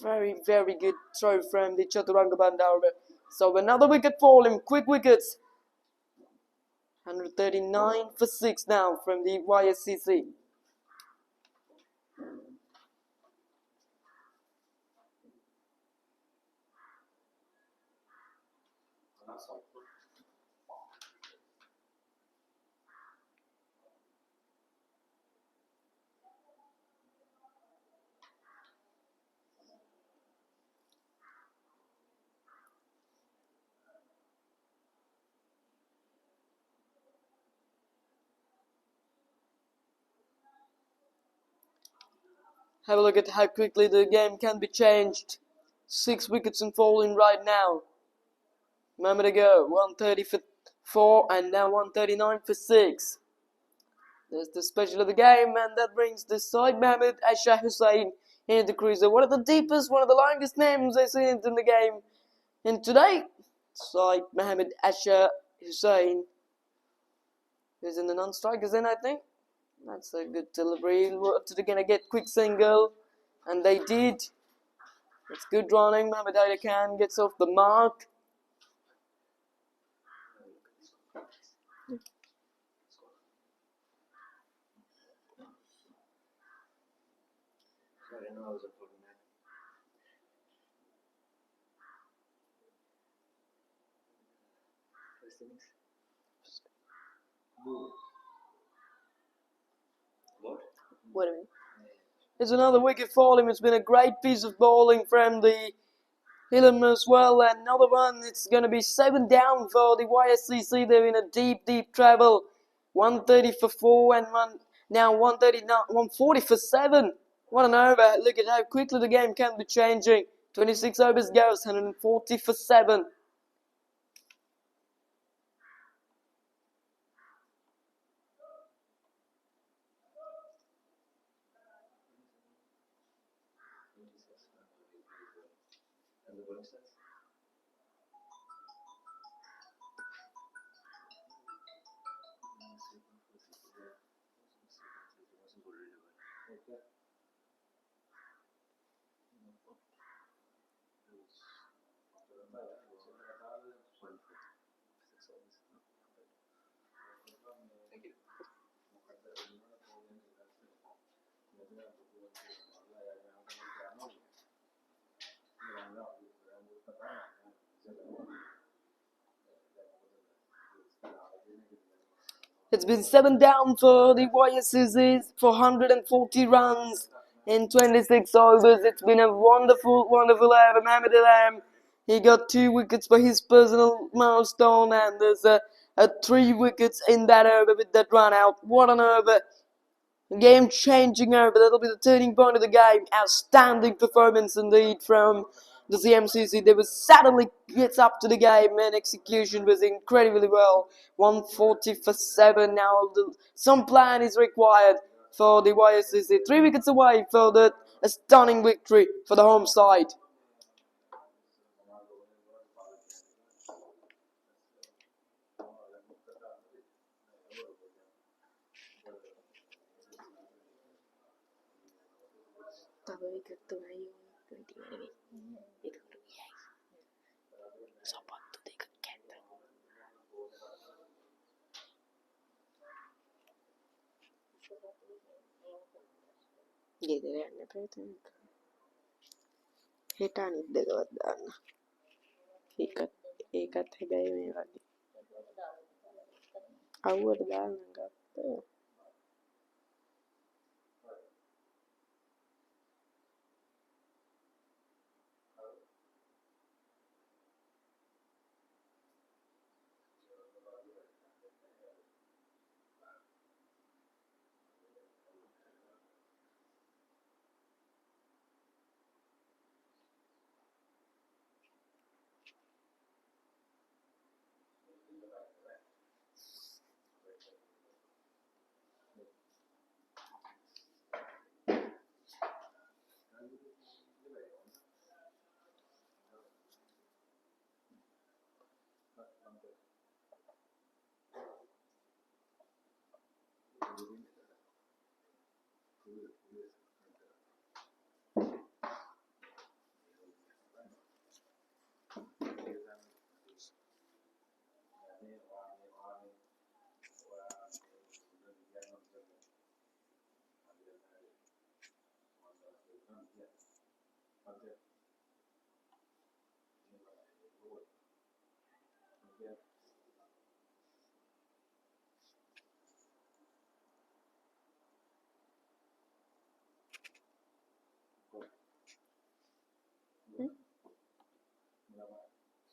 very, very good throw from the Chaturanga Bandarva. So another wicket for him, quick wickets. 139 for 6 now from the YSCC. Have a look at how quickly the game can be changed. 6 wickets and falling right now. A moment ago, 130 for 4 and now 139 for 6. There's the special of the game, and that brings the side Mohamed Asha Hussain in the cruiser. One of the deepest, one of the longest names I've seen in the game. And today, side Mohammed Asher Hussain, who's in the non-strikers in, I think. That's a good delivery. They're going to get quick single, and they did. It's good running. Mohammed Ali Khan gets off the mark. Wait a minute. There's another wicket for him. It's been a great piece of bowling from the Hillam as well. And another one. It's going to be 7 down for the YSCC. They're in a deep, deep trouble. 130 for 4 and now 140 for 7. What an over. Look at how quickly the game can be changing. 26 overs goes, 140 for 7. It's been 7 down for the YSCC for 140 runs in 26 overs. It's been a wonderful, wonderful over. Mohammed Alam, he got 2 wickets for his personal milestone, and there's a 3 wickets in that over with that run out. What an over. Game-changing over. That'll be the turning point of the game. Outstanding performance indeed from the ZMCC. They was suddenly gets up to the game, and execution was incredibly well. 140 for 7. Now some plan is required for the YSCC. 3 wickets away for a stunning victory for the home side.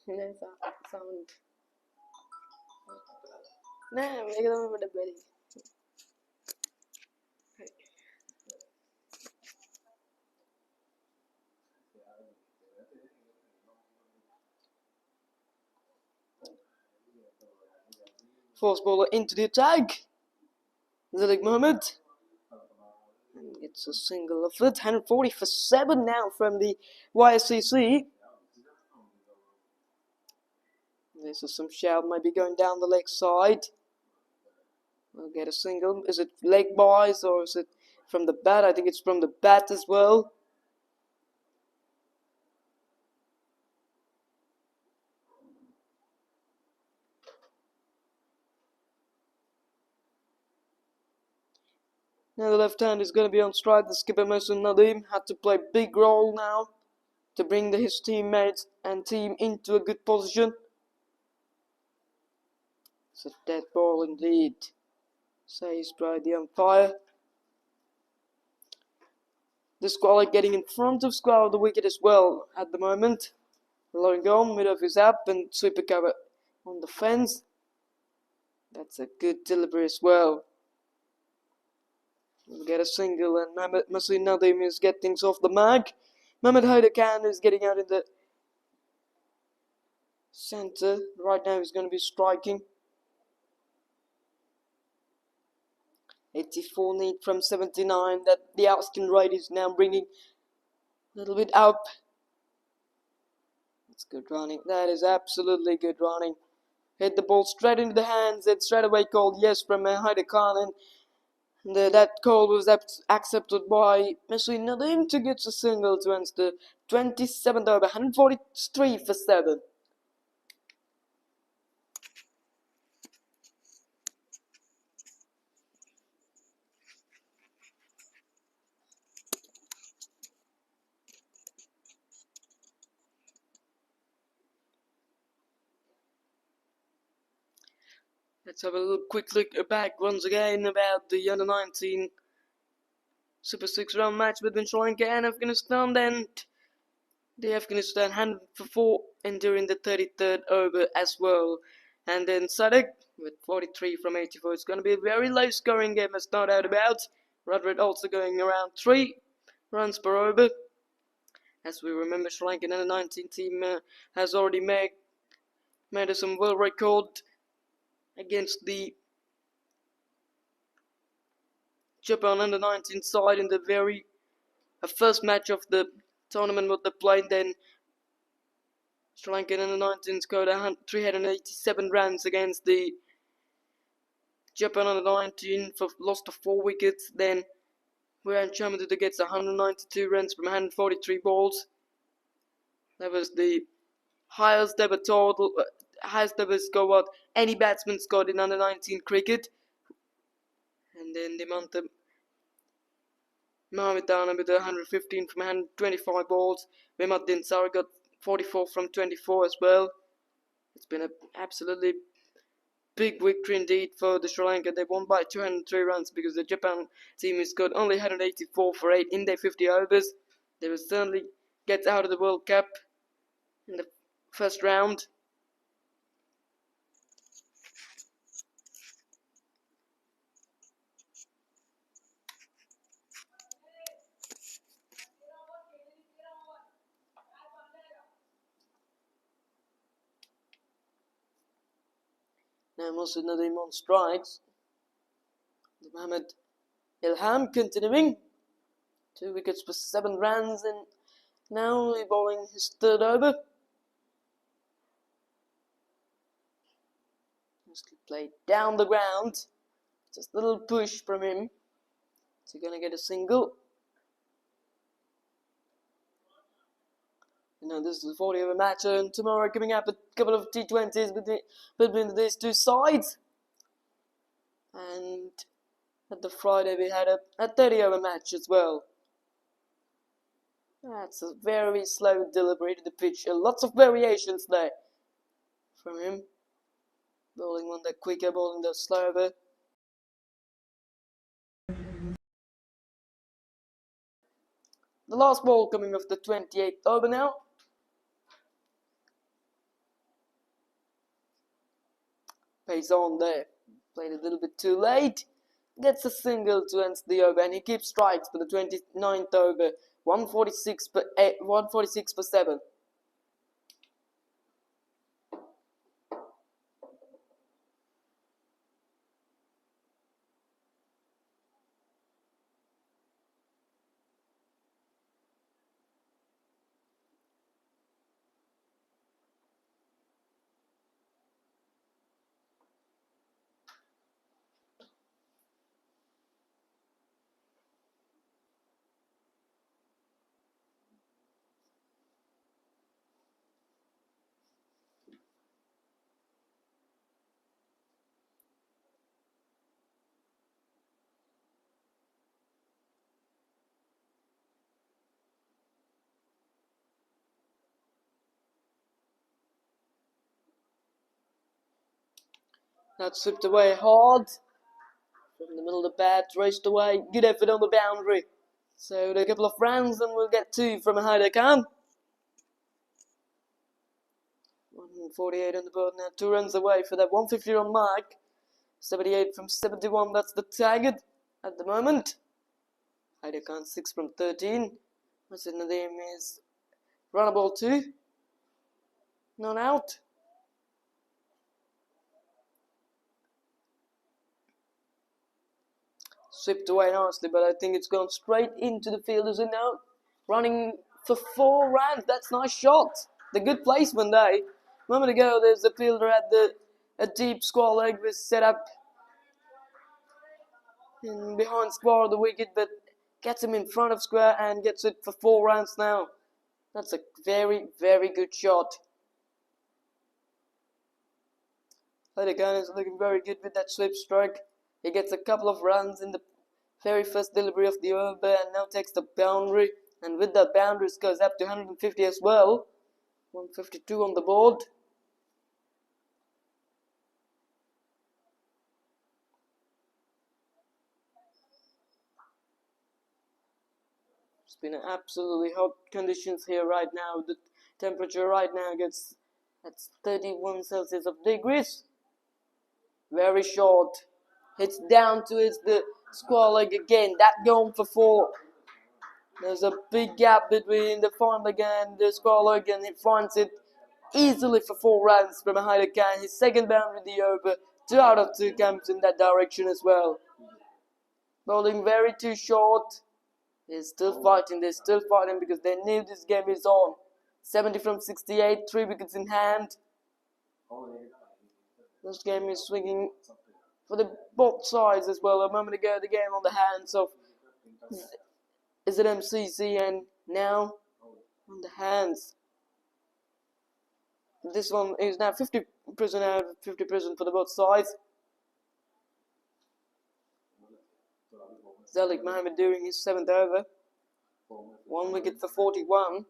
There's a sound. Nah, make them with a belly. Force bowler into the attack. Zalik Mohammed. It's a single of it. 140 for 7 now from the YSCC. This is some shout, maybe going down the leg side. We'll get a single. Is it leg buys or is it from the bat? I think it's from the bat as well. Now the left hand is going to be on strike. The skipper Mohsin Nadeem had to play a big role now to bring his teammates and team into a good position. It's a dead ball indeed, says by the umpire. The squaller getting in front of square of the wicket as well at the moment. Lowering on, mid of his up and sweeper cover on the fence. That's a good delivery as well. We'll get a single and Mohsin Nadeem is getting things off the mark. Mohammad Haider Khan is getting out in the centre. Right now he's going to be striking. 84 need from 79. That the asking rate is now bringing a little bit up. That's good running. That is absolutely good running. Hit the ball straight into the hands. It's straight away called yes from Haider Khan, and that call was accepted by Mohsin Nadeem to get a single to end the 27th over. 143 for 7. Let's have a little quick look back once again about the under-19 Super 6 round match between Sri Lanka and Afghanistan. Then the Afghanistan hand for 4 during the 33rd over as well. And then Sadek with 43 from 84. It's going to be a very low scoring game, there's no doubt about. Roderick also going around 3 runs per over. As we remember, Sri Lankan under-19 team has already made some world record against the Japan under-19 side in the very first match of the tournament what they played. Then Sri Lankan under-19 scored 387 runs against the Japan under-19 for lost of 4 wickets. Then Viran Chamanduta gets 192 runs from 143 balls. That was the highest ever total, highest ever score what any batsman scored in under-19 cricket. And then the month of Mahavidana with 115 from 125 balls. Vimaddin Sara got 44 from 24 as well. It's been an absolutely big victory indeed for the Sri Lanka. They won by 203 runs because the Japan team has got only 184 for 8 in their 50 overs. They will certainly get out of the World Cup in the first round. Now Mohsin Nadeem on strikes. Mohammad Ilham continuing. 2 wickets for 7 runs, and now he's bowling his 3rd over. Just played down the ground. Just a little push from him. So gonna get a single. You know, this is a 40 over match, and tomorrow coming up a couple of T20s between these two sides. And at the Friday we had a 30 over match as well. That's a very slow delivery to the pitch. Lots of variations there from him. Bowling one the quicker, bowling the slower. The last ball coming off the 28th over now. Pays on there. Played a little bit too late. Gets a single to end the over, and he keeps strikes for the 29th over. 146 for 8, 146 for 7. That's slipped away hard. From the middle of the bat, raced away. Good effort on the boundary. So a couple of rounds and we'll get 2 from Haida Khan. 148 on the board now. 2 runs away for that 150 run mark. 78 from 71, that's the target at the moment. Haida Khan 6 from 13. What's in the name is runnable 2. Not out. Swept away nicely, but I think it's gone straight into the fielders and now running for 4 runs. That's nice shot. The good placement there. A moment ago, there's the fielder at a deep square leg was set up in behind square of the wicket, but gets him in front of square and gets it for 4 runs now. That's a very, very good shot. Haida Khan is looking very good with that sweep stroke. He gets a couple of runs in the very first delivery of the over and now takes the boundary. And with that boundary, it goes up to 150 as well. 152 on the board. It's been absolutely hot conditions here right now. The temperature right now gets at 31 Celsius of degrees. Very short. Hits down to the square leg again. That going for 4. There's a big gap between the front leg and the square leg, and he finds it easily for 4 runs from Haida Khan. His second boundary the over. 2 out of 2 comes in that direction as well. Bowling very too short. They're still fighting because they knew this game is on. 70 from 68, 3 wickets in hand. This game is swinging for the both sides as well. A moment ago, the game on the hands of ZMCC and now on the hands. This one is now 50% out, 50% for the both sides. Zalik Mohammed doing his 7th over. 1 wicket for 41.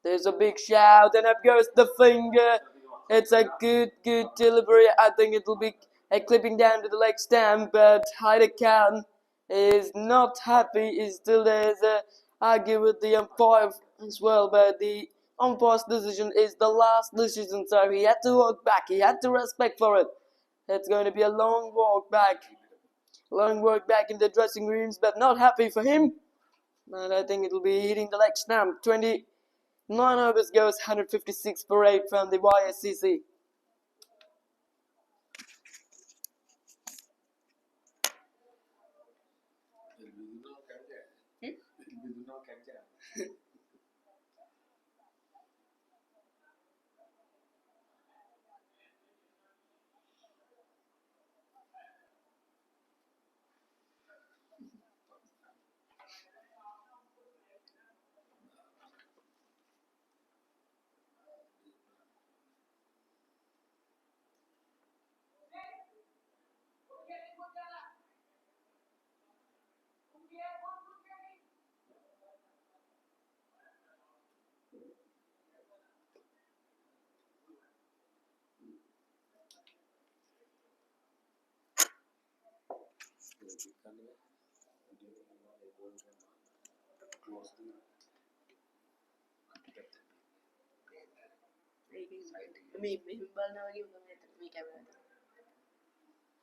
There's a big shout and up goes the finger. It's a good delivery. I think it will be a clipping down to the leg stamp, but Haida Khan is not happy. He's still there's a argue with the umpire as well, but the umpire's decision is the last decision, so he had to walk back. He had to respect for it. It's going to be a long walk back. Long work back in the dressing rooms, but not happy for him. And I think it will be hitting the leg stamp. 29 overs goes 156 per 8 from the YSCC.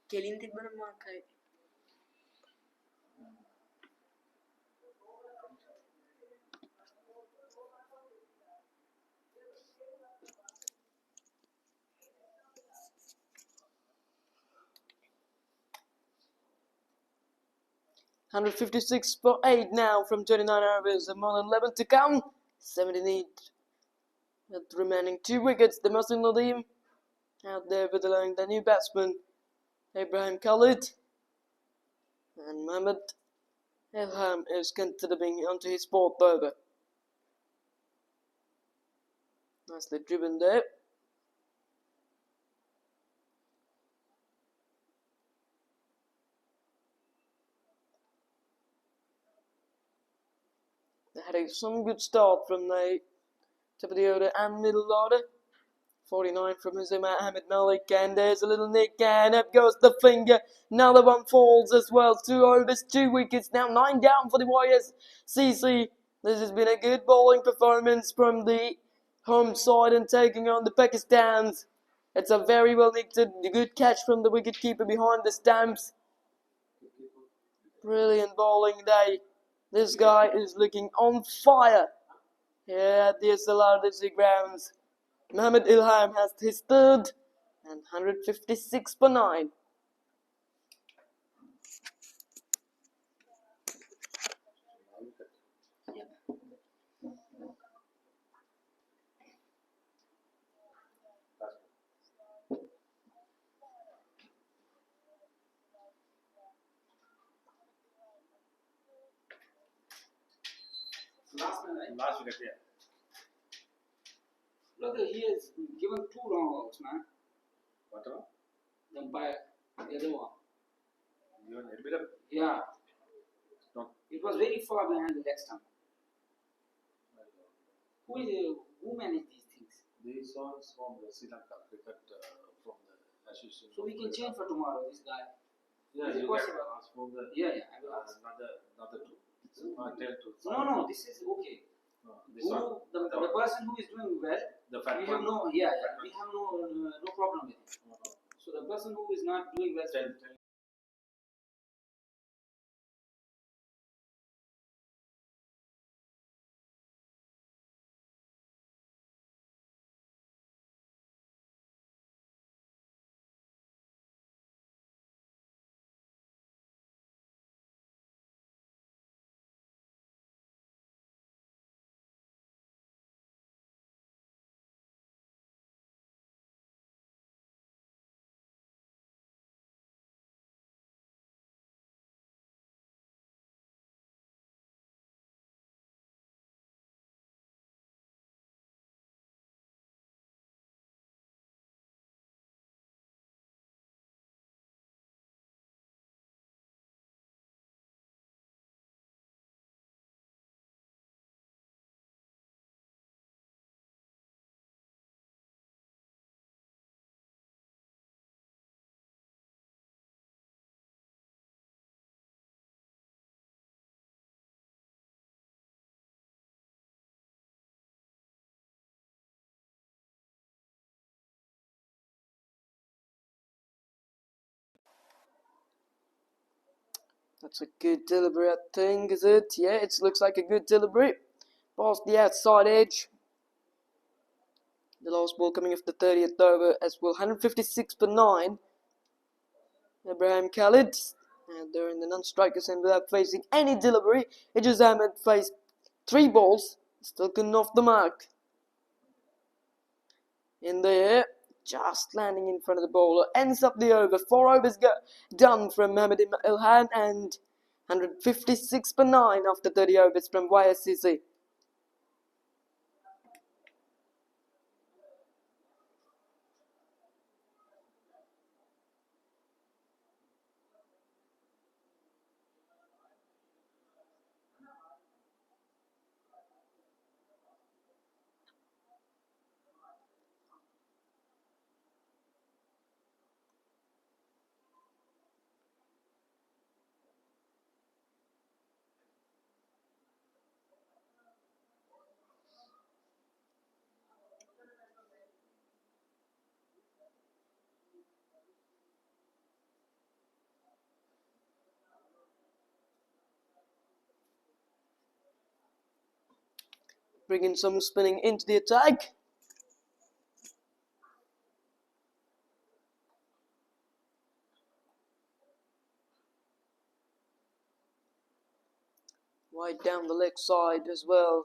කෙලින් තිබ්බනම් mark හරි 156 for 8 now from 29 overs. And more than 11 to come. 78 with the remaining 2 wickets. The Muslim Nadeem out there with the new batsman Ibrahim Khalid. And Mohammad Ilham is contributing onto his 4th over. Nicely driven there. They had some good start from the top of the order and middle order. 49 from Hussein Ahmed Malik, and there's a little nick, and up goes the finger. Another one falls as well. 2 overs, 2 wickets, now 9 down for the YSCC. This has been a good bowling performance from the home side and taking on the Pakistans. It's a very well nicked, good catch from the wicketkeeper behind the stumps. Brilliant bowling day. This guy is looking on fire here at the LRDC grounds. Mohamed Ilham has his third and 156 for 9. Last man, right? Last wicket, yeah. Look, he has given 2 wrong outs, man. What wrong? The umpire, the other one. You want a bit of Yeah. not. It was very far behind the leg stump. Who managed these things? These songs from the Srilanka cricket from the association. So we can change for tomorrow, this guy. Yeah, Is it you possible? can ask for the Yeah, I will ask. another two. I tell to. No, this is okay. This one, The person who is doing well, the fat we have one. no, we have no problem with it. So the person who is not doing well, Tell. That's a good delivery, I think, is it? Yeah, it looks like a good delivery. Past the outside edge. The last ball coming off the 30th over as well. 156 for 9. Ibrahim Khalid. And they're in the non-strikers end without facing any delivery. Ijaz Ahmed faced 3 balls. Still couldn't off the mark. In the air. Just landing in front of the bowler. Ends up the over. 4 overs done from Mohamed Ilhan. And 156 for 9 after 30 overs from YSCC. Bringing some spinning into the attack. Wide down the leg side as well.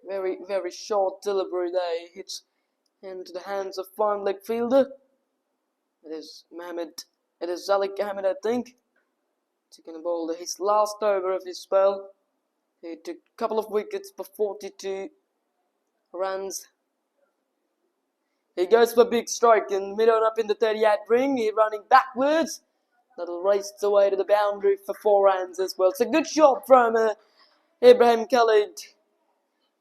Very, very short delivery there. He hits into the hands of fine leg fielder. It is Zalik Ahmed, I think. Taking the ball to his last over of his spell. He took a couple of wickets for 42 runs. He goes for a big strike and middle up in the 38 ring. He's running backwards. That'll race its way to the boundary for 4 runs as well. It's a good shot from Ibrahim Khalid.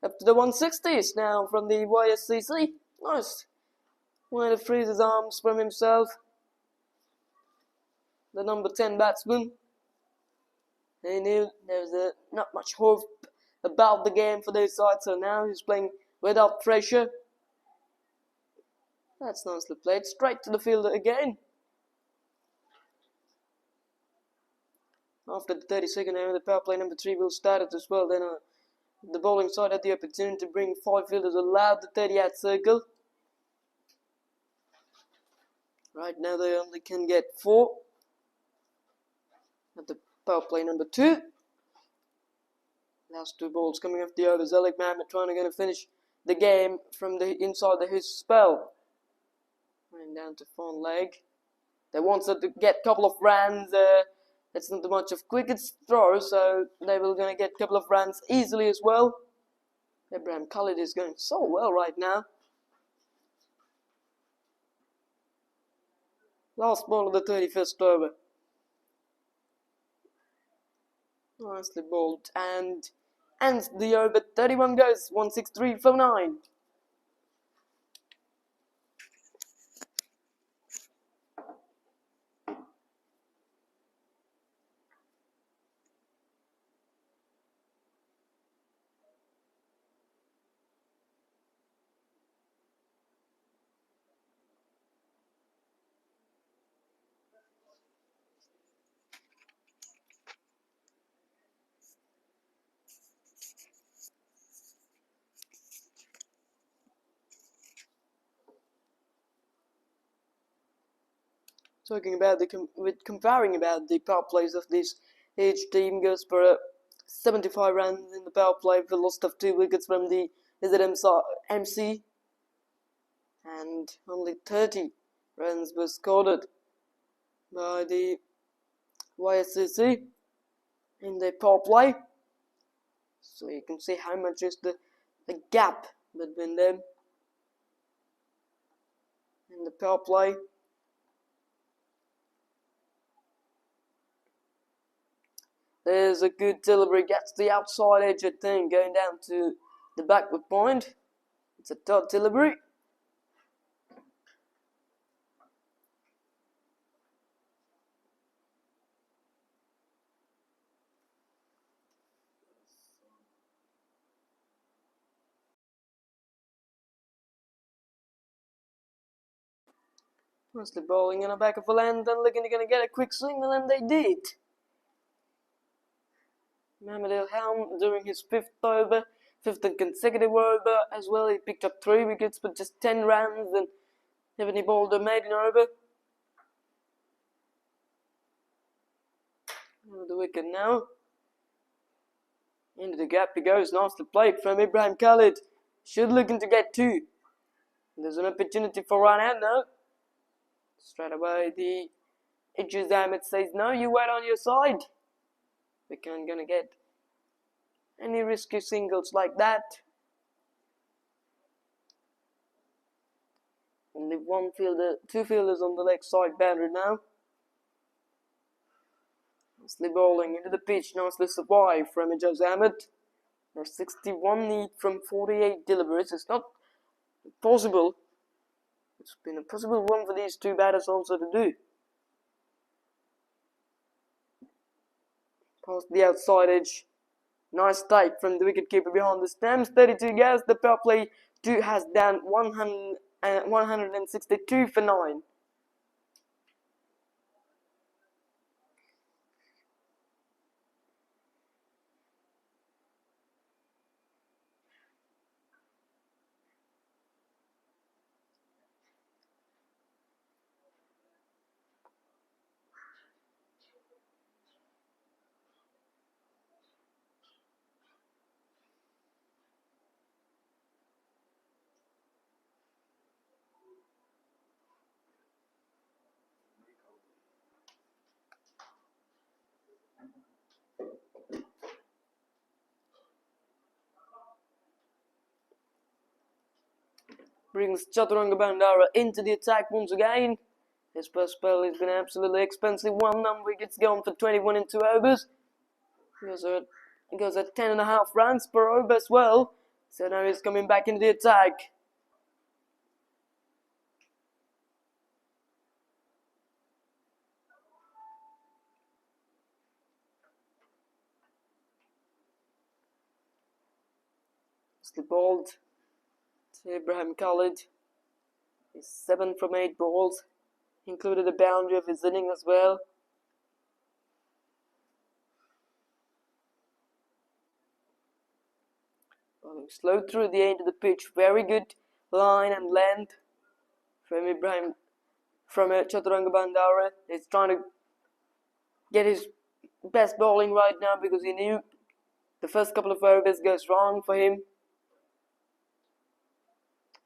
Up to the 160s now from the YSCC. Nice. Way to freeze his arms from himself. The number 10 batsman. He knew there was not much hope about the game for their side, so now he's playing without pressure. That's nicely played. Straight to the fielder again. After the 32nd over, the power play number 3 will start it as well. Then the bowling side had the opportunity to bring 5 fielders allowed the 30-yard circle. Right now they only can get 4 at the power play number 2. Last 2 balls coming off the overs. Alec Mohammed trying to finish the game from the inside his spell. Running down to front leg. They wanted to get a couple of runs. It's not much of cricket's throw, so they will gonna get a couple of runs easily as well. Ibrahim Khalid is going so well right now. Last ball of the 31st over. Nicely bowled and ends the over. 31 goes, 163 for 9. Talking about comparing about the power plays of this, each team goes for 75 runs in the power play with the loss of 2 wickets from the ZMCC, and only 30 runs were scored by the YSCC in the power play. So you can see how much is the gap between them in the power play. There's a good delivery, gets the outside edge of thing, going down to the backward point. It's a dot delivery. Mostly bowling in the back of the land, and looking to get a quick single, and they did. Mohamed Ilham during his 5th over, 5th and consecutive over as well. He picked up 3 wickets but just 10 runs, and he bowled a maiden over. Over the wicket now. Into the gap he goes. Nicely played from Ibrahim Khalid. Should looking to get 2. There's an opportunity for run out now. Straight away the Idris Ahmed says, no, you wait on your side. We can't gonna get any risky singles like that. Only 2 fielders on the leg side boundary now. Nicely bowling into the pitch, nicely survived from Idris Ahmed. There's 61 need from 48 deliveries. It's not possible. It's been a possible one for these 2 batters also to do. Past the outside edge. Nice take from the wicketkeeper behind the stumps. 32 goes. The power play 2 has done 162 for 9. Brings Chaturanga Bandara into the attack once again. His first spell has been absolutely expensive one. Wickets gone for 21 in 2 overs. He goes at 10.5 runs per over as well. So now he's coming back into the attack. The ball to Ibrahim Khalid. He's 7 from 8 balls, included a boundary of his inning as well. Bowling slow through the end of the pitch, very good line and length from Chaturanga Bandara. He's trying to get his best bowling right now because he knew the first couple of overs goes wrong for him.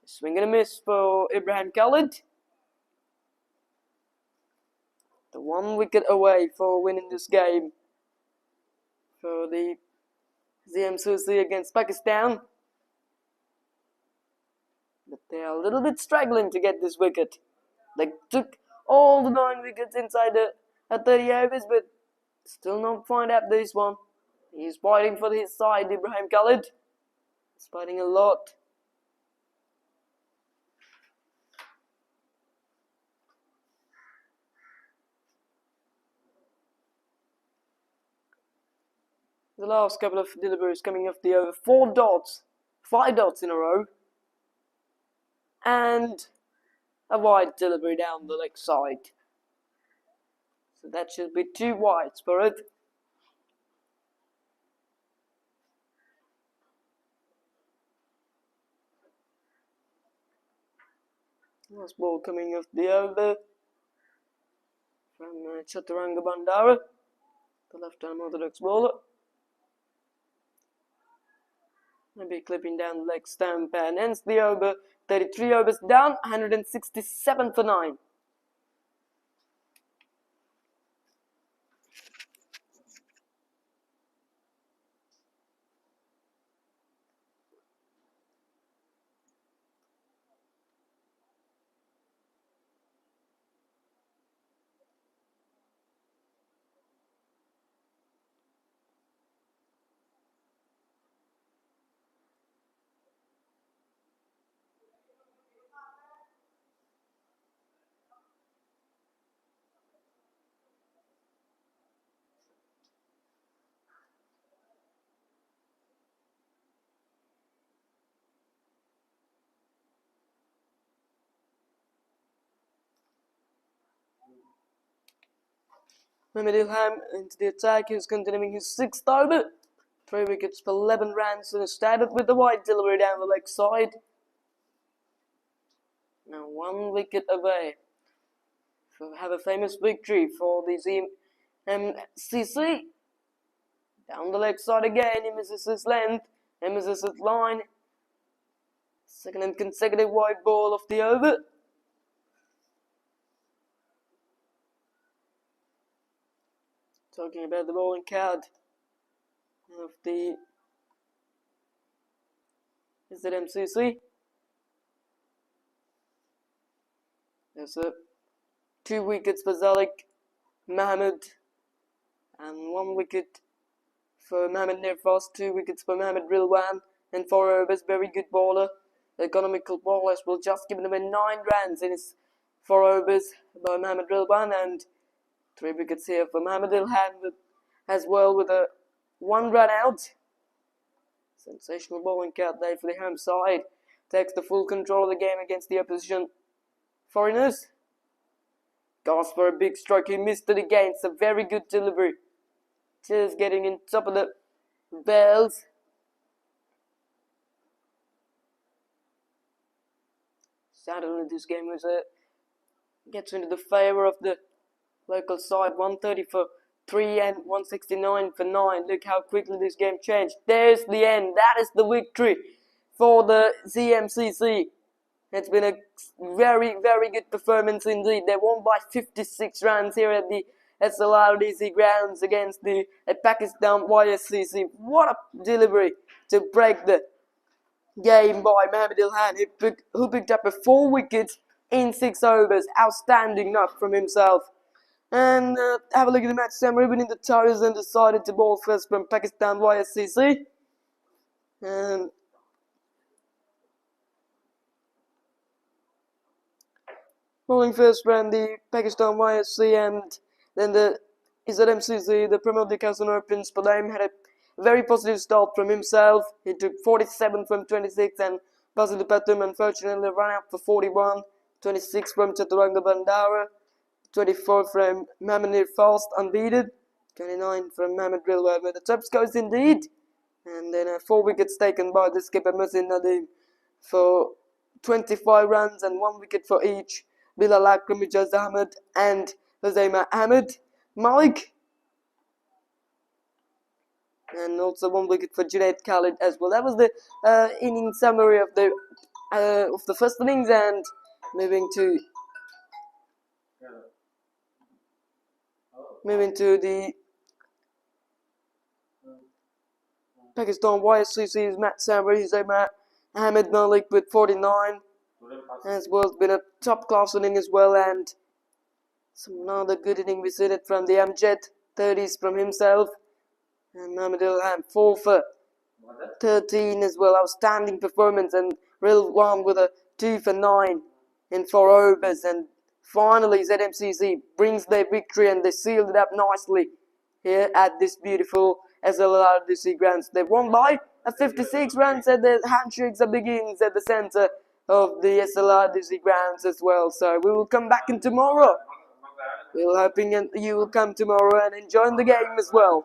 Swing and a miss for Ibrahim Khalid. The 1 wicket away for winning this game for the ZMCC against Pakistan. But they are a little bit struggling to get this wicket. They took all the 9 wickets inside the 30 overs, but still not find out this one. He's fighting for his side, Ibrahim Khalid. He's fighting a lot. The last couple of deliveries coming off the over. 5 dots in a row. And a wide delivery down the leg side. So that should be 2 wides for it. Last ball coming off the over from Chaturanga Bandara, the left-arm orthodox bowler. Maybe clipping down the leg stump and ends the over. 33 overs down, 167 for 9. Mohamed Ilham into the attack. He's continuing his 6th over. 3 wickets for 11 runs and started with the wide delivery down the leg side. Now 1 wicket away. So have a famous victory for the ZMCC. Down the leg side again. He misses his length. He misses his line. 2nd and consecutive wide ball of the over. Talking about the bowling card of the ZMCC. There's 2 wickets for Zalik Mohammed and 1 wicket for Mohammed Nirfas, 2 wickets for Mohammed Rilwan, and 4 overs. Very good bowler. The economical bowlers will just give him 9 runs in his 4 overs by Mohammed Rilwan, and 3 wickets here for Mohamed Ilhan as well with a 1 run out. Sensational bowling card there for the home side. Takes the full control of the game against the opposition foreigners. Goes for a big stroke. He missed it again. It's a very good delivery. Just getting in top of the bells. Sadly, this game was gets into the favour of the local side. 130 for 3 and 169 for 9. Look how quickly this game changed. There's the end. That is the victory for the ZMCC. It's been a very, very good performance indeed. They won by 56 runs here at the LRDC grounds against the Pakistan YSCC. What a delivery to break the game by Mohamed Ilhan, who picked up 4 wickets in 6 overs. Outstanding knock from himself. And have a look at the match summary. Winning the toss and decided to bowl first from Pakistan YSCC. And bowling first ran the Pakistan YSC and then the ZMCC, the Premier League Opens. Padaim had a very positive start from himself. He took 47 from 26 and Basil Patum unfortunately ran out for 41. 26 from Chaturanga Bandara. 24 from Mamanir Fast, unbeaten. 29 from Mohammad Rilwan with the top scores indeed. And then 4 wickets taken by the skipper Musin Nadeem for 25 runs and 1 wicket for each. Bilal Akram, Ijaz Ahmed and Huzaima Ahmed Malik. And also 1 wicket for Junaid Khalid as well. That was the inning summary of the first innings, and moving to the Pakistan YSCC's match summary. Huzaima Ahmed Malik with 49 as well. It's been a top class inning as well, and another good inning we see it from the Amjad. 30s from himself, and Mohammad Ilham 4 for 13 as well. Outstanding performance, and Rilwan with a 2 for 9 in 4 overs. And finally ZMCC brings their victory, and they sealed it up nicely here at this beautiful LRDC grounds. They won by 56 runs, and the handshakes begins at the center of the LRDC grounds as well. So we will come back in tomorrow. We're hoping you will come tomorrow and enjoy the game as well.